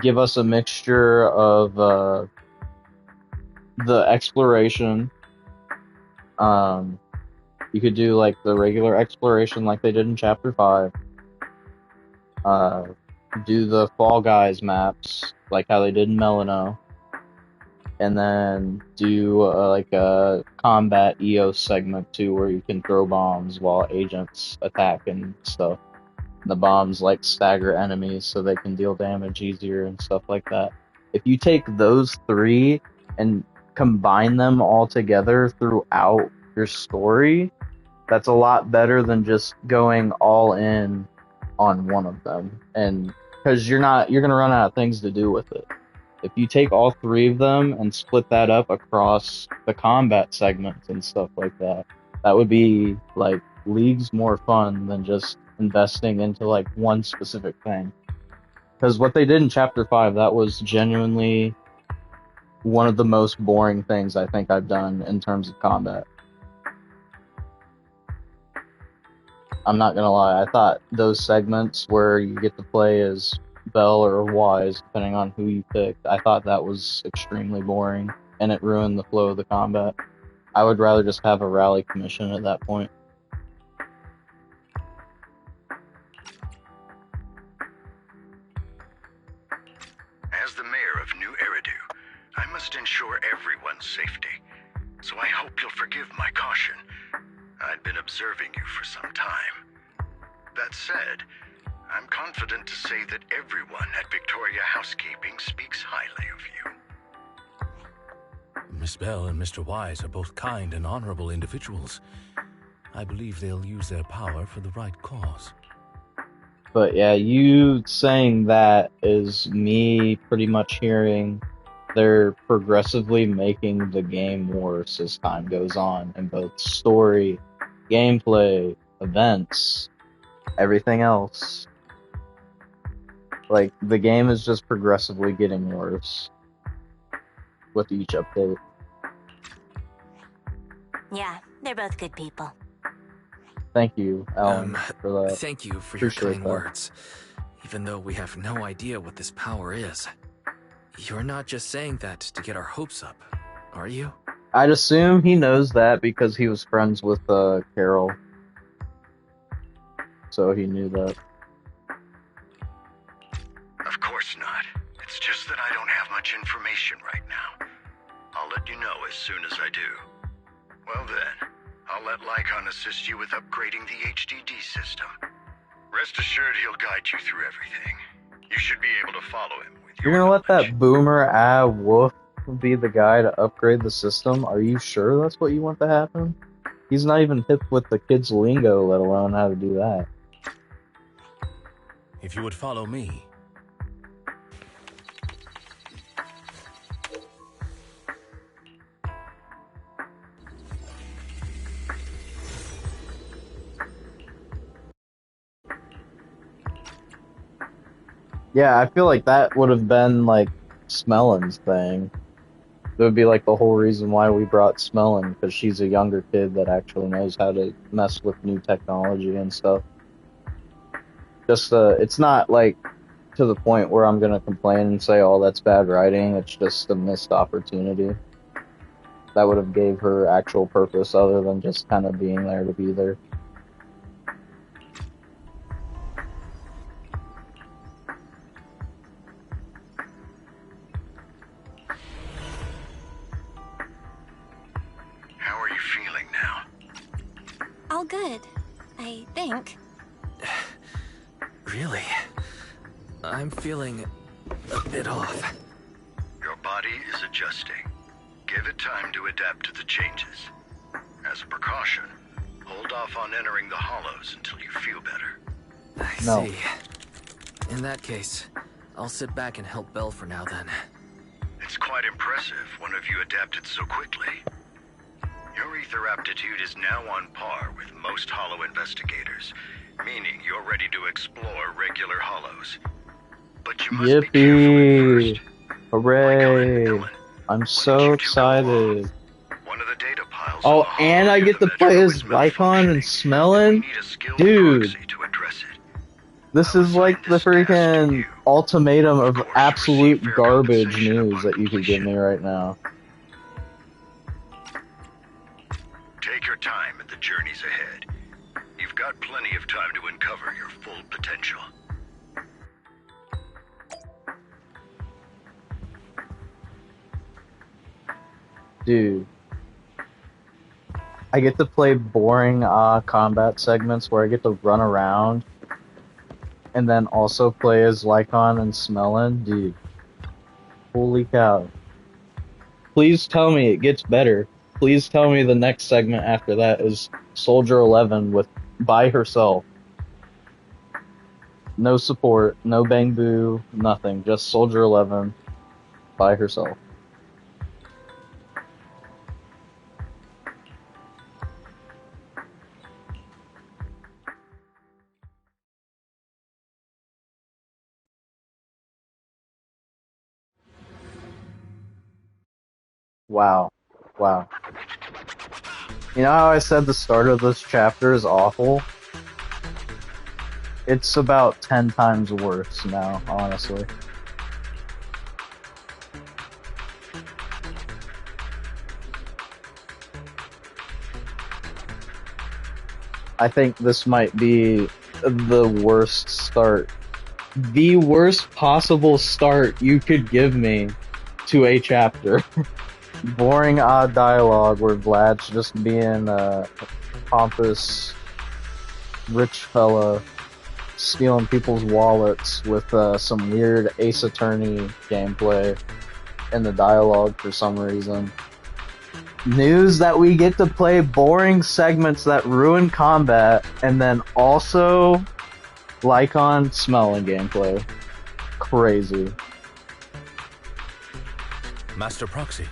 Give us a mixture of the exploration. You could do like the regular exploration like they did in Chapter 5. Do the Fall Guys maps like how they did in Melano. And then do like a combat EOS segment too, where you can throw bombs while agents attack and stuff. And the bombs like stagger enemies so they can deal damage easier and stuff like that. If you take those three and combine them all together throughout your story, that's a lot better than just going all in on one of them. And because you're gonna run out of things to do with it. If you take all three of them and split that up across the combat segments and stuff like that, that would be like leagues more fun than just investing into like one specific thing. Because what they did in Chapter 5, that was genuinely one of the most boring things I think I've done in terms of combat. I'm not gonna lie, I thought those segments where you get to play as Bell or Wise, depending on who you picked, I thought that was extremely boring, and it ruined the flow of the combat. I would rather just have a rally commission at that point. As the mayor of New Eridu, I must ensure everyone's safety, so I hope you'll forgive my caution. I'd been observing you for some time. That said, I'm confident to say that everyone at Victoria Housekeeping speaks highly of you. Miss Bell and Mr. Wise are both kind and honorable individuals. I believe they'll use their power for the right cause. But yeah, you saying that is me pretty much hearing they're progressively making the game worse as time goes on in both story, gameplay, events, everything else. Like, the game is just progressively getting worse with each update. Yeah, they're both good people. Thank you, Alan, for that. Thank you for your Appreciate kind that. words. Even though we have no idea what this power is. You're not just saying that to get our hopes up, are you? I'd assume he knows that because he was friends with Carol. So he knew that. Of course not. It's just that I don't have much information right now. I'll let you know as soon as I do. Well then, I'll let Lycon assist you with upgrading the HDD system. Rest assured he'll guide you through everything. You should be able to follow him with You're gonna let that boomer wolf be the guy to upgrade the system? Are you sure that's what you want to happen? He's not even hip with the kids' lingo, let alone how to do that. If you would follow me. Yeah, I feel like that would have been like Smellin's thing. That would be like the whole reason why we brought Smellin, because she's a younger kid that actually knows how to mess with new technology and stuff. Just, it's not like to the point where I'm gonna complain and say, oh, that's bad writing. It's just a missed opportunity. That would have gave her actual purpose other than just kind of being there to be there. good. I think. Really? I'm feeling a bit off. Your body is adjusting. Give it time to adapt to the changes. As a precaution, hold off on entering the hollows until you feel better. I see. In that case, I'll sit back and help Belle for now then. It's quite impressive one of you adapted so quickly. Your ether aptitude is now on par with most hollow investigators, meaning you're ready to explore regular hollows. But you must be careful at first. Hooray! I'm so excited. One of the data piles Oh, and I get to play as Lycon and Smellin'? Dude. This is like the freaking ultimatum of absolute garbage news that you could give me right now. Take your time in the journeys ahead. You've got plenty of time to uncover your full potential. Dude. I get to play boring combat segments where I get to run around and then also play as Lycon and Smellin'. Dude. Holy cow. Please tell me it gets better. Please tell me the next segment after that is Soldier 11 by herself. No support, no Bang Boo, nothing. Just Soldier 11 by herself. Wow. Wow. You know how I said the start of this chapter is awful? It's about 10 times worse now, honestly. I think this might be the worst start. The worst possible start you could give me to a chapter. Boring odd dialogue where Vlad's just being a pompous rich fella stealing people's wallets with some weird Ace Attorney gameplay in the dialogue for some reason. News that we get to play boring segments that ruin combat, and then also Lycon Smellin' gameplay. Crazy. Master Proxy,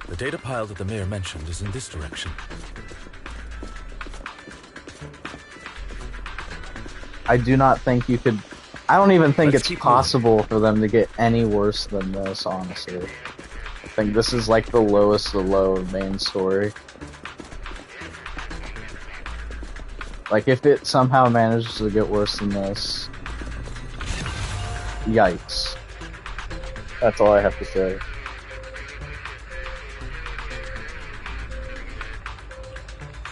the data pile that the mayor mentioned is in this direction. I do not think you could... I don't even think it's possible for them to get any worse than this, honestly. I think this is like the lowest of the low of main story. Like, if it somehow manages to get worse than this... Yikes. That's all I have to say.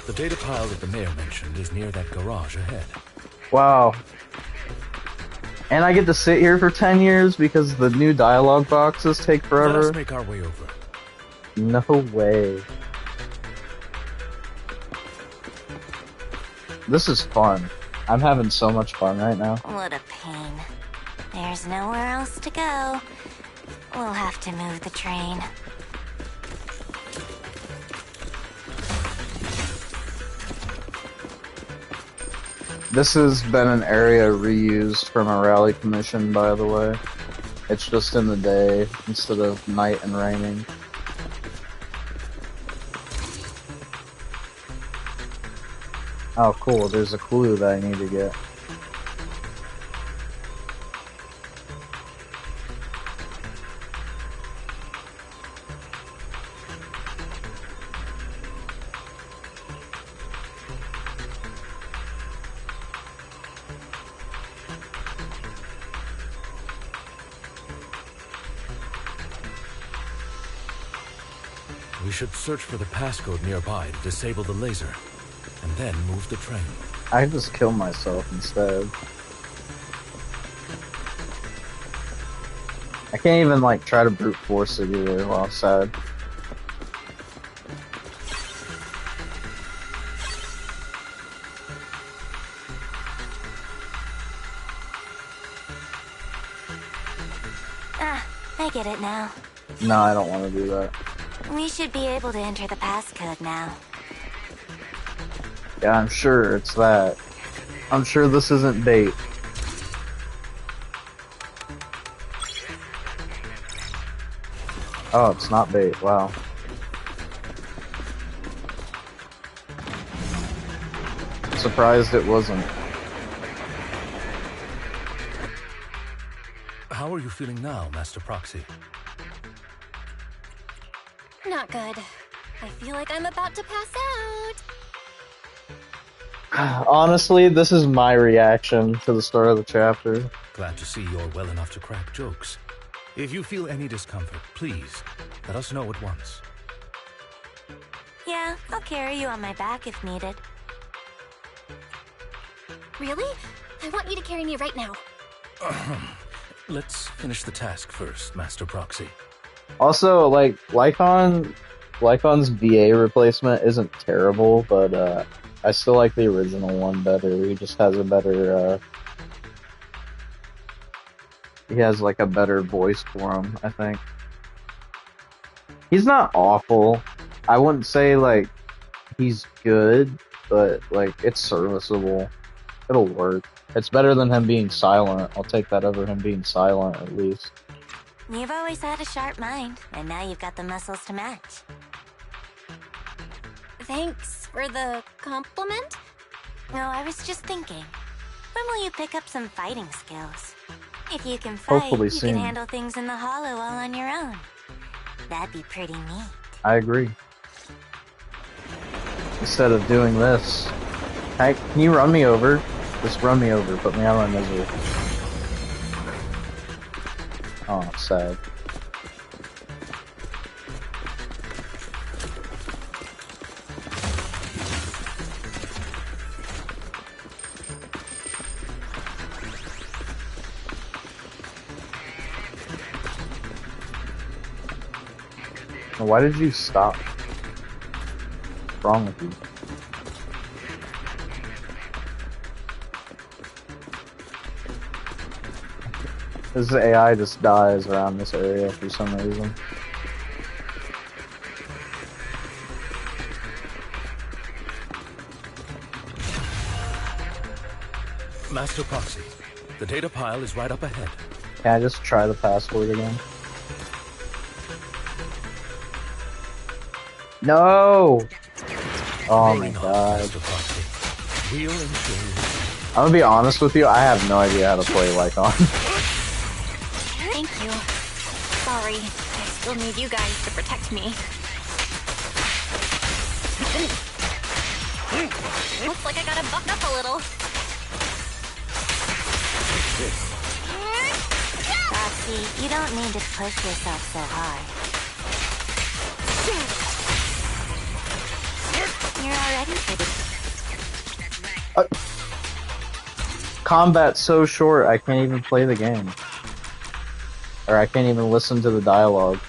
The data pile that the mayor mentioned is near that garage ahead. Wow. And I get to sit here for 10 years because the new dialogue boxes take forever? Let us make our way over. No way. This is fun. I'm having so much fun right now. What a pain. There's nowhere else to go. We'll have to move the train. This has been an area reused from a rally commission, by the way. It's just in the day instead of night and raining. Oh cool, there's a clue that I need to get. We should search for the passcode nearby to disable the laser, and then move the train. I can just kill myself instead. I can't even, like, try to brute force it either while I'm sad. get it now. No, I don't want to do that. We should be able to enter the passcode now. Yeah, I'm sure it's that. I'm sure this isn't bait. Oh, it's not bait. Wow. Surprised it wasn't. How are you feeling now, Master Proxy? Not good. I feel like I'm about to pass out. Honestly, this is my reaction to the start of the chapter. Glad to see you're well enough to crack jokes. If you feel any discomfort, please let us know at once. Yeah, I'll carry you on my back if needed. Really? I want you to carry me right now. Let's finish the task first, Master Proxy. Also, like, Lycon's VA replacement isn't terrible, but I still like the original one better. He just has a better, he has like a better voice for him, I think. He's not awful. I wouldn't say like he's good, but like it's serviceable. It'll work. It's better than him being silent. I'll take that over him being silent at least. You've always had a sharp mind, and now you've got the muscles to match. Thanks for the compliment. No, I was just thinking. When will you pick up some fighting skills? If you can fight, Hopefully you soon. can handle things in the hollow all on your own. That'd be pretty neat. I agree. Instead of doing this, hey, can you run me over? Just run me over. Put me out of my misery. Oh, sad. Why did you stop? What's wrong with you? This AI just dies around this area for some reason. Master Proxy, the data pile is right up ahead. Can I just try the password again? No! Oh my god. We'll ensure I'm gonna be honest with you, I have no idea how to play Lycon. Thank you. Sorry, I still need you guys to protect me. Looks like I gotta buck up a little. Roxy, you don't need to push yourself so hard. You're already pretty. Combat's so short, I can't even play the game. Or I can't even listen to the dialogue.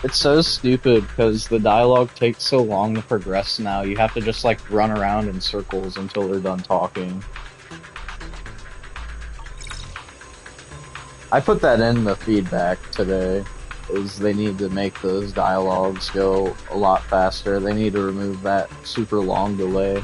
It's so stupid because the dialogue takes so long to progress now. You have to just like run around in circles until they're done talking. I put that in the feedback today, is they need to make those dialogues go a lot faster. They need to remove that super long delay.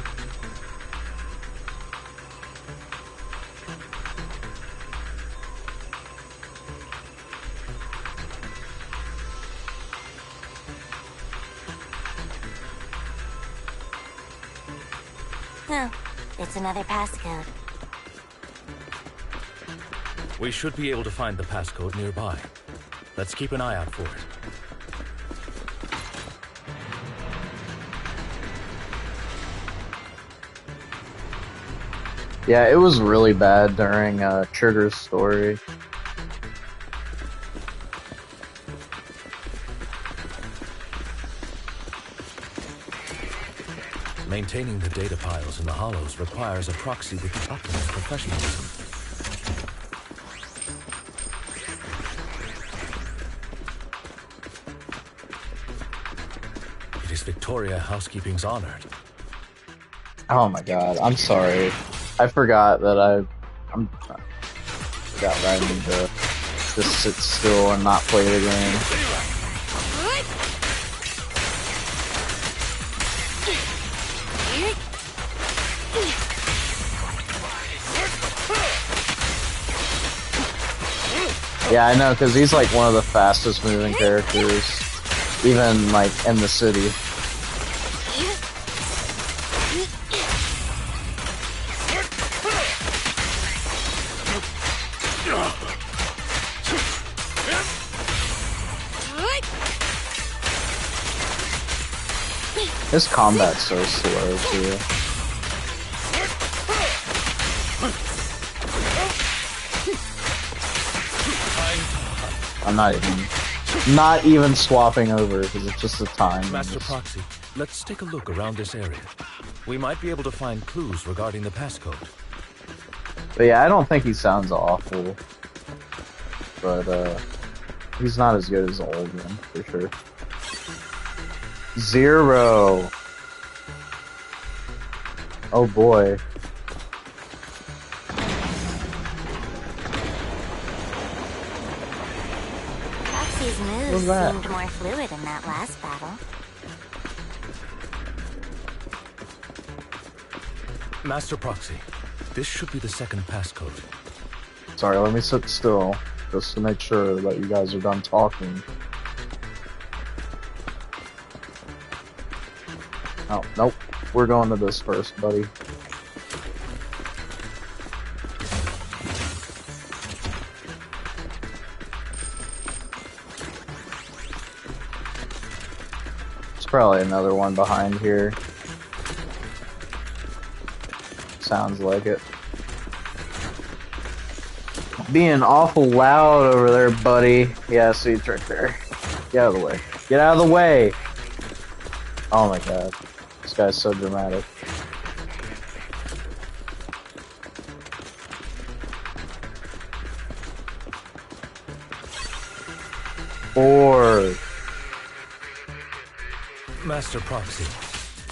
Oh, it's another passcode. We should be able to find the passcode nearby. Let's keep an eye out for it. Yeah, it was really bad during Trigger's story. Maintaining the data piles in the hollows requires a proxy with the utmost professionalism. It is Victoria Housekeeping's honored. Oh my god, I'm sorry. I forgot that I forgot that I need to just sit still and not play the game. Yeah, I know, because he's like one of the fastest moving characters, even like in the city. His combat's so slow too. I'm not even swapping over because it's just the time. Master Proxy, let's take a look around this area. We might be able to find clues regarding the passcode. But yeah, I don't think he sounds awful. But he's not as good as the old one for sure. 0. Oh boy. Proxy's moves seemed more fluid in that last battle. Master Proxy, this should be the second passcode. Sorry, let me sit still just to make sure that you guys are done talking. Oh, nope. We're going to this first, buddy. There's probably another one behind here. Sounds like it. Being awful loud over there, buddy. Yeah, see it's right there. Get out of the way. Get out of the way! Oh my god. This guy's so dramatic. Four. Master Proxy,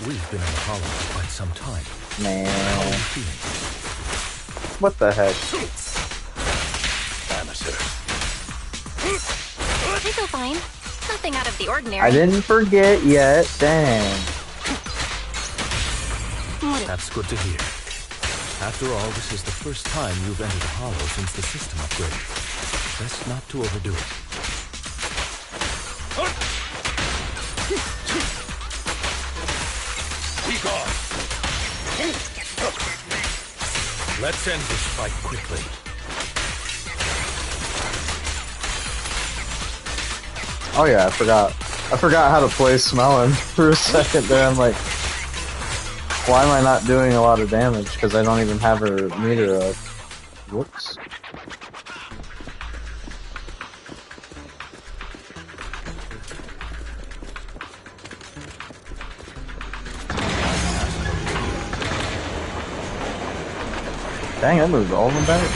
we've been in the Hollow for quite some time. Man. How are you feeling? What the heck? I feel fine. Nothing out of the ordinary. I didn't forget yet. Dang. That's good to hear. After all, this is the first time you've entered the Hollow since the system upgrade. Best not to overdo it. Peek off! Let's end this fight quickly. Oh yeah, I forgot how to play smelling for a second there. I'm like, why am I not doing a lot of damage? Because I don't even have her meter up. Whoops. Dang, I moved all of them back.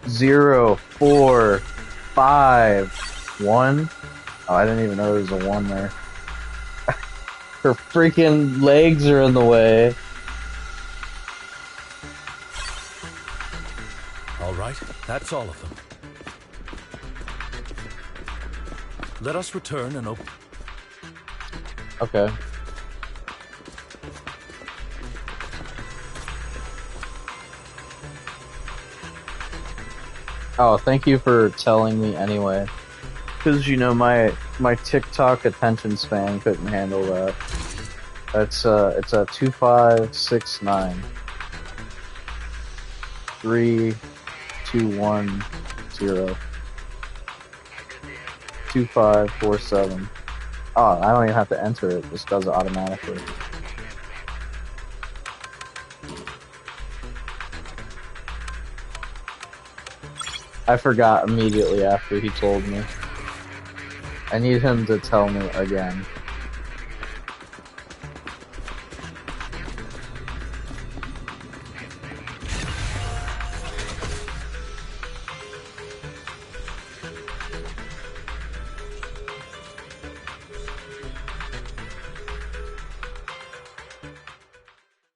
Zero, 4, 5, 1. Oh, I didn't even know there was a 1 there. Her freaking legs are in the way. All right, that's all of them. Let us return and open. Okay. Oh, thank you for telling me anyway. Because, you know, my TikTok attention span couldn't handle that. It's a 2569. 3, 2, 1, 0. 2547. Oh, I don't even have to enter it. It just does it automatically. I forgot immediately after he told me. I need him to tell me again.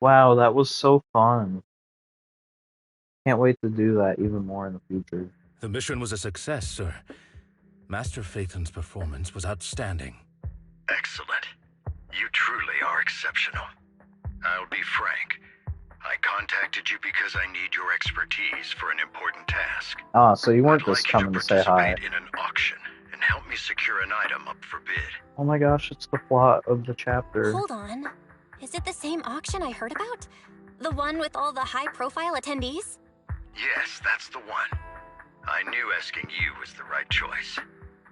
Wow, that was so fun. Can't wait to do that even more in the future. The mission was a success, sir. Master Phaeton's performance was outstanding. Excellent. You truly are exceptional. I'll be frank. I contacted you because I need your expertise for an important task. Ah, so you weren't I'd just like you coming to to say hi. participate in an auction and help me secure an item up for bid. Oh my gosh, it's the plot of the chapter. Hold on. Is it the same auction I heard about? The one with all the high-profile attendees? Yes, that's the one. I knew asking you was the right choice.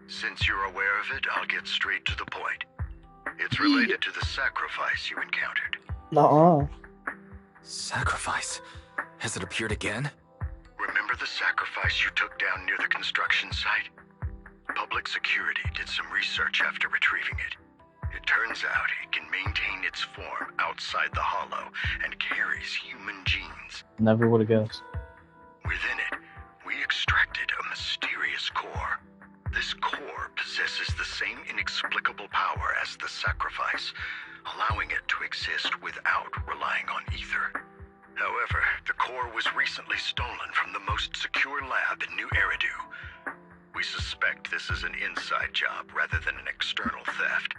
Since you're aware of it, I'll get straight to the point. It's related to the sacrifice you encountered. Nuh-uh. Sacrifice? Has it appeared again? Remember the sacrifice you took down near the construction site? Public security did some research after retrieving it. It turns out it can maintain its form outside the hollow and carries human genes. Never would have guessed. Within it, we extracted a mysterious core. This core possesses the same inexplicable power as the sacrifice, allowing it to exist without relying on ether. However, the core was recently stolen from the most secure lab in New Eridu. We suspect this is an inside job rather than an external theft.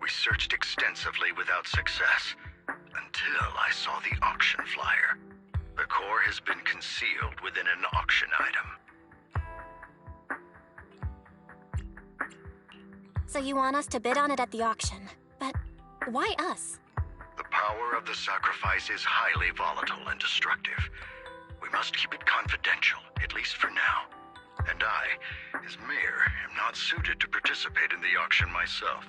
We searched extensively without success, until I saw the auction flyer. The core has been concealed within an auction item. So you want us to bid on it at the auction. But why us? The power of the sacrifice is highly volatile and destructive. We must keep it confidential, at least for now. And I, as mayor, am not suited to participate in the auction myself.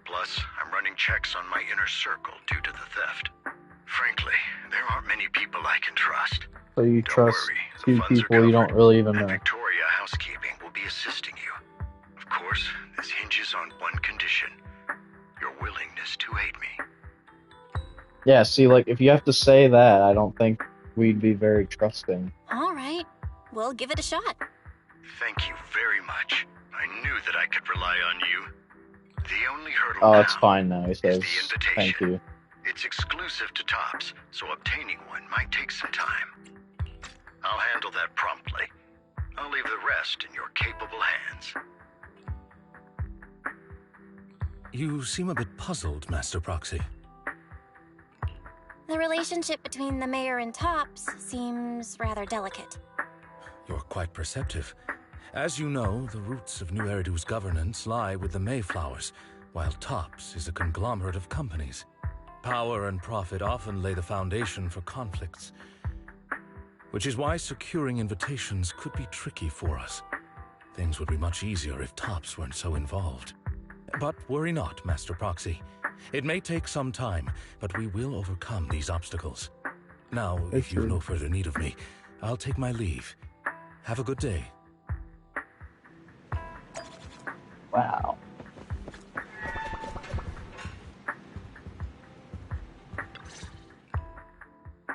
Plus, I'm running checks on my inner circle due to the theft. Frankly, there aren't many people I can trust. So you trust two people you don't really even know. Victoria Housekeeping will be assisting you. Of course, this hinges on one condition. Your willingness to aid me. Yeah, see, like, if you have to say that, I don't think we'd be very trusting. All right. We'll give it a shot. Thank you very much. I knew that I could rely on you. The only hurdle Oh, now it's fine now, he says. is the invitation. Thank you. It's exclusive to Tops, so obtaining one might take some time. I'll handle that promptly. I'll leave the rest in your capable hands. You seem a bit puzzled, Master Proxy. The relationship between the mayor and Tops seems rather delicate. You're quite perceptive. As you know, the roots of New Eridu's governance lie with the Mayflowers, while Tops is a conglomerate of companies. Power and profit often lay the foundation for conflicts, which is why securing invitations could be tricky for us. Things would be much easier if Tops weren't so involved. But worry not, Master Proxy. It may take some time, but we will overcome these obstacles. Now, if you've no further need of me, I'll take my leave. Have a good day. Wow.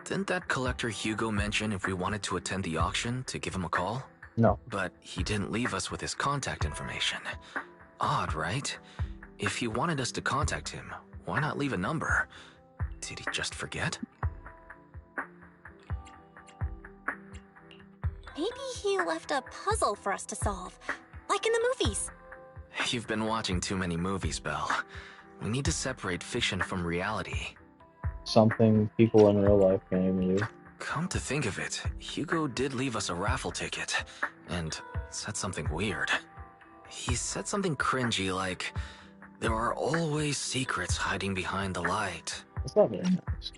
Didn't that collector Hugo mention if we wanted to attend the auction to give him a call? No. But he didn't leave us with his contact information. Odd, right? If he wanted us to contact him, why not leave a number? Did he just forget? Maybe he left a puzzle for us to solve, like in the movies. You've been watching too many movies, Belle. We need to separate fiction from reality. Something people in real life can't even do. Come to think of it, Hugo did leave us a raffle ticket, and said something weird. He said something cringy like, "There are always secrets hiding behind the light." That's not very nice.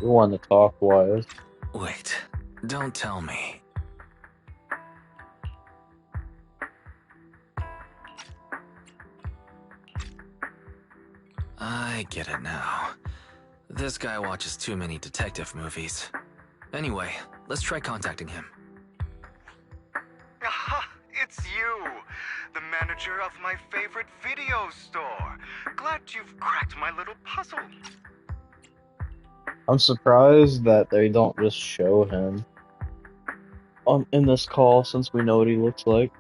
You're one to talk wise. Wait, don't tell me. I get it now. This guy watches too many detective movies. Anyway, let's try contacting him. Aha! It's you! The manager of my favorite video store. Glad you've cracked my little puzzle. I'm surprised that they don't just show him in this call, since we know what he looks like.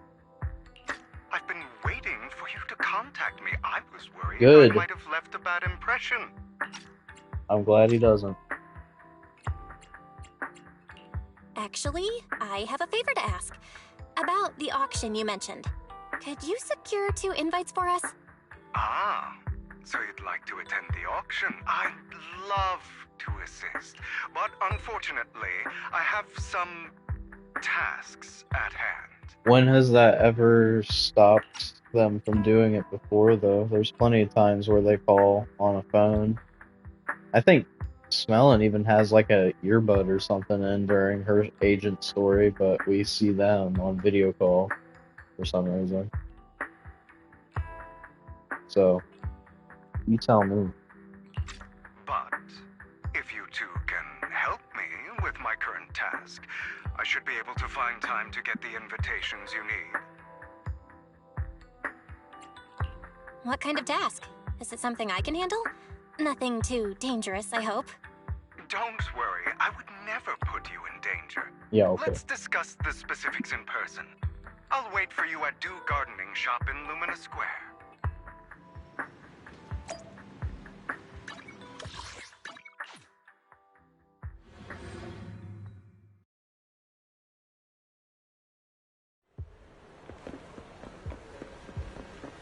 I've been waiting for you to contact me. I was worried Good. I might have left a bad impression. I'm glad he doesn't. Actually, I have a favor to ask. About the auction you mentioned. Could you secure 2 invites for us? Ah, so you'd like to attend the auction? I'd love to assist, but unfortunately, I have some tasks at hand. When has that ever stopped them from doing it before, though? There's plenty of times where they call on a phone. I think Smellin even has like a earbud or something in during her agent story, but we see them on video call for some reason. So, you tell me. But if you two can help me with my current task, I should be able to find time to get the invitations you need. What kind of task? Is it something I can handle? Nothing too dangerous, I hope. Don't worry, I would never put you in danger. Yeah, okay. Let's discuss the specifics in person. I'll wait for you at Dew Gardening Shop in Lumina Square.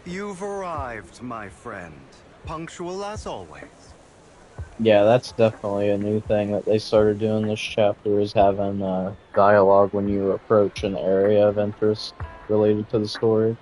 You've arrived, my friend. Punctual as always. Yeah, that's definitely a new thing that they started doing this chapter, is having dialogue when you approach an area of interest related to the story.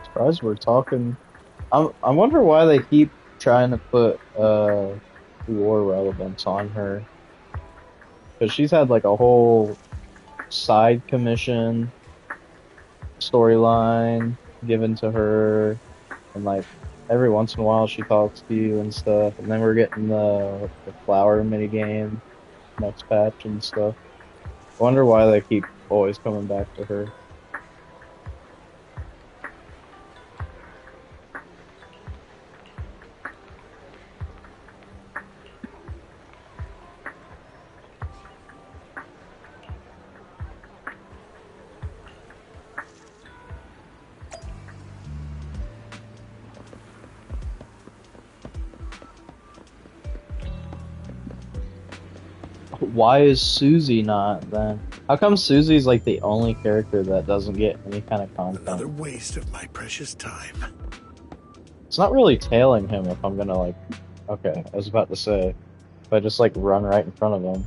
Surprised we're talking. I wonder why they keep trying to put war relevance on her, because she's had like a whole side commission storyline given to her, and like every once in a while she talks to you and stuff, and then we're getting the flower mini game next patch and stuff. I wonder why they keep always coming back to her. Why is Susie not then? How come Susie's like the only character that doesn't get any kind of content? Another waste of my precious time. It's not really tailing him if I'm gonna like... Okay, I was about to say, if I just like run right in front of him.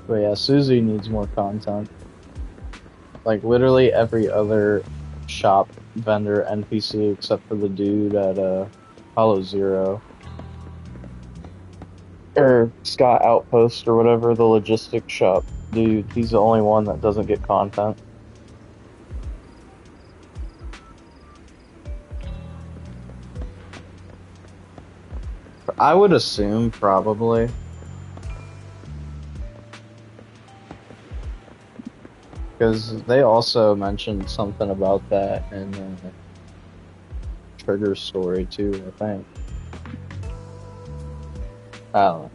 But yeah, Susie needs more content. Like, literally every other shop vendor NPC except for the dude at Hollow Zero. Or Scott Outpost or whatever, the logistics shop dude. He's the only one that doesn't get content. I would assume, probably. Because they also mentioned something about that in Trigger's story too, I think. I don't know.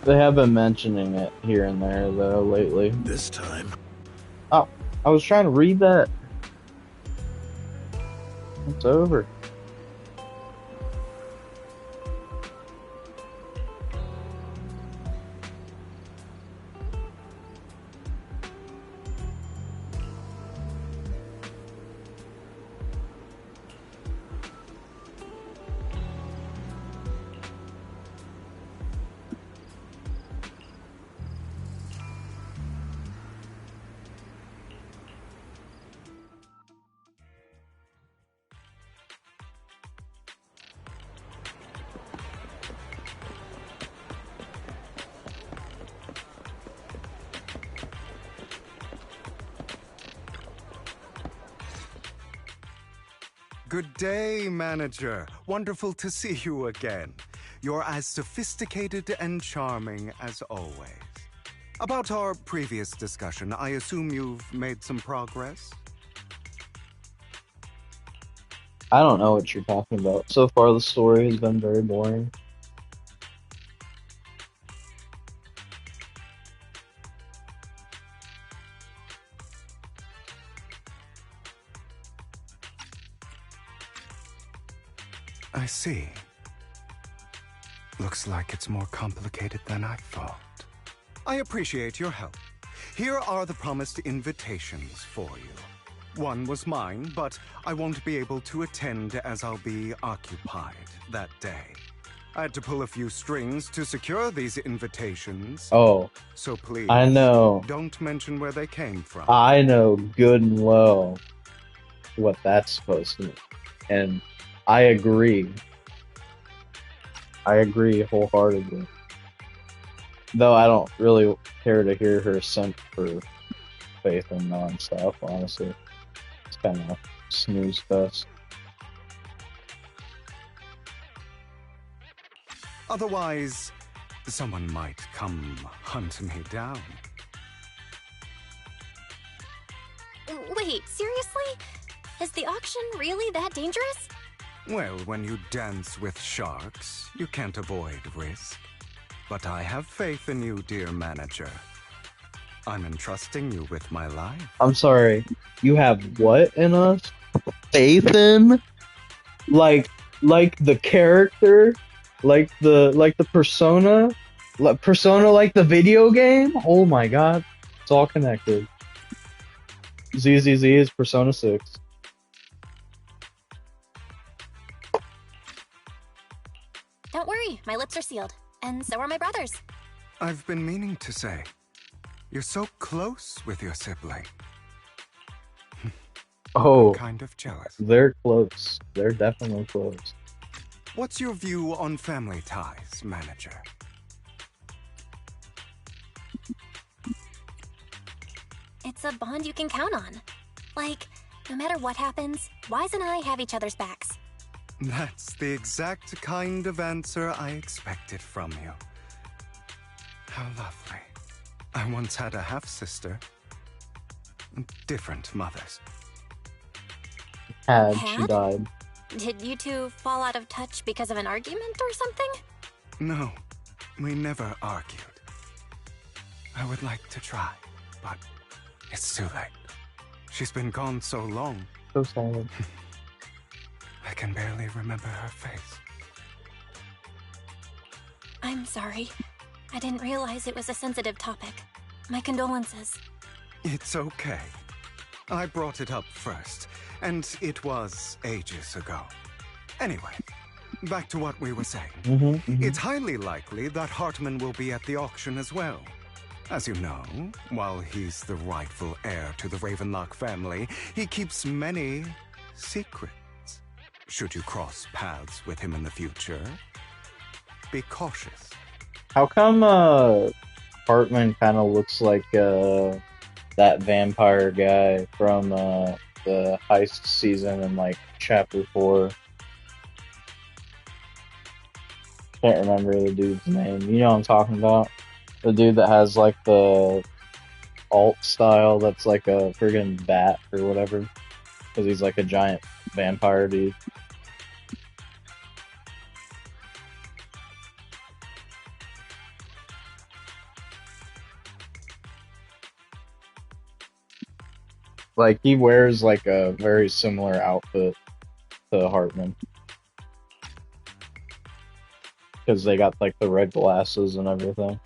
They have been mentioning it here and there, though, lately. This time. Oh, I was trying to read that. It's over. Good day, manager. Wonderful to see you again. You're as sophisticated and charming as always. About our previous discussion, I assume you've made some progress? I don't know what you're talking about. So far, the story has been very boring. I see. Looks like it's more complicated than I thought. I appreciate your help. Here are the promised invitations for you. One was mine, but I won't be able to attend as I'll be occupied that day. I had to pull a few strings to secure these invitations. Oh. So please, I know. don't mention where they came from. I know good and well what that's supposed to mean. And I agree. I agree wholeheartedly. Though I don't really care to hear her simp for Faith and non-stuff, honestly. It's kind of snooze fest. Otherwise, someone might come hunt me down. Wait, seriously? Is the auction really that dangerous? Well, when you dance with sharks, you can't avoid risk. But I have faith in you, dear manager. I'm entrusting you with my life. I'm sorry. You have what in us? Faith in? Like the character? Like the persona? Persona like the video game? Oh my god. It's all connected. ZZZ is Persona 6. Don't worry, my lips are sealed. And so are my brothers. I've been meaning to say, you're so close with your sibling. Oh. I'm kind of jealous. They're close. They're definitely close. What's your view on family ties, manager? It's a bond you can count on. Like, no matter what happens, Wise and I have each other's backs. That's the exact kind of answer I expected from you. How lovely. I once had a half-sister. Different mothers. She died. Did you two fall out of touch because of an argument or something? No, we never argued. I would like to try, but it's too late. She's been gone so long. So sad. I can barely remember her face. I'm sorry. I didn't realize it was a sensitive topic. My condolences. It's okay. I brought it up first, and it was ages ago. Anyway, back to what we were saying. It's highly likely that Hartman will be at the auction as well. As you know, while he's the rightful heir to the Ravenlock family, he keeps many secrets. Should you cross paths with him in the future, be cautious. How come Hartman kind of looks like that vampire guy from the heist season in like chapter 4? Can't remember the dude's name. You know what I'm talking about? The dude that has like the alt style that's like a friggin' bat or whatever. Because he's like a giant vampire dude. Like, he wears, like, a very similar outfit to Hartman. Because they got, like, the red glasses and everything.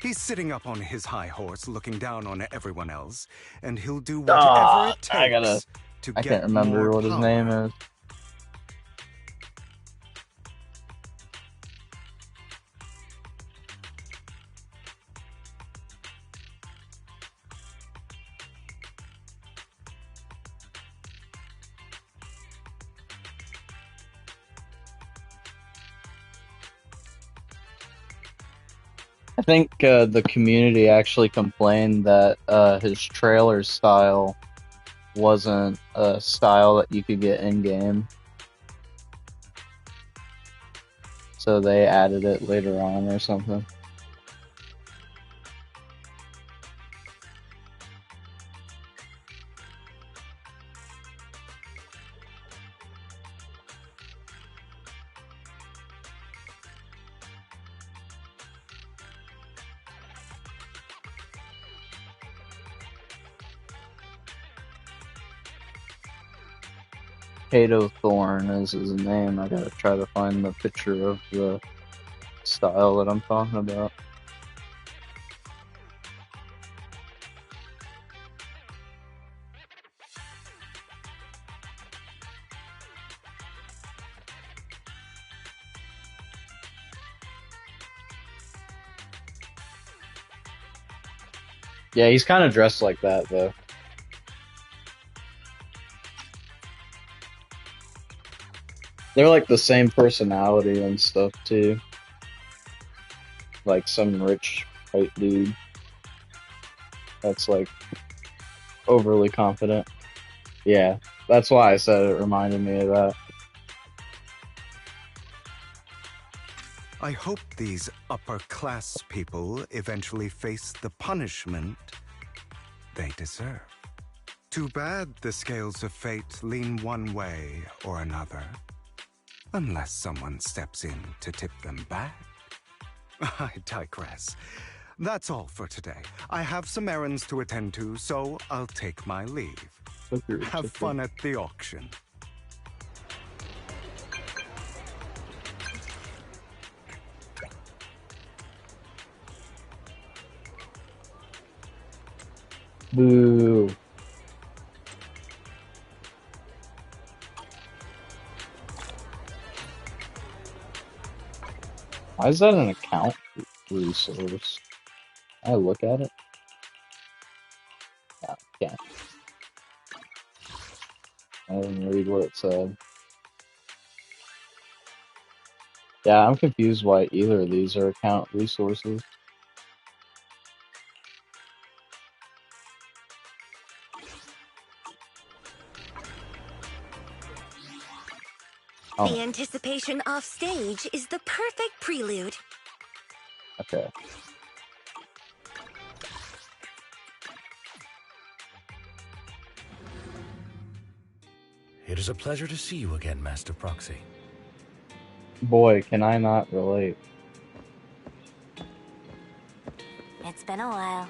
He's sitting up on his high horse, looking down on everyone else, and he'll do whatever it takes to I get can't remember more what his power. name is. I think the community actually complained that his trailer style wasn't a style that you could get in-game. So they added it later on or something. Kato Thorn is his name. I gotta try to find the picture of the style that I'm talking about. Yeah, he's kind of dressed like that, though. They're like the same personality and stuff, too. Like some rich white dude that's like overly confident. Yeah, that's why I said it reminded me of that. I hope these upper-class people eventually face the punishment they deserve. Too bad the scales of fate lean one way or another, unless someone steps in to tip them back. I digress. That's all for today. I have some errands to attend to, so I'll take my leave. Have fun at the auction. Boo. Why is that an account resource? I look at it. No, can't. I didn't read what it said. Yeah, I'm confused why either of these are account resources. The anticipation off stage is the perfect prelude. Okay. It is a pleasure to see you again, Master Proxy. Boy, can I not relate. It's been a while.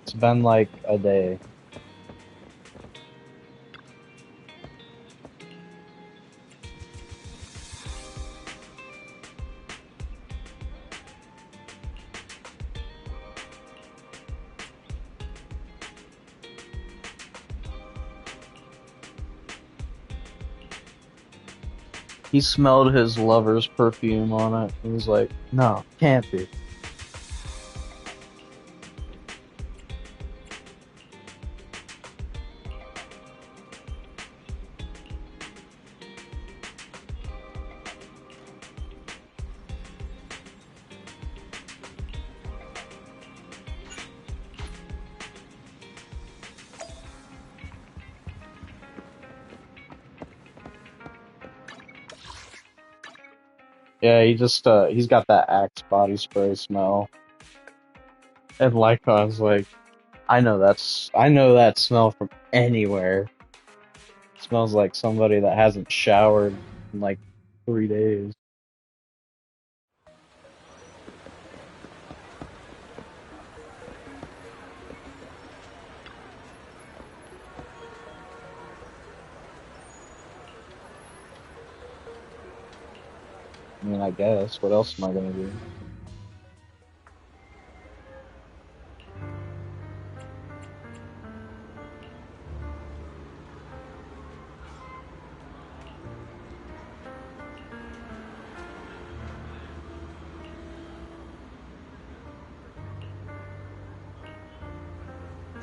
It's been like a day. He smelled his lover's perfume on it. He was like, no, can't be. Yeah, he's got that Axe body spray smell. And like I was like, I know that smell from anywhere. It smells like somebody that hasn't showered in like 3 days. I mean, I guess. What else am I gonna do?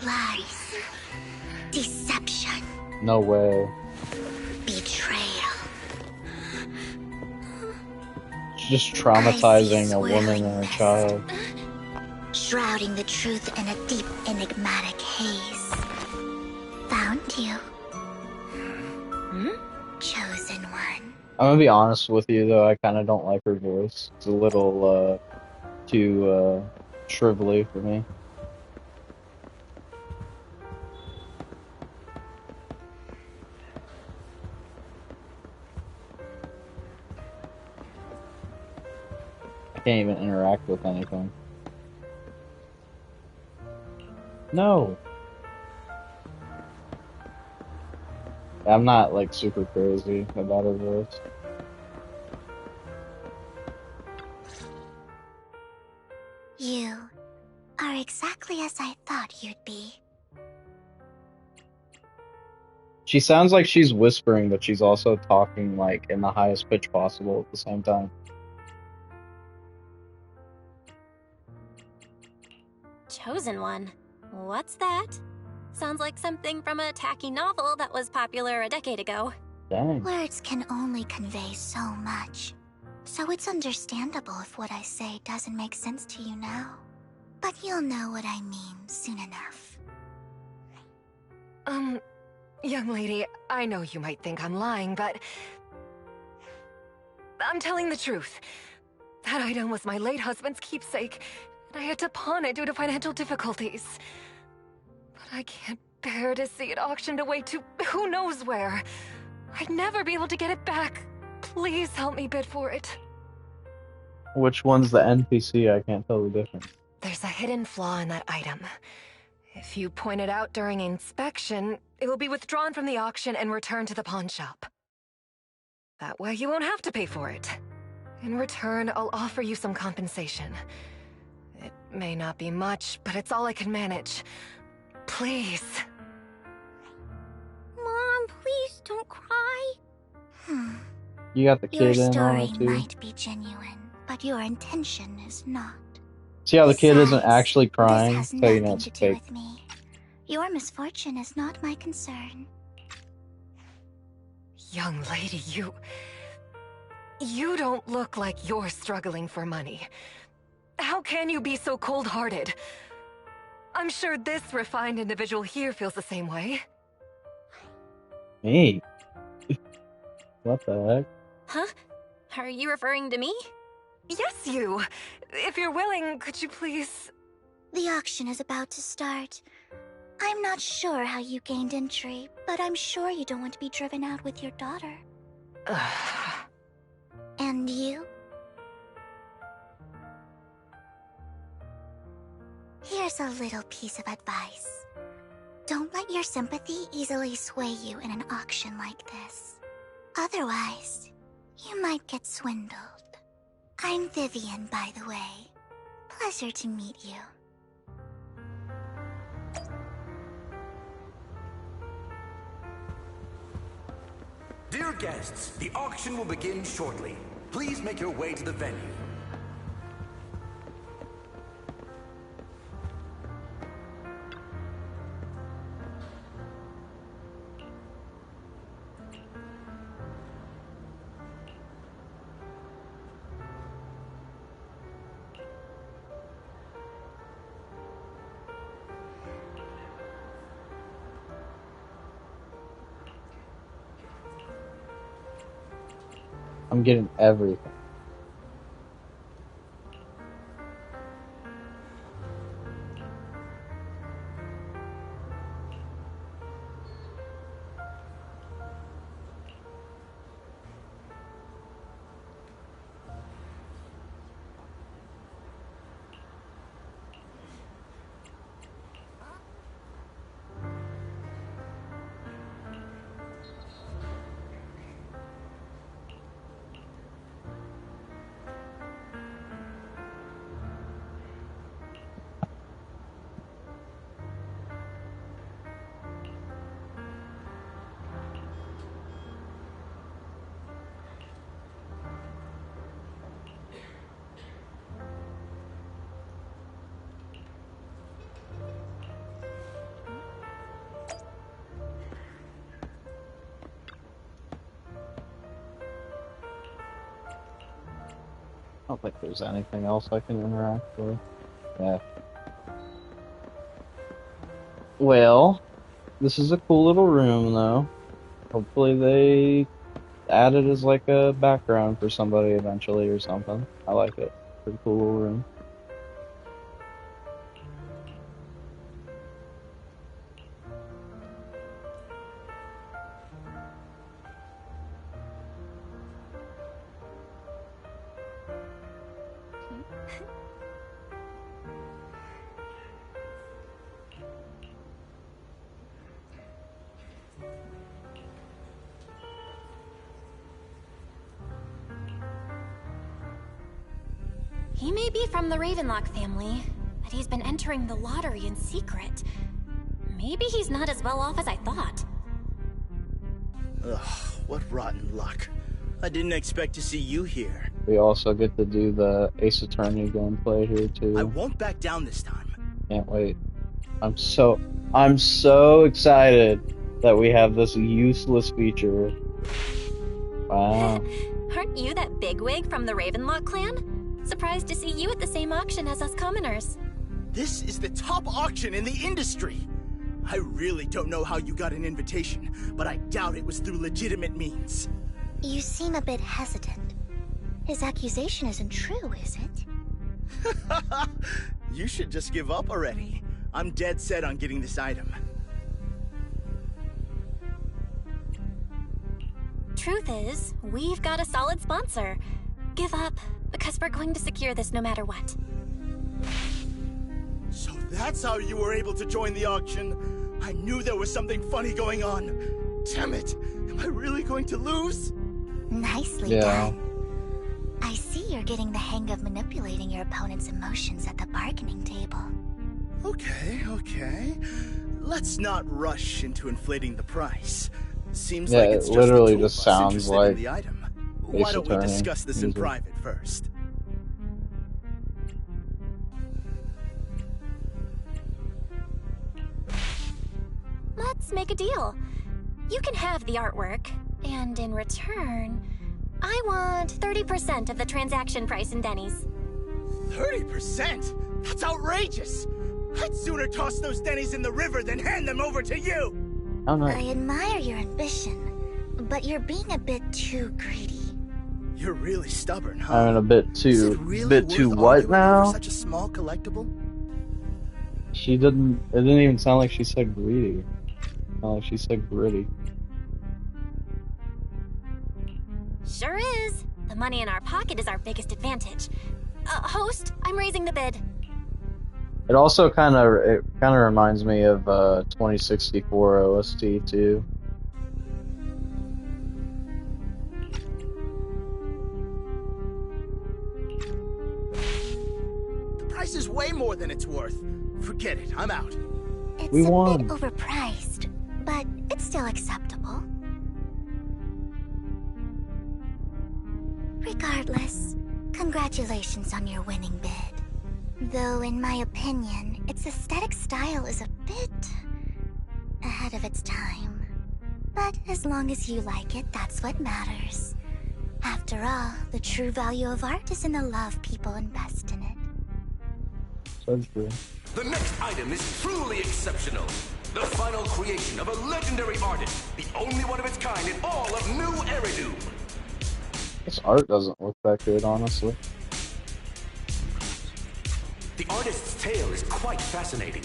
Lies. Deception. No way. Betrayal. Just traumatizing a woman and a child. Shrouding the truth in a deep, enigmatic haze. Found you. Chosen one. I'm gonna be honest with you though, I kinda don't like her voice. It's a little too shrivelly for me. I can't even interact with anything. No. I'm not like super crazy about her voice. You are exactly as I thought you'd be. She sounds like she's whispering, but she's also talking like in the highest pitch possible at the same time. Chosen one? What's that? Sounds like something from a tacky novel that was popular a decade ago. Dang. Words can only convey so much. So it's understandable if what I say doesn't make sense to you now. But you'll know what I mean soon enough. Young lady, I know you might think I'm lying, but I'm telling the truth. That item was my late husband's keepsake, and I had to pawn it due to financial difficulties. But I can't bear to see it auctioned away to who knows where. I'd never be able to get it back. Please help me bid for it. Which one's the NPC? I can't tell the difference. There's a hidden flaw in that item. If you point it out during inspection, it will be withdrawn from the auction and returned to the pawn shop. That way you won't have to pay for it. In return, I'll offer you some compensation. It may not be much, but it's all I can manage. Please. Mom, please don't cry. You got the Your kid in on story it too. might be genuine, but your intention is not. See how the kid isn't Besides, actually crying? This has So you know nothing it's to do fake. with me. Your misfortune is not my concern. Young lady, you don't look like you're struggling for money. How can you be so cold-hearted? I'm sure this refined individual here feels the same way. Me? What the heck? Huh? Are you referring to me? Yes, you. If you're willing, could you please... The auction is about to start. I'm not sure how you gained entry, but I'm sure you don't want to be driven out with your daughter. And you? Here's a little piece of advice. Don't let your sympathy easily sway you in an auction like this. Otherwise, you might get swindled. I'm Vivian, by the way. Pleasure to meet you. Dear guests, the auction will begin shortly. Please make your way to the venue. I'm getting everything. don't think there's anything else I can interact with. Yeah. Well, this is a cool little room, though. Hopefully they add it as like a background for somebody eventually or something. I like it. Pretty cool little room. He may be from the Ravenlock family, but he's been entering the lottery in secret. Maybe he's not as well off as I thought. Ugh, what rotten luck. I didn't expect to see you here. We also get to do the Ace Attorney gameplay here too. I won't back down this time. Can't wait. I'm so excited that we have this useless feature. Wow. Aren't you that bigwig from the Ravenlock clan? Surprised to see you at the same auction as us commoners. This is the top auction in the industry. I really don't know how you got an invitation, but I doubt it was through legitimate means. You seem a bit hesitant. His accusation isn't true, is it? You should just give up already. I'm dead set on getting this item. Truth is, we've got a solid sponsor. Give up, because we're going to secure this no matter what. So that's how you were able to join the auction? I knew there was something funny going on. Damn it! Am I really going to lose? Nicely done. I see you're getting the hang of manipulating your opponent's emotions at the bargaining table. Okay. Let's not rush into inflating the price. Seems Yeah, like it's it literally just just sounds in like the item. Ace Why don't we Attorney discuss this in music. private first? Let's make a deal. You can have the artwork, and in return, I want 30% of the transaction price in Denny's. 30%? That's outrageous! I'd sooner toss those Denny's in the river than hand them over to you! Oh, no. I admire your ambition, but you're being a bit too greedy. You're really stubborn, huh? I'm a bit too, what now? For such a small collectible? It didn't even sound like she said greedy. It sounded like she said gritty. Sure is. The money in our pocket is our biggest advantage. Host, I'm raising the bid. It also kind of reminds me of 2064 OST too. The price is way more than it's worth. Forget it, I'm out. It's We a won. bit overpriced, but it's still acceptable. Regardless, congratulations on your winning bid. Though, in my opinion, its aesthetic style is a bit ahead of its time. But as long as you like it, that's what matters. After all, the true value of art is in the love people invest in it. So true. The next item is truly exceptional. The final creation of a legendary artist, the only one of its kind in all of New Eridu. This art doesn't look that good, honestly. The artist's tale is quite fascinating.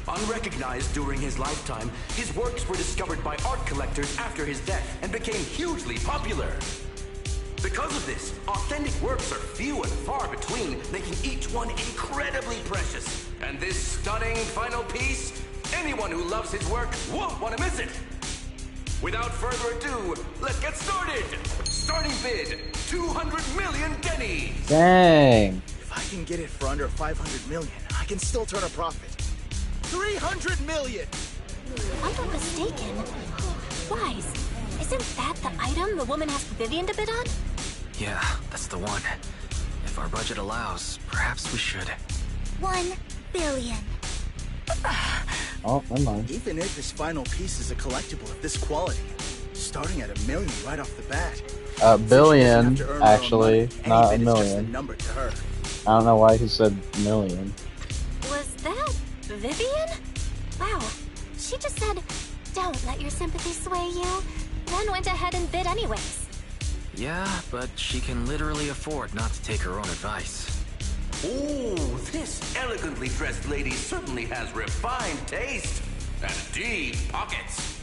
Unrecognized during his lifetime, his works were discovered by art collectors after his death and became hugely popular. Because of this, authentic works are few and far between, making each one incredibly precious. And this stunning final piece, anyone who loves his work won't want to miss it. Without further ado, let's get started! Starting bid, 200 million Denny's! Dang! If I can get it for under 500 million, I can still turn a profit. 300 million! If I'm not mistaken, Wise, isn't that the item the woman asked Vivian to bid on? Yeah, that's the one. If our budget allows, perhaps we should. 1 billion. Oh, never mind. Even if this final piece is a collectible of this quality, starting at $1 million right off the bat, A billion, So she doesn't have to earn her own actually, money. Any not a bid is just a million. number to her. I don't know why he said million. Was that Vivian? Wow, she just said, "Don't let your sympathy sway you," then went ahead and bid anyways. Yeah, but she can literally afford not to take her own advice. Ooh, this elegantly dressed lady certainly has refined taste and deep pockets.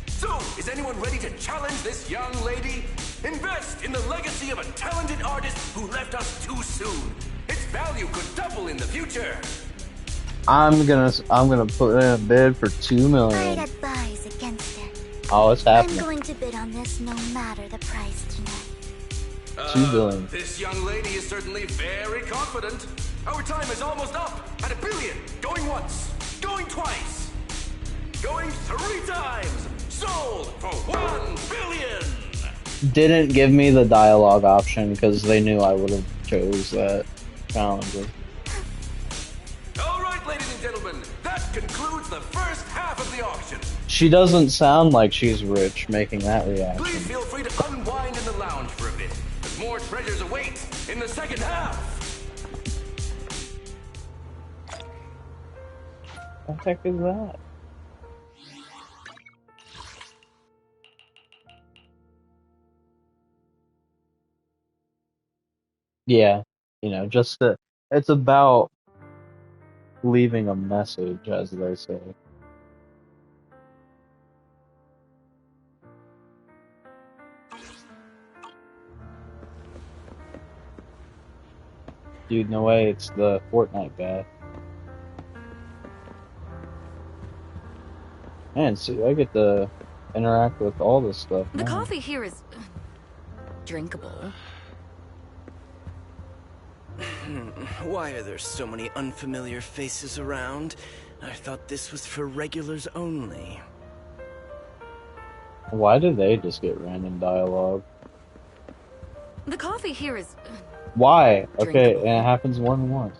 So, is anyone ready to challenge this young lady? Invest in the legacy of a talented artist who left us too soon. Its value could double in the future. I'm gonna put in a bid for 2 million. I'd advise against it. Oh, it's happening. I'm going to bid on this no matter the price tonight. 2 billion. This young lady is certainly very confident. Our time is almost up at 1 billion. Going once, going twice, going 3 times. Sold for 1 billion. Didn't give me the dialogue option because they knew I would have chose that challenger. All right, ladies and gentlemen, that concludes the first half of the auction. She doesn't sound like she's rich making that reaction. Please feel free to unwind in the lounge for a bit, as more treasures await in the second half. What the heck is that? Yeah, you know, it's about leaving a message, as they say. Dude, no way, it's the Fortnite guy. Man, see, I get to interact with all this stuff The now. coffee here is drinkable. Why are there so many unfamiliar faces around? I thought this was for regulars only. Why do they just get random dialogue? The coffee here is Why? Okay, and it happens more than once.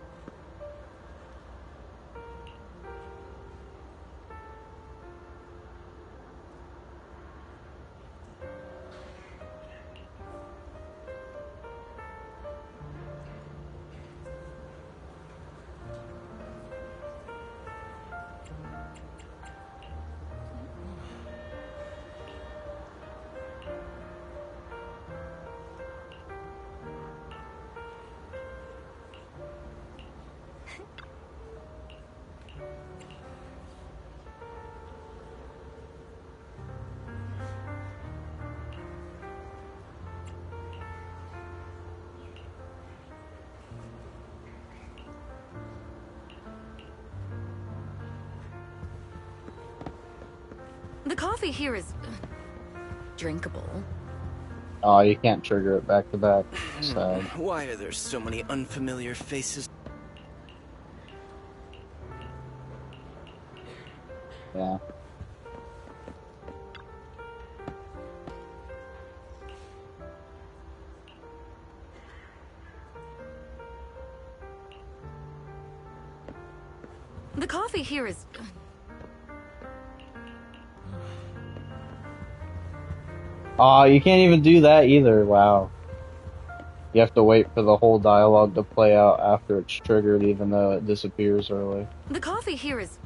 the coffee here is drinkable. Oh, you can't trigger it back to back. Sad. Why are there so many unfamiliar faces? Yeah. The coffee here is Oh, you can't even do that either. Wow. You have to wait for the whole dialogue to play out after it's triggered, even though it disappears early. the coffee here is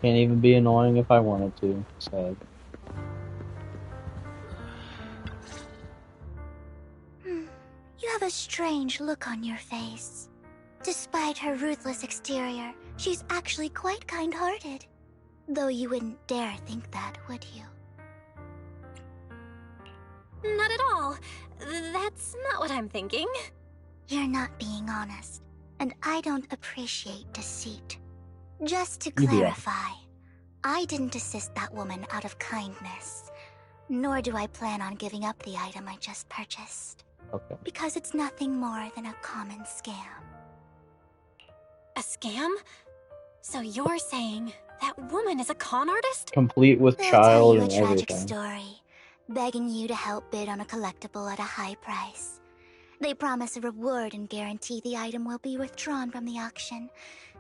Can't even be annoying if I wanted to. Sad. You have a strange look on your face. Despite her ruthless exterior, she's actually quite kind-hearted. Though you wouldn't dare think that, would you? Not at all. That's not what I'm thinking. You're not being honest, and I don't appreciate deceit. Just to Yeah. clarify, I didn't assist that woman out of kindness, nor do I plan on giving up the item I just purchased. Okay. Because it's nothing more than a common scam. A scam? So you're saying that woman is a con artist? Complete with They'll tell child you a and tragic everything. story, begging you to help bid on a collectible at a high price. They promise a reward and guarantee the item will be withdrawn from the auction,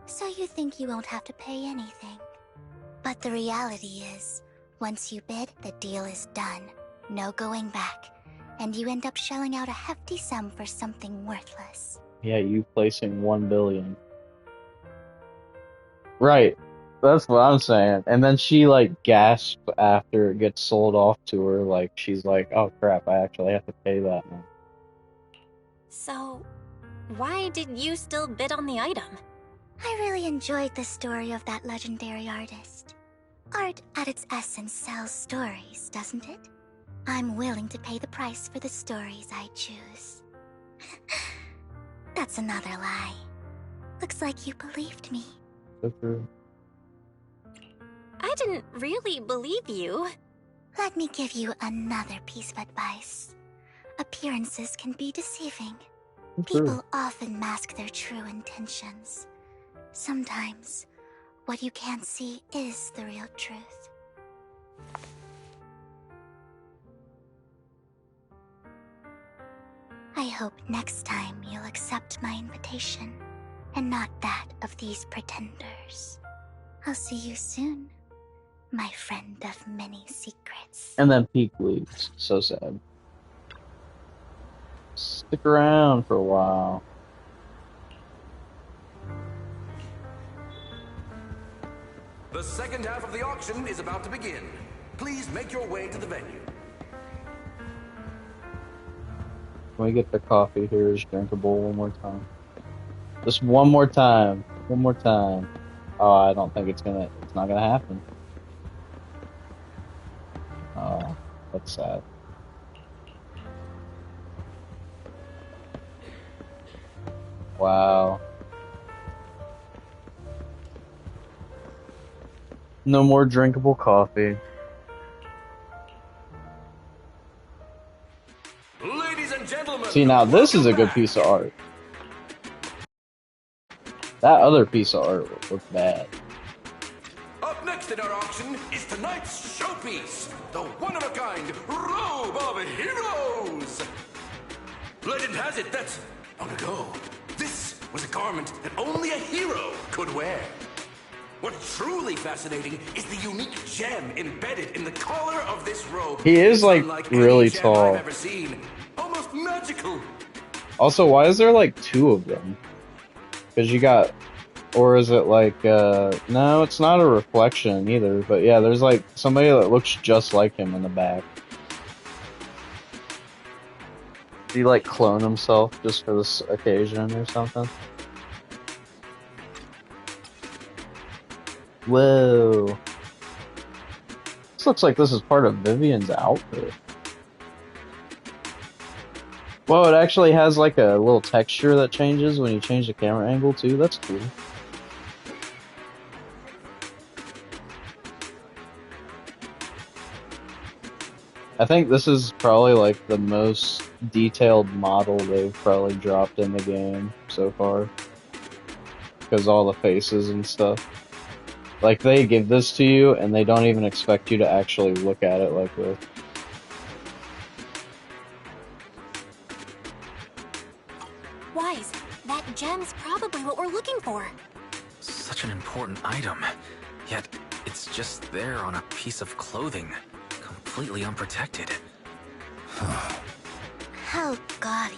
so you think you won't have to pay anything. But the reality is, Once you bid, the deal is done. No going back. And you end up shelling out a hefty sum for something worthless. Yeah, you placing 1 billion. Right. That's what I'm saying. And then she like gasps after it gets sold off to her, like she's like, oh crap, I actually have to pay that now. So, why did you still bid on the item? I really enjoyed the story of that legendary artist. Art at its essence sells stories, doesn't it? I'm willing to pay the price for the stories I choose. That's another lie. Looks like you believed me. I didn't really believe you. Let me give you another piece of advice. Appearances can be deceiving. People often mask their true intentions. Sometimes, what you can't see is the real truth. I hope next time you'll accept my invitation, and not that of these pretenders. I'll see you soon, my friend of many secrets. And then Peak leaves. So sad. Stick around for a while. The second half of the auction is about to begin. Please make your way to the venue. Can we get the coffee here is drinkable one more time? Just one more time. One more time. Oh, I don't think it's not gonna happen. Oh, that's sad. Wow. No more drinkable coffee. Ladies and gentlemen. See, now this is a good piece of art. That other piece of art looked bad. Up next in our auction is tonight's showpiece, the one-of-a-kind Robe of Heroes. Legend has it that, long ago, this was a garment that only a hero could wear. What's truly fascinating is the unique gem embedded in the collar of this robe. He is like Unlike really any gem tall. I've ever seen. Almost magical. Also, why is there like two of them? Because you got, or is it like, no, it's not a reflection either, but yeah, there's like somebody that looks just like him in the back. Did he like clone himself just for this occasion or something? Whoa. This looks like this is part of Vivian's outfit. Whoa, it actually has like a little texture that changes when you change the camera angle too. That's cool. I think this is probably like the most detailed model they've probably dropped in the game so far. Because all the faces and stuff. Like, they give this to you, and they don't even expect you to actually look at it like this. Wise, that gem's probably what we're looking for. Such an important item, yet it's just there on a piece of clothing, completely unprotected. How gaudy.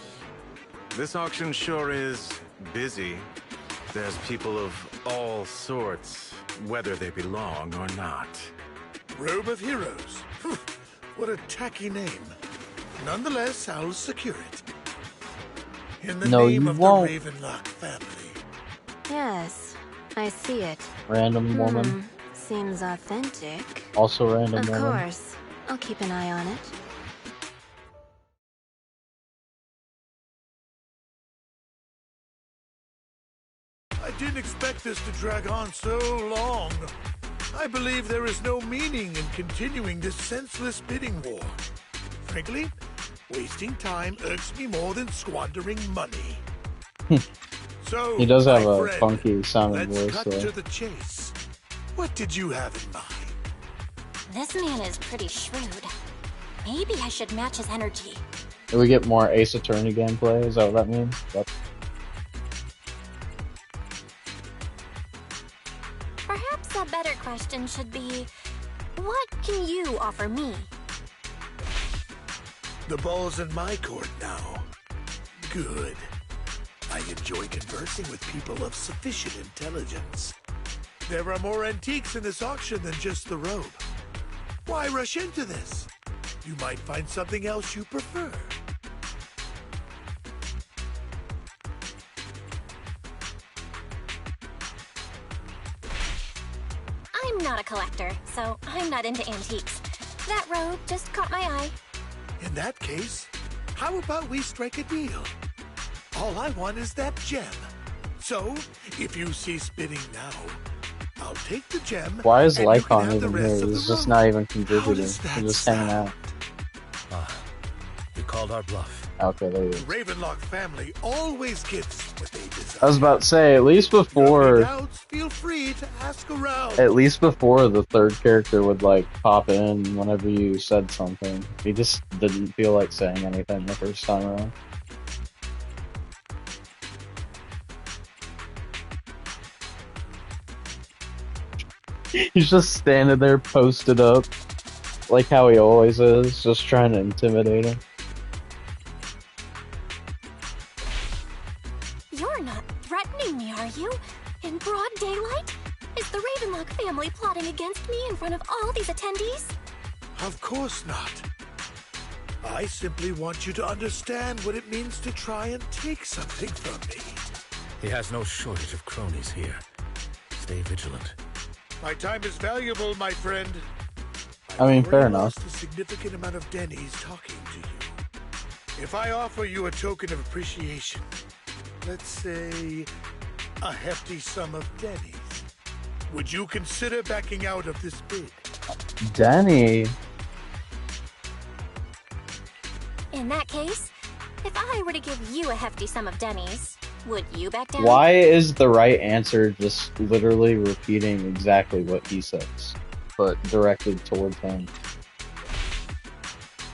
This auction sure is busy. There's people of all sorts, whether they belong or not. Robe of Heroes. What a tacky name. Nonetheless, I'll secure it. In the No, name you of won't. the Ravenlock family. Yes, I see it. Random woman. Seems authentic. Also random Of woman. course. I'll keep an eye on it. I didn't expect this to drag on so long. I believe there is no meaning in continuing this senseless bidding war. Frankly, wasting time irks me more than squandering money. So, He does have my a friend, funky sounding let's voice, cut though. to the chase. What did you have in mind? This man is pretty shrewd. Maybe I should match his energy. Do we get more Ace Attorney gameplay? Is that what that means? Yep. Perhaps a better question should be, What can you offer me? The ball's in my court now. Good. I enjoy conversing with people of sufficient intelligence. There are more antiques in this auction than just the robe. Why rush into this? You might find something else you prefer. I'm not a collector, so I'm not into antiques. That robe just caught my eye. In that case, how about we strike a deal? All I want is that gem. So, if you cease bidding now, I'll take the gem. Why is and you can Lycon have the even rest here? of He's the just robe. not even How contributing. does that He's just hanging out. You called our bluff. Okay, there he The is. Ravenlock family always gets what they desire. I was about to say, at least before, Doubts, feel free to ask around. at least before the third character would like pop in whenever you said something. He just didn't feel like saying anything the first time around. He's just standing there posted up, like how he always is, just trying to intimidate him. You're not threatening me, are you? In broad daylight? Is the Ravenlock family plotting against me in front of all these attendees? Of course not. I simply want you to understand what it means to try and take something from me. He has no shortage of cronies here. Stay vigilant. My time is valuable, my friend. I mean, fair Already enough. lost a significant amount of dennies talking to you. If I offer you a token of appreciation, let's say a hefty sum of dennies, would you consider backing out of this bid? Danny. In that case, if I were to give you a hefty sum of dennies, would you back down? Why is the right answer just literally repeating exactly what he says, but directed towards him?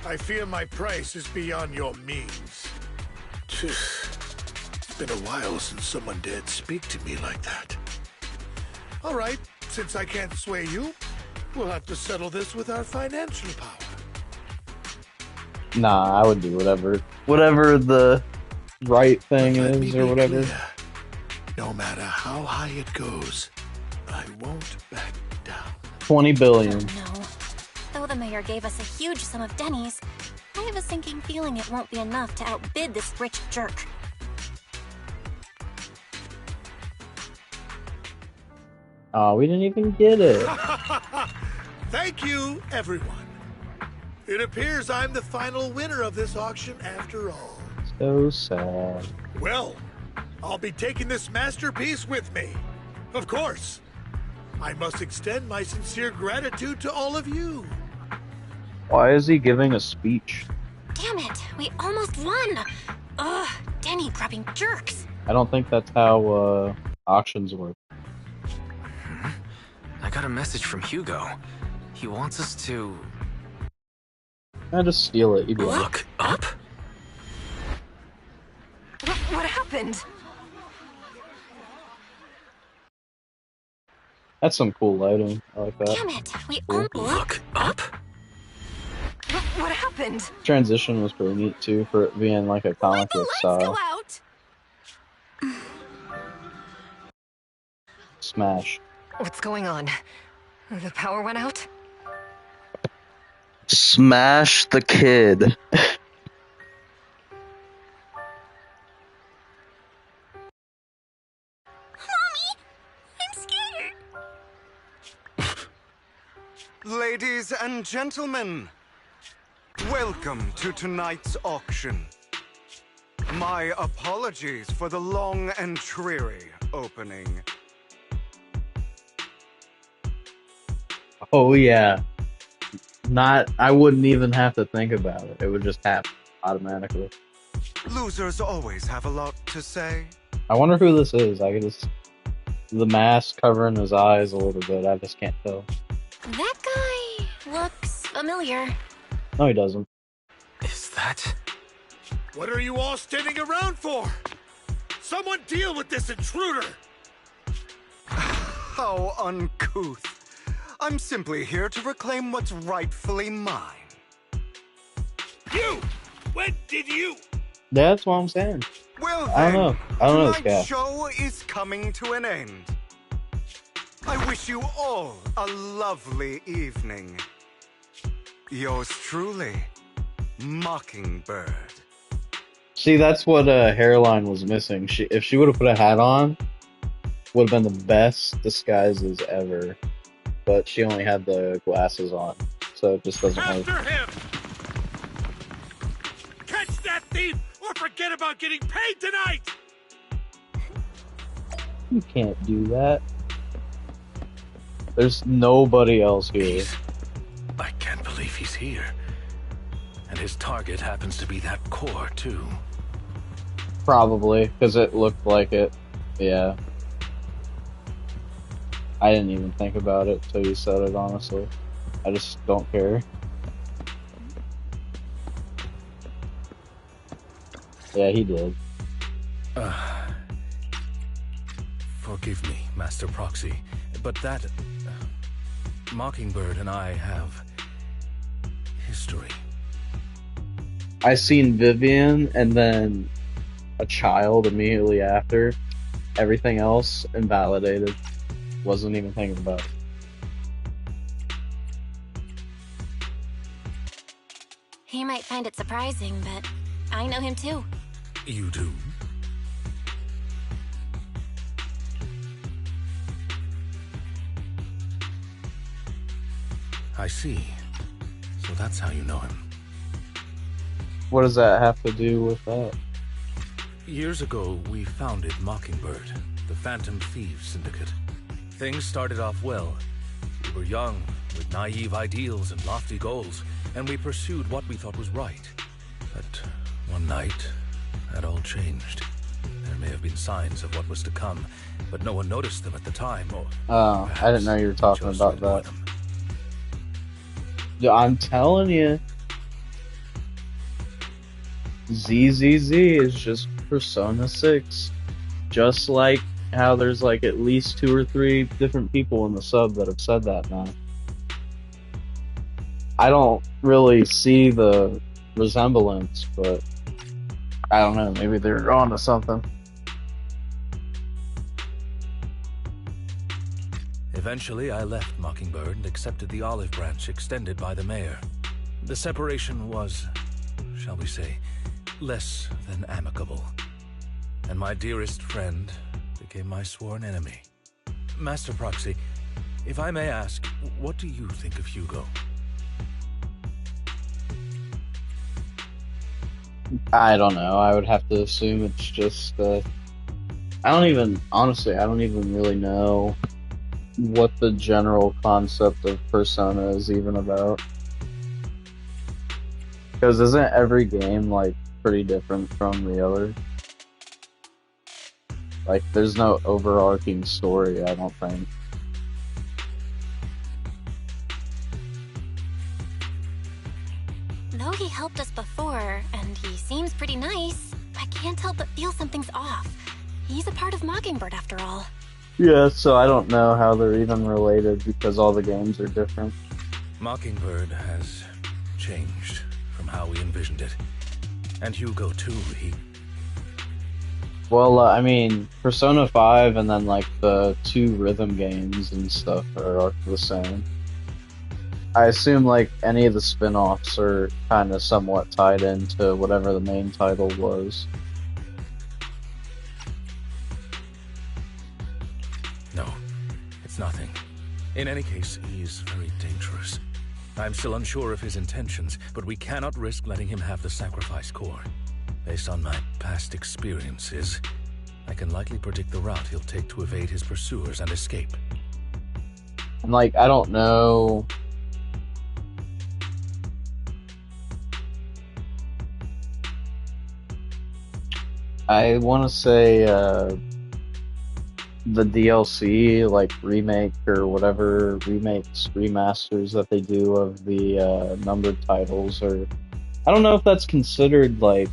I fear my price is beyond your means. It's been a while since someone dared speak to me like that. All right, since I can't sway you, we'll have to settle this with our financial power. Nah, I would do whatever the right thing Let me is be or whatever. clear. No matter how high it goes, I won't back down. 20 billion. No. Though the mayor gave us a huge sum of dennies, I have a sinking feeling it won't be enough to outbid this rich jerk. Oh, we didn't even get it. Thank you, everyone. It appears I'm the final winner of this auction after all. So sad. Well, I'll be taking this masterpiece with me. Of course. I must extend my sincere gratitude to all of you. Why is he giving a speech? Damn it, we almost won! Ugh, denny grabbing jerks! I don't think that's how auctions work. I got a message from Hugo. He wants us to... I just steal it. You do it. Look up? What happened? That's some cool lighting. I like that. Damn it, we Cool. Look up? What happened? Transition was pretty neat too, for it being like a comic book style. out! Smash. What's going on? The power went out? Smash the kid. Ladies and gentlemen, welcome to tonight's auction. My apologies for the long and dreary opening. Oh yeah. I wouldn't even have to think about it. It would just happen automatically. Losers always have a lot to say. I wonder who this is. I can just... The mask covering his eyes a little bit. I just can't tell. That guy looks familiar. No, he doesn't. Is that... What are you all standing around for? Someone deal with this intruder! How uncouth. I'm simply here to reclaim what's rightfully mine. You! When did you? That's what I'm saying. Well then, I don't know this tonight's guy. show is coming to an end. I wish you all a lovely evening. Yours truly, Mockingbird. See, that's what hairline was missing. If she would have put a hat on, would have been the best disguises ever. But she only had the glasses on, so it just doesn't work. After him! Catch that thief or forget about getting paid tonight! You can't do that. There's nobody else here. I can't believe he's here. And his target happens to be that core, too. Probably, because it looked like it. Yeah. I didn't even think about it till you said it, honestly. I just don't care. Yeah, he did. Forgive me, Master Proxy, but that... Mockingbird and I have... history. I seen Vivian and then a child immediately after. Everything else invalidated. Wasn't even thinking about it. He might find it surprising, but I know him too. You do? I see. So that's how you know him. What does that have to do with that? Years ago, we founded Mockingbird, the Phantom Thieves Syndicate. Things started off well. We were young, with naive ideals and lofty goals, and we pursued what we thought was right. But one night, that all changed. There may have been signs of what was to come, but no one noticed them at the time, or... Oh, I didn't know you were talking about that. Yeah, I'm telling you. ZZZ is just Persona 6. Just like how there's like at least 2 or 3 different people in the sub that have said that now. I don't really see the resemblance, but I don't know, maybe they're onto something. Eventually, I left Mockingbird and accepted the olive branch extended by the mayor. The separation was, shall we say, less than amicable. And my dearest friend became my sworn enemy. Master Proxy, if I may ask, what do you think of Hugo? I don't know. I would have to assume it's just, I don't even really know what the general concept of Persona is even about. Because isn't every game, like, pretty different from the other? Like, there's no overarching story, I don't think. Though he helped us before, and he seems pretty nice, I can't help but feel something's off. He's a part of Mockingbird after all. Yeah, so I don't know how they're even related because all the games are different. Mockingbird has changed from how we envisioned it. And Hugo too, Well, I mean, Persona 5 and then like the 2 rhythm games and stuff are the same. I assume like any of the spin-offs are kind of somewhat tied into whatever the main title was. No, it's nothing. In any case, he's very dangerous. I'm still unsure of his intentions, but we cannot risk letting him have the sacrifice core. Based on my past experiences, I can likely predict the route he'll take to evade his pursuers and escape. And like, I don't know... I want to say, the DLC, like, remake or whatever remasters that they do of the, numbered titles, or... I don't know if that's considered, like,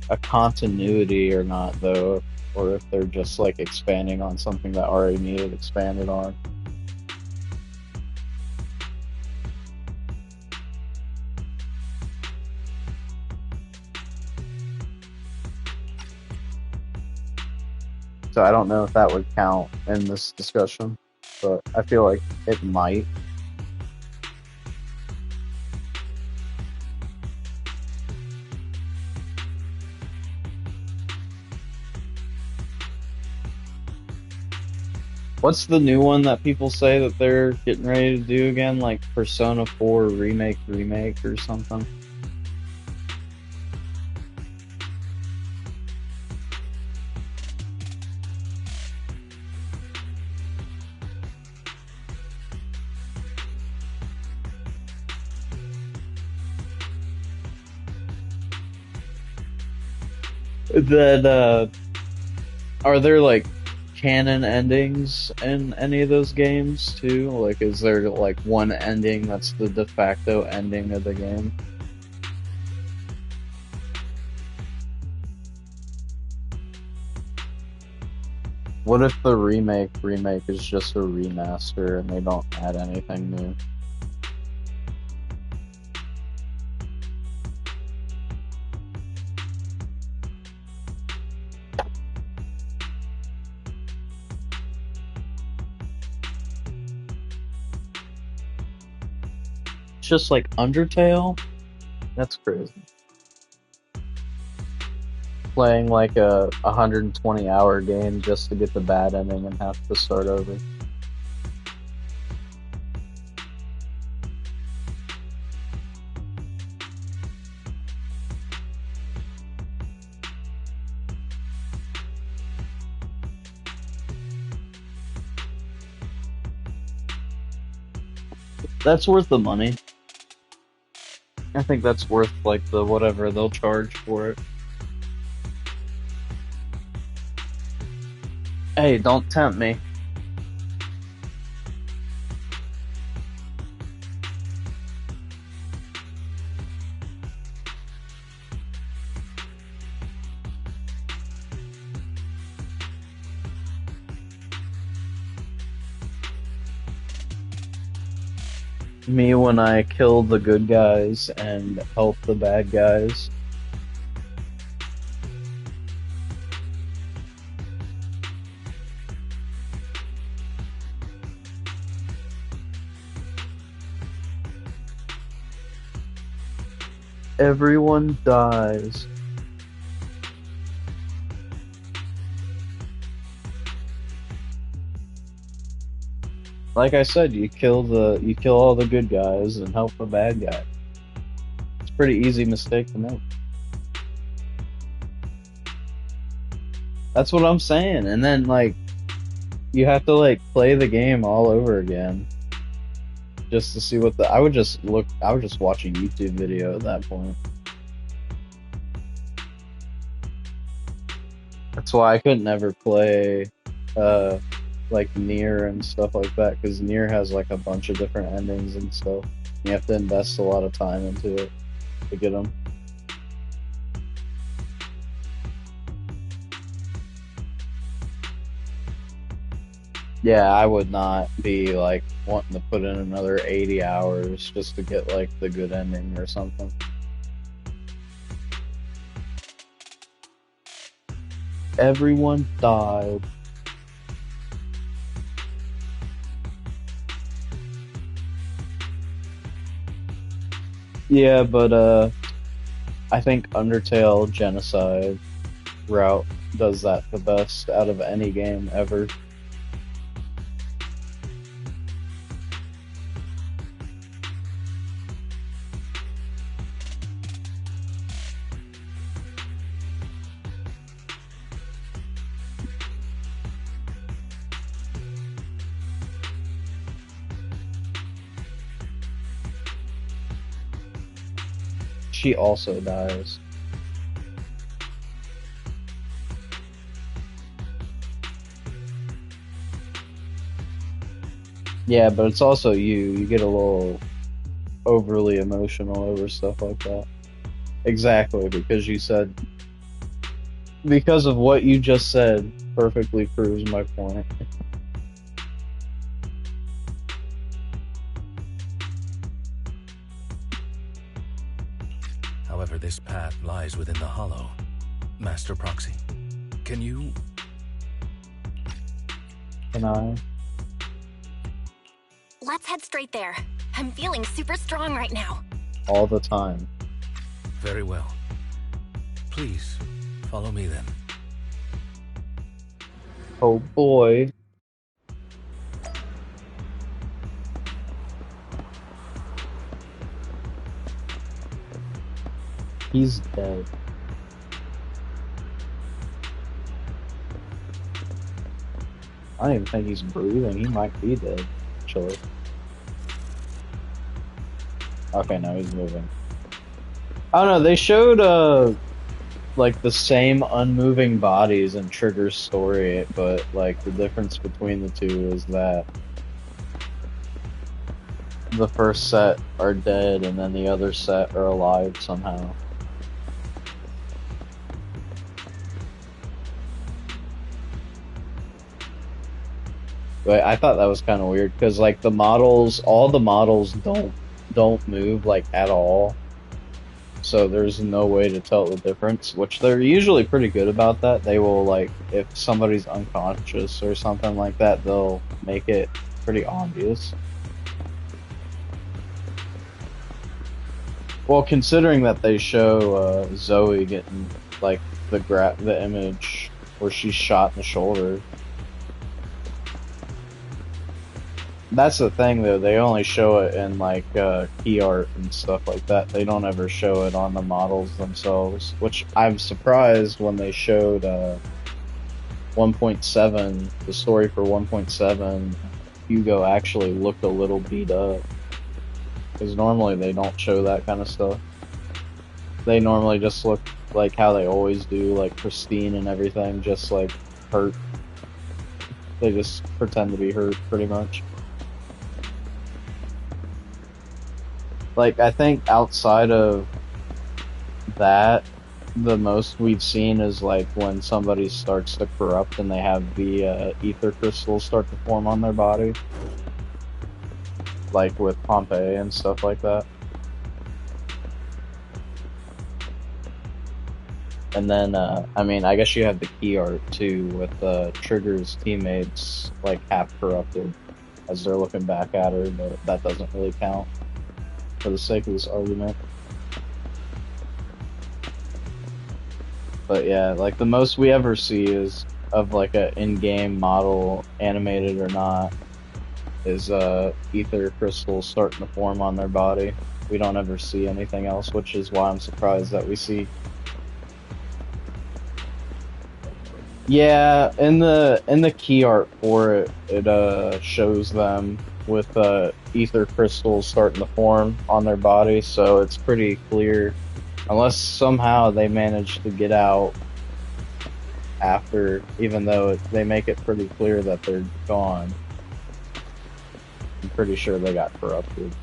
a continuity or not, though, or if they're just, like, expanding on something that already needed expanded on. So I don't know if that would count in this discussion, but I feel like it might. What's the new one that people say that they're getting ready to do again? Like Persona 4 remake or something? That, are there like canon endings in any of those games too? Like, is there like one ending that's the de facto ending of the game? What if the remake is just a remaster and they don't add anything new? Just like Undertale? That's crazy. Playing like a 120-hour game just to get the bad ending and have to start over. That's worth the money. I think that's worth like the whatever they'll charge for it. Hey, don't tempt me. Me when I kill the good guys and help the bad guys. Everyone dies. Like I said, you kill all the good guys and help the bad guy. It's a pretty easy mistake to make. That's what I'm saying. And then like you have to like play the game all over again just to see what I would just watch a YouTube video at that point. That's why I could never play like Nier and stuff like that, because Nier has like a bunch of different endings and stuff. You have to invest a lot of time into it to get them. Yeah, I would not be like wanting to put in another 80 hours just to get like the good ending or something. Everyone died. Yeah, but I think Undertale Genocide route does that the best out of any game ever. She also dies. Yeah, but it's also you get a little overly emotional over stuff like that. Exactly, because of what you just said perfectly proves my point. However, this path lies within the hollow. Master Proxy, can you Can I? Let's head straight there. I'm feeling super strong right now. All the time. Very well. Please, follow me then. Oh boy. He's dead. I don't even think he's breathing. He might be dead, actually. Okay, no, he's moving. I don't know, they showed, like, the same unmoving bodies in Trigger's story, but, like, the difference between the two is that the first set are dead and then the other set are alive somehow. But I thought that was kind of weird because, like, the models, all the models don't move, like, at all. So there's no way to tell the difference, which they're usually pretty good about that. They will, like, if somebody's unconscious or something like that, they'll make it pretty obvious. Well, considering that they show Zoe getting, like, the image where she's shot in the shoulder. That's the thing, though. They only show it in, like, key art and stuff like that. They don't ever show it on the models themselves, which I'm surprised when they showed 1.7, the story for 1.7, Hugo actually looked a little beat up. Because normally they don't show that kind of stuff. They normally just look like how they always do, like pristine and everything, just like hurt. They just pretend to be hurt, pretty much. Like, I think outside of that, the most we've seen is like when somebody starts to corrupt and they have the ether crystals start to form on their body. Like with Pompeii and stuff like that. And then, I mean, I guess you have the key art too, with Trigger's teammates like half corrupted as they're looking back at her, but that doesn't really count for the sake of this argument. But yeah, like the most we ever see is of like a in-game model, animated or not, is ether crystals starting to form on their body. We don't ever see anything else, which is why I'm surprised that we see. Yeah, in the key art for it, it shows them with ether crystals starting to form on their body, so it's pretty clear. Unless somehow they manage to get out after, even though they make it pretty clear that they're gone. I'm pretty sure they got corrupted.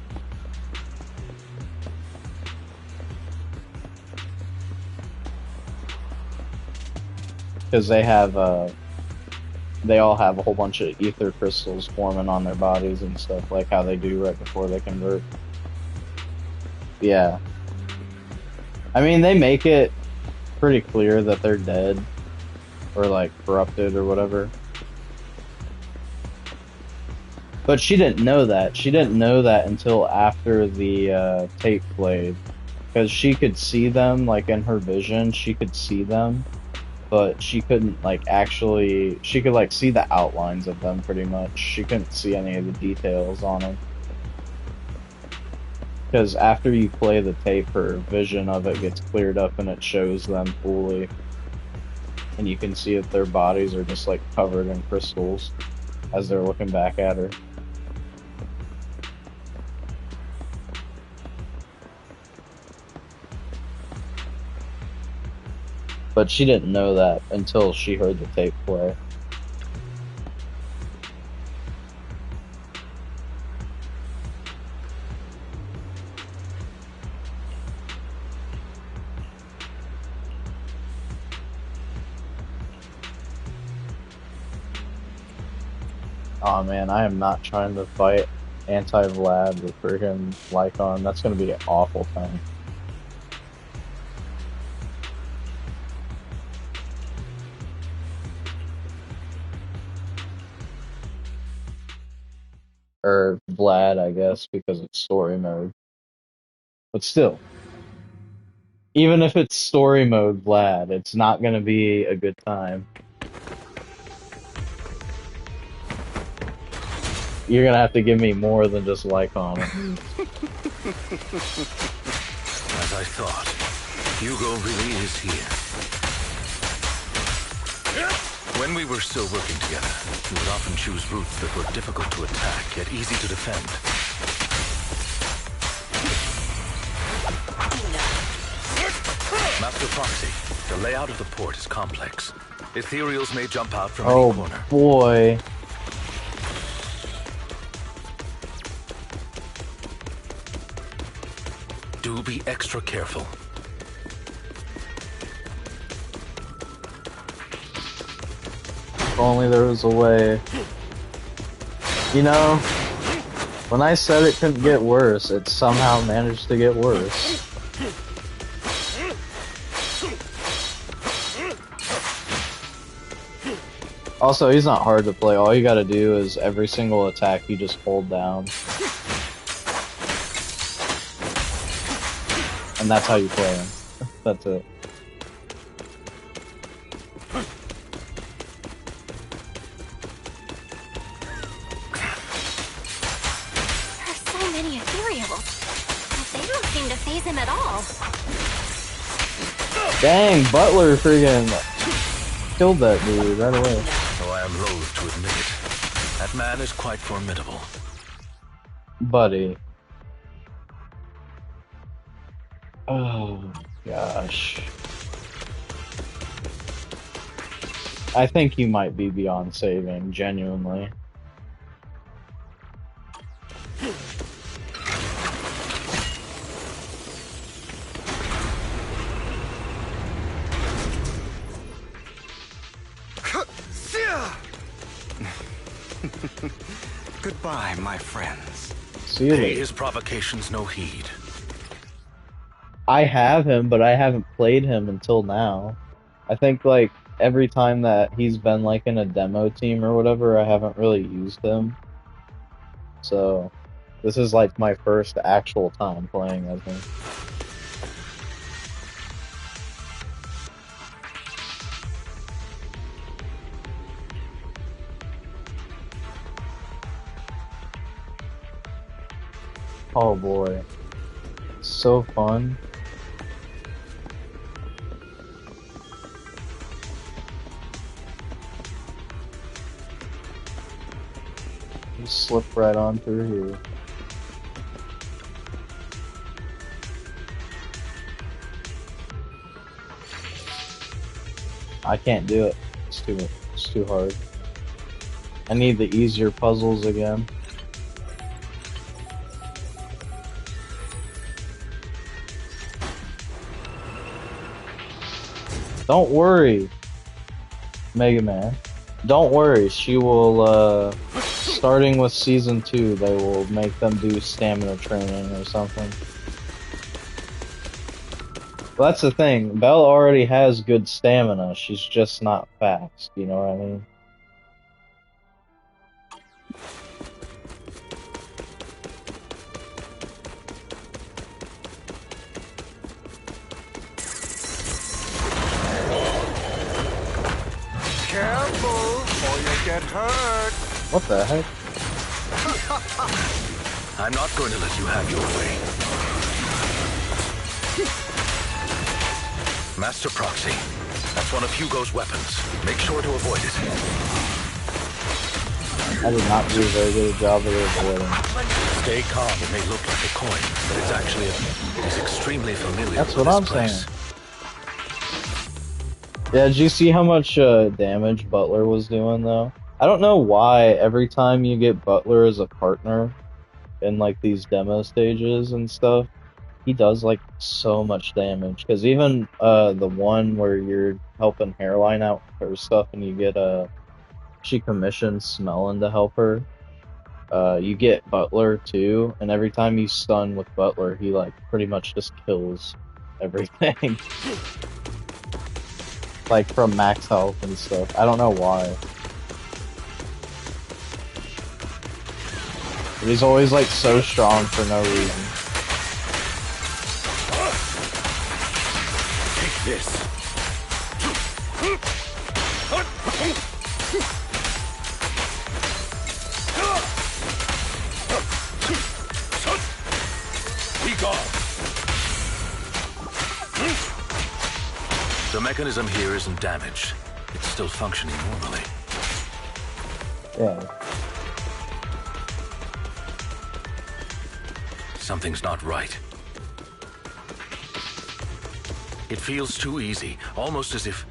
Because they have, they all have a whole bunch of ether crystals forming on their bodies and stuff, like how they do right before they convert. Yeah. I mean, they make it pretty clear that they're dead, or like corrupted or whatever. But she didn't know that. She didn't know that until after the tape played. Because she could see them, like in her vision, she could see them. But she couldn't, like, actually... She could, like, see the outlines of them, pretty much. She couldn't see any of the details on them. Because after you play the tape, her vision of it gets cleared up and it shows them fully. And you can see that their bodies are just, like, covered in crystals as they're looking back at her. But she didn't know that until she heard the tape play. Oh man, I am not trying to fight anti-Vlad with freaking Lycon. That's gonna be an awful thing. Or Vlad, I guess, because it's story mode. But still, even if it's story mode Vlad, it's not gonna be a good time. You're gonna have to give me more than just like on it. As I thought, Hugo really is here. When we were still working together, he would often choose routes that were difficult to attack, yet easy to defend. Master Proxy, the layout of the port is complex. Ethereals may jump out from any corner. Oh boy. Do be extra careful. If only there was a way. You know, when I said it couldn't get worse, it somehow managed to get worse. Also, he's not hard to play. All you gotta do is every single attack you just hold down. And that's how you play him. That's it. There are so many ethereals. But they don't seem to faze him at all. Dang, Butler friggin' killed that dude right away. Though I am loath to admit it, that man is quite formidable. Buddy. Oh, gosh. I think he might be beyond saving, genuinely. Goodbye, my friends. See you Pay later. his provocations no heed. I have him, but I haven't played him until now. I think, like, every time that he's been, like, in a demo team or whatever, I haven't really used him. So, this is, like, my first actual time playing as him. Oh boy. So fun. Just slip right on through here. I can't do it. It's too hard. I need the easier puzzles again. Don't worry, Mega Man. Don't worry, she will, starting with Season 2, they will make them do stamina training or something. Well, that's the thing, Belle already has good stamina, she's just not fast, you know what I mean? Careful, or you'll get hurt. What the heck? I'm not going to let you have your way. Master Proxy, that's one of Hugo's weapons. Make sure to avoid it. I did not do a very good job of avoiding. Stay calm. It may look like a coin, but it's actually he's extremely familiar That's with what I'm this place. saying. Yeah, did you see how much damage Butler was doing, though? I don't know why every time you get Butler as a partner in, like, these demo stages and stuff, he does, like, so much damage. Because even the one where you're helping Hairline out with her stuff and you get, she commissions Smellin' to help her, you get Butler, too, and every time you stun with Butler, he, like, pretty much just kills everything. Like, from max health and stuff. I don't know why. But he's always like so strong for no reason. Take this. Be gone. The mechanism here isn't damaged. It's still functioning normally. Yeah. Something's not right. It feels too easy, almost as if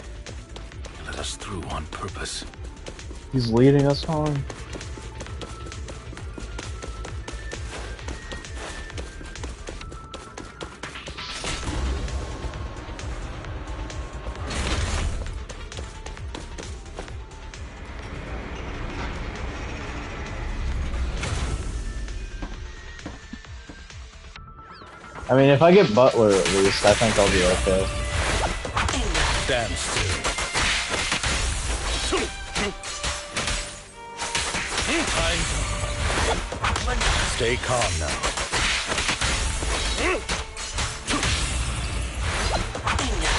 he let us through on purpose. He's leading us on. I mean, if I get Butler at least, I think I'll be okay. Stand still. Stay calm now.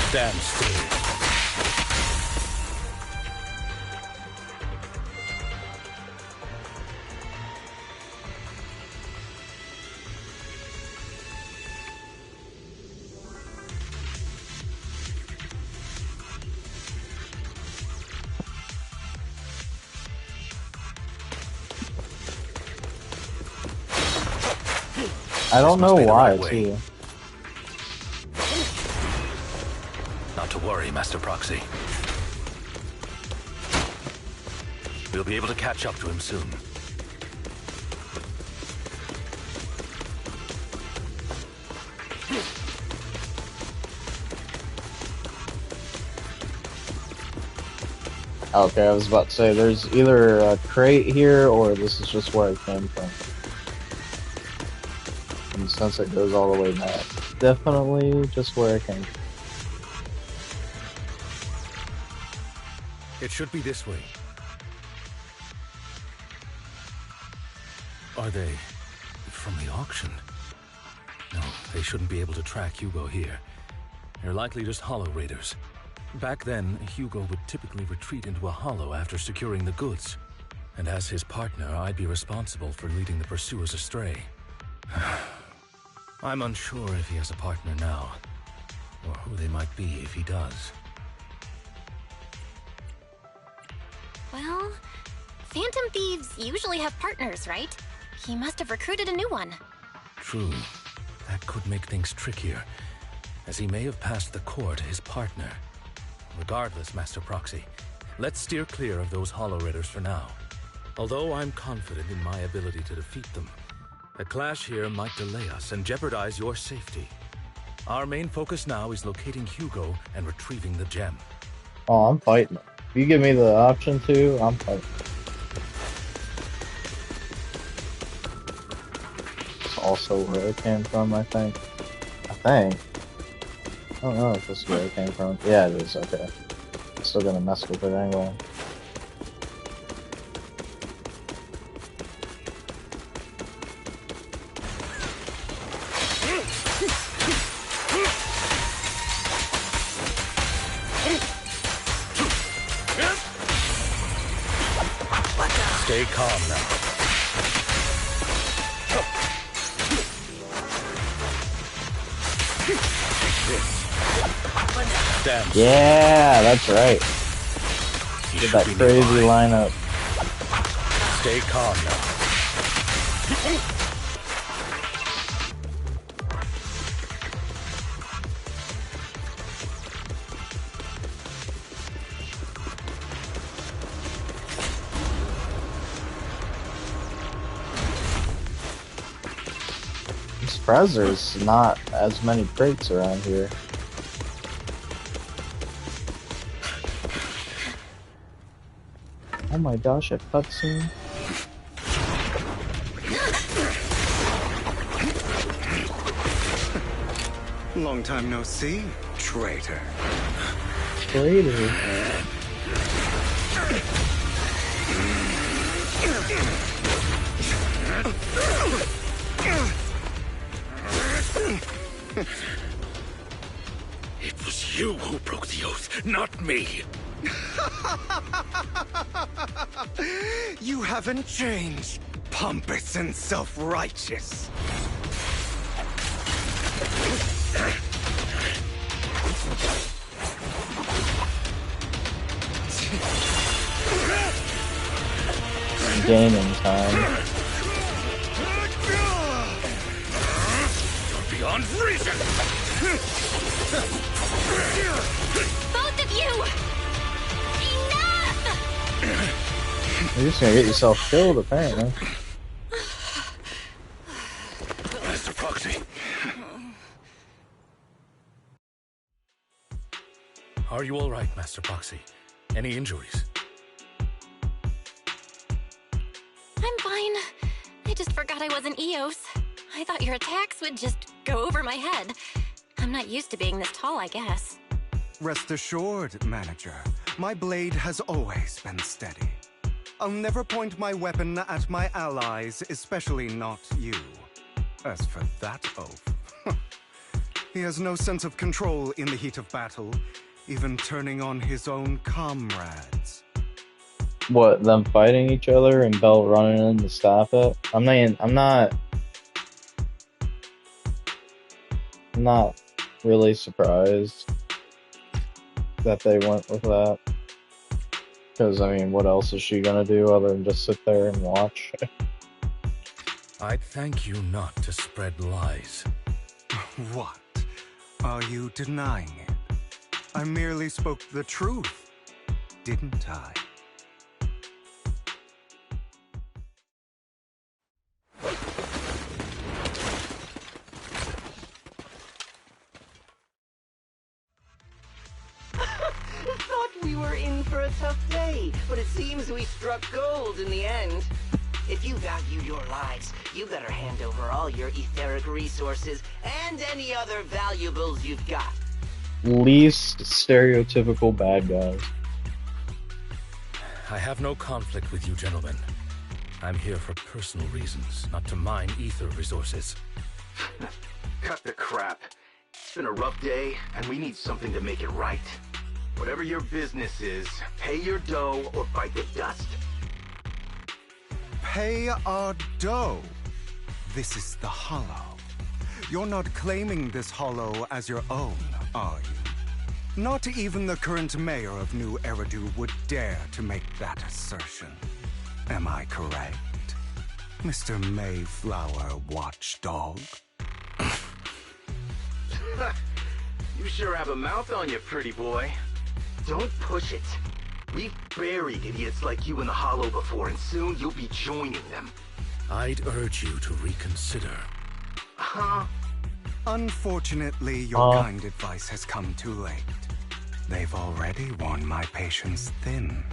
Stand still. I don't know why, too. Not to worry, Master Proxy. We'll be able to catch up to him soon. Okay, I was about to say, there's either a crate here, or this is just where I came from. And since it goes all the way back, definitely just where I came from. It should be this way. Are they from the auction? No, they shouldn't be able to track Hugo here. They're likely just hollow raiders. Back then, Hugo would typically retreat into a hollow after securing the goods. And as his partner, I'd be responsible for leading the pursuers astray. I'm unsure if he has a partner now, or who they might be if he does. Well, Phantom Thieves usually have partners, right? He must have recruited a new one. True. That could make things trickier, as he may have passed the court his partner. Regardless, Master Proxy, let's steer clear of those hollow raiders for now. Although I'm confident in my ability to defeat them, a clash here might delay us and jeopardize your safety. Our main focus now is locating Hugo and retrieving the gem. Oh, I'm fighting. If you give me the option to, I'm fighting. It's also where it came from, I think. I don't know if this is where it came from. Yeah, it is, okay. I'm still gonna mess with it anyway. Stay calm now. Damn. Yeah, that's right. Get that crazy lineup. Stay calm now. I'm surprised there's not as many crates around here. Oh my gosh, a cutscene. Long time no see, traitor. Traitor? It was you who broke the oath, not me. You haven't changed, pompous and self-righteous. Gaming time. You're beyond reason. Both of you! Enough! You're just gonna get yourself killed, apparently. Master Proxy. Are you all right, Master Proxy? Any injuries? I'm fine. I just forgot I wasn't Eos. I thought your attacks would just go over my head. I'm not used to being this tall, I guess. Rest assured, Manager. My blade has always been steady. I'll never point my weapon at my allies, especially not you. As for that oath, he has no sense of control in the heat of battle, even turning on his own comrades. What, them fighting each other and Bell running in to stop it? I'm not really surprised that they went with that. Because, I mean, what else is she gonna do other than just sit there and watch? I'd thank you not to spread lies. What? Are you denying it? I merely spoke the truth, didn't I? Thought we were in for a tough day, but it seems we struck gold in the end. If you value your lives, you better hand over all your etheric resources and any other valuables you've got. Least stereotypical bad guys. I have no conflict with you, gentlemen. I'm here for personal reasons, not to mine ether resources. Cut the crap. It's been a rough day, and we need something to make it right. Whatever your business is, pay your dough or bite the dust. Pay our dough. This is the Hollow. You're not claiming this Hollow as your own, are you? Not even the current mayor of New Eridu would dare to make that assertion. Am I correct, Mr. Mayflower Watchdog? You sure have a mouth on you, pretty boy. Don't push it. We've buried idiots like you in the Hollow before, and soon you'll be joining them. I'd urge you to reconsider. Huh? Unfortunately, your kind advice has come too late. They've already worn my patience thin.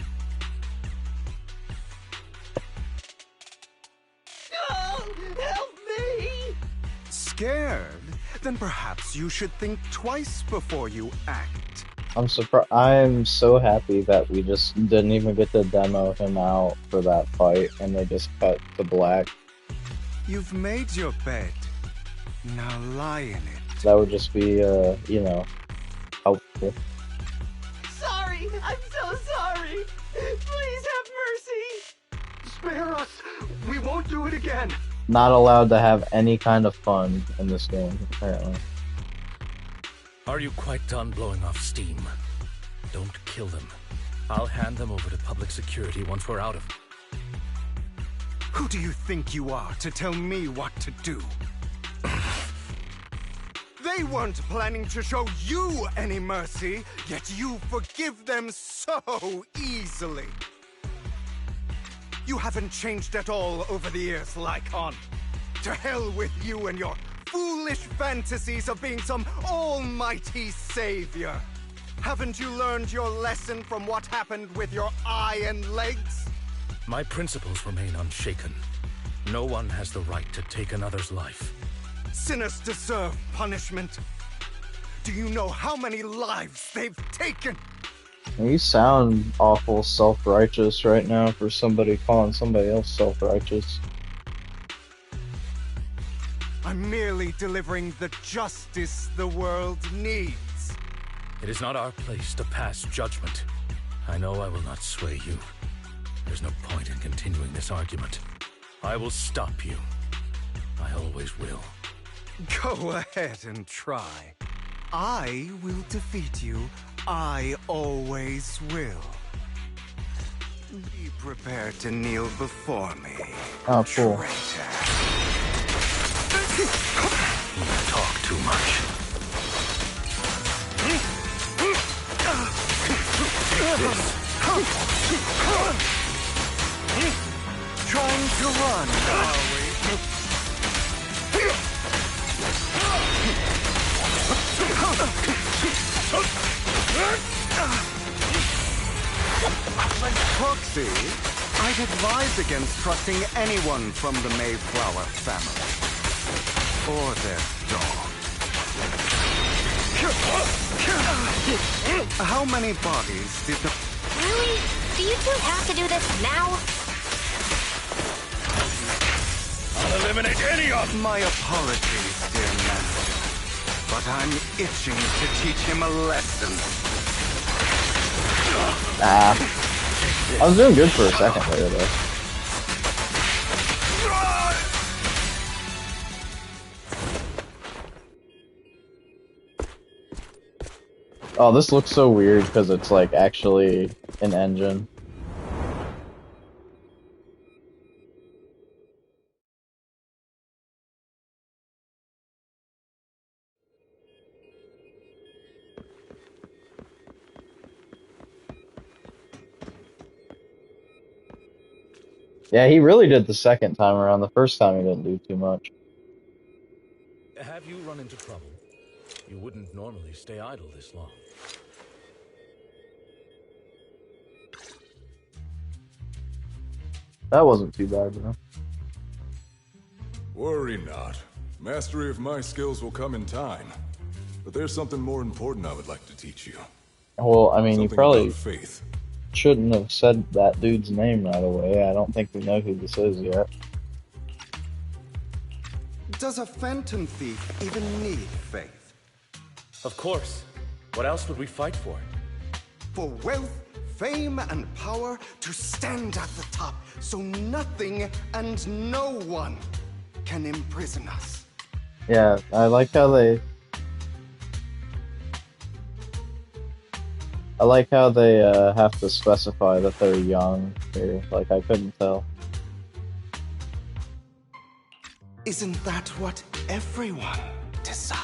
Oh, help me! Scared? Then perhaps you should think twice before you act. I'm so happy that we just didn't even get to demo him out for that fight, and they just cut to black. You've made your bed. Now lie in it. That would just be, you know, helpful. Sorry! I'm so sorry! Please have mercy! Spare us! We won't do it again! Not allowed to have any kind of fun in this game, apparently. Are you quite done blowing off steam? Don't kill them. I'll hand them over to public security once we're out of... Who do you think you are to tell me what to do? They weren't planning to show you any mercy, yet you forgive them so easily. You haven't changed at all over the years, Lycon. To hell with you and your foolish fantasies of being some almighty savior. Haven't you learned your lesson from what happened with your eye and legs? My principles remain unshaken. No one has the right to take another's life. Sinners deserve punishment. Do you know how many lives they've taken? You sound awful self-righteous right now for somebody calling somebody else self-righteous. I'm merely delivering the justice the world needs. It is not our place to pass judgment. I know I will not sway you. There's no point in continuing this argument. I will stop you. I always will. Go ahead and try. I will defeat you. I always will. Be prepared to kneel before me. Oh, cool. You talk too much. Take this. Trying to run, are we? Proxy, I'd advise against trusting anyone from the Mayflower family. Or their dog. How many bodies did the... Really? Do you two have to do this now? I'll eliminate any of my apologies, dear master. But I'm itching to teach him a lesson. I was doing good for a second there, though. Oh, this looks so weird because it's like actually an engine. Yeah, he really did the second time around. The first time he didn't do too much. Have you run into trouble? You wouldn't normally stay idle this long. That wasn't too bad, though. Worry not. Mastery of my skills will come in time. But there's something more important I would like to teach you. Well, I mean, you Something probably about faith. shouldn't have said that dude's name right away. I don't think we know who this is yet. Does a phantom thief even need faith? Of course. What else would we fight for? For wealth, fame, and power to stand at the top, so nothing and no one can imprison us. Yeah, I like how they have to specify that they're young here. Like, I couldn't tell. Isn't that what everyone desires?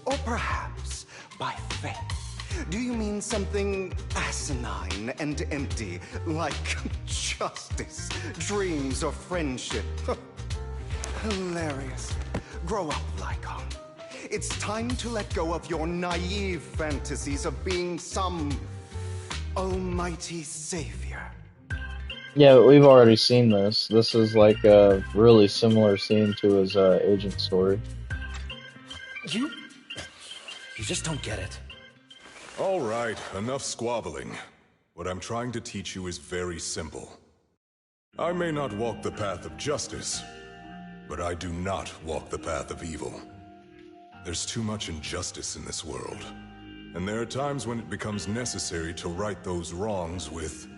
Or perhaps, by faith, do you mean something asinine and empty, like justice, dreams, or friendship? Hilarious. Grow up, Lycon. It's time to let go of your naive fantasies of being some almighty savior. Yeah, we've already seen this. This is like a really similar scene to his agent story. You just don't get it. All right, enough squabbling. What I'm trying to teach you is very simple. I may not walk the path of justice, but I do not walk the path of evil. There's too much injustice in this world, and there are times when it becomes necessary to right those wrongs with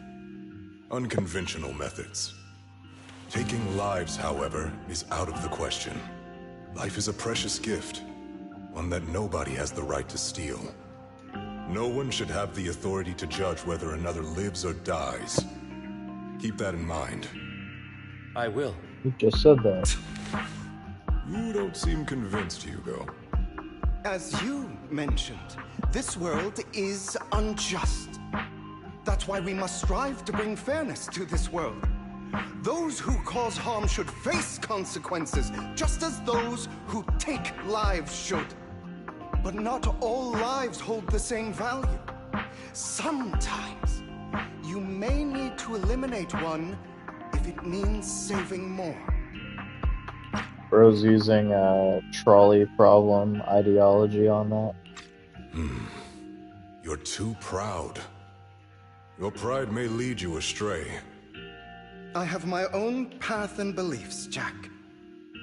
unconventional methods. Taking lives, however, is out of the question. Life is a precious gift, one that nobody has the right to steal. No one should have the authority to judge whether another lives or dies. Keep that in mind. I will. You just said that. You don't seem convinced, Hugo. As you mentioned, this world is unjust. That's why we must strive to bring fairness to this world. Those who cause harm should face consequences, just as those who take lives should. But not all lives hold the same value. Sometimes, you may need to eliminate one if it means saving more. Bro's using a trolley problem ideology on that. You're too proud. Your pride may lead you astray. I have my own path and beliefs, Jack.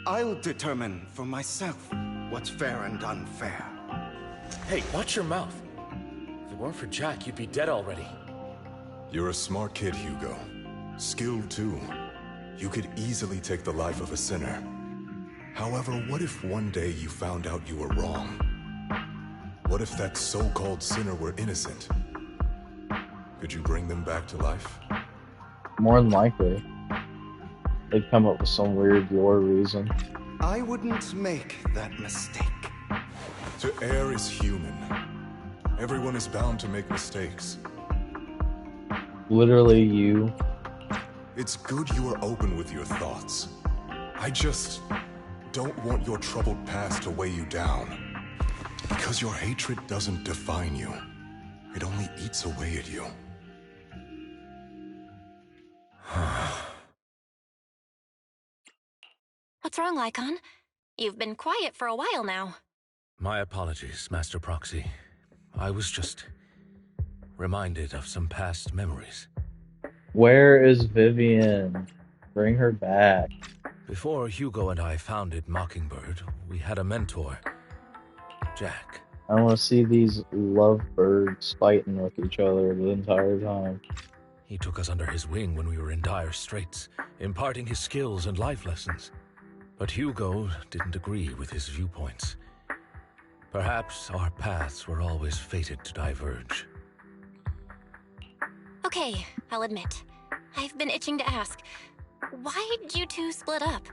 I'll determine for myself what's fair and unfair. Hey, watch your mouth. If it weren't for Jack, you'd be dead already. You're a smart kid, Hugo. Skilled, too. You could easily take the life of a sinner. However, what if one day you found out you were wrong? What if that so-called sinner were innocent? Could you bring them back to life? More than likely. They'd come up with some weird lore reason. I wouldn't make that mistake. To err is human. Everyone is bound to make mistakes. Literally you. It's good you are open with your thoughts. I just don't want your troubled past to weigh you down. Because your hatred doesn't define you. It only eats away at you. What's wrong, Lycon? You've been quiet for a while now. My apologies, Master Proxy. I was just reminded of some past memories. Where is Vivian? Bring her back. Before Hugo and I founded Mockingbird, we had a mentor, Jack. I want to see these lovebirds fighting with each other the entire time. He took us under his wing when we were in dire straits, imparting his skills and life lessons. But Hugo didn't agree with his viewpoints. Perhaps our paths were always fated to diverge. Okay, I'll admit. I've been itching to ask. Why'd you two split up?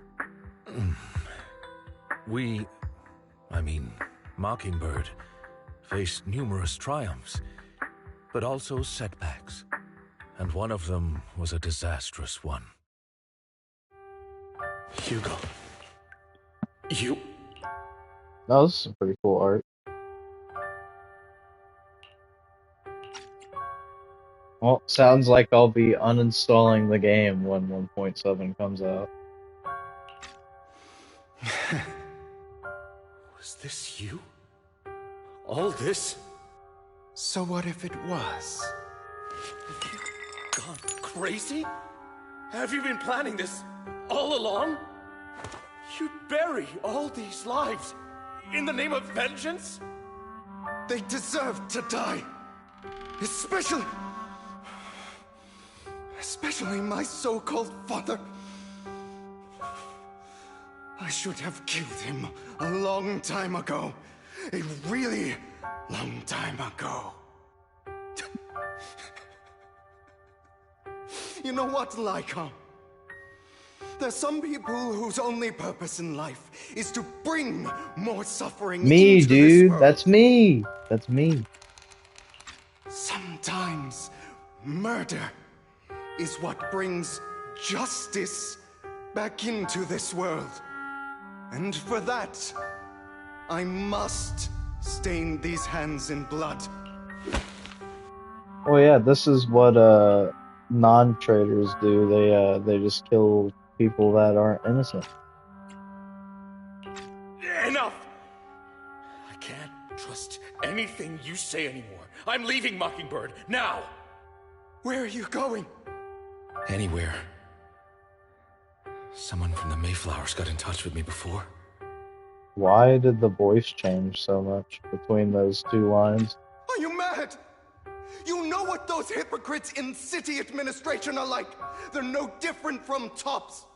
Mockingbird, faced numerous triumphs, but also setbacks. And one of them was a disastrous one. Hugo. You... That was some pretty cool art. Well, sounds like I'll be uninstalling the game when 1.7 comes out. Was this you? All this? So what if it was? Have you gone crazy? Have you been planning this all along? You'd bury all these lives in the name of vengeance? They deserve to die. Especially my so-called father. I should have killed him a long time ago. A really long time ago. You know what, Lycon? There's some people whose only purpose in life is to bring more suffering Me, into dude. this world. That's me. That's me. Sometimes murder is what brings justice back into this world. And for that, I must stain these hands in blood. Oh yeah, this is what non-traders do. They just kill people that aren't innocent. Enough! I can't trust anything you say anymore. I'm leaving Mockingbird, now! Where are you going? Anywhere. Someone from the Mayflowers got in touch with me before. Why did the voice change so much between those two lines? Are you mad? You know what those hypocrites in city administration are like. They're no different from tops.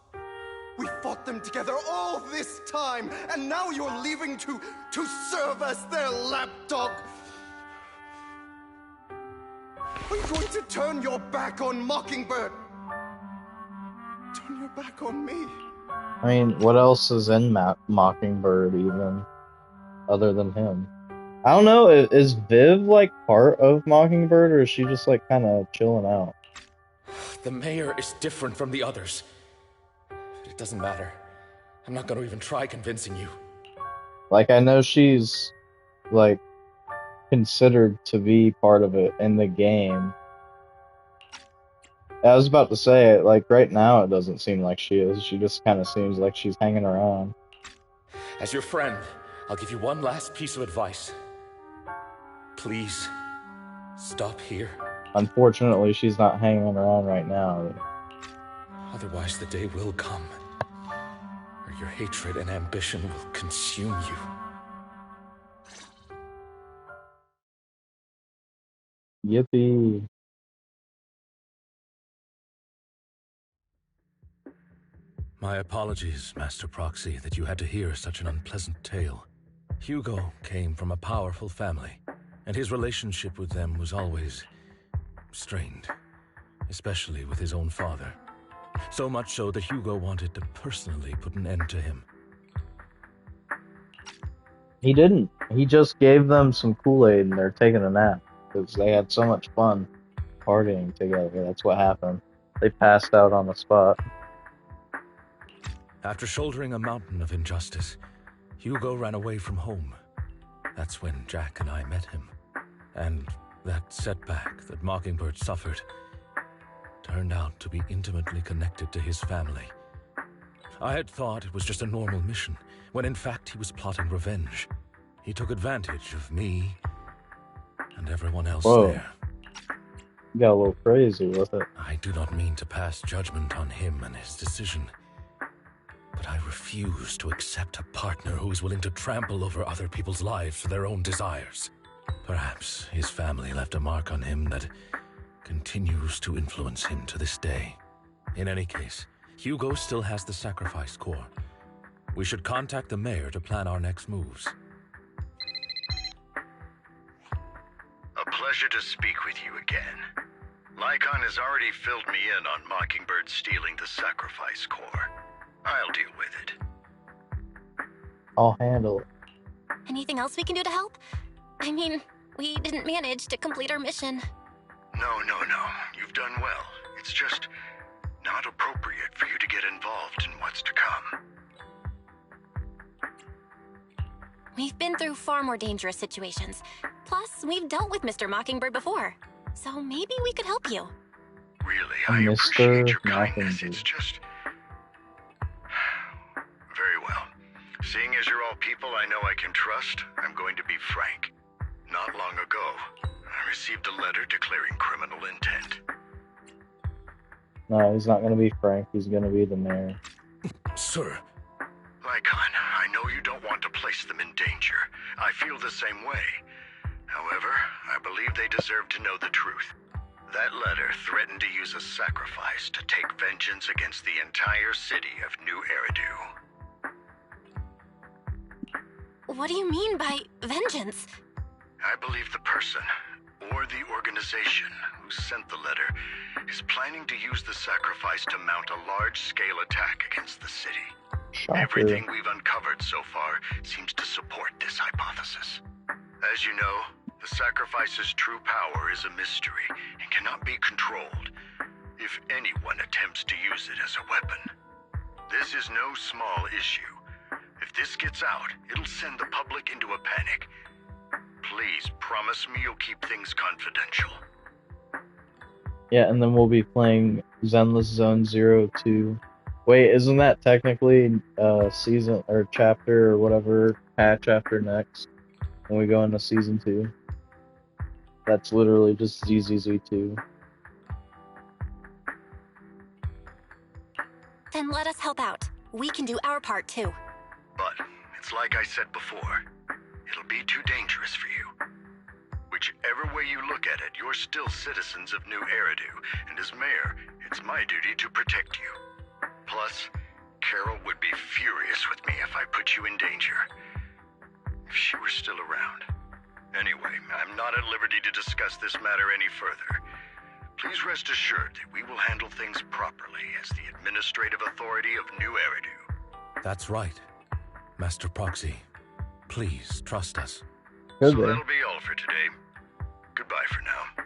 We fought them together all this time, and now you're leaving to serve as their lapdog. Are you going to turn your back on Mockingbird? Turn your back on me? I mean, what else is in Mockingbird even, other than him? I don't know, is Viv, like, part of Mockingbird, or is she just, like, kind of chilling out? The mayor is different from the others. But it doesn't matter. I'm not going to even try convincing you. Like, I know she's, like, considered to be part of it in the game. I was about to say, like, right now it doesn't seem like she is. She just kind of seems like she's hanging around. As your friend, I'll give you one last piece of advice. Please, stop here. Unfortunately, she's not hanging around right now. Otherwise, the day will come where your hatred and ambition will consume you. Yippee. My apologies, Master Proxy, that you had to hear such an unpleasant tale. Hugo came from a powerful family, and his relationship with them was always strained, especially with his own father. So much so that Hugo wanted to personally put an end to him. He didn't. He just gave them some Kool-Aid and they're taking a nap because they had so much fun partying together. That's what happened. They passed out on the spot. After shouldering a mountain of injustice, Hugo ran away from home. That's when Jack and I met him. And that setback that Mockingbird suffered turned out to be intimately connected to his family. I had thought it was just a normal mission, when in fact he was plotting revenge. He took advantage of me and everyone else there. You got a little crazy with it. I do not mean to pass judgment on him and his decision, but I refuse to accept a partner who is willing to trample over other people's lives for their own desires. Perhaps his family left a mark on him that continues to influence him to this day. In any case, Hugo still has the sacrifice core. We should contact the mayor to plan our next moves. A pleasure to speak with you again. Lycon has already filled me in on Mockingbird stealing the sacrifice core. I'll deal with it. I'll handle it. Anything else we can do to help? I mean, we didn't manage to complete our mission. No. You've done well. It's just not appropriate for you to get involved in what's to come. We've been through far more dangerous situations. Plus, we've dealt with Mr. Mockingbird before. So maybe we could help you. Really, I appreciate your kindness. It's just... Very well. Seeing as you're all people I know I can trust, I'm going to be frank. Not long ago, I received a letter declaring criminal intent. No, he's not going to be Frank. He's going to be the mayor. Sir. Lycon, I know you don't want to place them in danger. I feel the same way. However, I believe they deserve to know the truth. That letter threatened to use a sacrifice to take vengeance against the entire city of New Eridu. What do you mean by vengeance? I believe the person, or the organization, who sent the letter is planning to use the sacrifice to mount a large-scale attack against the city. Shocker. Everything we've uncovered so far seems to support this hypothesis. As you know, the sacrifice's true power is a mystery and cannot be controlled if anyone attempts to use it as a weapon. This is no small issue. If this gets out, it'll send the public into a panic. Please promise me you'll keep things confidential. Yeah, and then we'll be playing Zenless Zone 02. Wait, isn't that technically season or chapter or whatever patch after next when we go into season 2? That's literally just ZZZ2. Then let us help out. We can do our part too. But it's like I said before, it'll be too dangerous for you. Whichever way you look at it, you're still citizens of New Eridu, and as mayor, it's my duty to protect you. Plus, Carol would be furious with me if I put you in danger. If she were still around. Anyway, I'm not at liberty to discuss this matter any further. Please rest assured that we will handle things properly as the administrative authority of New Eridu. That's right, Master Proxy. Please trust us. So that'll be all for today. Goodbye for now.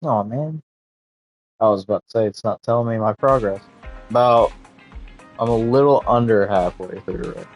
Oh man. I was about to say it's not telling me my progress. About I'm a little under halfway through it.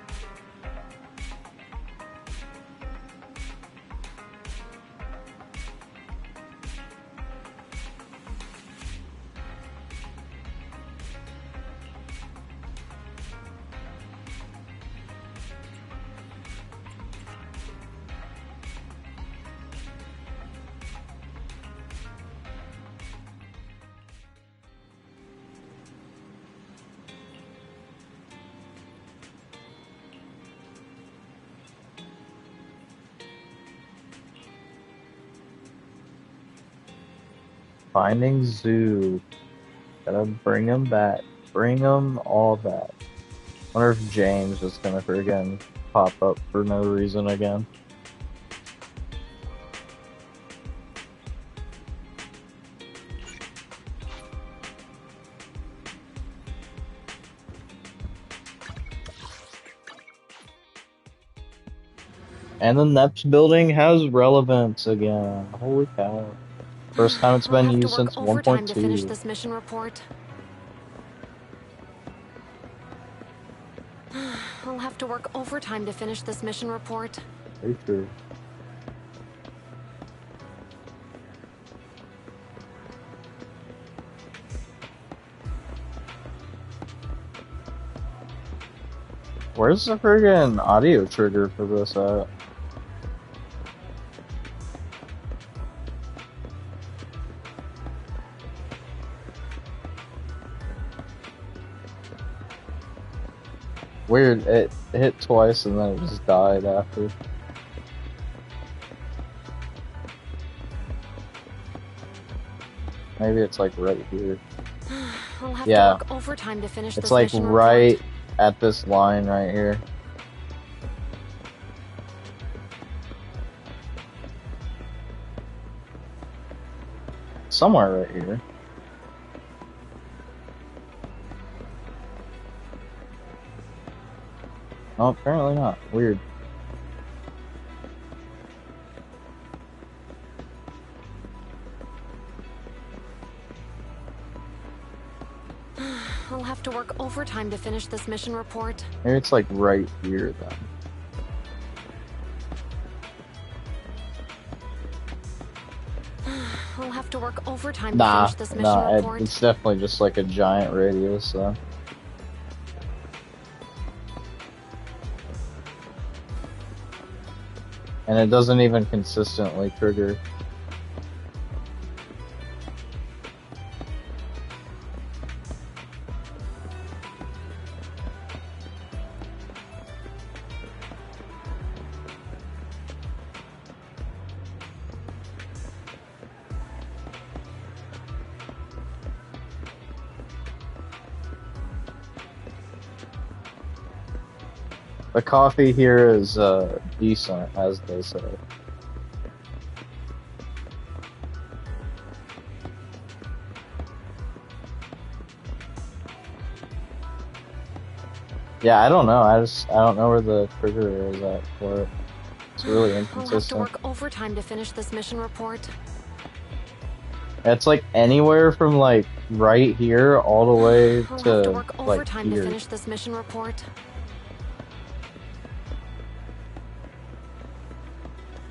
Finding Zoo. Gotta bring him back. Bring them all back. Wonder if James is gonna friggin' pop up for no reason again. And the NEPS building has relevance again. Holy cow. First time it's been used since 1.2. To finish this mission report. I'll have to work overtime to finish this mission report. Very true. Where's the friggin' audio trigger for this at? Weird, it hit twice and then it just died after. Maybe it's like right here. I'll have Yeah. to work overtime to finish It's this like mission right report. at this line right here. Somewhere right here. Oh, apparently not. Weird. I'll have to work overtime to finish this mission report. Maybe it's like right here then. I'll have to work overtime to Nah, finish this mission report. it's definitely just like a giant radius, so. And it doesn't even consistently trigger. The coffee here is decent, as they say. Yeah, I don't know. I don't know where the trigger is at for it. It's really I'll have to inconsistent. work overtime to finish this mission report. It's like anywhere from like right here all the way I'll have to to work like overtime to here. finish this mission report.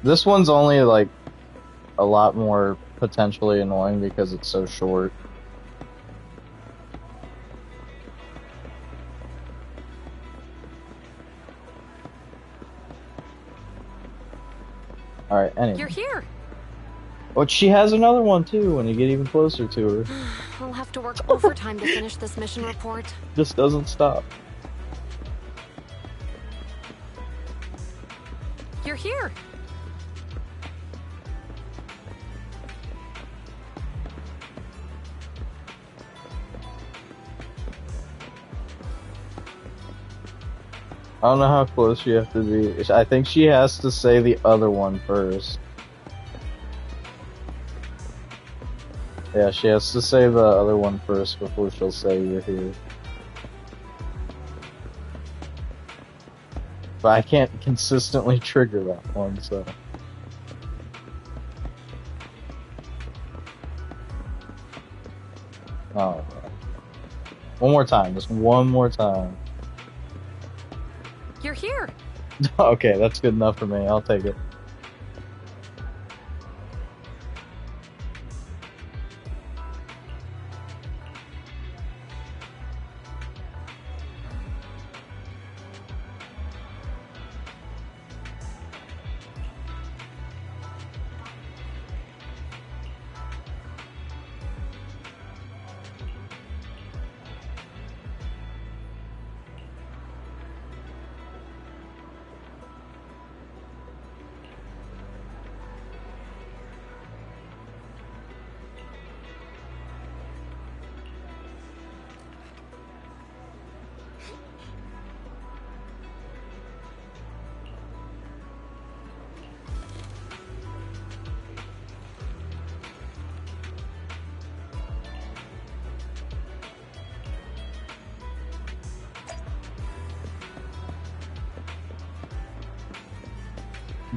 This one's only like a lot more potentially annoying because it's so short. Alright, anyway. You're here. But she has another one too when you get even closer to her. I'll have to work overtime to finish this mission report. Just doesn't stop. You're here. I don't know how close you have to be. I think she has to say the other one first. Yeah, she has to say the other one first before she'll say you're here. But I can't consistently trigger that one, so. Oh, One more time. Just one more time. You're here. Okay, that's good enough for me. I'll take it.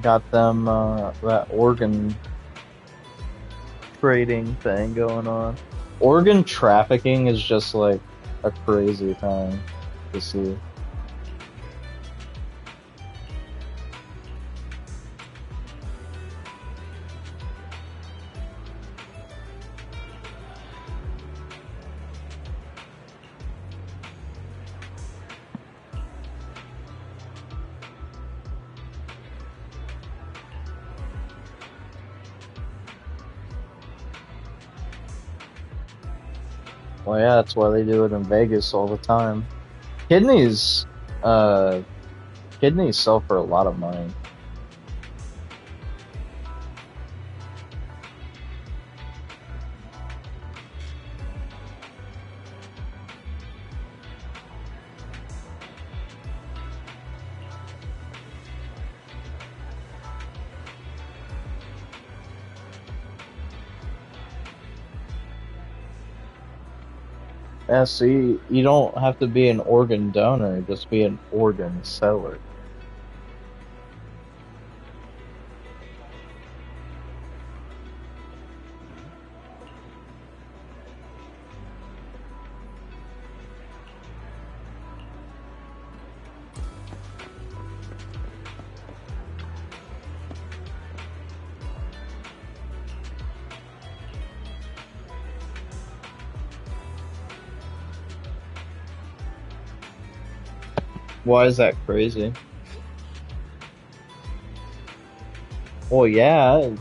Got them that organ trading thing going on. Organ trafficking is just like a crazy thing to see. Well, yeah, that's why they do it in Vegas all the time. Kidneys, kidneys sell for a lot of money. Yeah, see, you don't have to be an organ donor, just be an organ seller. Why is that crazy? Well, yeah,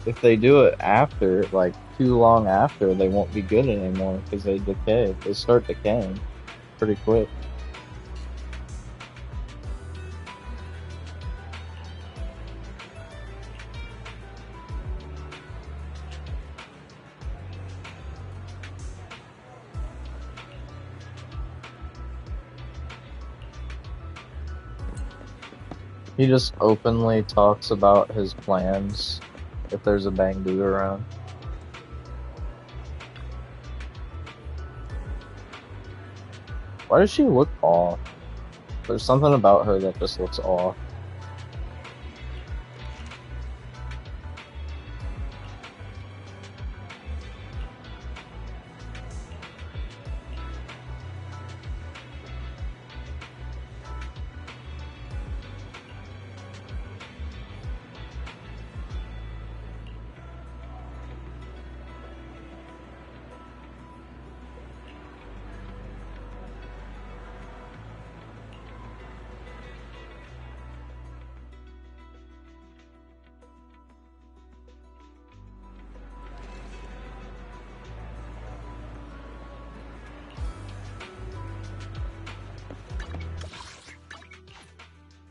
if they do it after, like, too long after, they won't be good anymore because they decay. They start decaying pretty quick. He just openly talks about his plans if there's a Bangbu around. Why does she look off? There's something about her that just looks off.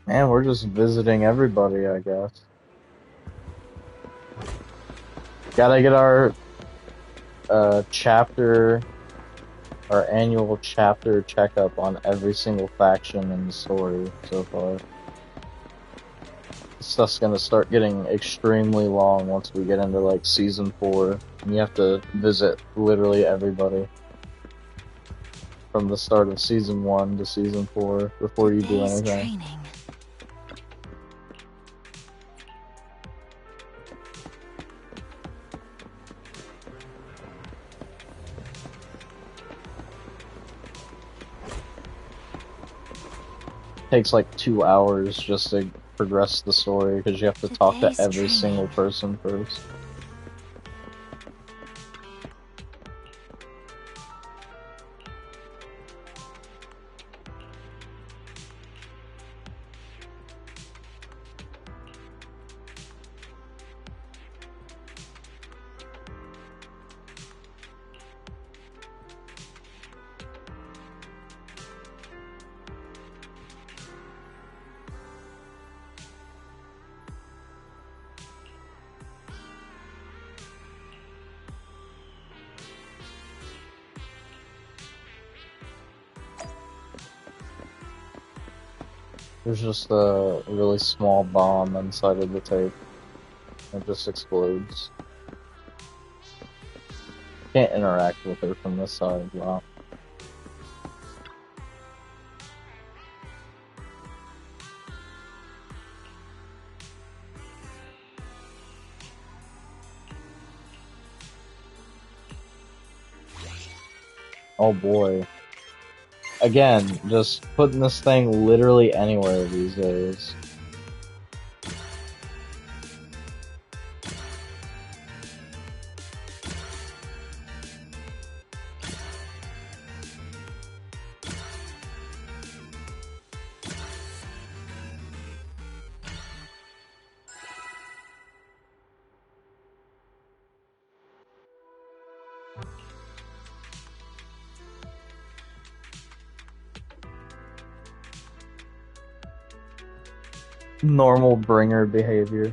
Man, we're just visiting everybody, I guess. Gotta get our our annual chapter checkup on every single faction in the story so far. This stuff's gonna start getting extremely long once we get into like season 4, and you have to visit literally everybody from the start of season 1 to season 4 before you do anything. Takes like 2 hours just to progress the story because you have to talk to Today's every training. single person first. There's just a really small bomb inside of the tape. It just explodes. Can't interact with her from this side, wow. Oh boy. Again, just putting this thing literally anywhere these days. Normal bringer behavior.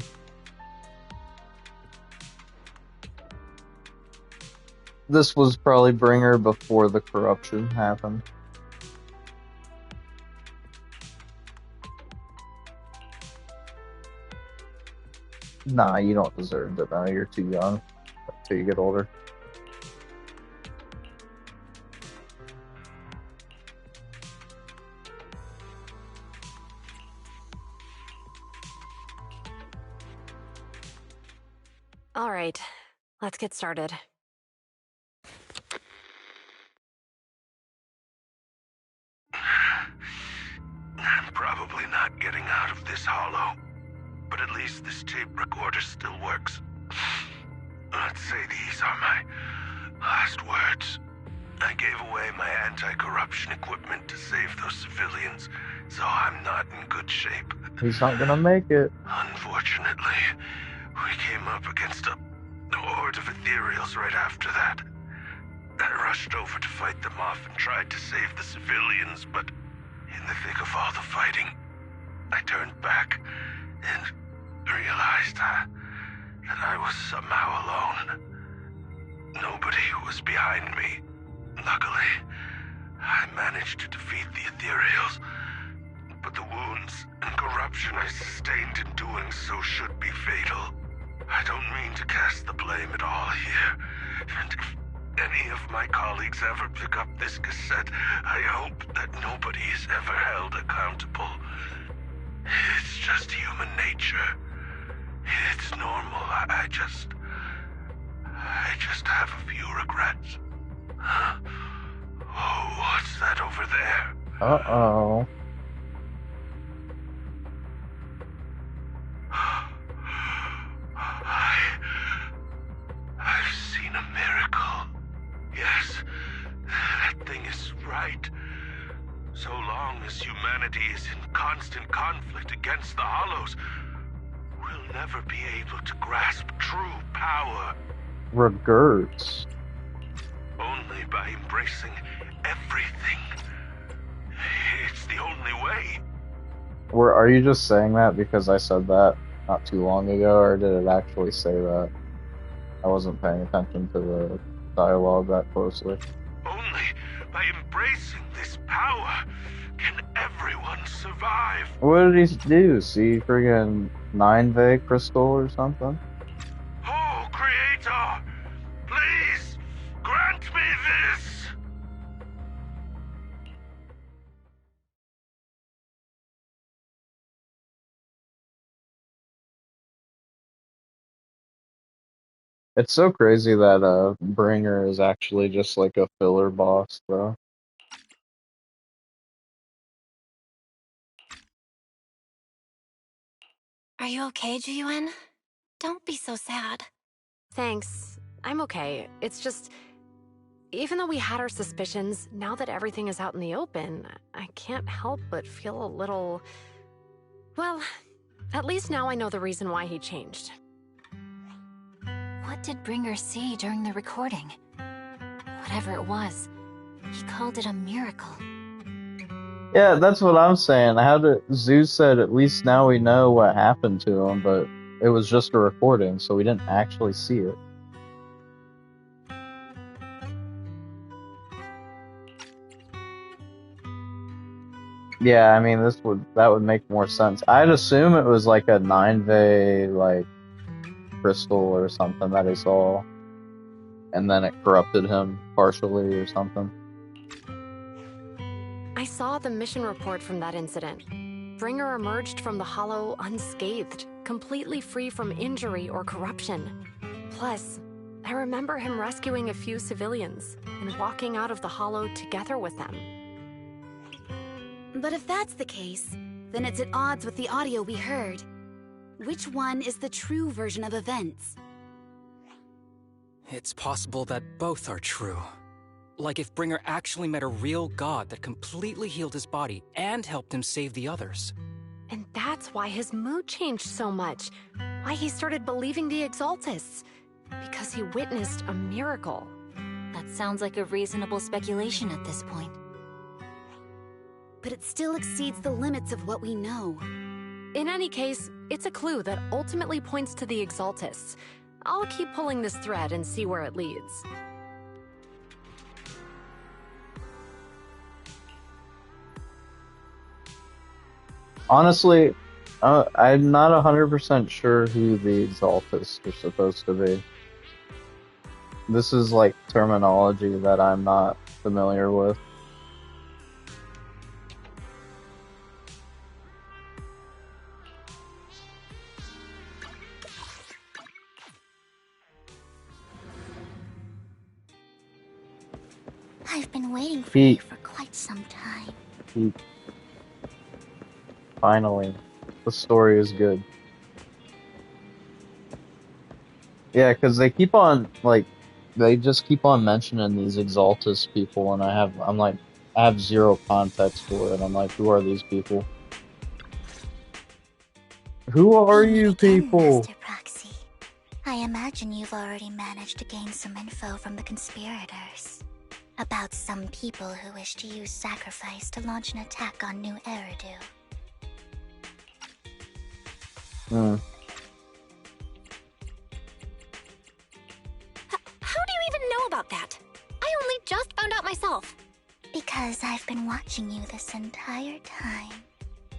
This was probably bringer before the corruption happened. Nah, you don't deserve it now. You're too young until you get older. All right, let's get started. I'm probably not getting out of this hollow, but at least this tape recorder still works. Let's say these are my last words. I gave away my anti-corruption equipment to save those civilians, so I'm not in good shape. He's not gonna make it. Unfortunately, we came up against a horde of ethereals right after that. I rushed over to fight them off and tried to save the civilians, but in the thick of all the fighting, I turned back and realized that I was somehow alone. Nobody was behind me. Luckily, I managed to defeat the ethereals, but the wounds and corruption I sustained in doing so should be fatal. I don't mean to cast the blame at all here, and if any of my colleagues ever pick up this cassette, I hope that nobody is ever held accountable. It's just human nature. It's normal. I just have a few regrets. Oh, what's that over there? Uh-oh. I've seen a miracle. Yes, that thing is right. So long as humanity is in constant conflict against the Hollows, we'll never be able to grasp true power. Regrets. Only by embracing everything. It's the only way. Are you just saying that because I said that not too long ago, or did it actually say that? I wasn't paying attention to the dialogue that closely. Only by embracing this power can everyone survive. What did he do? See friggin' 9-Vey crystal or something? Oh, Creator! Please, grant me this! It's so crazy that Bringer is actually just like a filler boss, though. Are you okay, Jiyuan? Don't be so sad. Thanks. I'm okay. It's just... Even though we had our suspicions, now that everything is out in the open, I can't help but feel a little... Well, at least now I know the reason why he changed. What did Bringer see during the recording? Whatever it was, he called it a miracle. Yeah, that's what I'm saying. Zeus said at least now we know what happened to him, but it was just a recording, so we didn't actually see it. Yeah, I mean that would make more sense. I'd assume it was like a 9-Ve like crystal or something that he saw, and then it corrupted him partially or something. I saw the mission report from that incident. Bringer emerged from the Hollow unscathed, completely free from injury or corruption. Plus, I remember him rescuing a few civilians and walking out of the Hollow together with them. But if that's the case, then it's at odds with the audio we heard. Which one is the true version of events? It's possible that both are true. Like if Bringer actually met a real god that completely healed his body and helped him save the others. And that's why his mood changed so much. Why he started believing the Exaltists. Because he witnessed a miracle. That sounds like a reasonable speculation at this point. But it still exceeds the limits of what we know. In any case, it's a clue that ultimately points to the Exaltists. I'll keep pulling this thread and see where it leads. Honestly, I'm not 100% sure who the Exaltists are supposed to be. This is like terminology that I'm not familiar with. I've been waiting for you for quite some time. Finally, the story is good. Yeah, because they keep on, like, they just keep on mentioning these Exaltus people, and I have zero context for it. I'm like, who are these people? Who are you people? Master Proxy. I imagine you've already managed to gain some info from the conspirators. About some people who wish to use sacrifice to launch an attack on New Eridu. How do you even know about that? I only just found out myself. Because I've been watching you this entire time.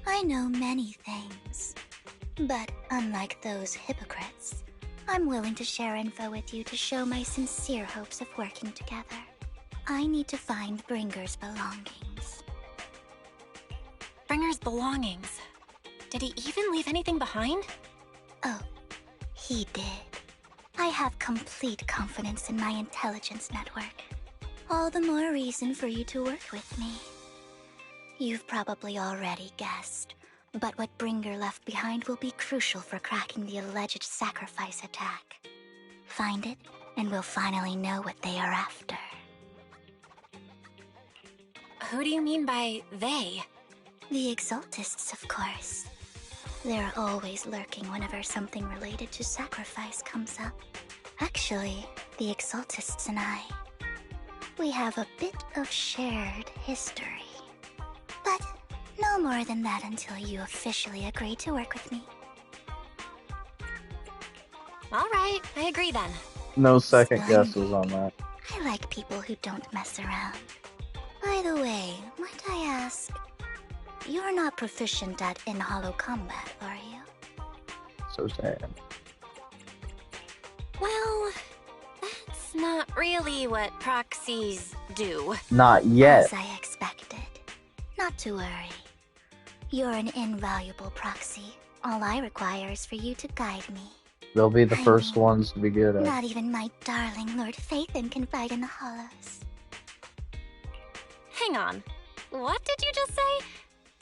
I know many things. But unlike those hypocrites, I'm willing to share info with you to show my sincere hopes of working together. I need to find Bringer's belongings. Bringer's belongings? Did he even leave anything behind? Oh, he did. I have complete confidence in my intelligence network. All the more reason for you to work with me. You've probably already guessed, but what Bringer left behind will be crucial for cracking the alleged sacrifice attack. Find it, and we'll finally know what they are after. Who do you mean by they? The Exaltists, of course. They're always lurking whenever something related to sacrifice comes up. Actually, the Exaltists and I, we have a bit of shared history. But no more than that until you officially agree to work with me. All right, I agree then. No second guesses on that. I like people who don't mess around. By the way, might I ask, you're not proficient at in-hollow combat, are you? So sad. Well, that's not really what proxies do. Not yet. As I expected. Not to worry. You're an invaluable proxy. All I require is for you to guide me. They'll be the first ones to be good at. Not even my darling Lord Phaethon can fight in the hollows. Hang on. What did you just say?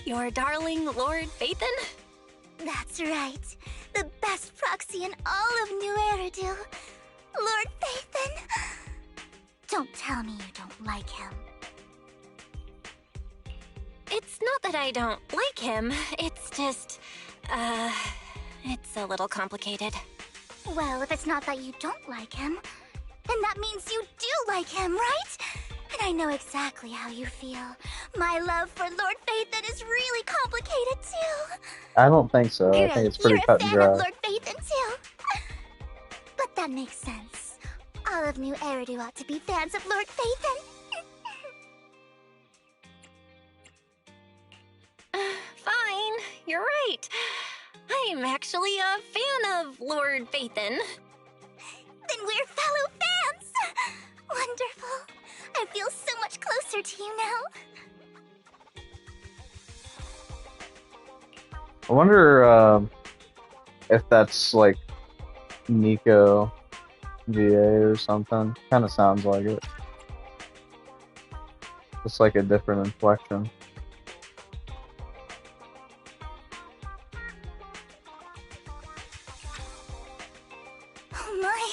Your darling Lord Phaethon? That's right. The best proxy in all of New Eridu. Lord Phaethon. Don't tell me you don't like him. It's not that I don't like him, it's just, it's a little complicated. Well, if it's not that you don't like him, then that means you do like him, right? And I know exactly how you feel. My love for Lord Phaethon is really complicated too. I don't think so. I think it's pretty cut and You're a fan dry. of Lord Phaethon too. But that makes sense. All of New Eridu ought to be fans of Lord Phaethon. Fine, you're right. I'm actually a fan of Lord Phaethon. Then we're fellow fans! Wonderful. I feel so much closer to you now. I wonder if that's like Nico VA or something. Kind of sounds like it. Just like a different inflection. Oh my!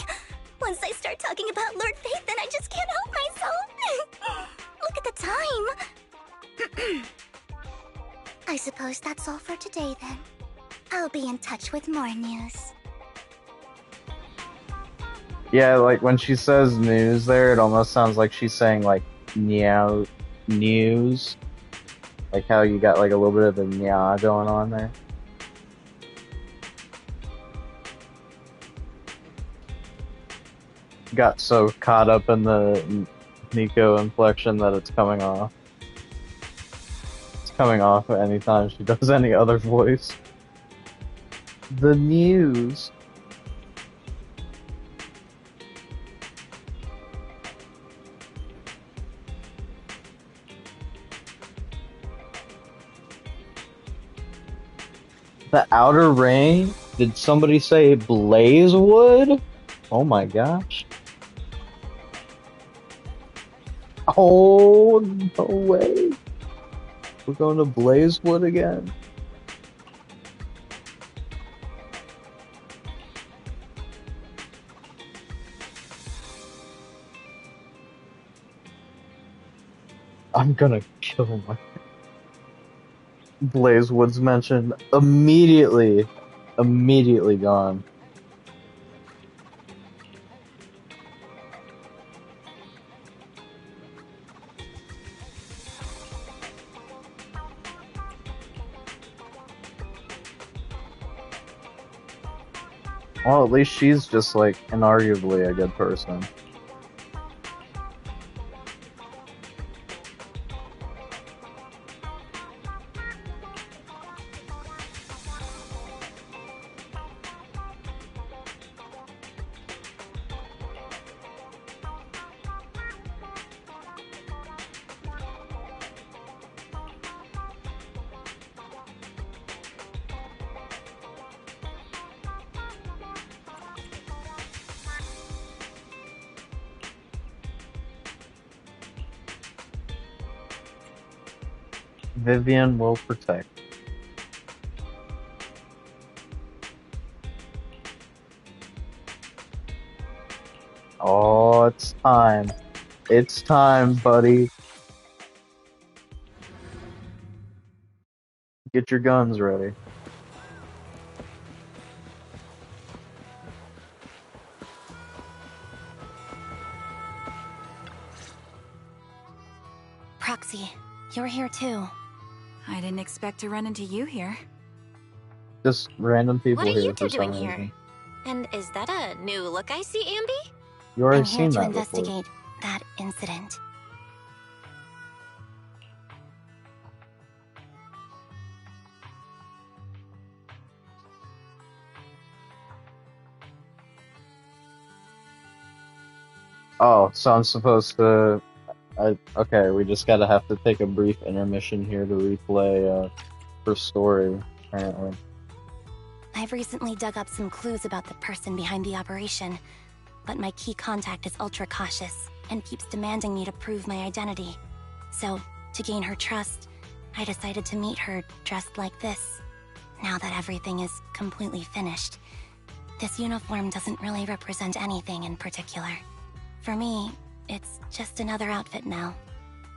Once I start talking about Lord Phaethon, I just can't help myself! Look at the time! I suppose that's all for today then. I'll be in touch with more news. Yeah, like when she says news there, it almost sounds like she's saying like meow news. Like how you got like a little bit of the meow going on there. Got so caught up in the Nico inflection that it's coming off. It's coming off anytime she does any other voice. The news. The outer ring? Did somebody say Blazewood? Oh my gosh. Oh, no way. We're going to Blazewood again. I'm gonna kill my... Blazewood's mentioned. Immediately gone. Well, at least she's just like inarguably a good person. Vivian will protect. Oh, it's time. It's time, buddy. Get your guns ready. Proxy, you're here too. I didn't expect to run into you here. Just random people What are here you two for some doing here? reason. And is that a new look I see, Ambi? You already I'm here seen to that investigate that incident. Oh, so I'm supposed to... okay, we just gotta have to take a brief intermission here to replay her story, apparently. I've recently dug up some clues about the person behind the operation, but my key contact is ultra cautious and keeps demanding me to prove my identity. So, to gain her trust, I decided to meet her dressed like this. Now that everything is completely finished, this uniform doesn't really represent anything in particular. For me, it's just another outfit now.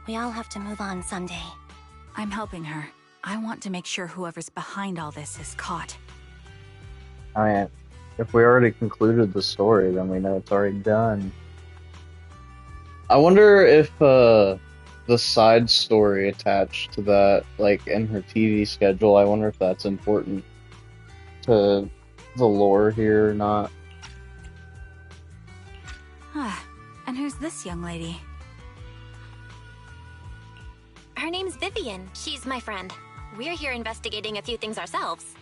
We all have to move on someday. I'm helping her. I want to make sure whoever's behind all this is caught. I mean, if we already concluded the story, then we know it's already done. I wonder if the side story attached to that, like in her TV schedule, I wonder if that's important to the lore here or not. Huh. And who's this young lady? Her name's Vivian. She's my friend. We're here investigating a few things ourselves.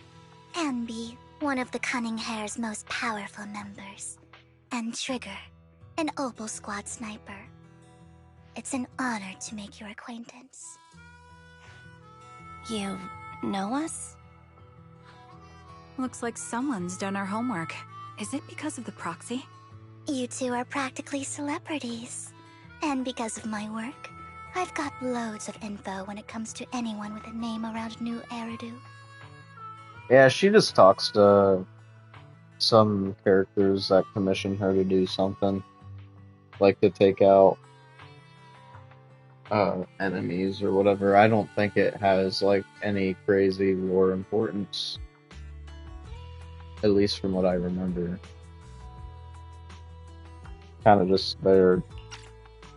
Ambi, one of the Cunning Hair's most powerful members. And Trigger, an Opal Squad sniper. It's an honor to make your acquaintance. You know us? Looks like someone's done our homework. Is it because of the proxy? You two are practically celebrities. And because of my work, I've got loads of info when it comes to anyone with a name around New Eridu. Yeah, she just talks to some characters that commission her to do something, like to take out enemies or whatever. I don't think it has like any crazy lore importance, at least from what I remember. Kind of just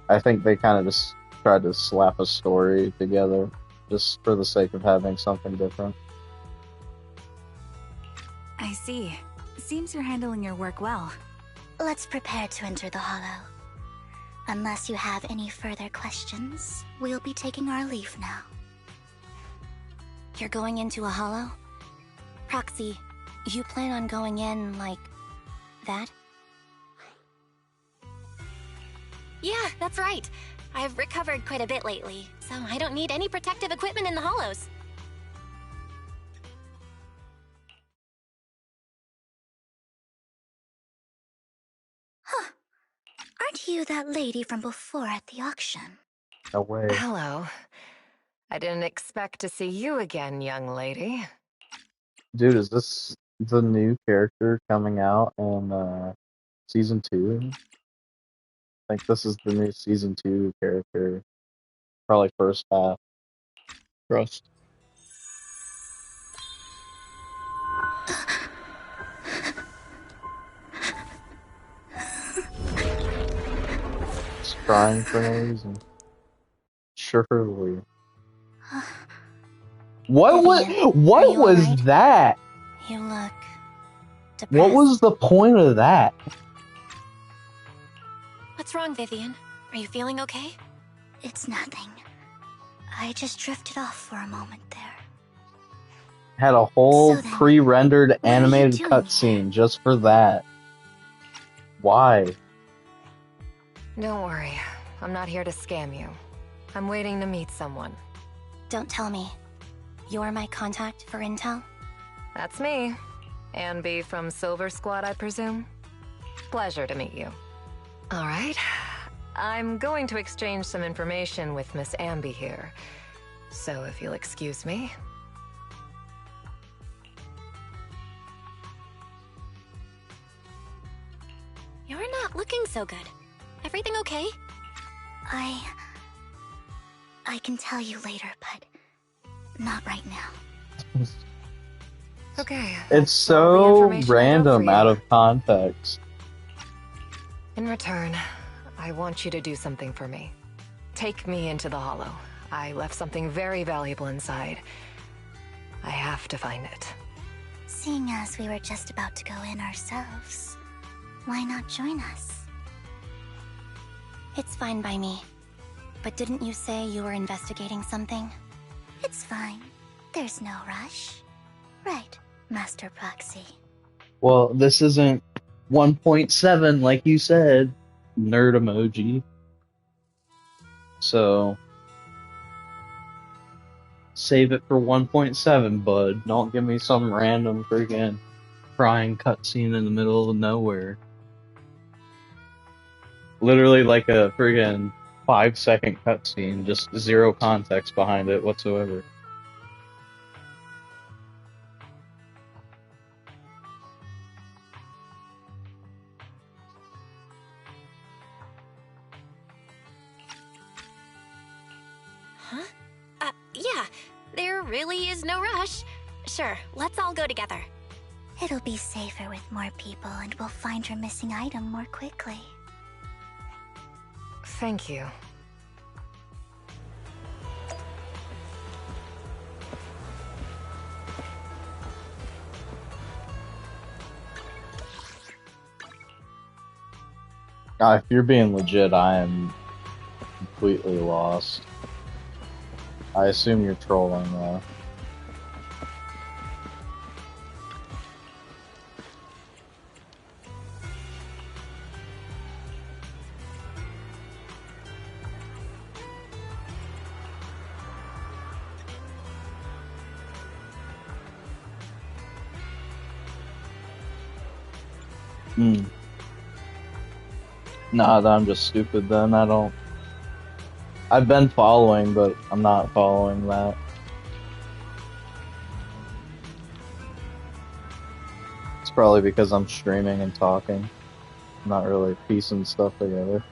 I think they kind of just tried to slap a story together just for the sake of having something different. I see. Seems you're handling your work well. Let's prepare to enter the Hollow. Unless you have any further questions, we'll be taking our leave now. You're going into a hollow? Proxy, you plan on going in like that? Yeah, that's right. I've recovered quite a bit lately, so I don't need any protective equipment in the hollows. Huh. Aren't you that lady from before at the auction? No way. Hello. I didn't expect to see you again, young lady. Dude, is this the new character coming out in season 2? I think this is the new season 2 character. Probably first half. Trust. Just crying for no reason. Surely. What was that? You look depressed. What was the point of that? What's wrong, Vivian? Are you feeling okay? It's nothing. I just drifted off for a moment there. Had a whole So then, pre-rendered what are you animated doing cutscene just for that. Why? Don't worry. I'm not here to scam you. I'm waiting to meet someone. Don't tell me. You're my contact for intel? That's me. Ambi from Silver Squad, I presume? Pleasure to meet you. All right. I'm going to exchange some information with Miss Ambi here. So if you'll excuse me. You're not looking so good. Everything okay? I can tell you later, but not right now. Okay. It's so random out of context. In return, I want you to do something for me. Take me into the Hollow. I left something very valuable inside. I have to find it. Seeing as we were just about to go in ourselves, why not join us? It's fine by me. But didn't you say you were investigating something? It's fine. There's no rush. Right, Master Proxy. Well, this isn't 1.7 like you said, nerd emoji. So save it for 1.7, bud. Don't give me some random friggin' crying cutscene in the middle of nowhere. Literally like a friggin' 5-second cutscene, just zero context behind it whatsoever. Huh? Yeah. There really is no rush. Sure, let's all go together. It'll be safer with more people, and we'll find her missing item more quickly. Thank you. If you're being legit, I am completely lost. I assume you're trolling, though. Nah, I'm just stupid then. I've been following, but I'm not following that. It's probably because I'm streaming and talking. I'm not really piecing stuff together.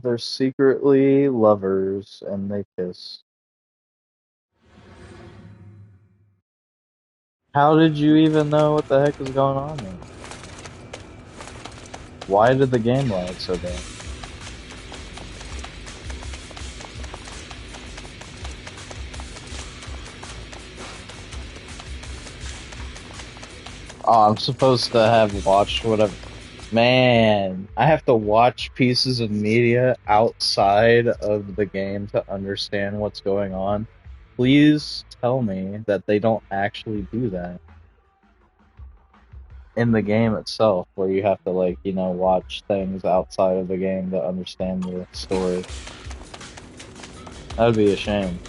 They're secretly lovers and they kiss. How did you even know what the heck was going on there? Why did the game lag so bad? Oh, I'm supposed to have watched whatever. Man, I have to watch pieces of media outside of the game to understand what's going on. Please tell me that they don't actually do that in the game itself, where you have to, like, you know, watch things outside of the game to understand the story. That would be a shame.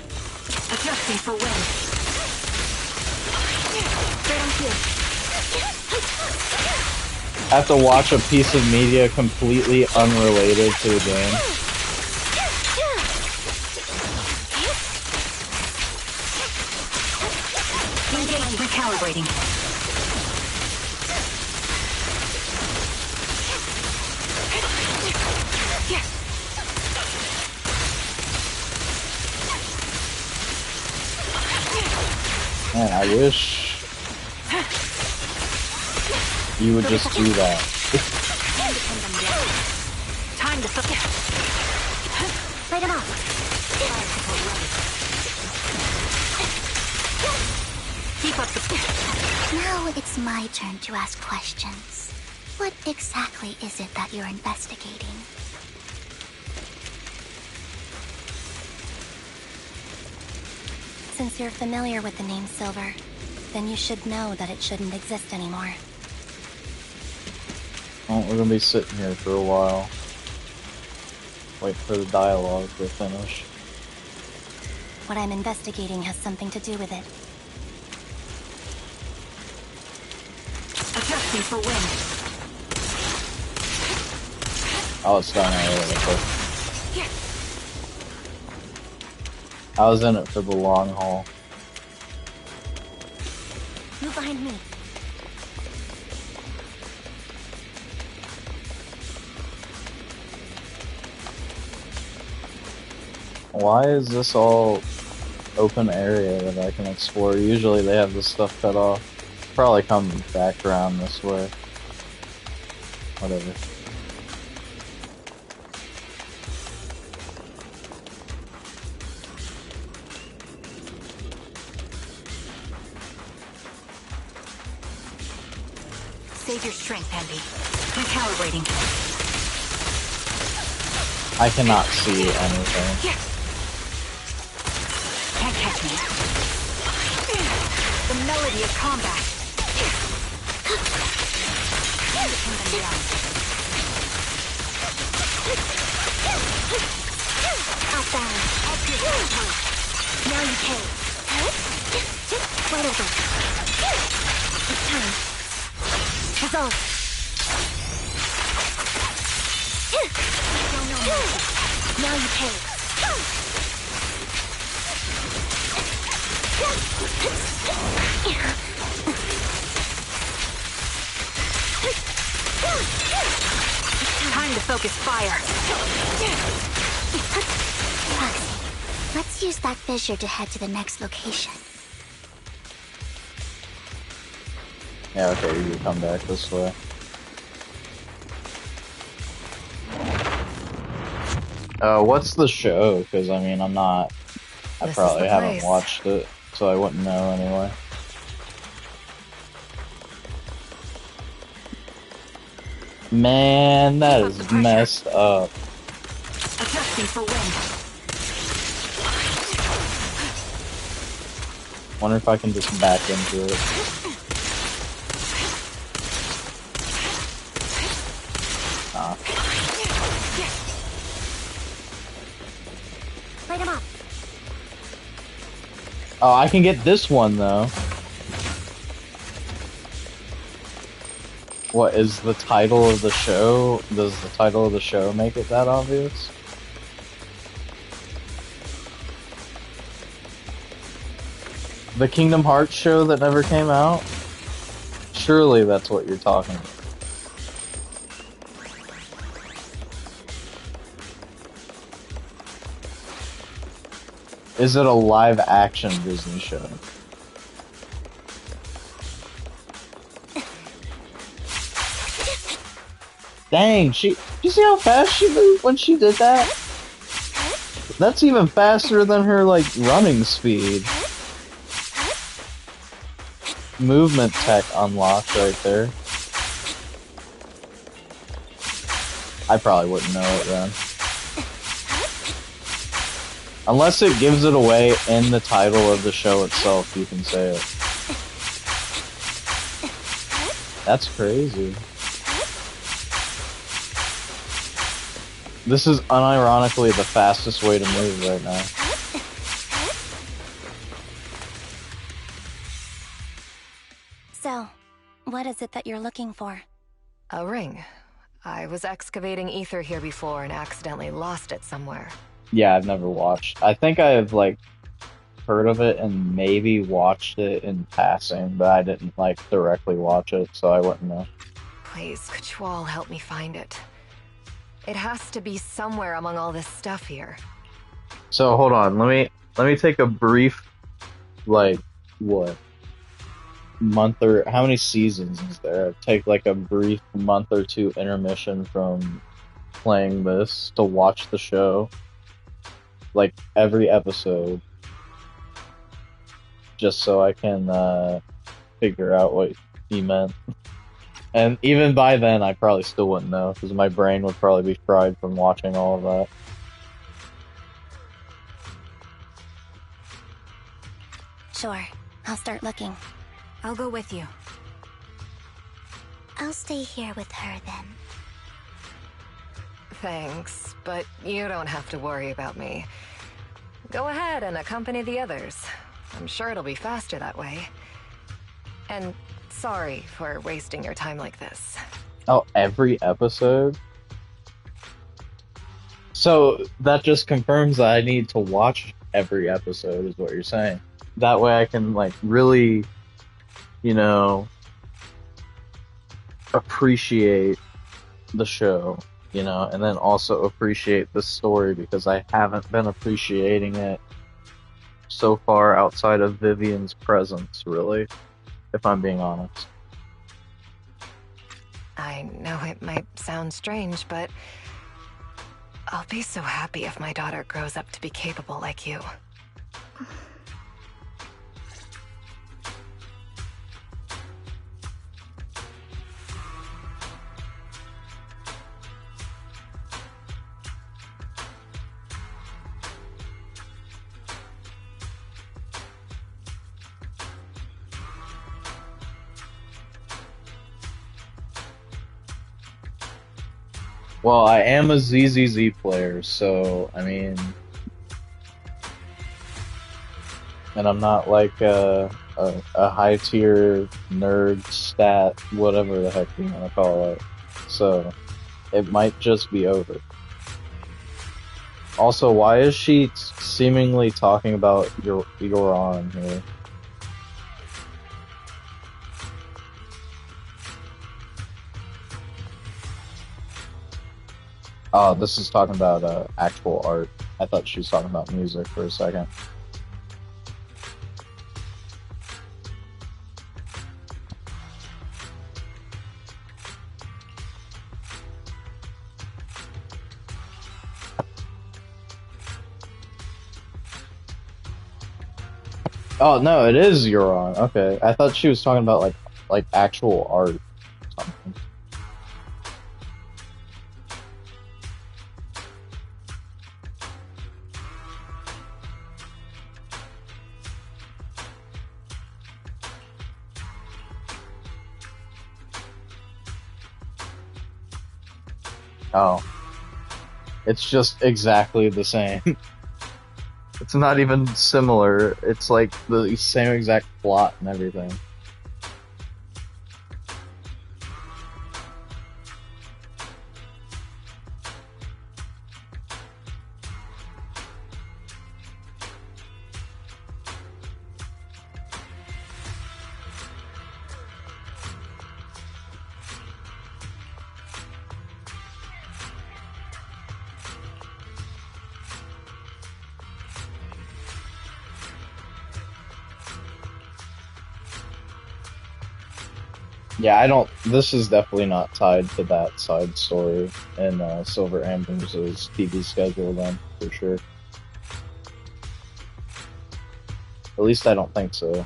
Adjusting for wind. Right on here. I have to watch a piece of media completely unrelated to the game. Recalibrating. Man, I wish you would just do that. Time to Light him up. Keep up the... Now it's my turn to ask questions. What exactly is it that you're investigating? Since you're familiar with the name Silver, then you should know that it shouldn't exist anymore. Well, we're gonna be sitting here for a while. Wait for the dialogue to finish. What I'm investigating has something to do with it. Adjusting for wind. Oh, it's done already. I was in it for the long haul. Move behind me. Why is this all open area that I can explore? Usually they have this stuff cut off. Probably come back around this way. Whatever. Save your strength, Andy. Recalibrating. I cannot see anything. Can't catch me. The melody of combat. Time to pin them down. Outbound. Now you pay. Right over. It's time. Resolve. Now you pay. to focus fire. Foxy, let's use that fissure to head to the next location. Yeah, okay, you can come back this way. What's the show? Because, I mean, I probably haven't watched it, so I wouldn't know anyway. Man, that is messed up. Adjusting for wind. Wonder if I can just back into it. Ah. Light him up. Oh, I can get this one though. What is the title of the show? Does the title of the show make it that obvious? The Kingdom Hearts show that never came out? Surely that's what you're talking about. Is it a live action Disney show? Dang, you see how fast she moved when she did that? That's even faster than her, like, running speed. Movement tech unlocked right there. I probably wouldn't know it then. Unless it gives it away in the title of the show itself, you can say it. That's crazy. This is unironically the fastest way to move right now. So, what is it that you're looking for? A ring. I was excavating ether here before and accidentally lost it somewhere. Yeah, I've never watched. I think I've, like, heard of it and maybe watched it in passing, but I didn't, like, directly watch it, so I wouldn't know. Please, could you all help me find it? It has to be somewhere among all this stuff here. So, hold on, let me take a brief, like, what? Month or how many seasons is there? Take like a brief month or two intermission from playing this to watch the show, like every episode, just so I can figure out what he meant. And even by then, I probably still wouldn't know because my brain would probably be fried from watching all of that. Sure, I'll start looking. I'll go with you. I'll stay here with her then. Thanks, but you don't have to worry about me. Go ahead and accompany the others. I'm sure it'll be faster that way. And sorry for wasting your time like this. Oh, every episode? So that just confirms that I need to watch every episode, is what you're saying. That way I can, like, really, you know, appreciate the show, you know, and then also appreciate the story because I haven't been appreciating it so far outside of Vivian's presence, really, if I'm being honest. I know it might sound strange, but I'll be so happy if my daughter grows up to be capable like you. Well, I am a ZZZ player, so, I mean... And I'm not like a high-tier nerd stat, whatever the heck you want to call it. So, it might just be over. Also, why is she seemingly talking about Yoran here? Oh, this is talking about actual art. I thought she was talking about music for a second. Oh no, it is Euron. Okay, I thought she was talking about like actual art or something. Oh, it's just exactly the same. It's not even similar. It's like the same exact plot and everything. Yeah, I don't. This is definitely not tied to that side story in Silver Amber's TV schedule, then, for sure. At least I don't think so.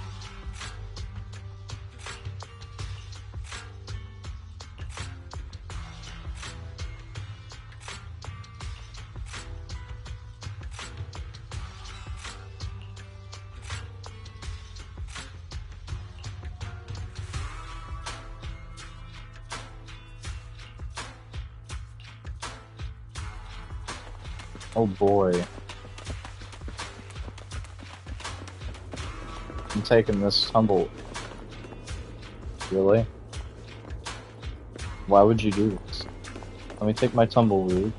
Oh boy. I'm taking this tumble. Really? Why would you do this? Let me take my tumbleweed.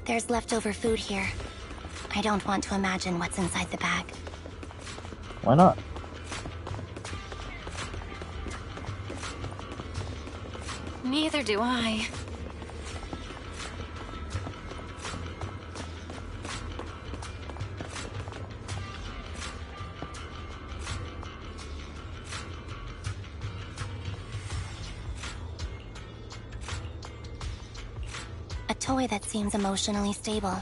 There's leftover food here. I don't want to imagine what's inside the bag. Why not? Neither do I. A toy that seems emotionally stable.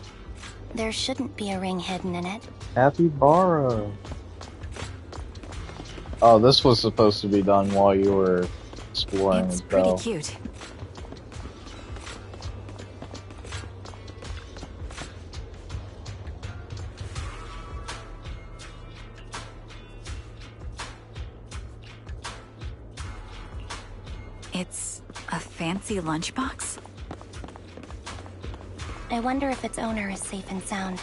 There shouldn't be a ring hidden in it. Capybara. Oh, this was supposed to be done while you were exploring It's as pretty well. cute. It's a fancy lunchbox? I wonder if its owner is safe and sound.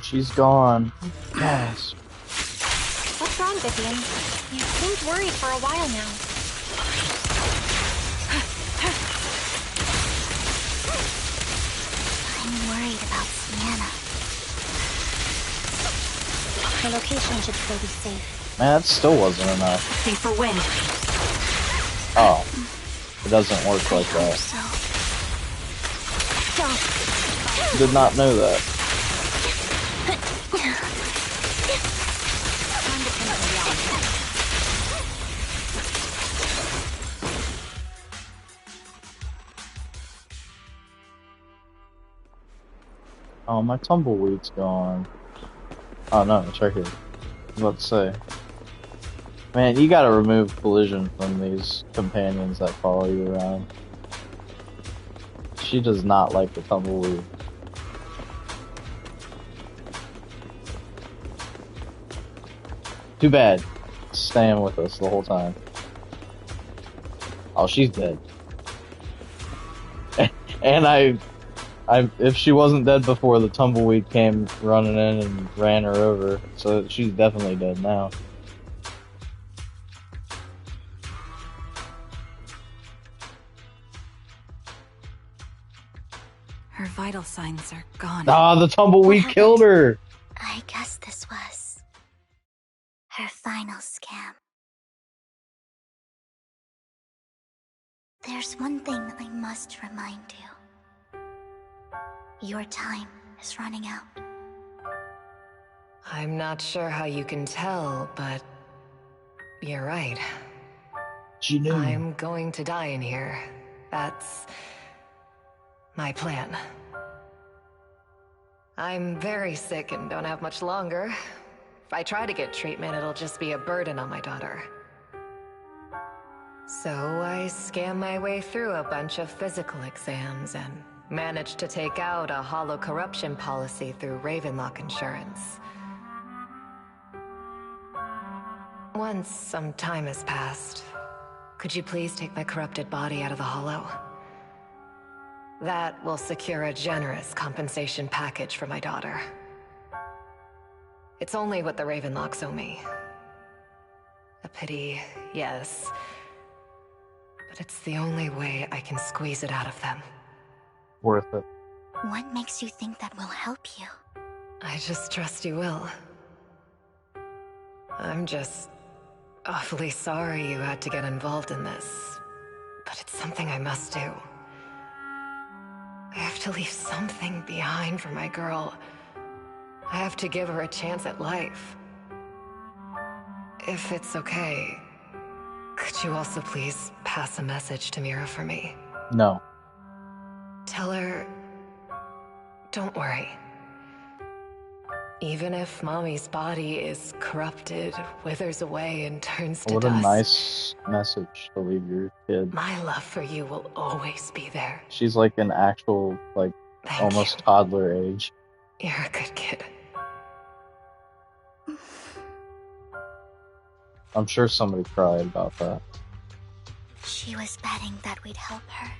She's gone. Yes. What's wrong, Vivian? You seemed worried for a while now. I'm worried about Sienna. Her location should still be safe. Man, that still wasn't enough. Think for wind. Oh. It doesn't work like that. Did not know that. Oh, my tumbleweed's gone. Oh no, it's right here. I was about to say. Man, you gotta remove collision from these companions that follow you around. She does not like the tumbleweed. Too bad. Staying with us the whole time. Oh, she's dead. And if she wasn't dead before, the tumbleweed came running in and ran her over. So she's definitely dead now. Her vital signs are gone. Ah, the tumbleweed killed her! I guess this was her final scam. There's one thing I must remind you. Your time is running out. I'm not sure how you can tell, but you're right. She knew. I'm going to die in here. That's my plan. I'm very sick and don't have much longer. If I try to get treatment, it'll just be a burden on my daughter. So I scam my way through a bunch of physical exams and managed to take out a hollow corruption policy through Ravenlock Insurance. Once some time has passed, could you please take my corrupted body out of the hollow? That will secure a generous compensation package for my daughter. It's only what the Ravenlocks owe me. A pity, yes. But it's the only way I can squeeze it out of them. Worth it. What makes you think that will help you? I just trust you will. I'm just awfully sorry you had to get involved in this. But it's something I must do. I have to leave something behind for my girl. I have to give her a chance at life. If it's okay, could you also please pass a message to Mira for me? No. Tell her, don't worry. Even if Mommy's body is corrupted, withers away, and turns to What dust. a nice message to leave your kid. My love for you will always be there. She's like an actual, like, almost toddler age. You're a good kid. I'm sure somebody cried about that. She was betting that we'd help her.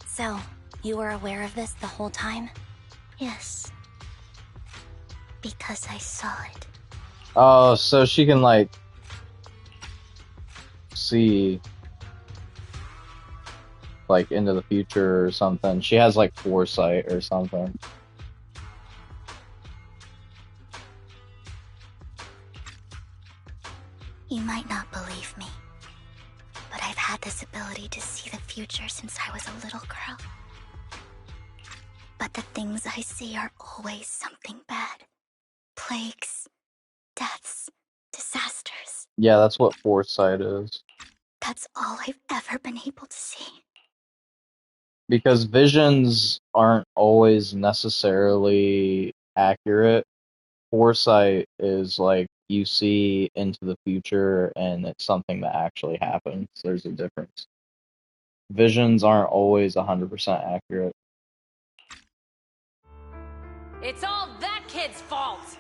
So, you were aware of this the whole time? Yes. Because I saw it. Oh, so she can, like, see, like, into the future or something. She has, like, foresight or something. You might not believe me, but I've had this ability to see the future since I was a little girl. But the things I see are always something bad. Plagues, deaths, disasters. Yeah, that's what foresight is. That's all I've ever been able to see. Because visions aren't always necessarily accurate. Foresight is like you see into the future and it's something that actually happens. There's a difference. Visions aren't always 100% accurate. It's all that kid's fault!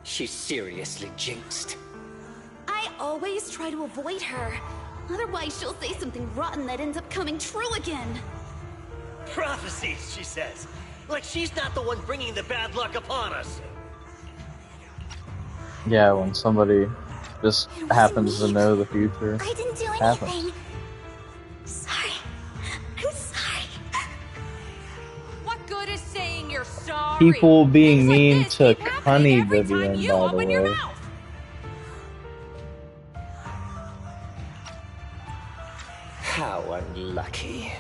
She's seriously jinxed. I always try to avoid her. Otherwise, she'll say something rotten that ends up coming true again. Prophecies, she says. Like she's not the one bringing the bad luck upon us. Yeah, when somebody just happens to know the future. I didn't do happens. anything. Sorry. I'm sorry. What good is saying you're sorry? People being mean to Honey Vivian, by the way. How unlucky.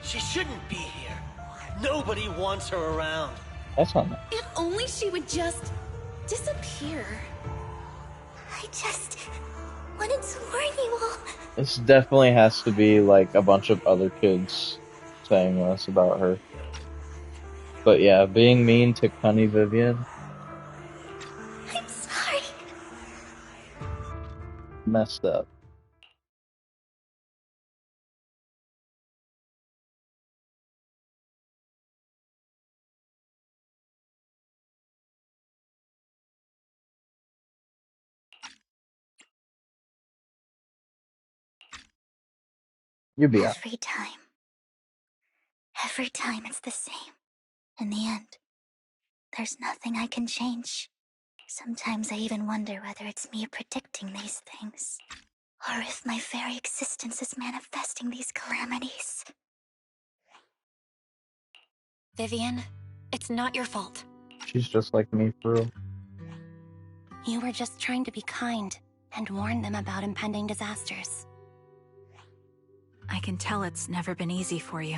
She shouldn't be here. Nobody wants her around. That's not nice. If only she would just disappear. I just wanted to warn you all. This definitely has to be like a bunch of other kids saying this about her. But yeah, being mean to Cunny Vivian. I'm sorry. Messed up. You'll be out. Every time it's the same. In the end, there's nothing I can change. Sometimes I even wonder whether it's me predicting these things, or if my very existence is manifesting these calamities. Vivian, it's not your fault. She's just like me for real. You were just trying to be kind and warn them about impending disasters. I can tell it's never been easy for you.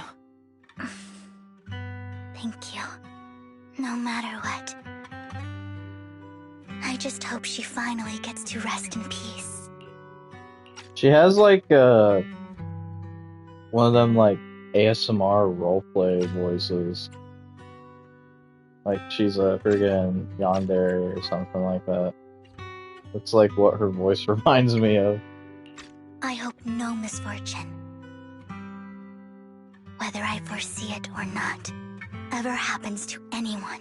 Thank you. No matter what. I just hope she finally gets to rest in peace. She has like one of them like ASMR roleplay voices. Like she's a friggin' yandere or something like that. It's like what her voice reminds me of. I hope no misfortune, whether I foresee it or not, ever happens to anyone.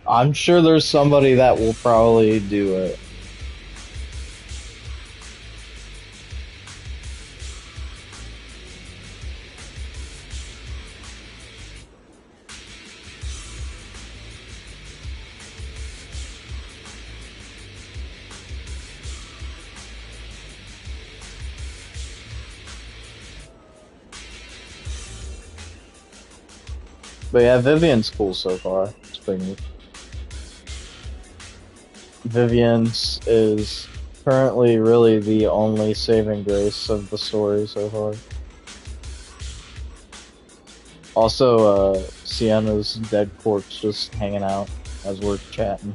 I'm sure there's somebody that will probably do it. But yeah, Vivian's cool so far. It's pretty neat. Vivian's is currently really the only saving grace of the story so far. Also, Sienna's dead corpse just hanging out as we're chatting.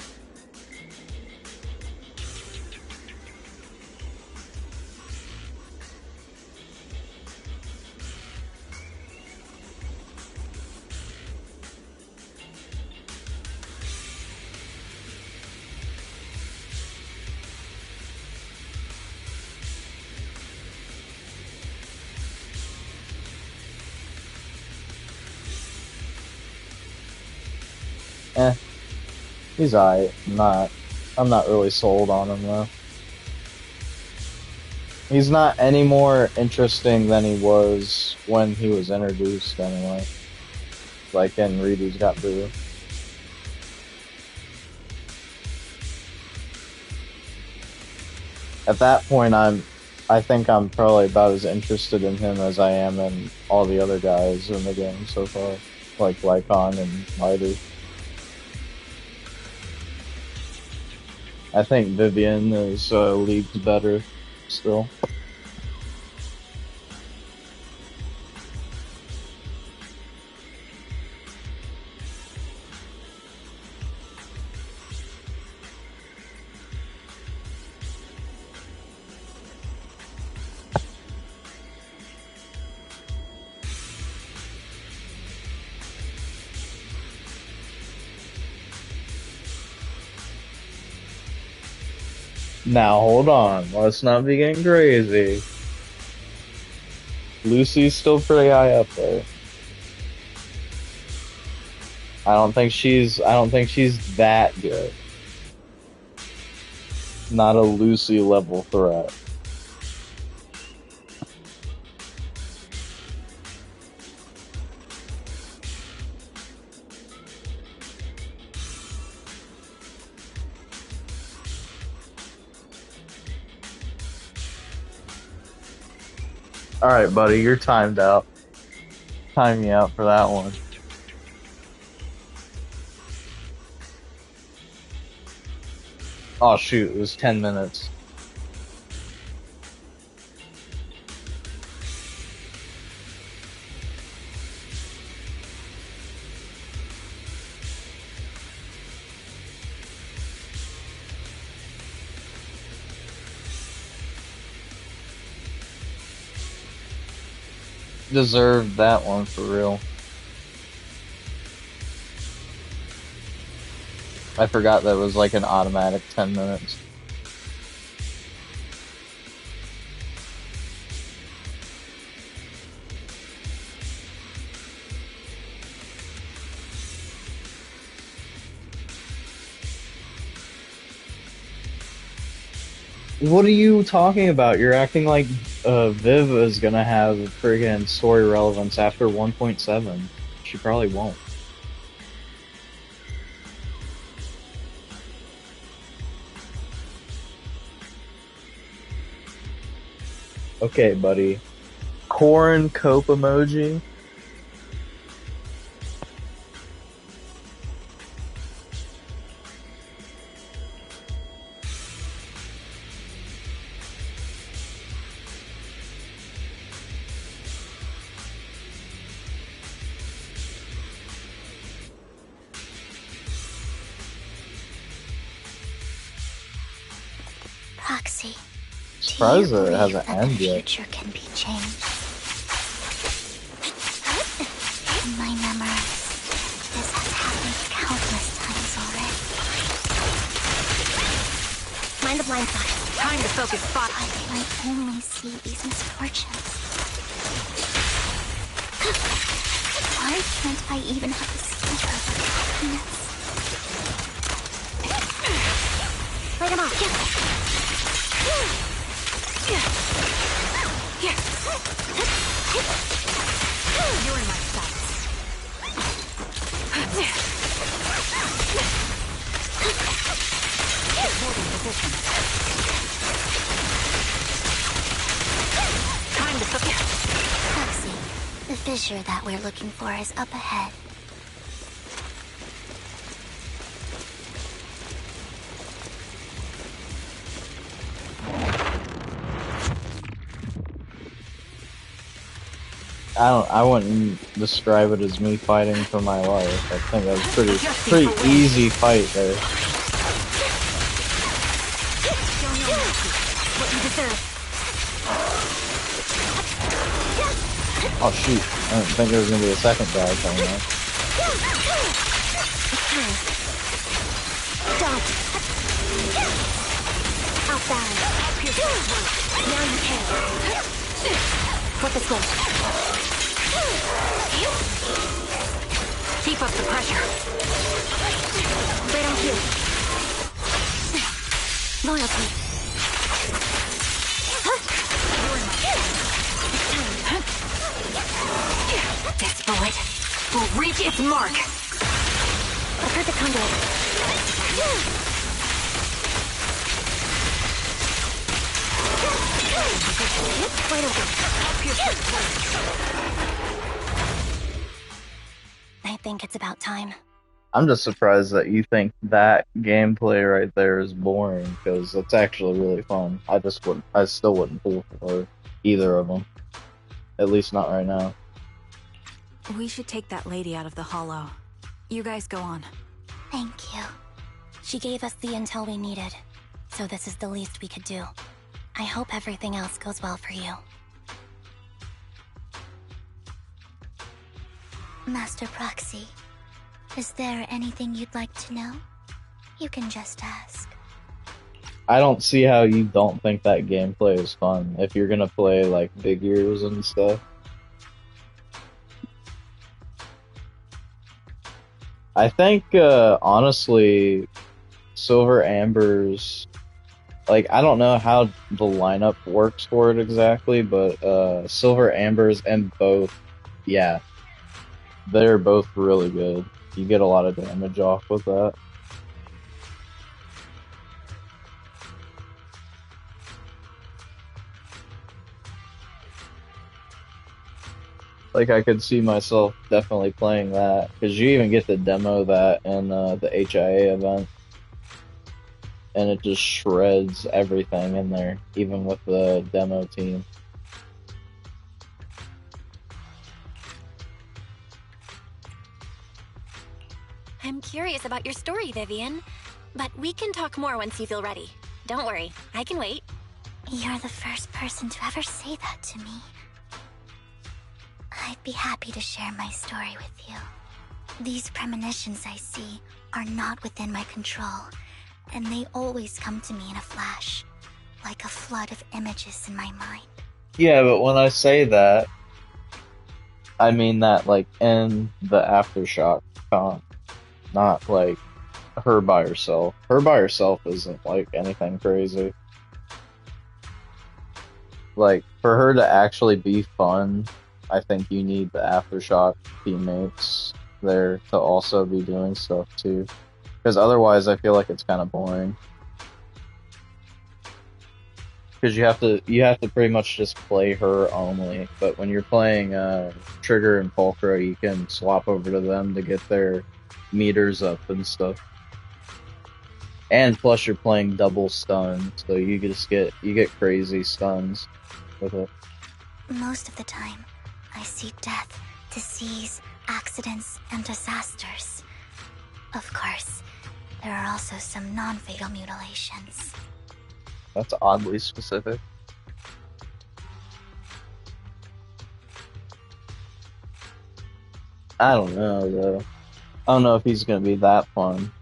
He's alright. I'm not really sold on him though. He's not any more interesting than he was when he was introduced anyway. Like in Reedy's Got Boo. At that point I think I'm probably about as interested in him as I am in all the other guys in the game so far. Like Lycon and Mighty. I think Vivian is leagues better still. Now hold on, let's not be getting crazy. Lucy's still pretty high up there. I don't think she's that good. Not a Lucy level threat. Alright, buddy, you're timed out. Time me out for that one. Oh shoot, it was 10 minutes. deserved that one for real. I forgot that was like an automatic 10 minutes. What are you talking about? You're acting like Viv is gonna have friggin' story relevance after 1.7. She probably won't. Okay, buddy. Corn cope emoji. Proxy, Surprised that it believe hasn't that the ended yet. future can be changed? In my memories, this has happened countless times already. Mind the blind spot. Time to focus spot. I might only see these misfortunes. Why can't I even have the sliver of happiness? Light him off. You're in my sights. Time to Proxy, the fissure that we're looking for is up ahead. I wouldn't describe it as me fighting for my life. I think that was pretty easy fight there. Oh shoot, I didn't think there was gonna be a second guy coming out. Dodge. Out balance. Now you can. Flip the switch. Keep up the pressure. Right on cue. Loyalty. This bullet will reach its mark. A perfect conduit. Wide open. I think it's about time. I'm just surprised that you think that gameplay right there is boring, because it's actually really fun. I still wouldn't pull for either of them. At least not right now. We should take that lady out of the hollow. You guys go on. Thank you. She gave us the intel we needed, so this is the least we could do. I hope everything else goes well for you. Master Proxy, is there anything you'd like to know? You can just ask. I don't see how you don't think that gameplay is fun if you're gonna play like big ears and stuff. I think honestly, Silver Amber's, like, I don't know how the lineup works for it exactly, but Silver Amber's and both, yeah, they're both really good. You get a lot of damage off with that. Like, I could see myself definitely playing that, because you even get to demo that in the HIA event, and it just shreds everything in there, even with the demo team. I'm curious about your story, Vivian, but we can talk more once you feel ready. Don't worry, I can wait. You're the first person to ever say that to me. I'd be happy to share my story with you. These premonitions I see are not within my control, and they always come to me in a flash, like a flood of images in my mind. Yeah, but when I say that, I mean that like in the Aftershock con, not like her by herself. Her by herself isn't like anything crazy. Like, for her to actually be fun, I think you need the Aftershock teammates there to also be doing stuff too. Because otherwise I feel like it's kind of boring. Because you have to pretty much just play her only. But when you're playing Trigger and Pulchra, you can swap over to them to get their meters up and stuff. And plus you're playing double stun, so you get crazy stuns with it. Most of the time, I see death, disease, accidents, and disasters. Of course, there are also some non-fatal mutilations. That's oddly specific. I don't know, though. I don't know if he's gonna be that fun.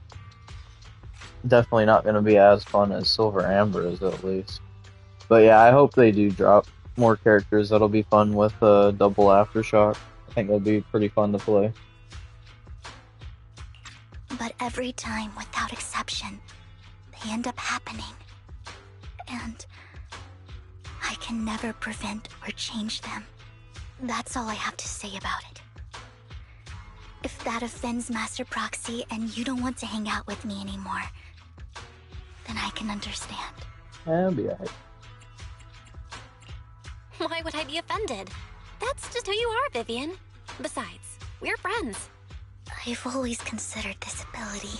Definitely not gonna be as fun as Silver Amber is, at least. But yeah, I hope they do drop more characters that'll be fun with double Aftershock. I think that'll be pretty fun to play. But every time, without exception, they end up happening. And I can never prevent or change them. That's all I have to say about it. If that offends Master Proxy and you don't want to hang out with me anymore, then I can understand. I'll be alright. Why would I be offended? That's just who you are, Vivian. Besides, we're friends. I've always considered this ability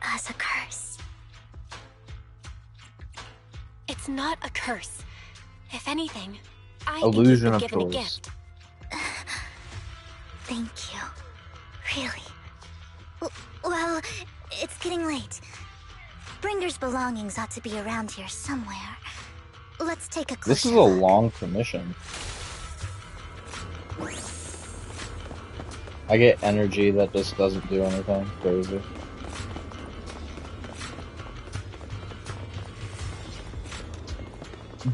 as a curse. It's not a curse. If anything, I Illusion think of you've been given a choice. gift. Thank you. Really. Well, it's getting late. Bringer's belongings ought to be around here somewhere. Let's take a closer This is a long commission. I get energy that just doesn't do anything crazy.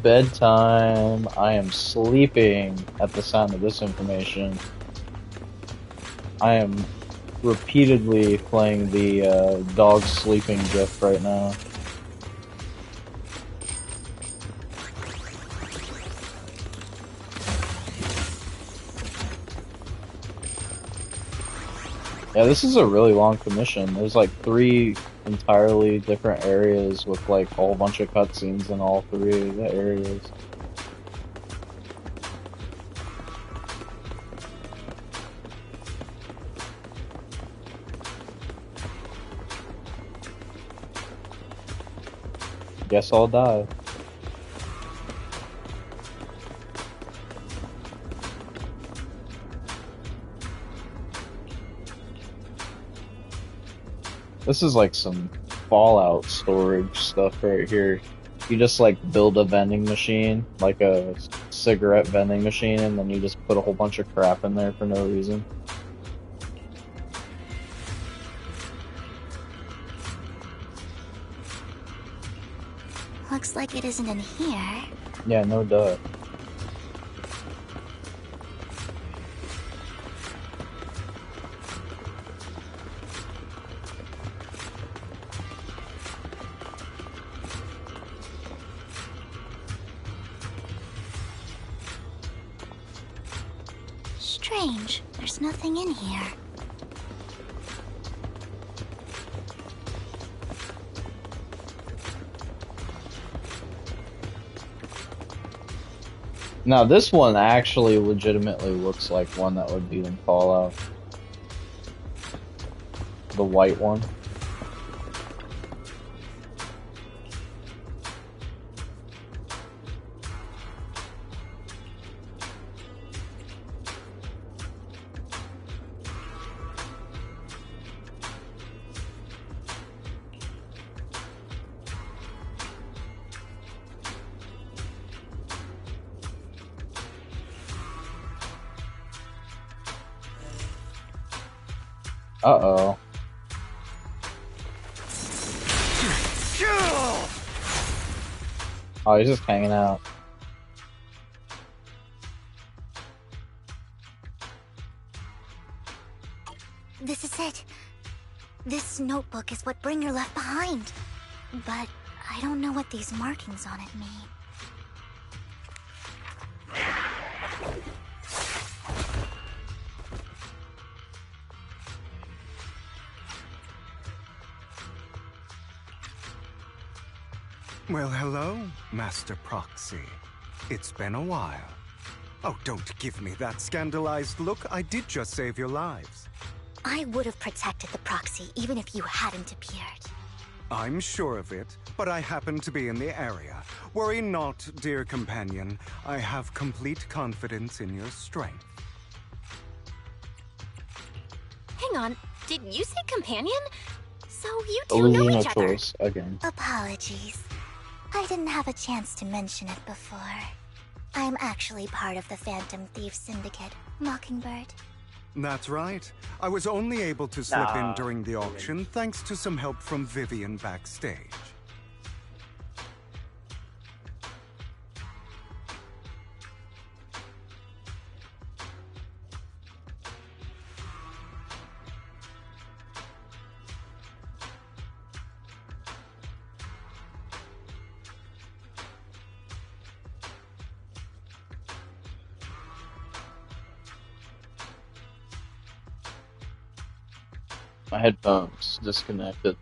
Bedtime. I am sleeping at the sound of this information. I am repeatedly playing the dog sleeping gif right now. Yeah, this is a really long commission. There's like 3 entirely different areas with like a whole bunch of cutscenes in all 3 of the areas. Guess I'll die. This is like some Fallout storage stuff right here. You just like build a vending machine, like a cigarette vending machine, and then you just put a whole bunch of crap in there for no reason. Looks like it isn't in here. Yeah, no duh. Strange. There's nothing in here. Now this one actually legitimately looks like one that would be in Fallout. The white one. Uh-oh. Oh, he's just hanging out. This is it. This notebook is what Bringer left behind. But I don't know what these markings on it mean. Well, hello, Master Proxy. It's been a while. Oh, don't give me that scandalized look. I did just save your lives. I would have protected the proxy even if you hadn't appeared. I'm sure of it, but I happen to be in the area. Worry not, dear companion. I have complete confidence in your strength. Hang on, did you say companion? So you two know each other. Choice again. Apologies. I didn't have a chance to mention it before. I'm actually part of the Phantom Thief Syndicate, Mockingbird. That's right. I was only able to slip in during the auction thanks to some help from Vivian backstage. My headphones disconnected.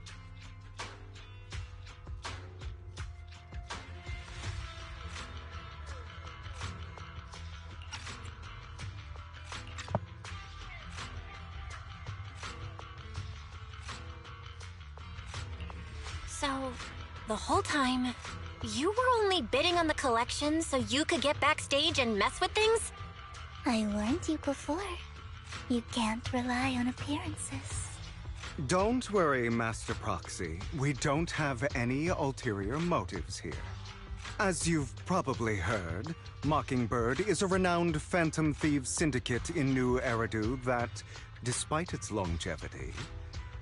So, the whole time, you were only bidding on the collection so you could get backstage and mess with things? I warned you before. You can't rely on appearances. Don't worry, Master Proxy. We don't have any ulterior motives here. As you've probably heard, Mockingbird is a renowned Phantom Thieves syndicate in New Eridu that, despite its longevity,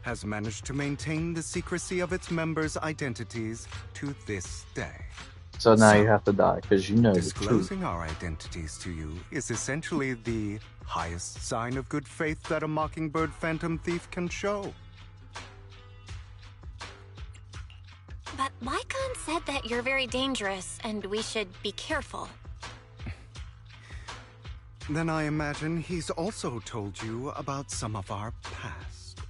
has managed to maintain the secrecy of its members' identities to this day. So now you have to die, because you know the truth. Disclosing our identities to you is essentially the highest sign of good faith that a Mockingbird Phantom Thief can show. But Lycon said that you're very dangerous and we should be careful. Then I imagine he's also told you about some of our past.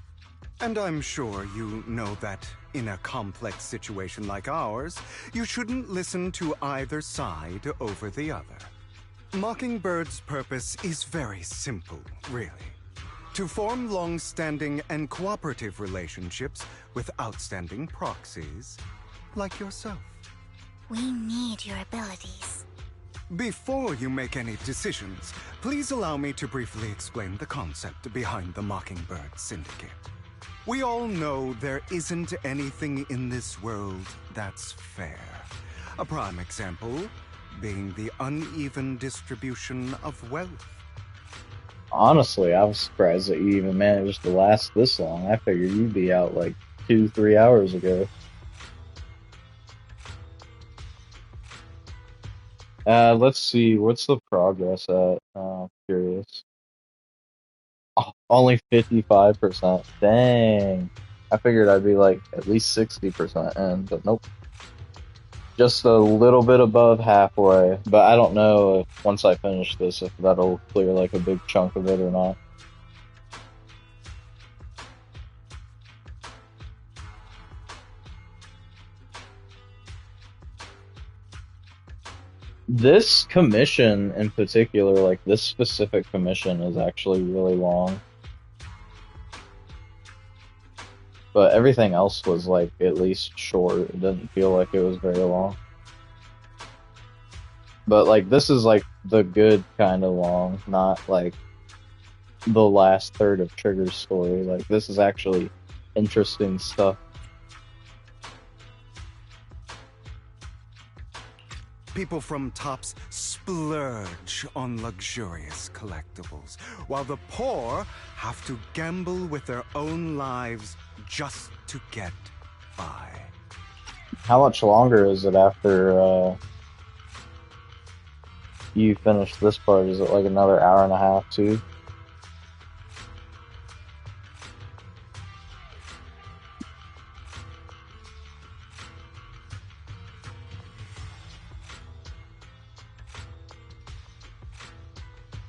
And I'm sure you know that in a complex situation like ours, you shouldn't listen to either side over the other. Mockingbird's purpose is very simple, really. To form long-standing and cooperative relationships with outstanding proxies like yourself. We need your abilities. Before you make any decisions, please allow me to briefly explain the concept behind the Mockingbird Syndicate. We all know there isn't anything in this world that's fair. A prime example being the uneven distribution of wealth. Honestly, I was surprised that you even managed to last this long. I figured you'd be out like 2-3 hours ago. Let's see, what's the progress at? Curious. Oh, only 55%. Dang. I figured I'd be like at least 60% in, but nope. Just a little bit above halfway, but I don't know if once I finish this, if that'll clear like a big chunk of it or not. This commission in particular, like this specific commission, is actually really long. But everything else was like at least short. It didn't feel like it was very long. But like this is like the good kind of long, not like the last third of Trigger's story. Like this is actually interesting stuff. people from Tops splurge on luxurious collectibles, while the poor have to gamble with their own lives just to get by. How much longer is it after you finish this part? Is it like another hour and a half too?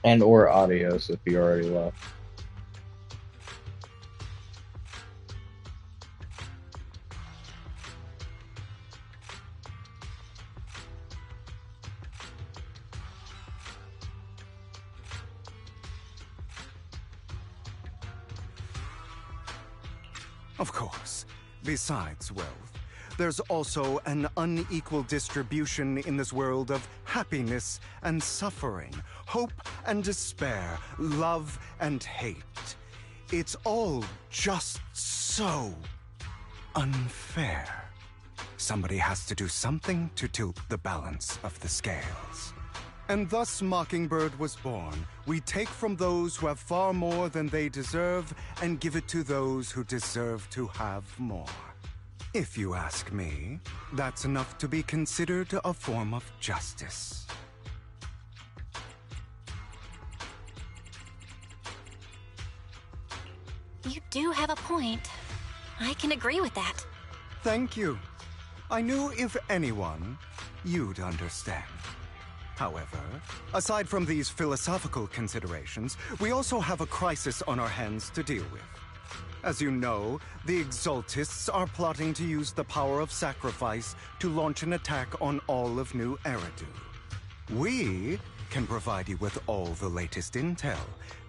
And or audios if you already left. Of course, besides wealth, there's also an unequal distribution in this world of happiness and suffering, hope and despair, love and hate. It's all just so unfair. Somebody has to do something to tilt the balance of the scales. And thus Mockingbird was born. We take from those who have far more than they deserve and give it to those who deserve to have more. If you ask me, that's enough to be considered a form of justice. You do have a point. I can agree with that. Thank you. I knew if anyone, you'd understand. However, aside from these philosophical considerations, we also have a crisis on our hands to deal with. As you know, the Exaltists are plotting to use the power of sacrifice to launch an attack on all of New Eridu. We can provide you with all the latest intel,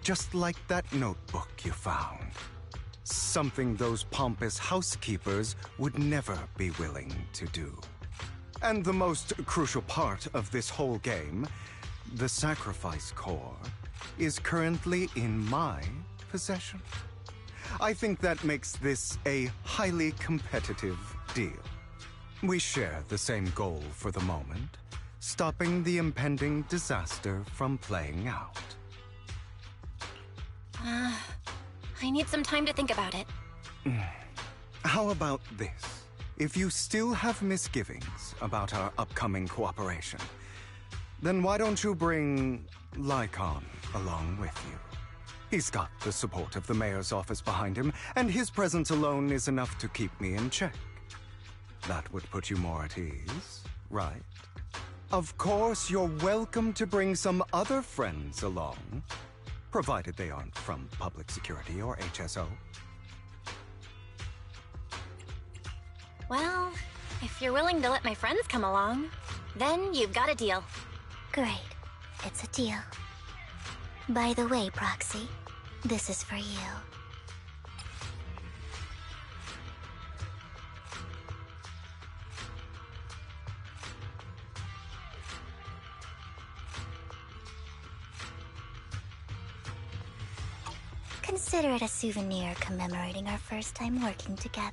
just like that notebook you found. Something those pompous housekeepers would never be willing to do. And the most crucial part of this whole game, the sacrifice core, is currently in my possession. I think that makes this a highly competitive deal. We share the same goal for the moment, stopping the impending disaster from playing out. I need some time to think about it. How about this? If you still have misgivings about our upcoming cooperation, then why don't you bring Lycon along with you? He's got the support of the mayor's office behind him, and his presence alone is enough to keep me in check. That would put you more at ease, right? Of course, you're welcome to bring some other friends along, provided they aren't from public security or HSO. Well, if you're willing to let my friends come along, then you've got a deal. Great. It's a deal. By the way, Proxy, this is for you. Consider it a souvenir commemorating our first time working together.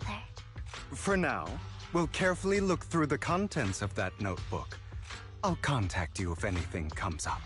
For now, we'll carefully look through the contents of that notebook. I'll contact you if anything comes up.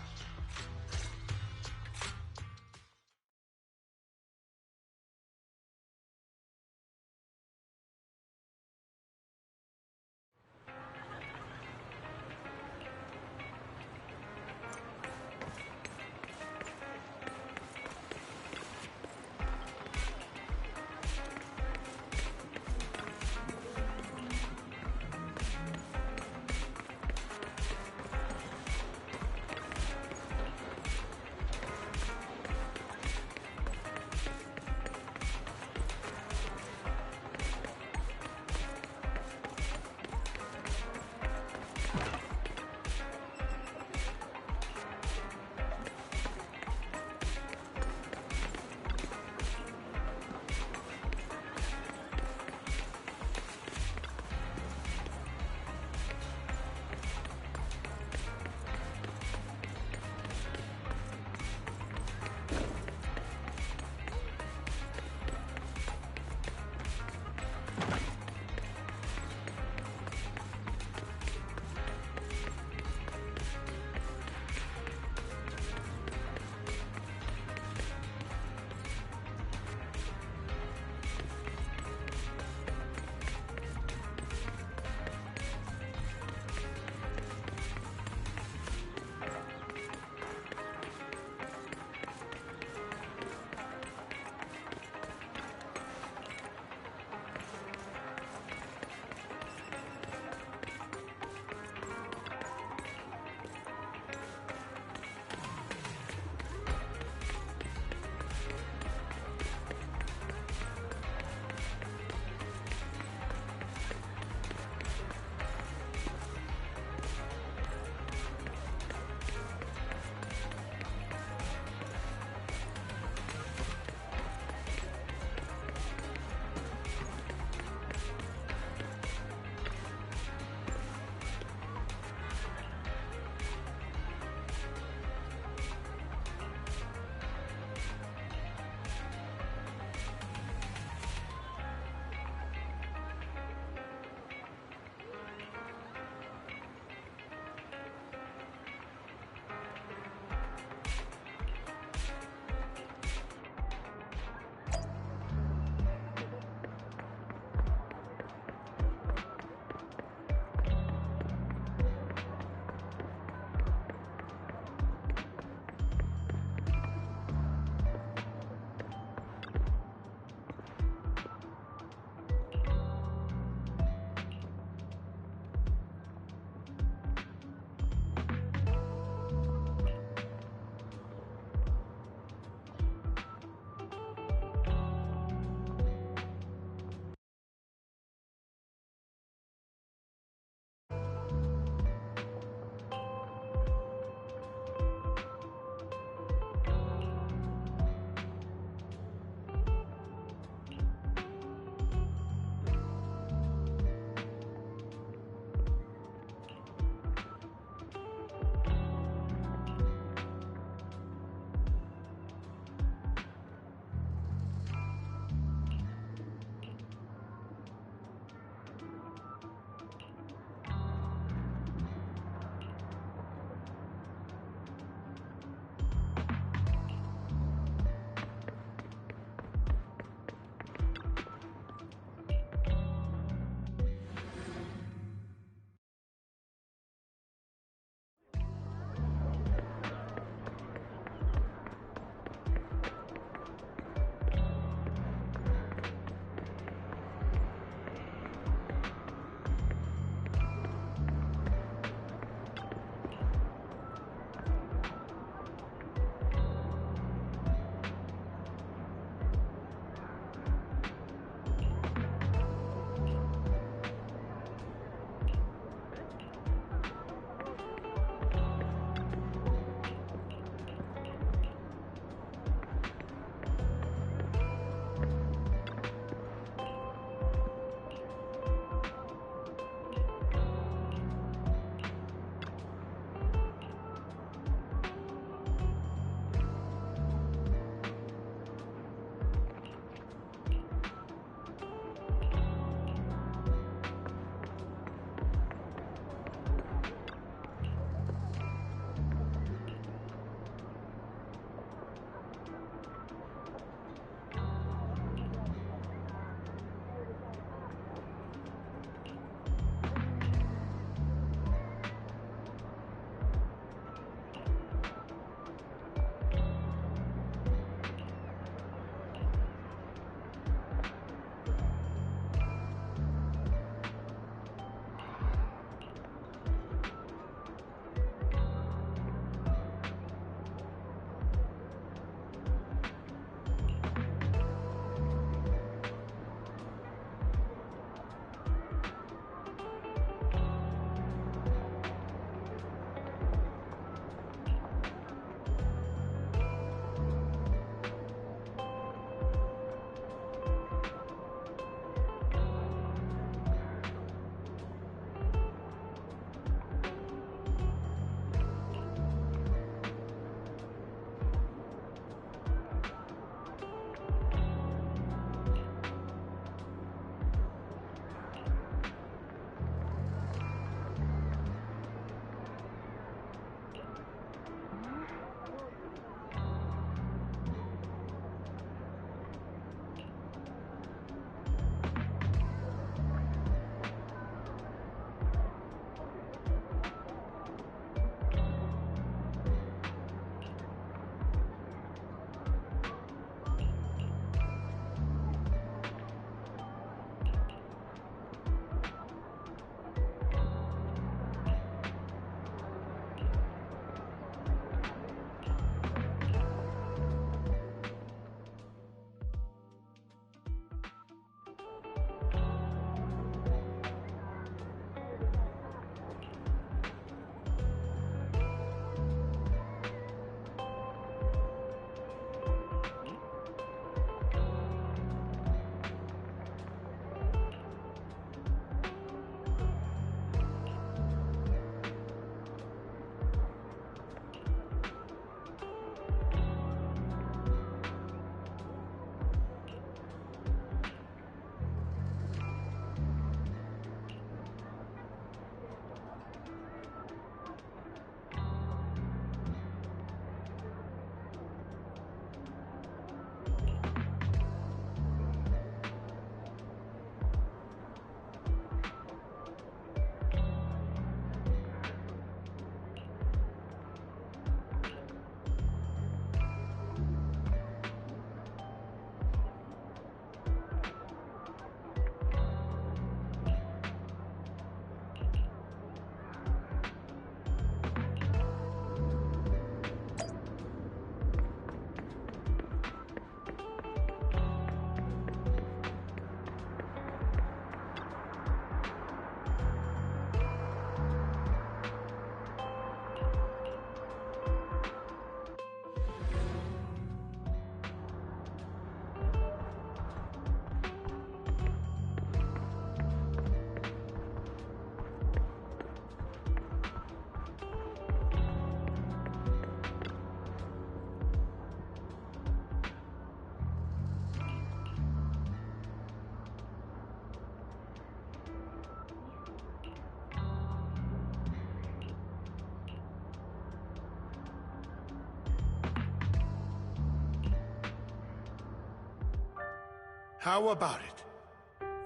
How about it?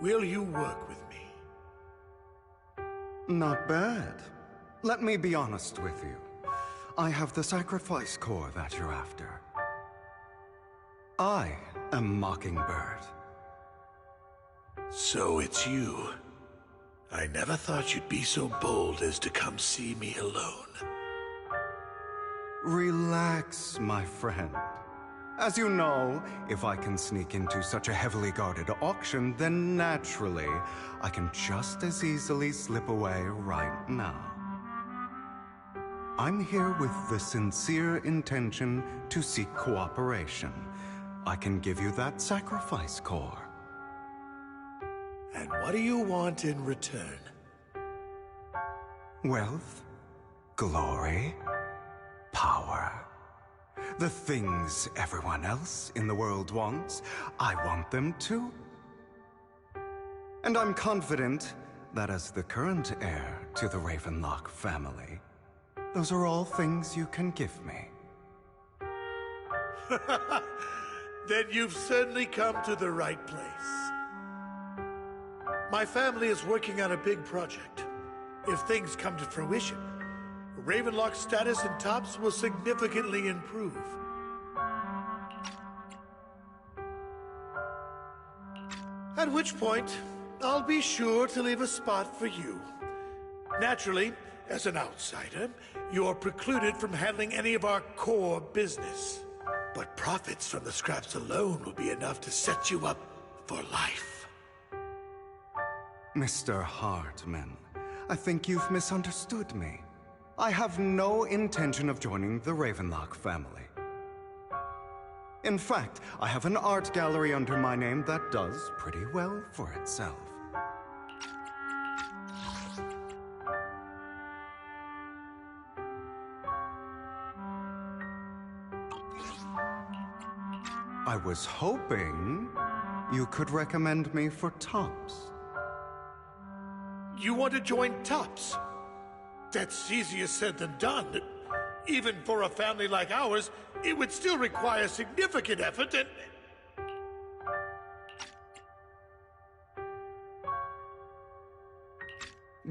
Will you work with me? Not bad. Let me be honest with you. I have the sacrifice core that you're after. I am Mockingbird. So it's you. I never thought you'd be so bold as to come see me alone. Relax, my friend. As you know, if I can sneak into such a heavily guarded auction, then naturally, I can just as easily slip away right now. I'm here with the sincere intention to seek cooperation. I can give you that sacrifice core. And what do you want in return? Wealth, glory, power. The things everyone else in the world wants, I want them too. And I'm confident that as the current heir to the Ravenlock family, those are all things you can give me. Then you've certainly come to the right place. My family is working on a big project. If things come to fruition, Ravenlock's status in Tops will significantly improve. At which point, I'll be sure to leave a spot for you. Naturally, as an outsider, you're precluded from handling any of our core business. But profits from the scraps alone will be enough to set you up for life. Mr. Hartman, I think you've misunderstood me. I have no intention of joining the Ravenlock family. In fact, I have an art gallery under my name that does pretty well for itself. I was hoping you could recommend me for Tops. You want to join Tops? That's easier said than done. Even for a family like ours, it would still require significant effort and...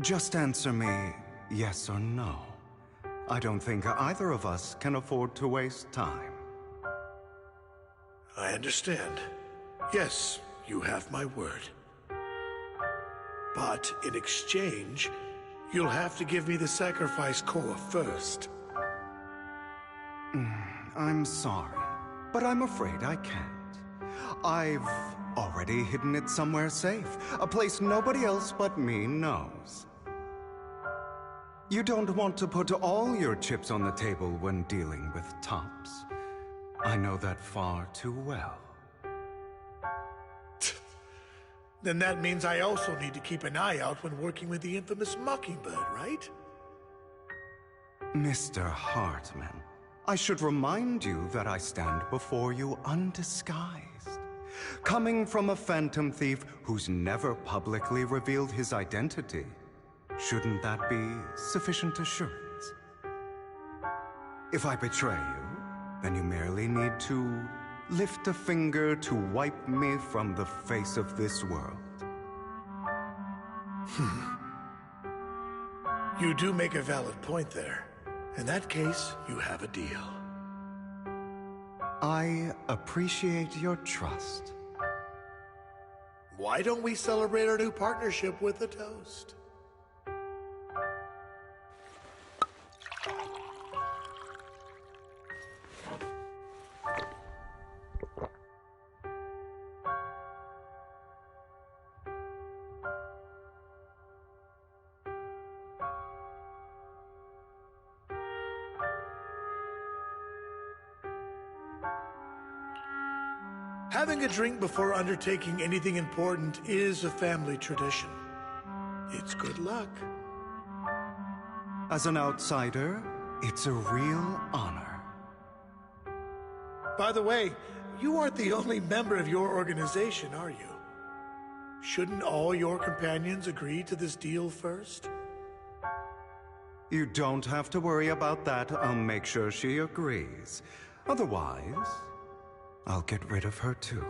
Just answer me yes or no. I don't think either of us can afford to waste time. I understand. Yes, you have my word. But in exchange, you'll have to give me the sacrifice core first. I'm sorry, but I'm afraid I can't. I've already hidden it somewhere safe, a place nobody else but me knows. You don't want to put all your chips on the table when dealing with Tops. I know that far too well. Then that means I also need to keep an eye out when working with the infamous Mockingbird, right? Mr. Hartman, I should remind you that I stand before you undisguised. Coming from a phantom thief who's never publicly revealed his identity, shouldn't that be sufficient assurance? If I betray you, then you merely need to lift a finger to wipe me from the face of this world. You do make a valid point there. In that case, you have a deal. I appreciate your trust. Why don't we celebrate our new partnership with a toast? Having a drink before undertaking anything important is a family tradition. It's good luck. As an outsider, it's a real honor. By the way, you aren't the only member of your organization, are you? Shouldn't all your companions agree to this deal first? You don't have to worry about that. I'll make sure she agrees. Otherwise, I'll get rid of her too.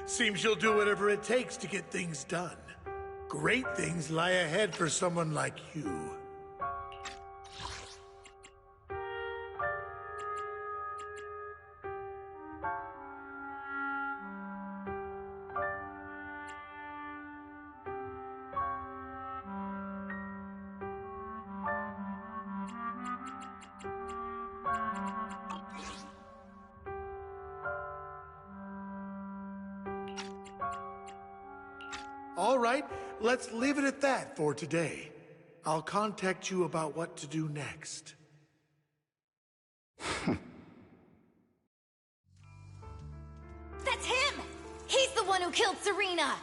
Seems you'll do whatever it takes to get things done. Great things lie ahead for someone like you. All right, let's leave it at that for today. I'll contact you about what to do next. That's him! He's the one who killed Serena!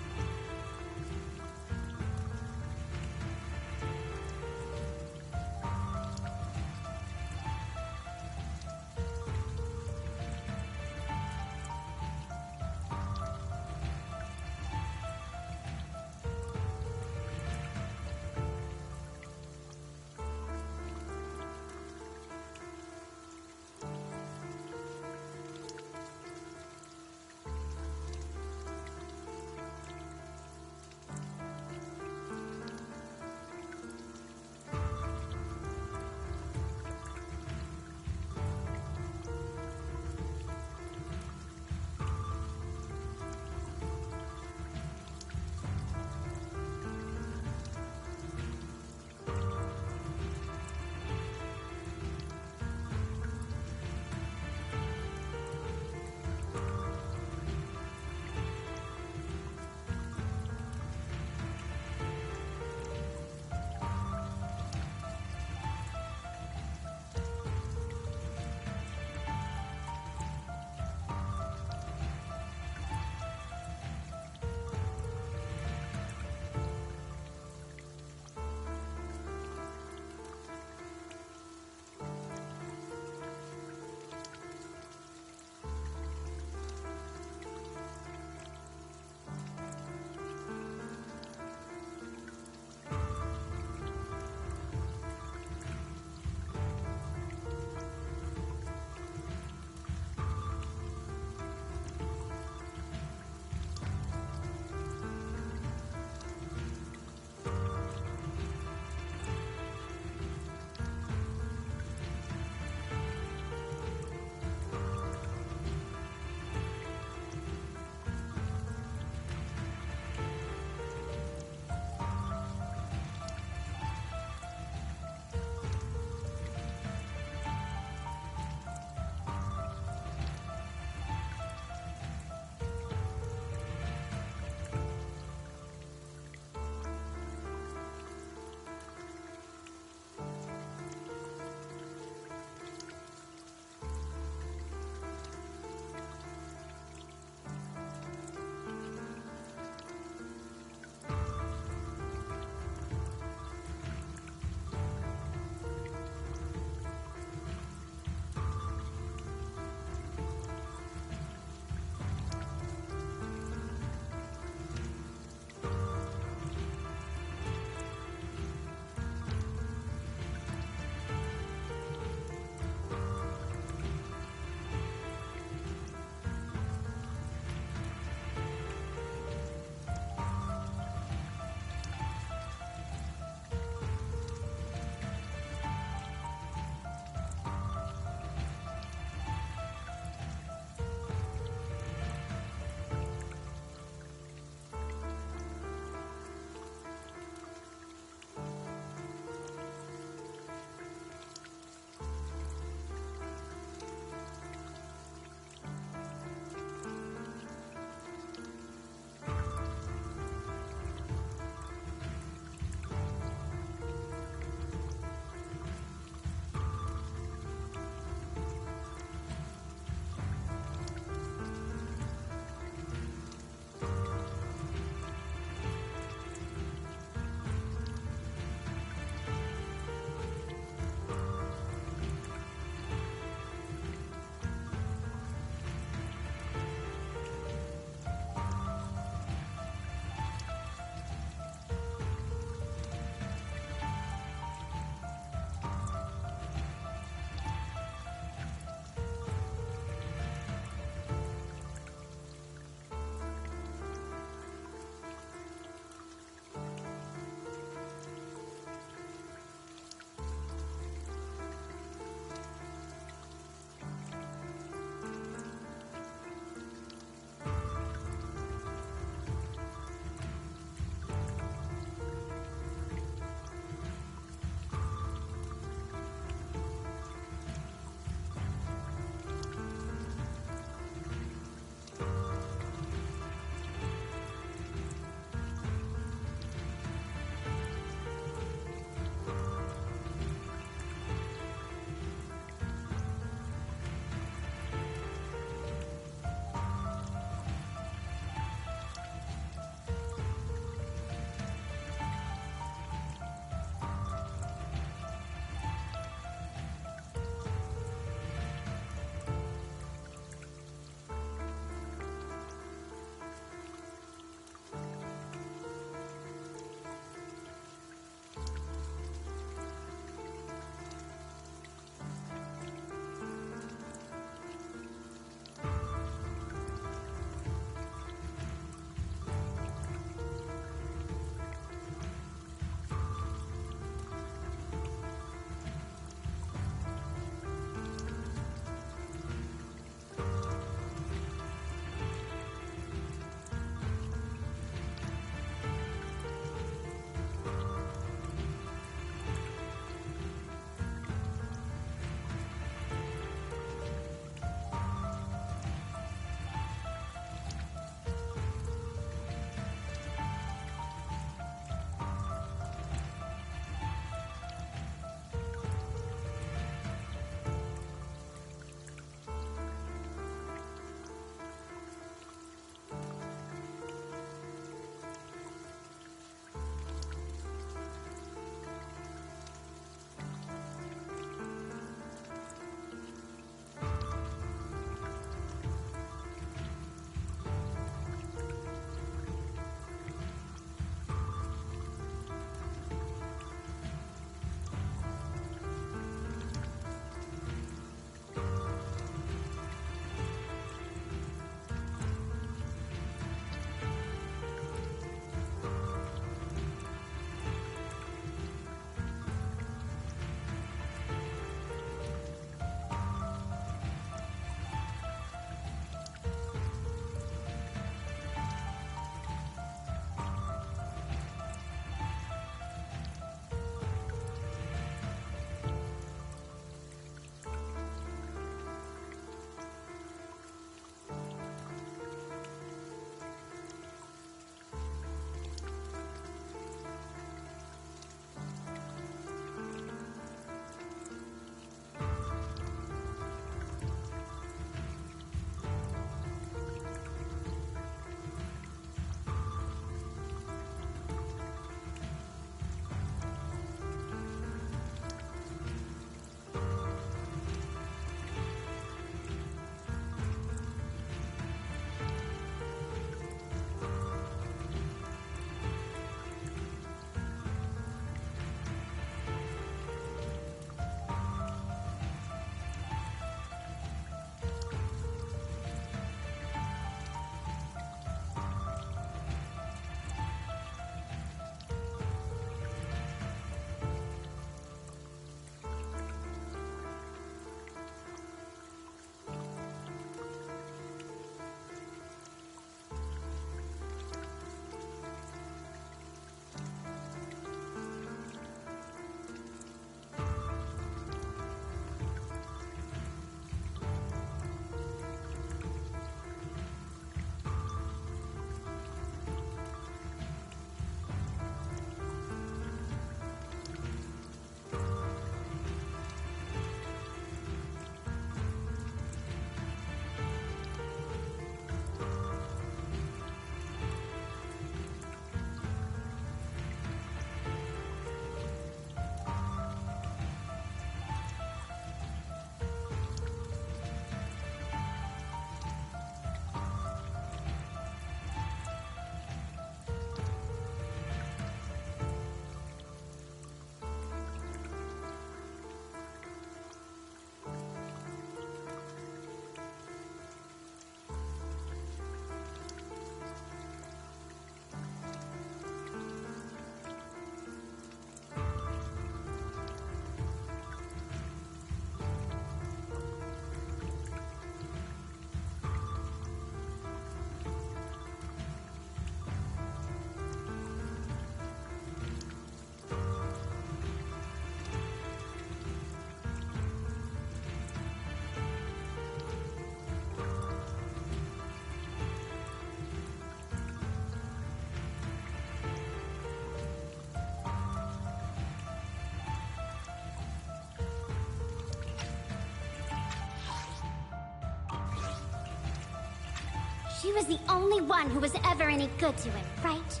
She was the only one who was ever any good to him, right?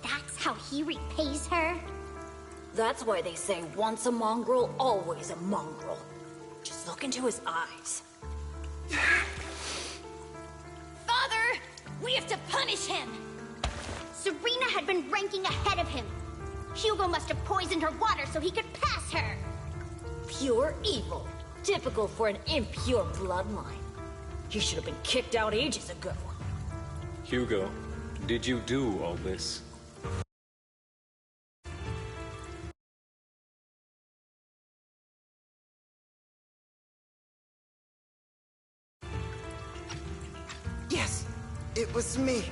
That's how he repays her? That's why they say once a mongrel, always a mongrel. Just look into his eyes. Father! We have to punish him! Serena had been ranking ahead of him. Hugo must have poisoned her water so he could pass her. Pure evil. Typical for an impure bloodline. He should have been kicked out ages ago. Hugo, did you do all this? Yes, it was me.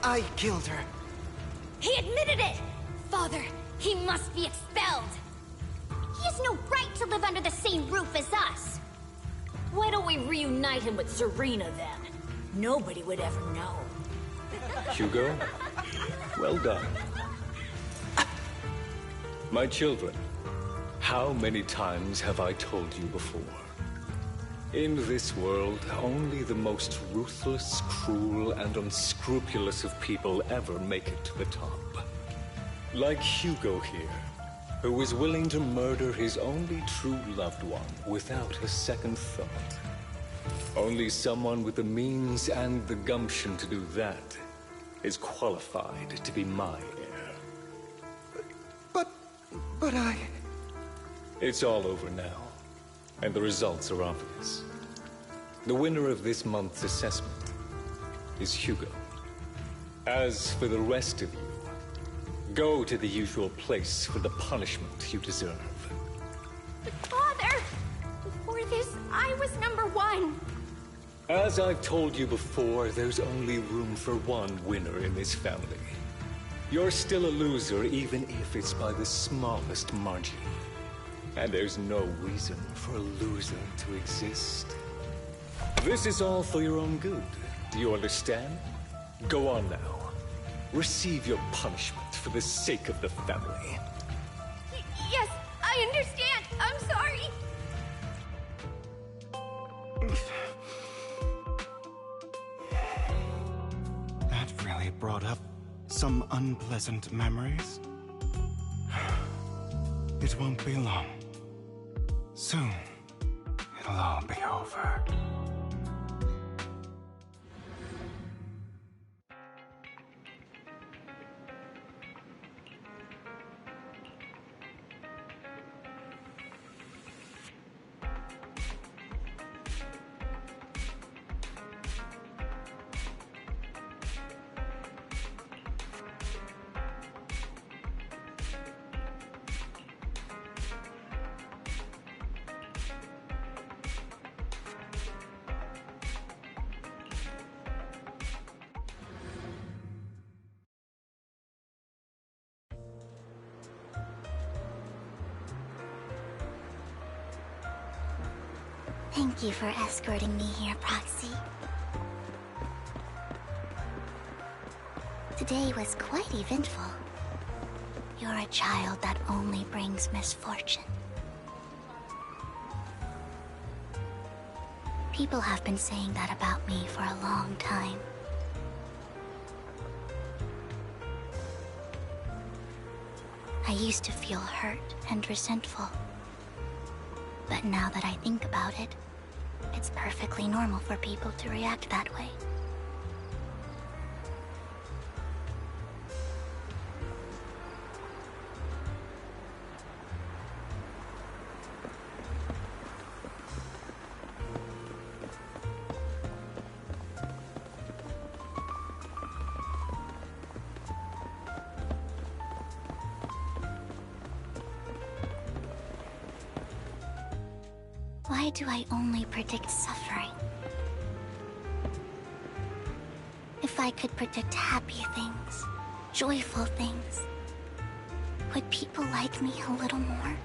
I killed her. He admitted it! Father, he must be expelled! He has no right to live under the same roof as us! Why don't we reunite him with Serena then? Nobody would ever know. Hugo, well done. My children, how many times have I told you before? In this world, only the most ruthless, cruel, and unscrupulous of people ever make it to the top. Like Hugo here, who was willing to murder his only true loved one without a second thought. Only someone with the means and the gumption to do that is qualified to be my heir. But I... It's all over now, and the results are obvious. The winner of this month's assessment is Hugo. As for the rest of you, go to the usual place for the punishment you deserve. But Father! Before this, I was #1. As I've told you before, there's only room for one winner in this family. You're still a loser, even if it's by the smallest margin. And there's no reason for a loser to exist. This is all for your own good. Do you understand? Go on now. Receive your punishment for the sake of the family. Yes, I understand. I'm sorry. That really brought up some unpleasant memories. It won't be long. Soon, it'll all be over. Thank you for escorting me here, Proxy. Today was quite eventful. You're a child that only brings misfortune. People have been saying that about me for a long time. I used to feel hurt and resentful. But now that I think about it, it's perfectly normal for people to react that way. Why do I only predict suffering? If I could predict happy things, joyful things, would people like me a little more?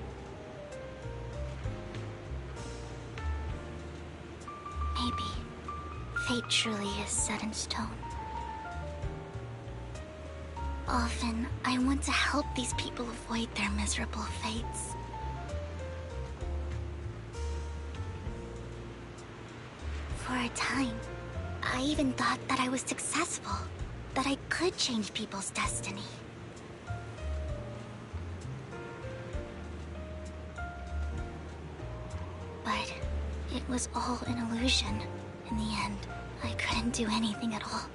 Maybe fate truly is set in stone. Often, I want to help these people avoid their miserable fates. For a time, I even thought that I was successful, that I could change people's destiny. But it was all an illusion. In the end, I couldn't do anything at all.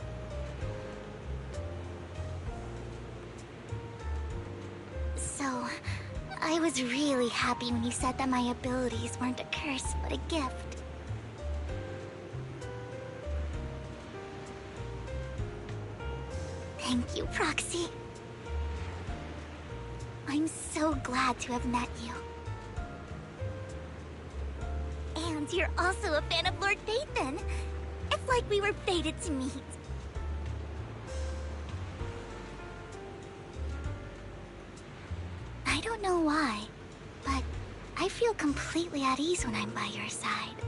So, I was really happy when you said that my abilities weren't a curse, but a gift. Thank you, Proxy. I'm so glad to have met you. And you're also a fan of Lord Phaethon. It's like we were fated to meet. I don't know why, but I feel completely at ease when I'm by your side.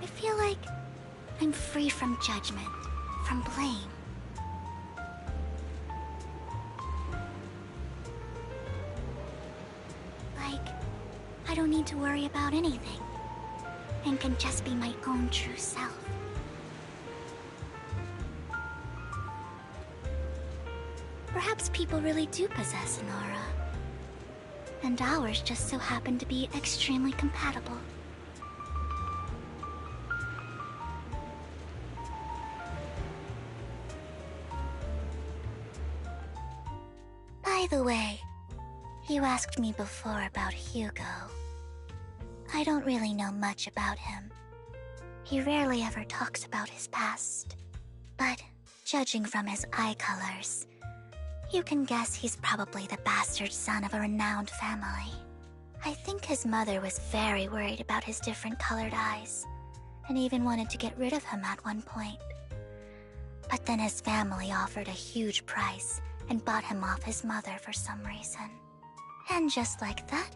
I feel like I'm free from judgment, from blame. I don't need to worry about anything, and can just be my own true self. Perhaps people really do possess an aura, and ours just so happen to be extremely compatible. By the way, you asked me before about Hugo. I don't really know much about him. He rarely ever talks about his past. But judging from his eye colors, you can guess he's probably the bastard son of a renowned family. I think his mother was very worried about his different colored eyes, and even wanted to get rid of him at one point. But then his family offered a huge price and bought him off his mother for some reason. And just like that,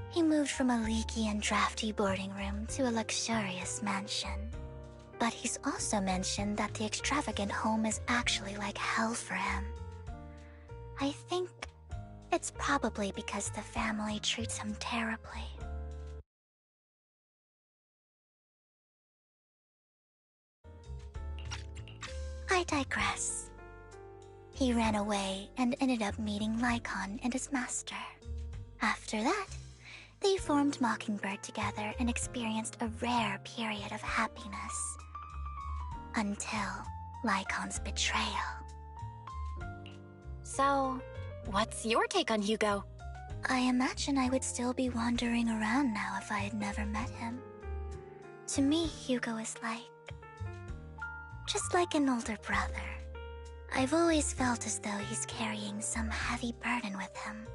he moved from a leaky and drafty boarding room to a luxurious mansion. But he's also mentioned that the extravagant home is actually like hell for him. I think it's probably because the family treats him terribly. I digress. He ran away and ended up meeting Lycon and his master. After that, they formed Mockingbird together and experienced a rare period of happiness. Until Lycon's betrayal. So, what's your take on Hugo? I imagine I would still be wandering around now if I had never met him. To me, Hugo is just like an older brother. I've always felt as though he's carrying some heavy burden with him.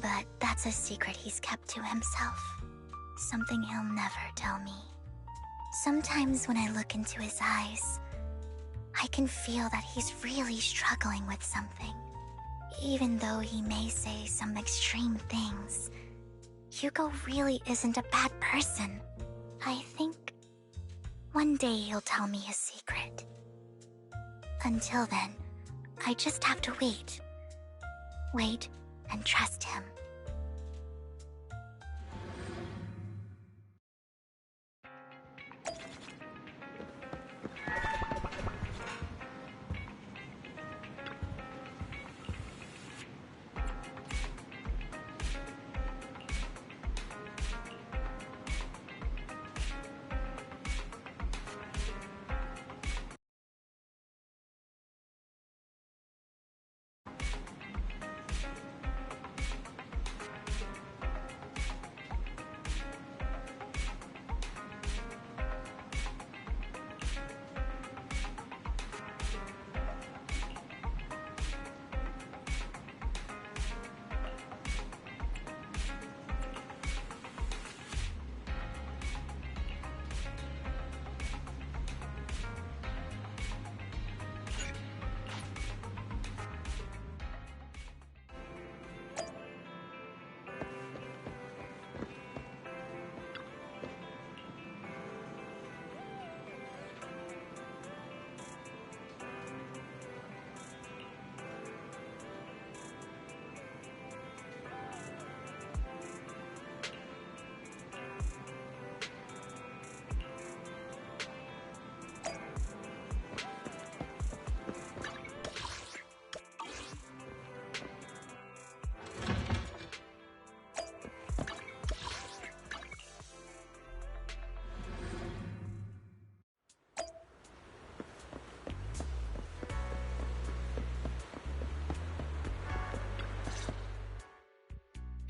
But that's a secret he's kept to himself. Something he'll never tell me. Sometimes when I look into his eyes, I can feel that he's really struggling with something. Even though he may say some extreme things, Hugo really isn't a bad person. I think one day he'll tell me his secret. Until then, I just have to wait. Wait and trust him.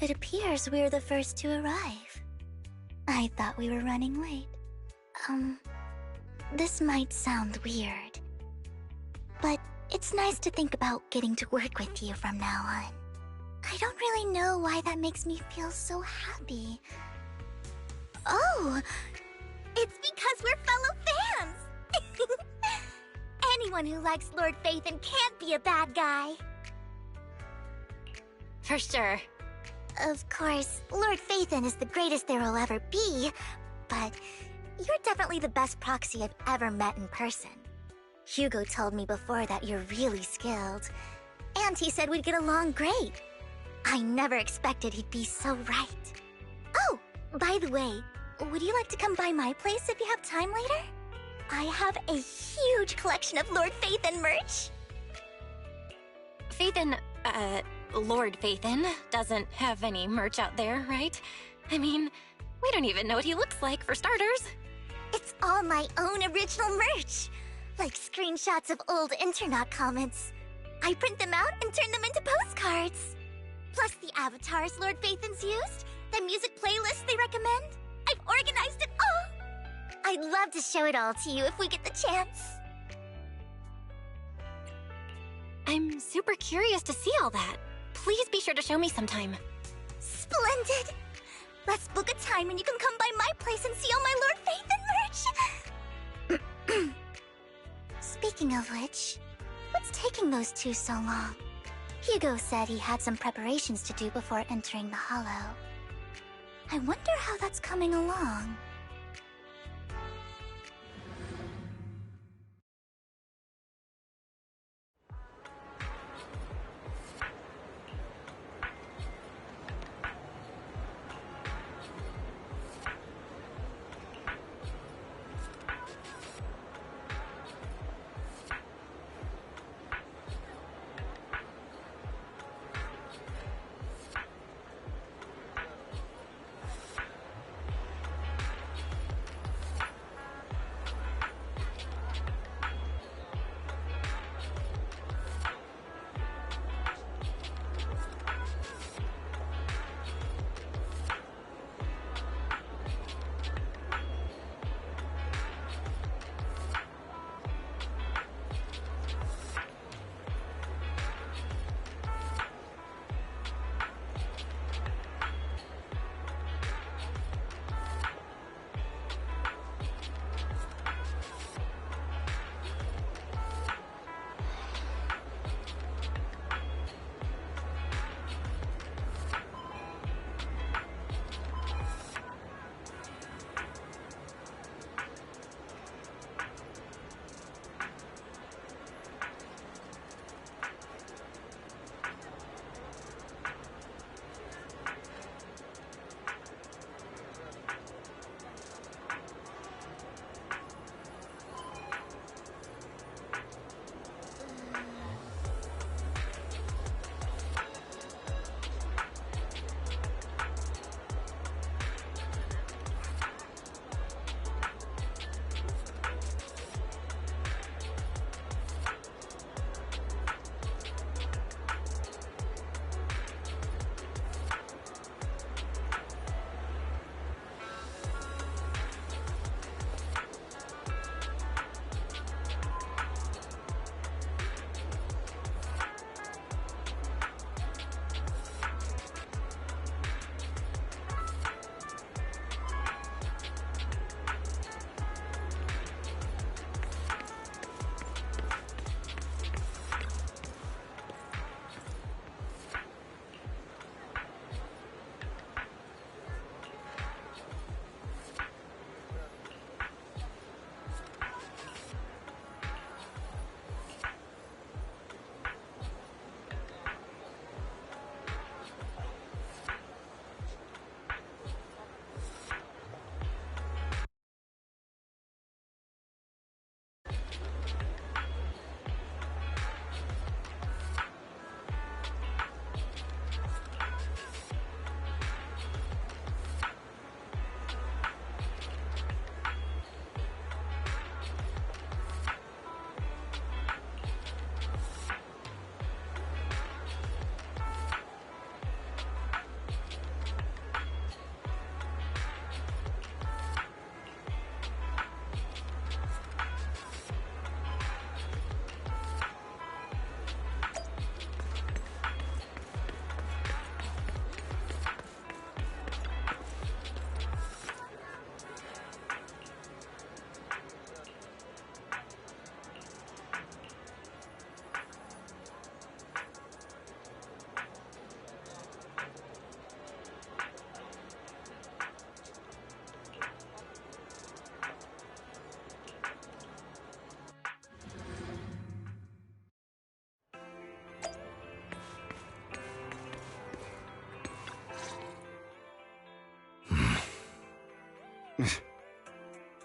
It appears we're the first to arrive. I thought we were running late. This might sound weird, but it's nice to think about getting to work with you from now on. I don't really know why that makes me feel so happy. Oh, it's because we're fellow fans! Anyone who likes Lord Phaethon can't be a bad guy. For sure. Of course, Lord Phaethon is the greatest there will ever be, but you're definitely the best proxy I've ever met in person. Hugo told me before that you're really skilled, and he said we'd get along great. I never expected he'd be so right. Oh, by the way, would you like to come by my place if you have time later? I have a huge collection of Lord Phaethon merch. Phaethon, Lord Phaethon doesn't have any merch out there, right? I mean, we don't even know what he looks like, for starters. It's all my own original merch, like screenshots of old internet comments. I print them out and turn them into postcards. Plus the avatars Lord Phaethon's used, the music playlists they recommend. I've organized it all. I'd love to show it all to you if we get the chance. I'm super curious to see all that. Please be sure to show me sometime. Splendid! Let's book a time and you can come by my place and see all my Lord Phaethon merch! Speaking of which, what's taking those two so long? Hugo said he had some preparations to do before entering the Hollow. I wonder how that's coming along.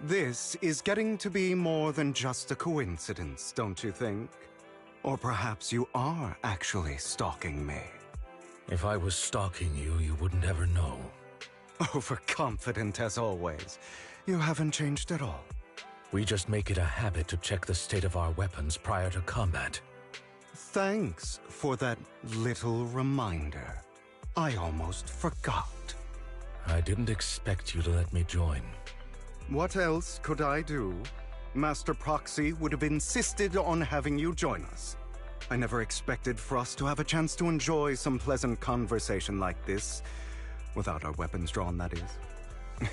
This is getting to be more than just a coincidence, don't you think? Or perhaps you are actually stalking me. If I was stalking you, you wouldn't ever know. Overconfident as always. You haven't changed at all. We just make it a habit to check the state of our weapons prior to combat. Thanks for that little reminder. I almost forgot. I didn't expect you to let me join. What else could I do? Master Proxy would have insisted on having you join us. I never expected for us to have a chance to enjoy some pleasant conversation like this, without our weapons drawn, that is.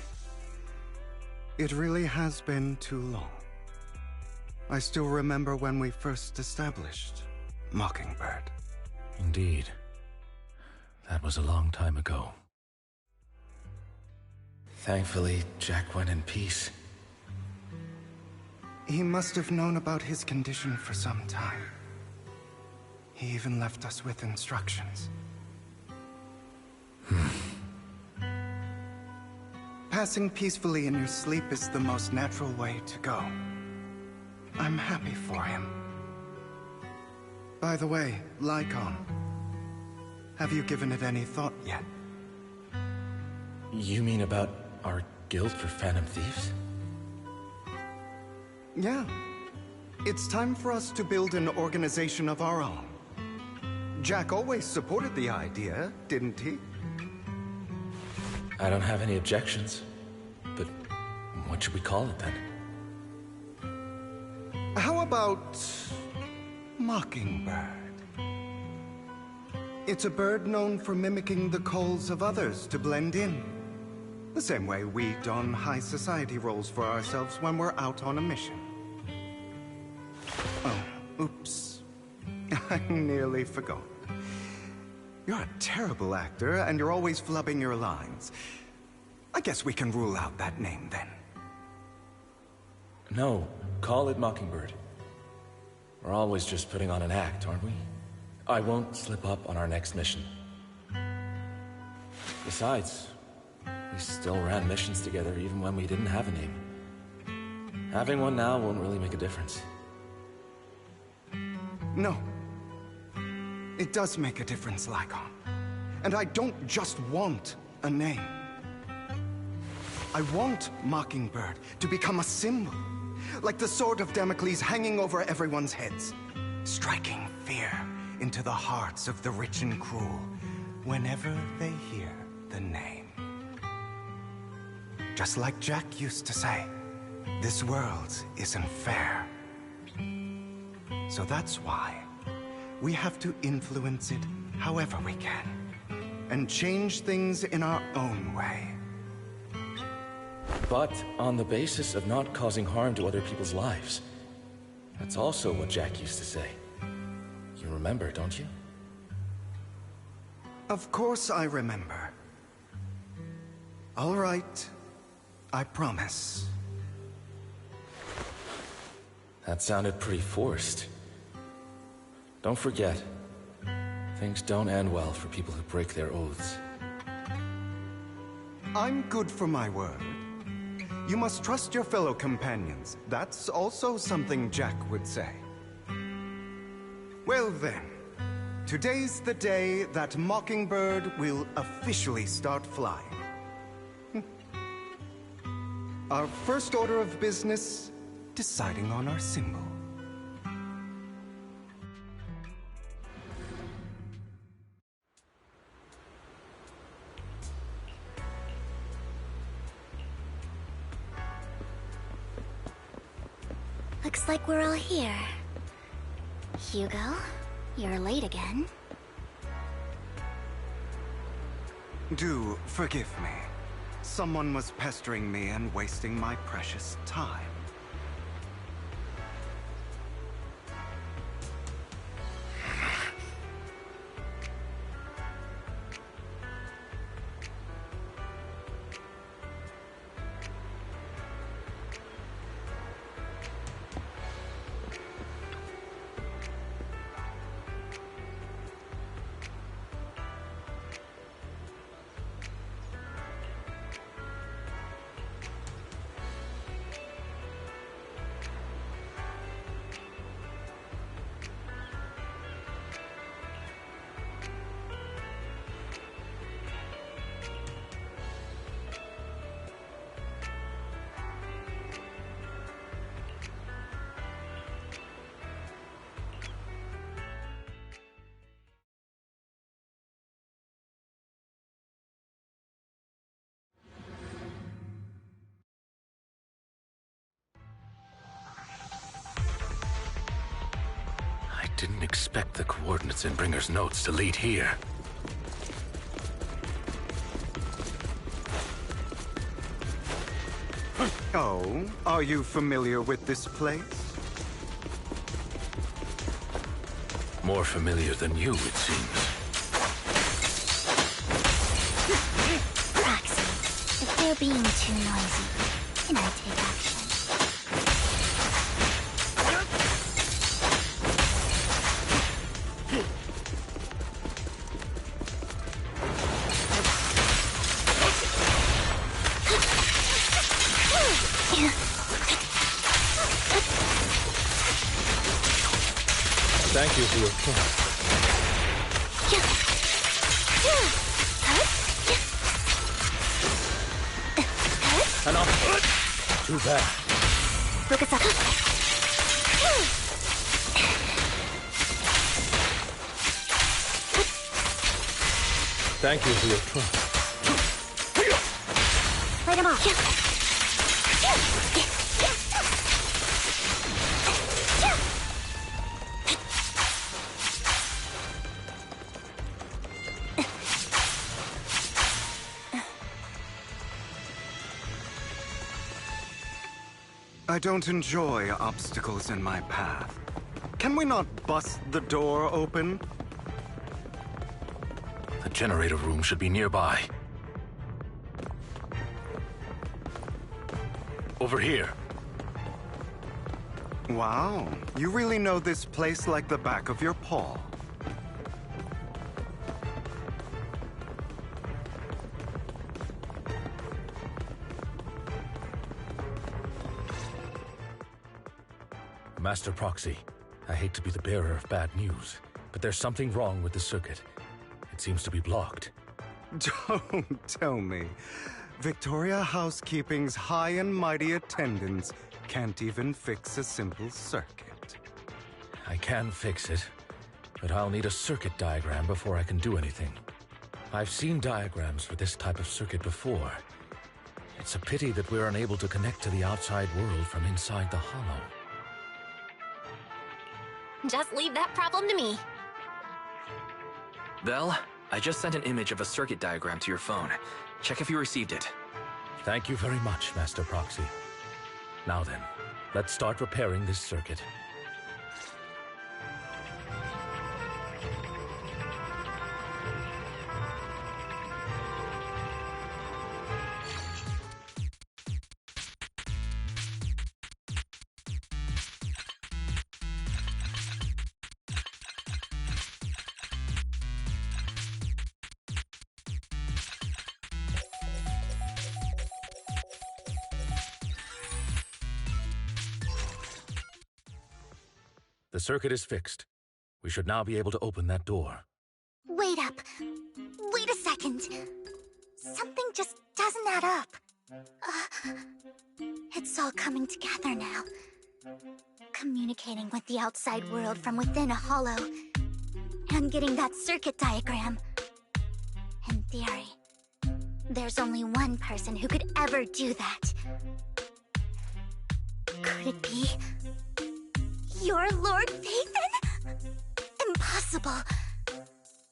It really has been too long. I still remember when we first established Mockingbird. Indeed. That was a long time ago. Thankfully, Jack went in peace. He must have known about his condition for some time. He even left us with instructions. Passing peacefully in your sleep is the most natural way to go. I'm happy for him. By the way, Lycon, have you given it any thought yet? You mean about our guild for Phantom Thieves? Yeah. It's time for us to build an organization of our own. Jack always supported the idea, didn't he? I don't have any objections. But what should we call it then? How about Mockingbird? It's a bird known for mimicking the calls of others to blend in. The same way we don high society roles for ourselves when we're out on a mission. Oh, oops. I nearly forgot. You're a terrible actor, and you're always flubbing your lines. I guess we can rule out that name, then. No, call it Mockingbird. We're always just putting on an act, aren't we? I won't slip up on our next mission. Besides, we still ran missions together even when we didn't have a name. Having one now won't really make a difference. No. It does make a difference, Lycon. And I don't just want a name. I want Mockingbird to become a symbol, like the sword of Damocles hanging over everyone's heads, striking fear into the hearts of the rich and cruel whenever they hear the name. Just like Jack used to say, this world isn't fair. So that's why we have to influence it however we can, and change things in our own way. But on the basis of not causing harm to other people's lives. That's also what Jack used to say. You remember, don't you? Of course I remember. All right. I promise. That sounded pretty forced. Don't forget, things don't end well for people who break their oaths. I'm good for my word. You must trust your fellow companions. That's also something Jack would say. Well then, today's the day that Mockingbird will officially start flying. Our first order of business, deciding on our symbol. Looks like we're all here. Hugo, you're late again. Do forgive me. Someone was pestering me and wasting my precious time. didn't expect the coordinates in Bringer's notes to lead here. Oh, are you familiar with this place? More familiar than you, it seems. Proxy, if they're being too noisy, can I take action? Thank you for your trust. Enough. Too bad. Thank you for your trust. Light him off. I don't enjoy obstacles in my path. Can we not bust the door open? The generator room should be nearby. Over here. Wow, you really know this place like the back of your paw. Master Proxy, I hate to be the bearer of bad news, but there's something wrong with the circuit. It seems to be blocked. Don't tell me. Victoria Housekeeping's high and mighty attendants can't even fix a simple circuit. I can fix it, but I'll need a circuit diagram before I can do anything. I've seen diagrams for this type of circuit before. It's a pity that we're unable to connect to the outside world from inside the hollow. Just leave that problem to me. Vel, I just sent an image of a circuit diagram to your phone. Check if you received it. Thank you very much, Master Proxy. Now then, let's start repairing this circuit. The circuit is fixed. We should now be able to open that door. Wait up. Wait a second. Something just doesn't add up. It's all coming together now. Communicating with the outside world from within a hollow. And getting that circuit diagram. In theory, there's only one person who could ever do that. Could it be... your Lord Phaethon? Impossible.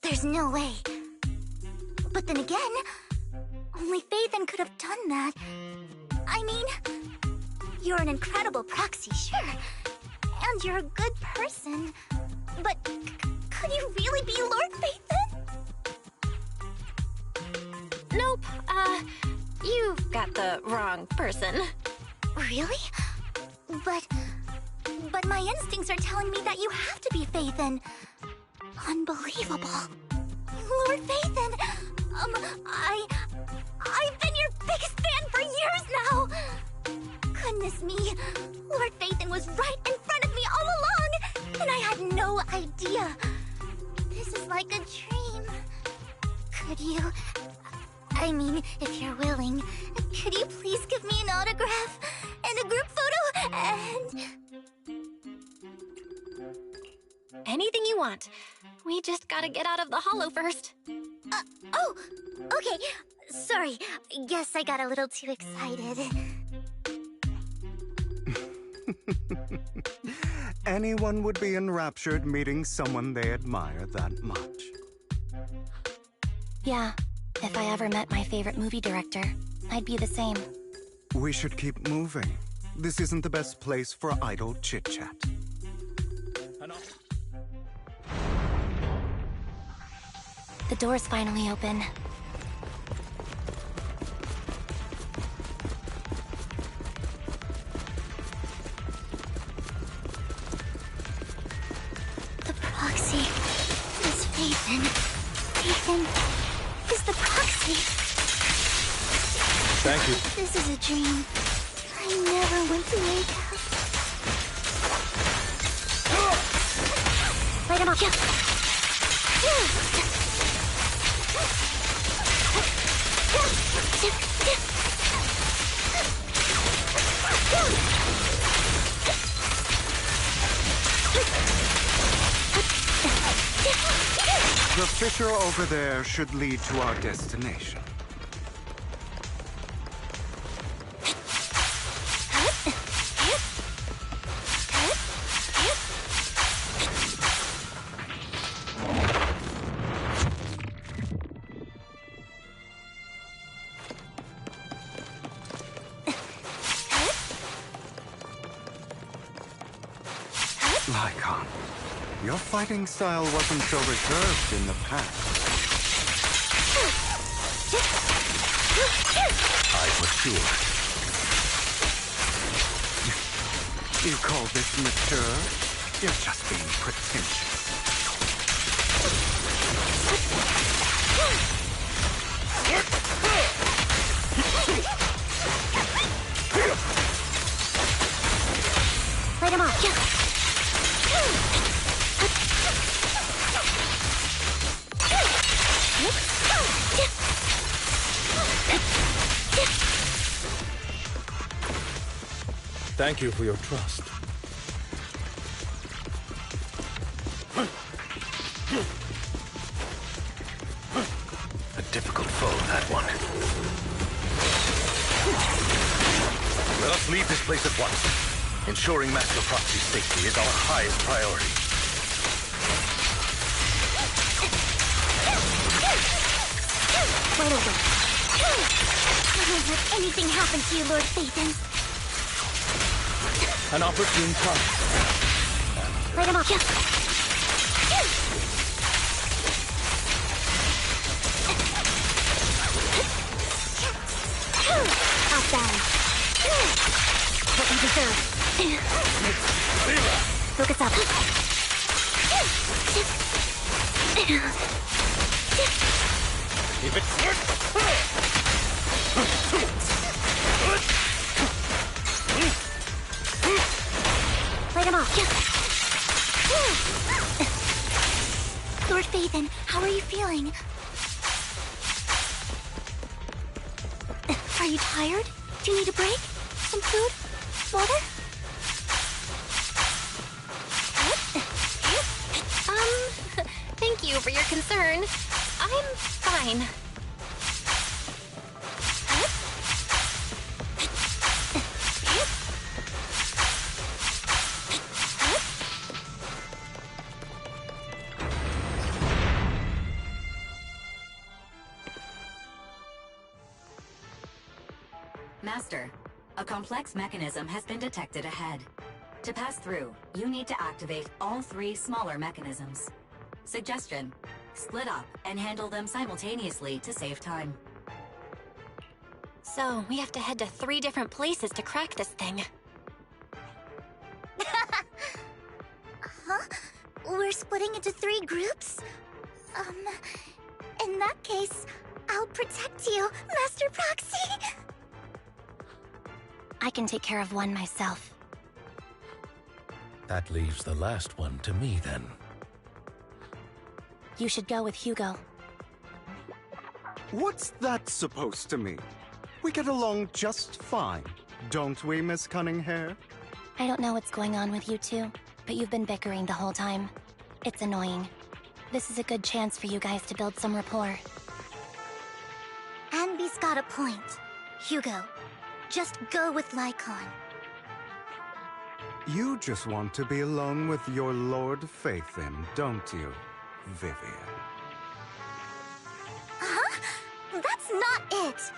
There's no way. But then again, only Phaethon could have done that. I mean, you're an incredible proxy, sure. And you're a good person. But could you really be Lord Phaethon? Nope, you've got the wrong person. Really? But my instincts are telling me that you have to be Phaethon. Unbelievable. Lord Phaethon! I've been your biggest fan for years now! Goodness me, Lord Phaethon was right in front of me all along, and I had no idea. This is like a dream. Could you... I mean, if you're willing, could you please give me an autograph and a group photo and... Anything you want. We just gotta get out of the hollow first. Oh, okay. Sorry, guess I got a little too excited. Anyone would be enraptured meeting someone they admire that much. Yeah, if I ever met my favorite movie director, I'd be the same. We should keep moving. This isn't the best place for idle chit-chat. The door's finally open. The proxy is Ethan. Ethan is the proxy. Thank you. This is a dream. I never want to wake up. Light him up. The fissure over there should lead to our destination. Lycon, your fighting style wasn't so reserved in the past. I was sure. You call this mature? You're just being pretentious. Light him up. Thank you for your trust. A difficult foe, that one. Let us leave this place at once. Ensuring Master Proxy's safety is our highest priority. Wait over. I won't let anything happen to you, Lord Phaethon. An opportune time. Light him up. Outbound. What we deserve. Focus up. If it's Light him off. Lord Phaethon, how are you feeling? Are you tired? Do you need a break? Some food? Water? Thank you for your concern. I'm fine. Master, a complex mechanism has been detected ahead. To pass through, you need to activate all 3 smaller mechanisms. Suggestion: split up and handle them simultaneously to save time. So, we have to head to 3 different places to crack this thing. Huh? We're splitting into 3 groups? In that case, I'll protect you, Master Proxy! I can take care of one myself. That leaves the last one to me, then. You should go with Hugo. What's that supposed to mean? We get along just fine, don't we, Miss Cunninghair? I don't know what's going on with you two, but you've been bickering the whole time. It's annoying. This is a good chance for you guys to build some rapport. Anby's got a point. Hugo, just go with Lycon. You just want to be alone with your Lord Faithin, don't you, Vivian? Huh? That's not it!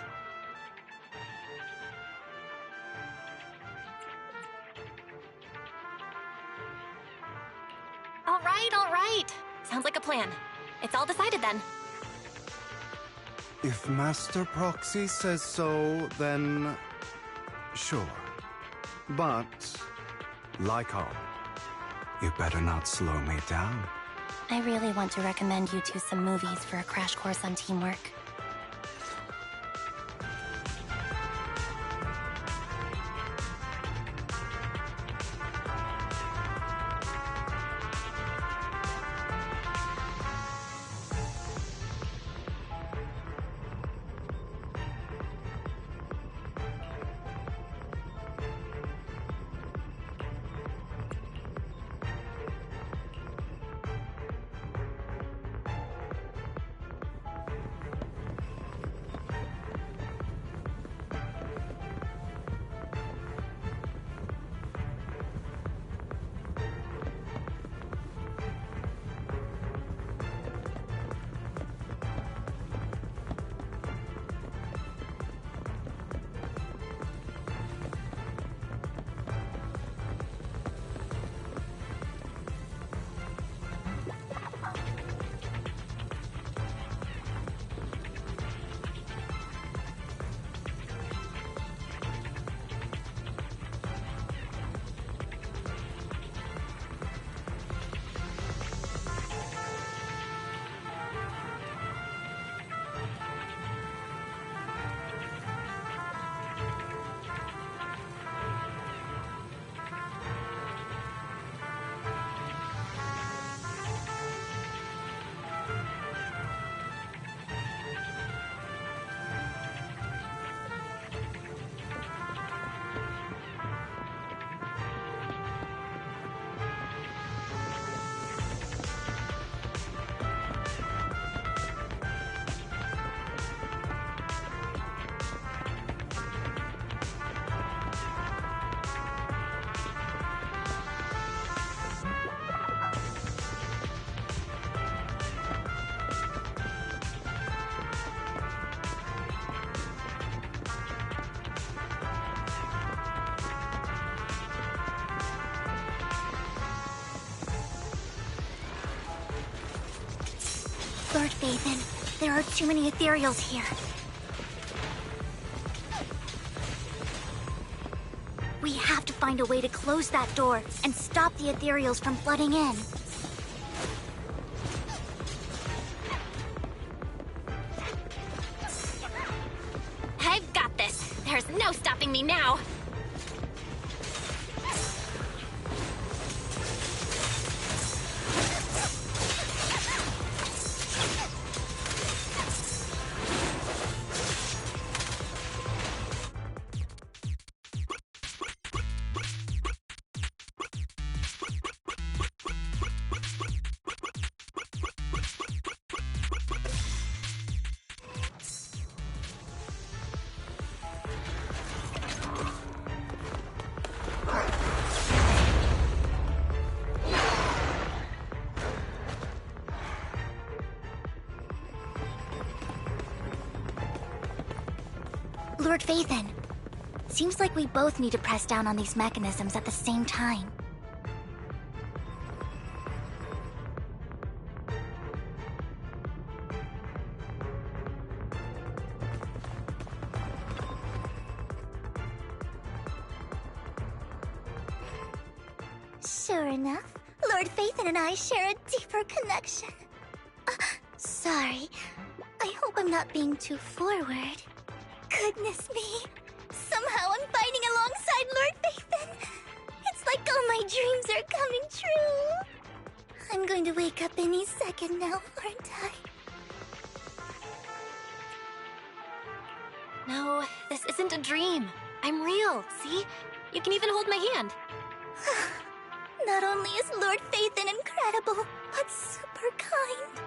All right. Sounds like a plan. It's all decided then. If Master Proxy says so, then sure. But, like all, you better not slow me down. I really want to recommend you two some movies for a crash course on teamwork. Lord Faithin, there are too many ethereals here. We have to find a way to close that door and stop the ethereals from flooding in. I've got this. There's no stopping me now. Lord Faithin, seems like we both need to press down on these mechanisms at the same time. Sure enough, Lord Faithin and I share a deeper connection. Sorry. I hope I'm not being too forward. Goodness me. Somehow I'm fighting alongside Lord Faithin. It's like all my dreams are coming true. I'm going to wake up any second now, aren't I? No, this isn't a dream. I'm real, see? You can even hold my hand. Not only is Lord Faithin incredible, but super kind.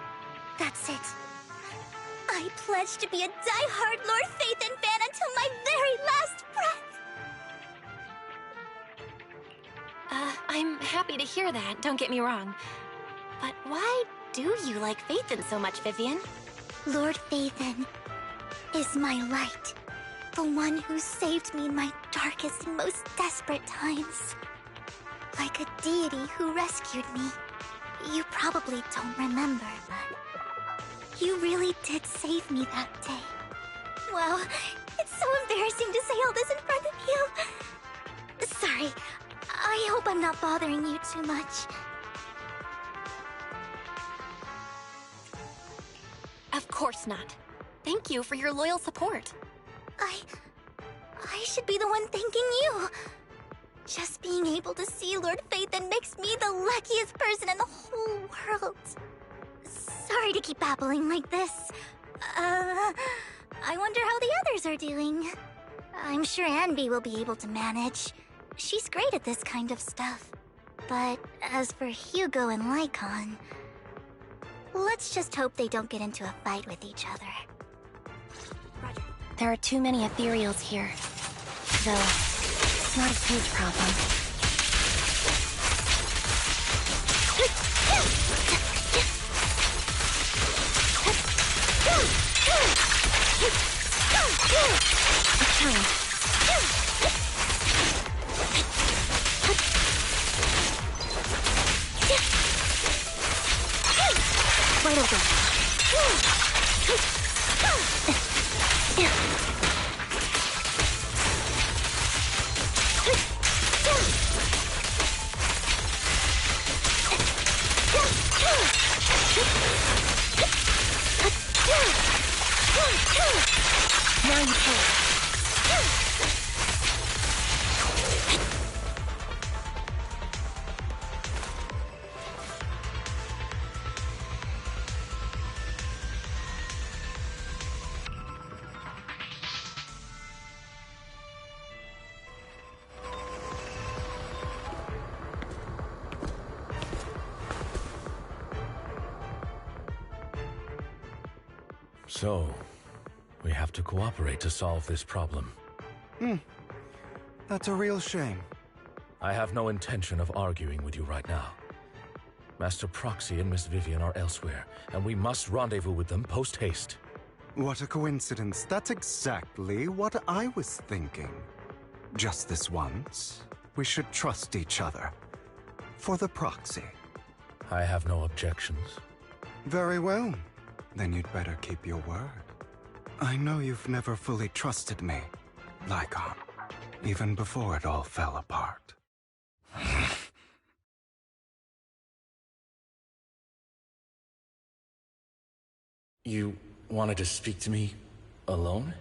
That's it. I pledge to be a die-hard Lord Faithin fan until my very last breath. happy to hear that, don't get me wrong. But why do you like Phaethon so much, Vivian? Lord Phaethon is my light. The one who saved me in my darkest and most desperate times. Like a deity who rescued me. You probably don't remember, but you really did save me that day. Wow, it's so embarrassing to say all this in front of you. Sorry, I hope I'm not bothering you too much. Of course not. Thank you for your loyal support. I should be the one thanking you. Just being able to see Lord Phaethon makes me the luckiest person in the whole world. Sorry to keep babbling like this. I wonder how the others are doing. I'm sure Anby will be able to manage. She's great at this kind of stuff. But as for Hugo and Lycon, let's just hope they don't get into a fight with each other. There are too many ethereals here. Though, it's not a huge problem. Wide open. Now you can. So, we have to cooperate to solve this problem. That's a real shame. I have no intention of arguing with you right now. Master Proxy and Miss Vivian are elsewhere, and we must rendezvous with them post-haste. What a coincidence. That's exactly what I was thinking. Just this once, we should trust each other. For the Proxy. I have no objections. Very well. Then you'd better keep your word. I know you've never fully trusted me, Lycon, even before it all fell apart. You wanted to speak to me alone?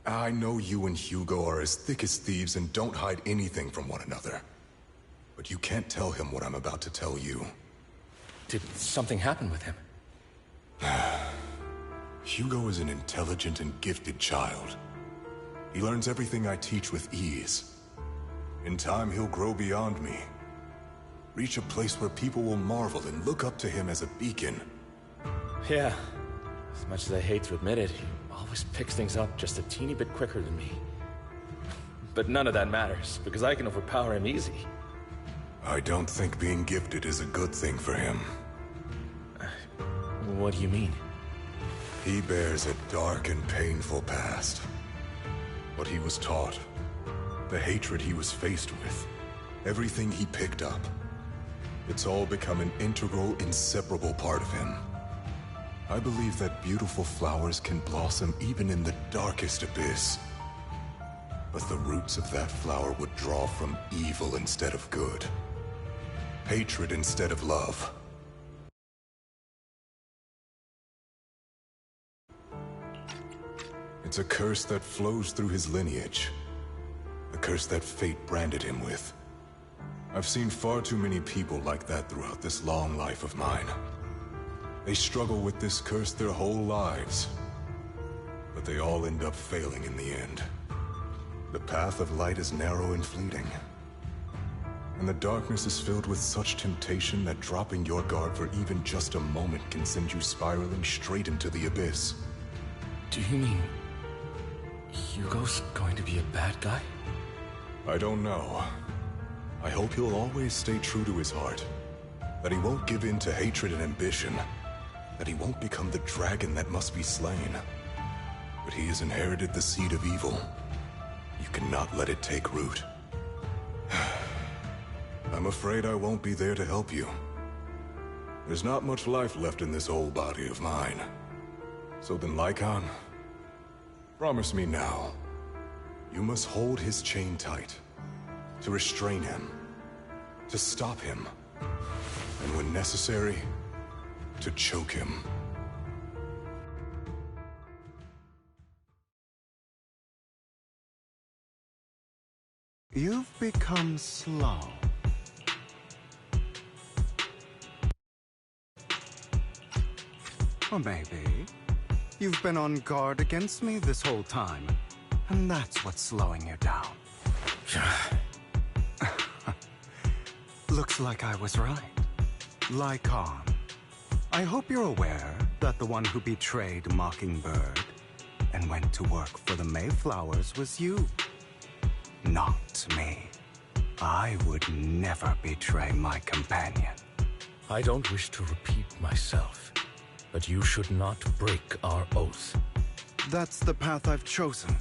I know you and Hugo are as thick as thieves and don't hide anything from one another. But you can't tell him what I'm about to tell you. Did something happen with him? Hugo is an intelligent and gifted child. He learns everything I teach with ease. In time, he'll grow beyond me. Reach a place where people will marvel and look up to him as a beacon. Yeah. As much as I hate to admit it, he always picks things up just a teeny bit quicker than me. But none of that matters, because I can overpower him easy. I don't think being gifted is a good thing for him. What do you mean? He bears a dark and painful past. What he was taught, the hatred he was faced with, everything he picked up. It's all become an integral, inseparable part of him. I believe that beautiful flowers can blossom even in the darkest abyss. But the roots of that flower would draw from evil instead of good. Hatred instead of love. It's a curse that flows through his lineage. A curse that fate branded him with. I've seen far too many people like that throughout this long life of mine. They struggle with this curse their whole lives. But they all end up failing in the end. The path of light is narrow and fleeting. And the darkness is filled with such temptation that dropping your guard for even just a moment can send you spiraling straight into the abyss. Do you mean Hugo's going to be a bad guy? I don't know. I hope he'll always stay true to his heart. That he won't give in to hatred and ambition. That he won't become the dragon that must be slain. But he has inherited the seed of evil. You cannot let it take root. I'm afraid I won't be there to help you. There's not much life left in this old body of mine. So then, Lycon, promise me now. You must hold his chain tight. To restrain him. To stop him. And when necessary, to choke him. You've become slow. Or maybe you've been on guard against me this whole time, and that's what's slowing you down. Looks like I was right. Lycon, I hope you're aware that the one who betrayed Mockingbird and went to work for the Mayflowers was you. Not me. I would never betray my companion. I don't wish to repeat myself, but you should not break our oath. That's the path I've chosen,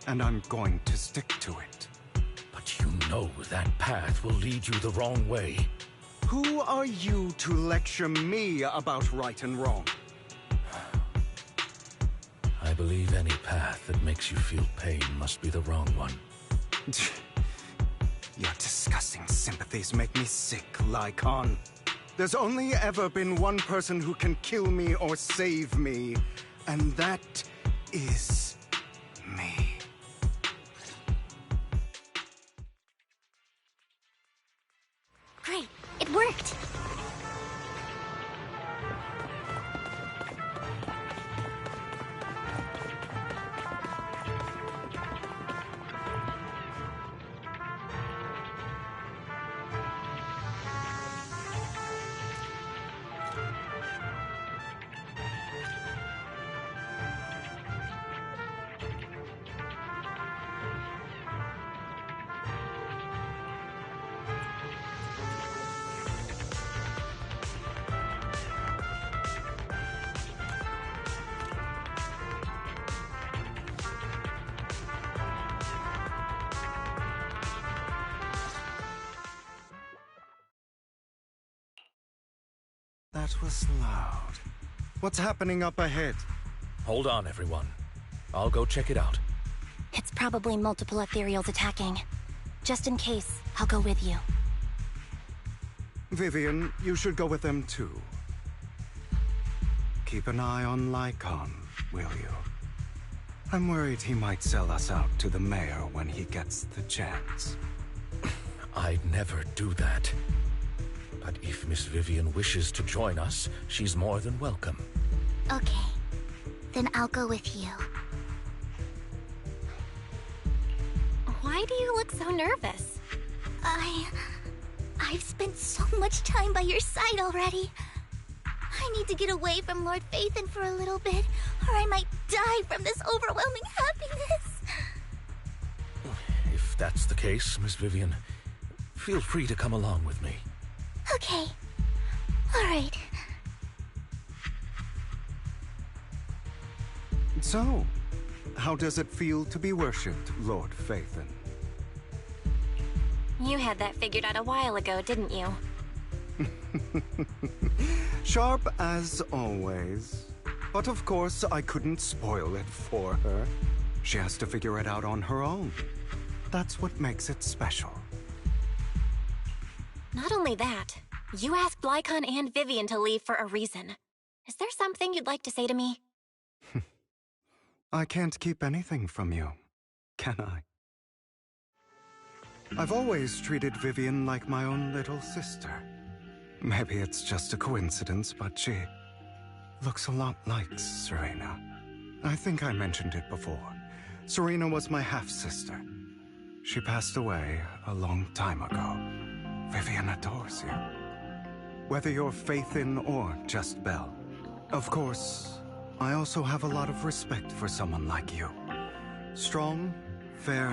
and I'm going to stick to it. But you know that path will lead you the wrong way. Who are you to lecture me about right and wrong? I believe any path that makes you feel pain must be the wrong one. Your disgusting sympathies make me sick, Lycon. There's only ever been one person who can kill me or save me, and that is me. Great, it worked! That was loud. What's happening up ahead? Hold on, everyone. I'll go check it out. It's probably multiple ethereals attacking. Just in case, I'll go with you. Vivian, you should go with them too. Keep an eye on Lycon, will you? I'm worried he might sell us out to the mayor when he gets the chance. I'd never do that. But if Miss Vivian wishes to join us, she's more than welcome. Okay. Then I'll go with you. Why do you look so nervous? I've spent so much time by your side already. I need to get away from Lord Phaethon for a little bit, or I might die from this overwhelming happiness. If that's the case, Miss Vivian, feel free to come along with me. Okay. All right. So, how does it feel to be worshipped, Lord Phaethon? You had that figured out a while ago, didn't you? Sharp as always. But of course, I couldn't spoil it for her. She has to figure it out on her own. That's what makes it special. Not only that, you asked Lycon and Vivian to leave for a reason. Is there something you'd like to say to me? I can't keep anything from you, can I? I've always treated Vivian like my own little sister. Maybe it's just a coincidence, but she looks a lot like Serena. I think I mentioned it before. Serena was my half-sister. She passed away a long time ago. Vivian adores you. Whether you're Phaethon or just Belle. Of course, I also have a lot of respect for someone like you. Strong, fair,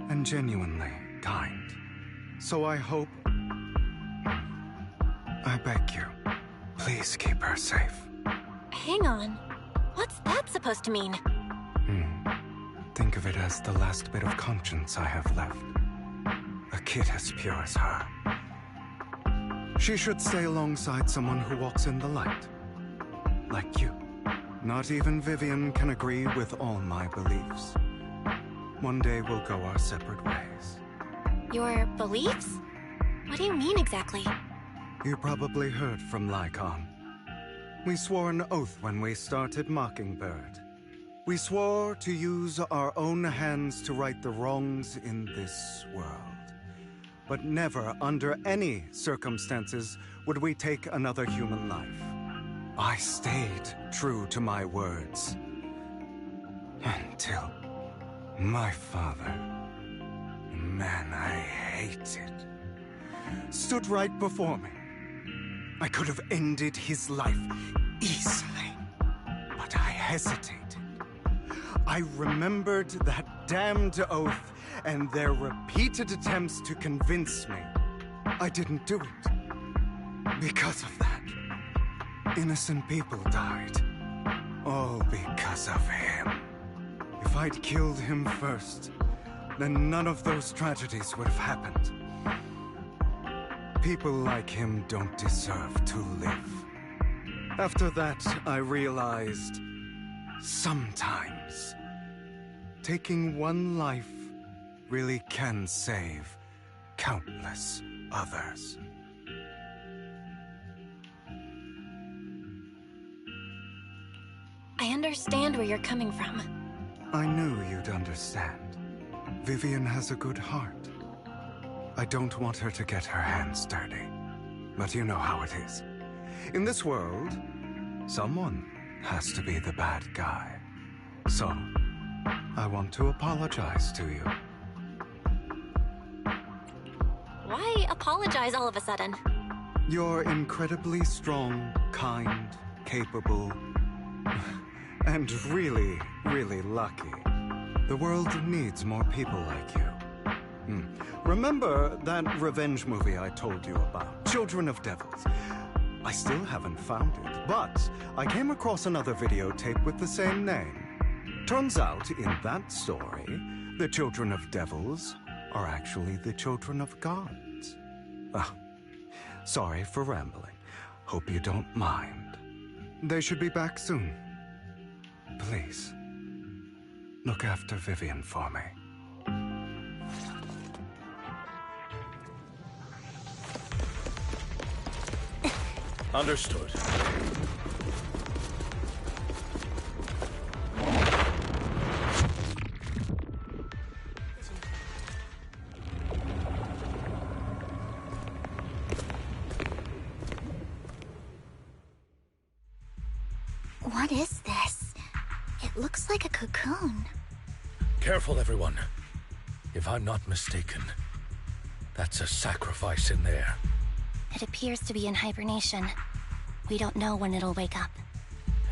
and genuinely kind. So I hope... I beg you, please keep her safe. Hang on. What's that supposed to mean? Think of it as the last bit of conscience I have left. A kid as pure as her. She should stay alongside someone who walks in the light. Like you. Not even Vivian can agree with all my beliefs. One day we'll go our separate ways. Your beliefs? What do you mean exactly? You probably heard from Lycon. We swore an oath when we started Mockingbird. We swore to use our own hands to right the wrongs in this world. But never, under any circumstances, would we take another human life. I stayed true to my words. Until my father, the man I hated, stood right before me. I could have ended his life easily, but I hesitated. I remembered that damned oath and their repeated attempts to convince me I didn't do it. Because of that, innocent people died. All because of him. If I'd killed him first, then none of those tragedies would have happened. People like him don't deserve to live. After that, I realized, sometimes, taking one life really can save countless others. I understand where you're coming from. I knew you'd understand. Vivian has a good heart. I don't want her to get her hands dirty. But you know how it is. In this world, someone has to be the bad guy. So, I want to apologize to you. Why apologize all of a sudden? You're incredibly strong, kind, capable, and really, really lucky. The world needs more people like you. Remember that revenge movie I told you about? Children of Devils. I still haven't found it, but I came across another videotape with the same name. Turns out, in that story, the children of devils are actually the children of gods. Sorry for rambling. Hope you don't mind. They should be back soon. Please, look after Vivian for me. Understood. What is this? It looks like a cocoon. Careful, everyone. If I'm not mistaken, that's a sacrifice in there. It appears to be in hibernation. We don't know when it'll wake up.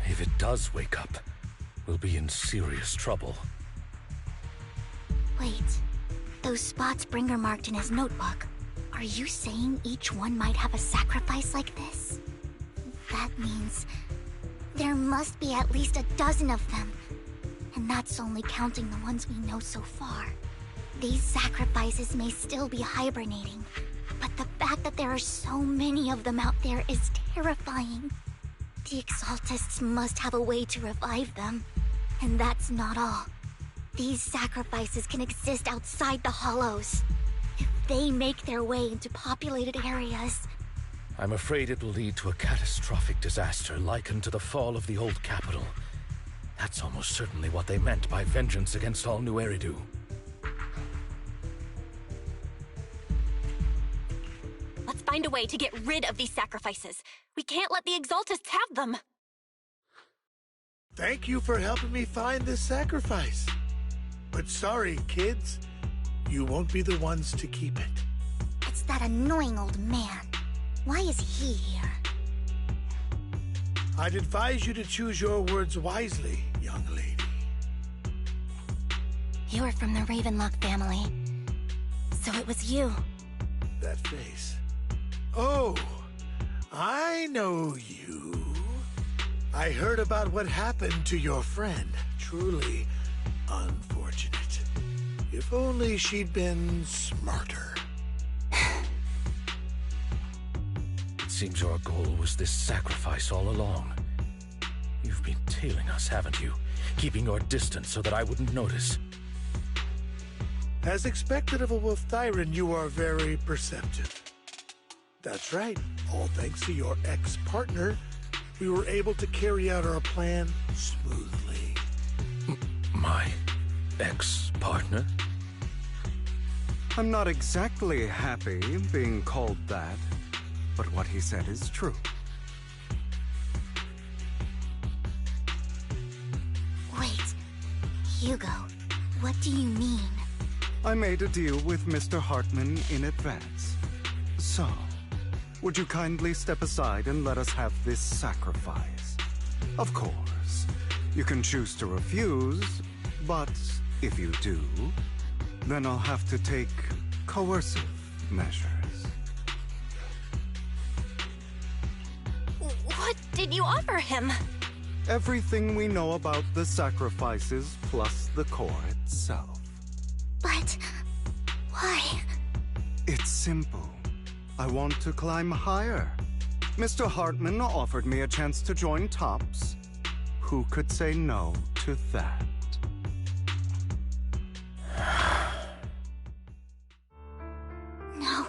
If it does wake up, we'll be in serious trouble. Wait, those spots Bringer marked in his notebook. Are you saying each one might have a sacrifice like this? That means there must be at least a dozen of them. And that's only counting the ones we know so far. These sacrifices may still be hibernating, but the fact that there are so many of them out there is terrifying. The Exaltists must have a way to revive them. And that's not all. These sacrifices can exist outside the Hollows. If they make their way into populated areas... I'm afraid it will lead to a catastrophic disaster likened to the fall of the old capital. That's almost certainly what they meant by vengeance against all New Eridu. Let's find a way to get rid of these sacrifices. We can't let the Exaltists have them. Thank you for helping me find this sacrifice. But sorry, kids. You won't be the ones to keep it. It's that annoying old man. Why is he here? I'd advise you to choose your words wisely, young lady. You're from the Ravenlock family. So it was you. that face. Oh, I know you. I heard about what happened to your friend. Truly unfortunate. If only she'd been smarter. It seems your goal was this sacrifice all along. You've been tailing us, haven't you? Keeping your distance so that I wouldn't notice. As expected of a wolf Thyran, you are very perceptive. That's right. All thanks to your ex-partner, we were able to carry out our plan smoothly. My ex-partner? I'm not exactly happy being called that, but what he said is true. Wait, Hugo, what do you mean? I made a deal with Mr. Hartman in advance. So, would you kindly step aside and let us have this sacrifice? Of course, you can choose to refuse, but if you do, then I'll have to take coercive measures. What did you offer him? Everything we know about the sacrifices plus the core itself. But why? It's simple. I want to climb higher. Mr. Hartman offered me a chance to join Tops. Who could say no to that? No.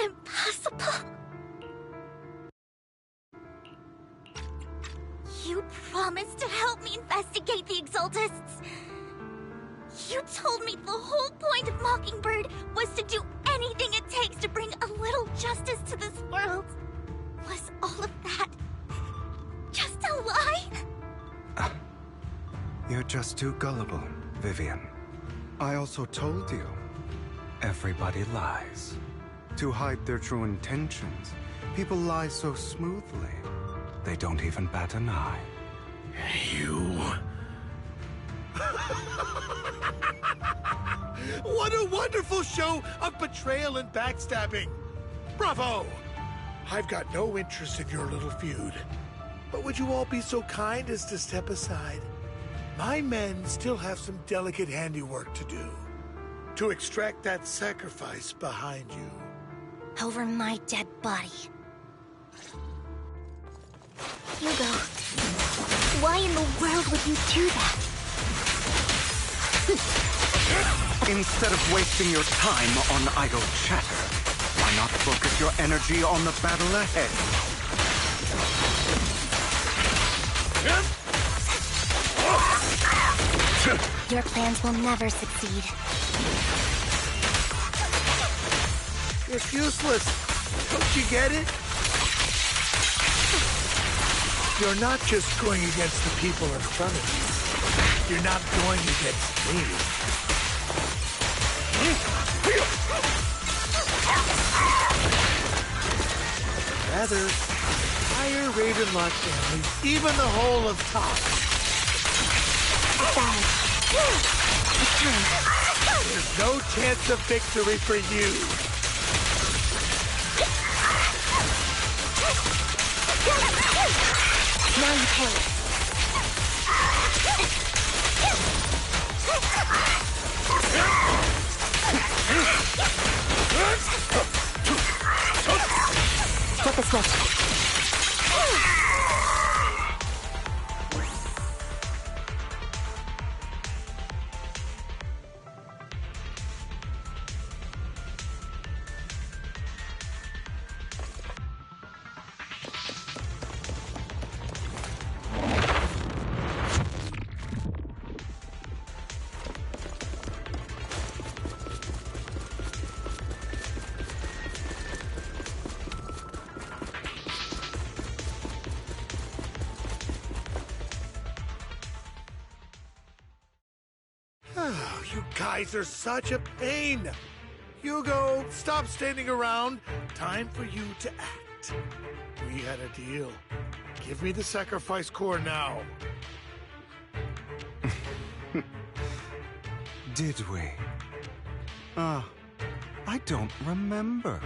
Impossible. You promised to help me investigate the Exaltists. You told me the whole point of Mockingbird was to do anything it takes to bring a little justice to this world. Was all of that just a lie? You're just too gullible, Vivian. I also told you, everybody lies. To hide their true intentions, people lie so smoothly, they don't even bat an eye. You... What a wonderful show of betrayal and backstabbing! Bravo! I've got no interest in your little feud. But would you all be so kind as to step aside? My men still have some delicate handiwork to do. To extract that sacrifice behind you. Over my dead body. Hugo, why in the world would you do that? Instead of wasting your time on idle chatter, why not focus your energy on the battle ahead? Your plans will never succeed. It's useless. Don't you get it? You're not just going against the people in front of you. You're not going against me. Rather, entire Ravenlock family, even the whole of Top. There's no chance of victory for you. Now you pay. Flip the switch. You guys are such a pain. Hugo, stop standing around. Time for you to act. We had a deal. Give me the sacrifice core now. Did we? I don't remember.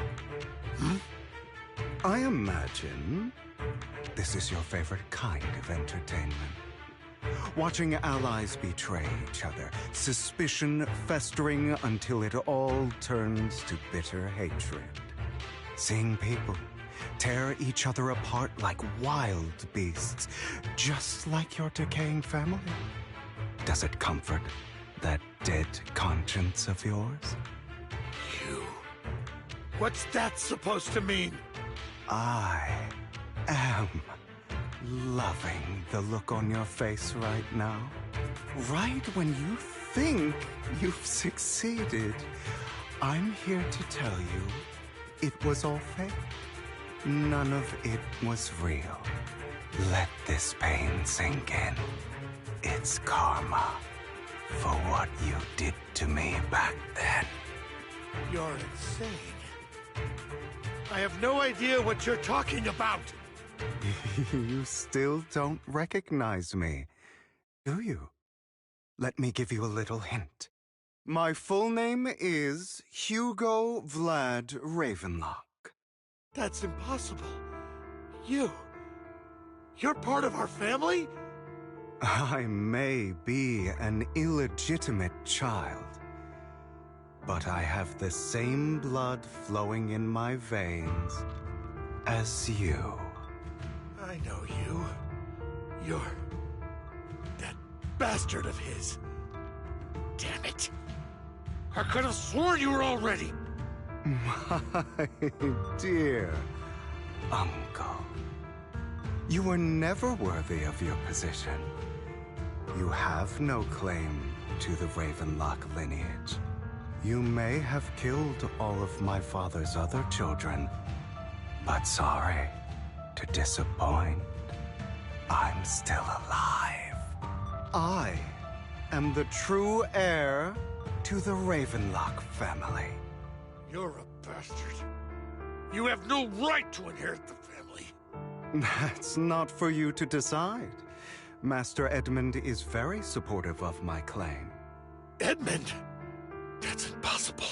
I imagine this is your favorite kind of entertainment. Watching allies betray each other, suspicion festering until it all turns to bitter hatred. Seeing people tear each other apart like wild beasts, just like your decaying family. Does it comfort that dead conscience of yours? You. What's that supposed to mean? I am loving the look on your face right now. Right when you think you've succeeded, I'm here to tell you it was all fake. None of it was real. Let this pain sink in. It's karma for what you did to me back then. You're insane. I have no idea what you're talking about. You still don't recognize me, do you? Let me give you a little hint. My full name is Hugo Vlad Ravenlock. That's impossible. You're part of our family? I may be an illegitimate child, but I have the same blood flowing in my veins as you. I know you. You're that bastard of his. Damn it. I could have sworn you were already. My dear uncle, you were never worthy of your position. You have no claim to the Ravenlock lineage. You may have killed all of my father's other children, but sorry to disappoint, I'm still alive. I am the true heir to the Ravenlock family. You're a bastard. You have no right to inherit the family. That's not for you to decide. Master Edmund is very supportive of my claim. Edmund? That's impossible.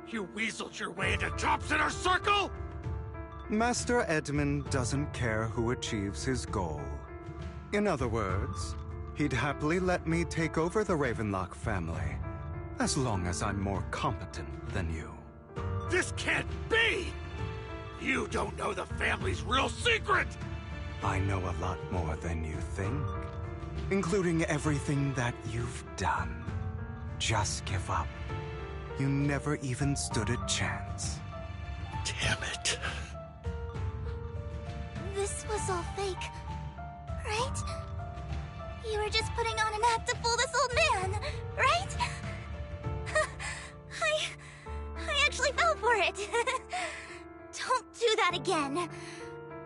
You weaseled your way into Top's inner circle? Master Edmund doesn't care who achieves his goal. In other words, he'd happily let me take over the Ravenlock family, as long as I'm more competent than you. This can't be! You don't know the family's real secret! I know a lot more than you think, including everything that you've done. Just give up. You never even stood a chance. Damn it. This was all fake, right? You were just putting on an act to fool this old man, right? I actually fell for it. Don't do that again.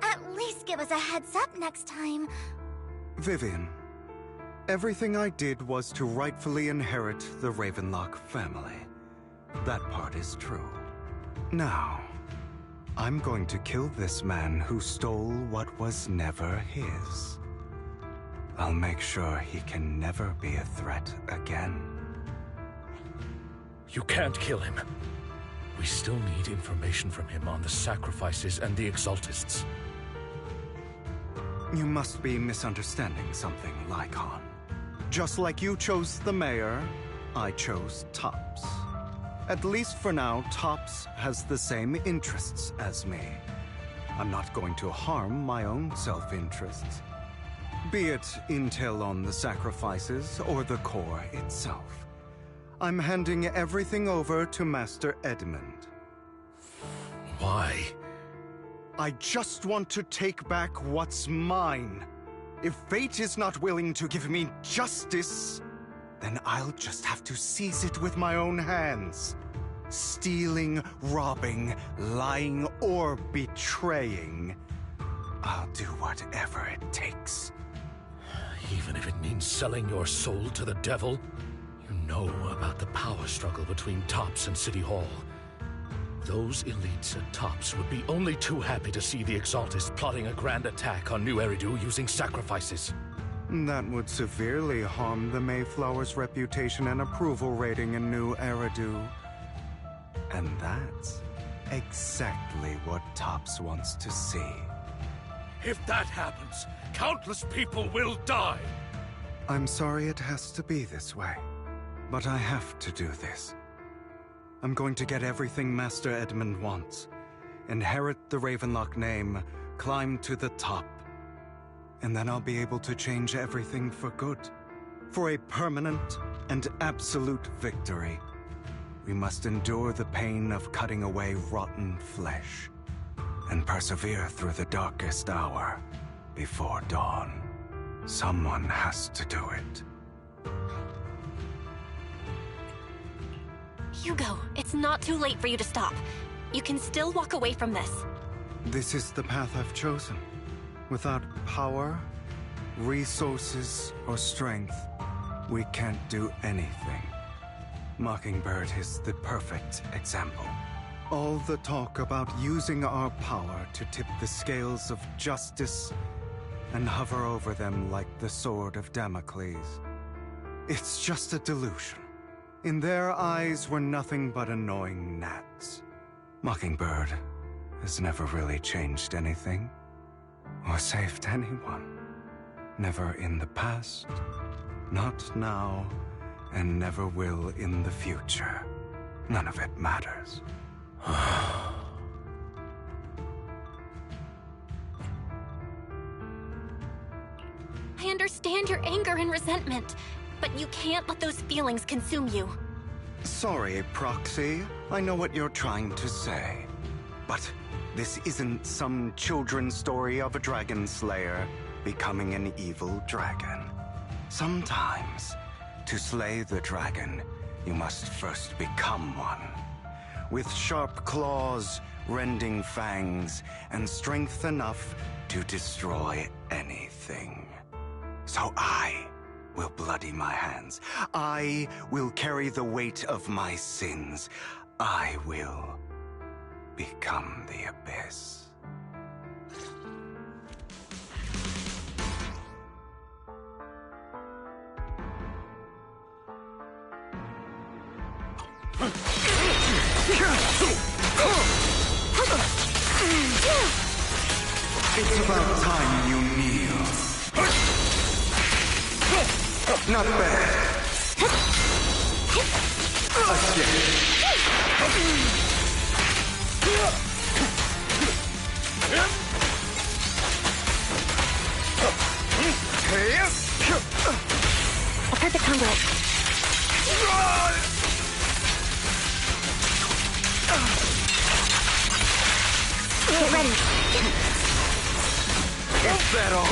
At least give us a heads up next time. Vivian, everything I did was to rightfully inherit the Ravenlock family. That part is true. Now, I'm going to kill this man who stole what was never his. I'll make sure he can never be a threat again. You can't kill him. We still need information from him on the sacrifices and the Exaltists. You must be misunderstanding something, Lycon. Just like you chose the mayor, I chose Tops. At least for now, Tops has the same interests as me. I'm not going to harm my own self-interests. Be it intel on the sacrifices or the core itself. I'm handing everything over to Master Edmund. Why? I just want to take back what's mine. If fate is not willing to give me justice, then I'll just have to seize it with my own hands. Stealing, robbing, lying, or betraying. I'll do whatever it takes. Even if it means selling your soul to the devil? You know about the power struggle between Tops and City Hall. Those elites at Tops would be only too happy to see the Exaltists plotting a grand attack on New Eridu using sacrifices. That would severely harm the Mayflower's reputation and approval rating in New Eridu. And that's exactly what Topps wants to see. If that happens, countless people will die. I'm sorry it has to be this way, but I have to do this. I'm going to get everything Master Edmund wants. Inherit the Ravenlock name, climb to the top. And then I'll be able to change everything for good. For a permanent and absolute victory. We must endure the pain of cutting away rotten flesh. And persevere through the darkest hour before dawn. Someone has to do it. Hugo, it's not too late for you to stop. You can still walk away from this. This is the path I've chosen. Without power, resources, or strength, we can't do anything. Mockingbird is the perfect example. All the talk about using our power to tip the scales of justice and hover over them like the sword of Damocles. It's just a delusion. In their eyes, we're nothing but annoying gnats. Mockingbird has never really changed anything, or saved anyone. Never in the past, not now, and never will in the future. None of it matters. I understand your anger and resentment, but you can't let those feelings consume you. Sorry, Proxy. I know what you're trying to say. But this isn't some children's story of a dragon slayer becoming an evil dragon. Sometimes, to slay the dragon, you must first become one. With sharp claws, rending fangs, and strength enough to destroy anything. So I will bloody my hands. I will carry the weight of my sins. I will become the abyss. It's about time you kneel. Not bad. A perfect conduit. Get ready. Is that all?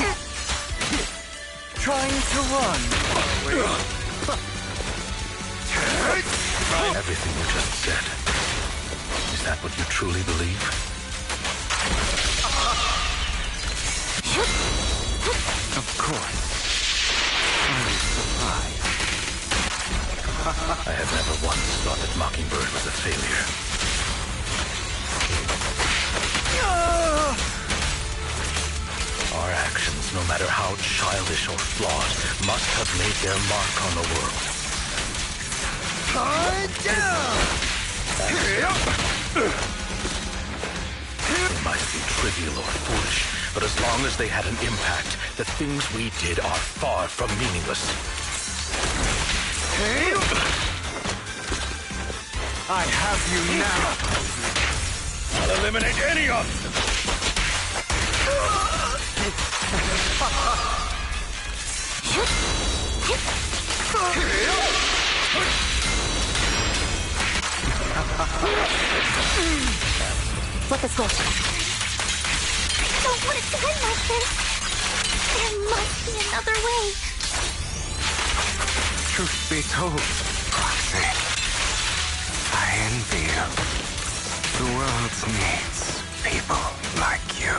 Trying to run. Everything you just said. Is that what you truly believe? Of course. I'm surprised. I have never once thought that Mockingbird was a failure. Our actions, no matter how childish or flawed, must have made their mark on the world. They might be trivial or foolish, but as long as they had an impact, the things we did are far from meaningless. I have you now. I'll eliminate any of them. Flip the switch. I don't want it to end like this. There must be another way. Truth be told, Proxy, I envy you. The world needs people like you.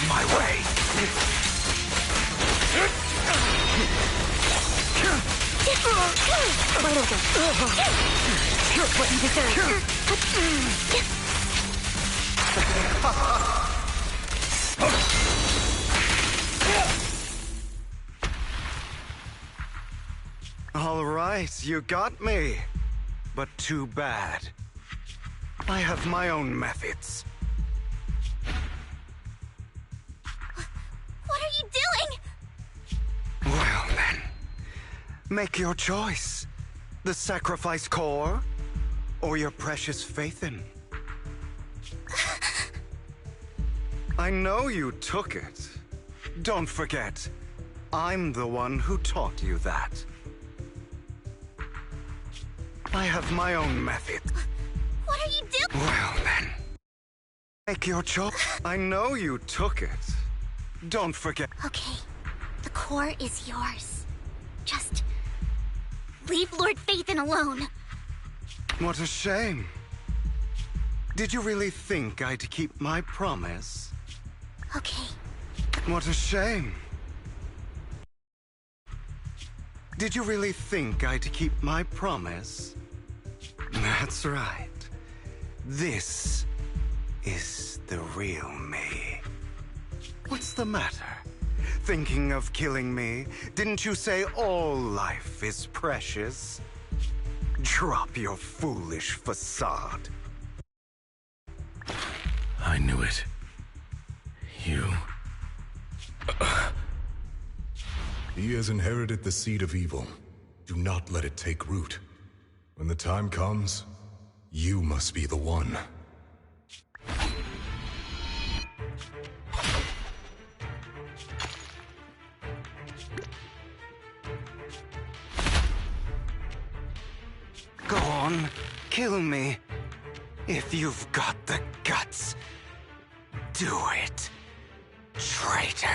My way. Wide open. What you deserve. All right, you got me. But too bad. I have my own methods. What are you doing? Well then, make your choice. The sacrifice core, or your precious Faithin. I know you took it. Don't forget, I'm the one who taught you that. I have my own method. What are you doing? Well then, make your choice. I know you took it. Don't forget. Okay, the core is yours. Just leave Lord Faithin alone. What a shame. Did you really think I'd keep my promise? Okay. What a shame. Did you really think I'd keep my promise? That's right. This is the real me. What's the matter? Thinking of killing me? Didn't you say all life is precious? Drop your foolish facade. I knew it. You... He has inherited the seed of evil. Do not let it take root. When the time comes, you must be the one. Go on, kill me. If you've got the guts, do it, traitor.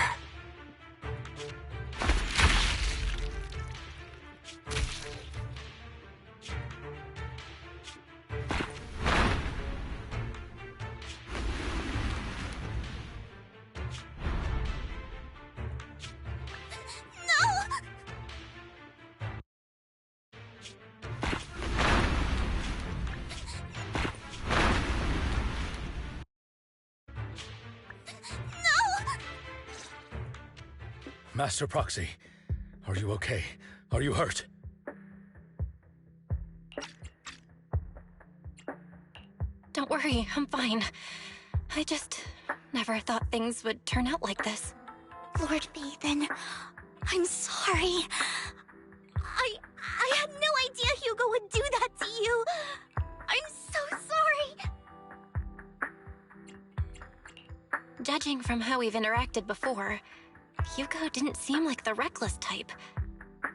Master Proxy, are you okay? Are you hurt? Don't worry, I'm fine. I just never thought things would turn out like this. Lord Faithin, I'm sorry. I had no idea Hugo would do that to you. I'm so sorry. Judging from how we've interacted before, Hugo didn't seem like the reckless type.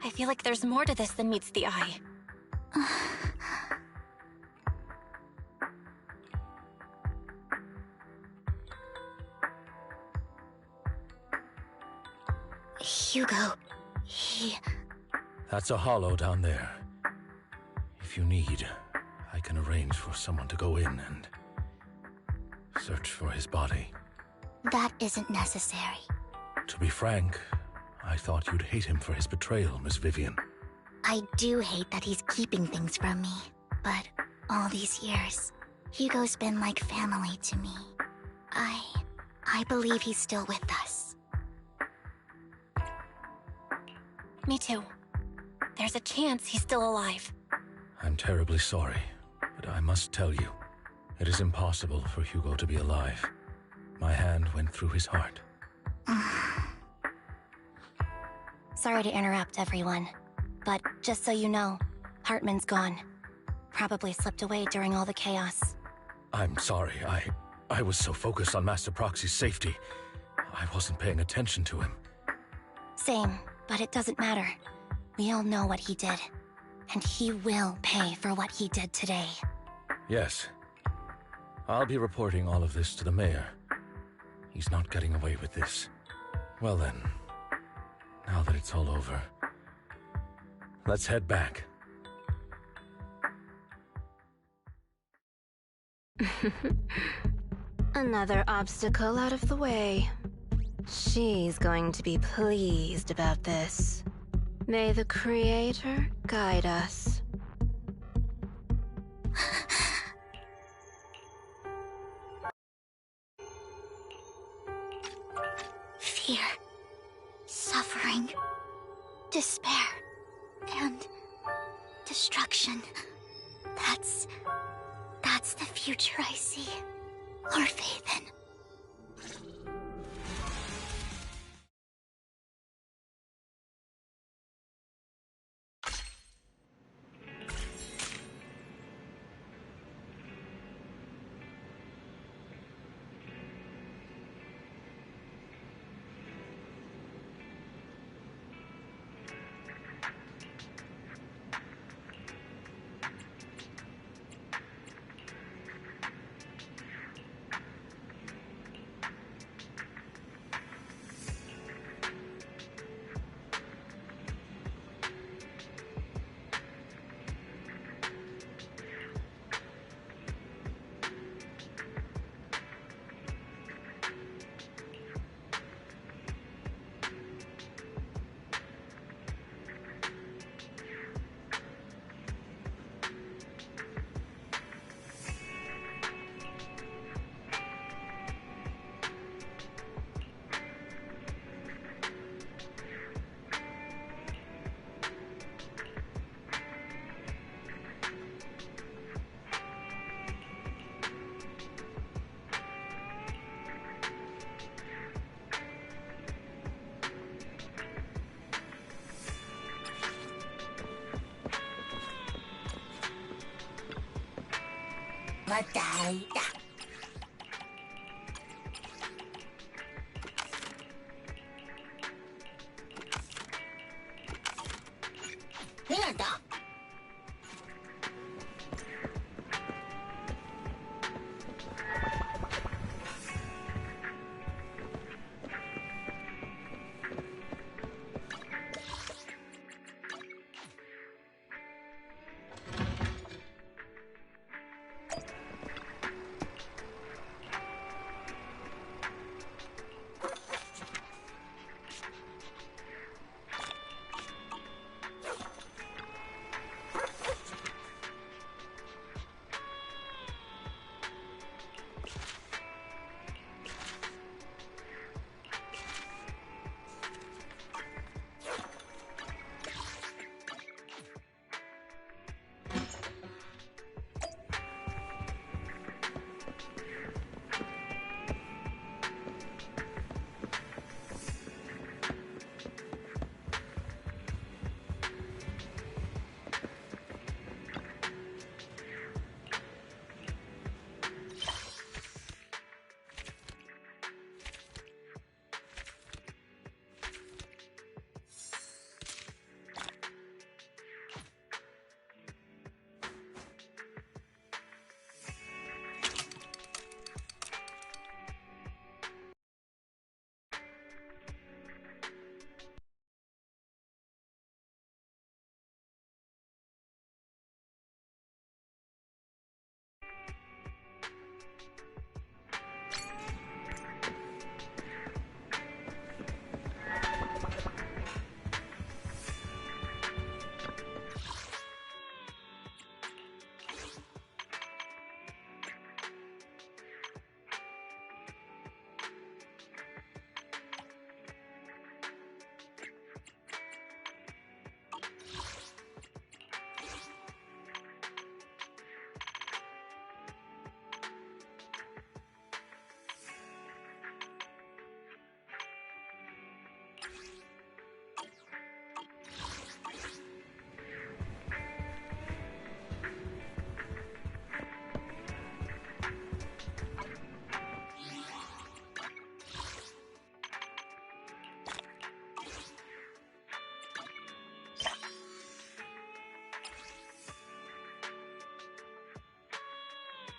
I feel like there's more to this than meets the eye. Hugo, he... That's a hollow down there. If you need, I can arrange for someone to go in and search for his body. That isn't necessary. To be frank, I thought you'd hate him for his betrayal, Miss Vivian. I do hate that he's keeping things from me, but all these years, Hugo's been like family to me. I believe he's still with us. Me too. There's a chance he's still alive. I'm terribly sorry, but I must tell you, it is impossible for Hugo to be alive. My hand went through his heart. Sorry to interrupt, everyone. But just so you know, Hartman's gone. Probably slipped away during all the chaos. I'm sorry, I was so focused on Master Proxy's safety. I wasn't paying attention to him. Same, but it doesn't matter. We all know what he did. And he will pay for what he did today. Yes. I'll be reporting all of this to the mayor. He's not getting away with this. Well then, now that it's all over, let's head back. Another obstacle out of the way. She's going to be pleased about this. May the Creator guide us. Fear, suffering, despair, and Destruction. That's the future I see. Or faith in. Batalla.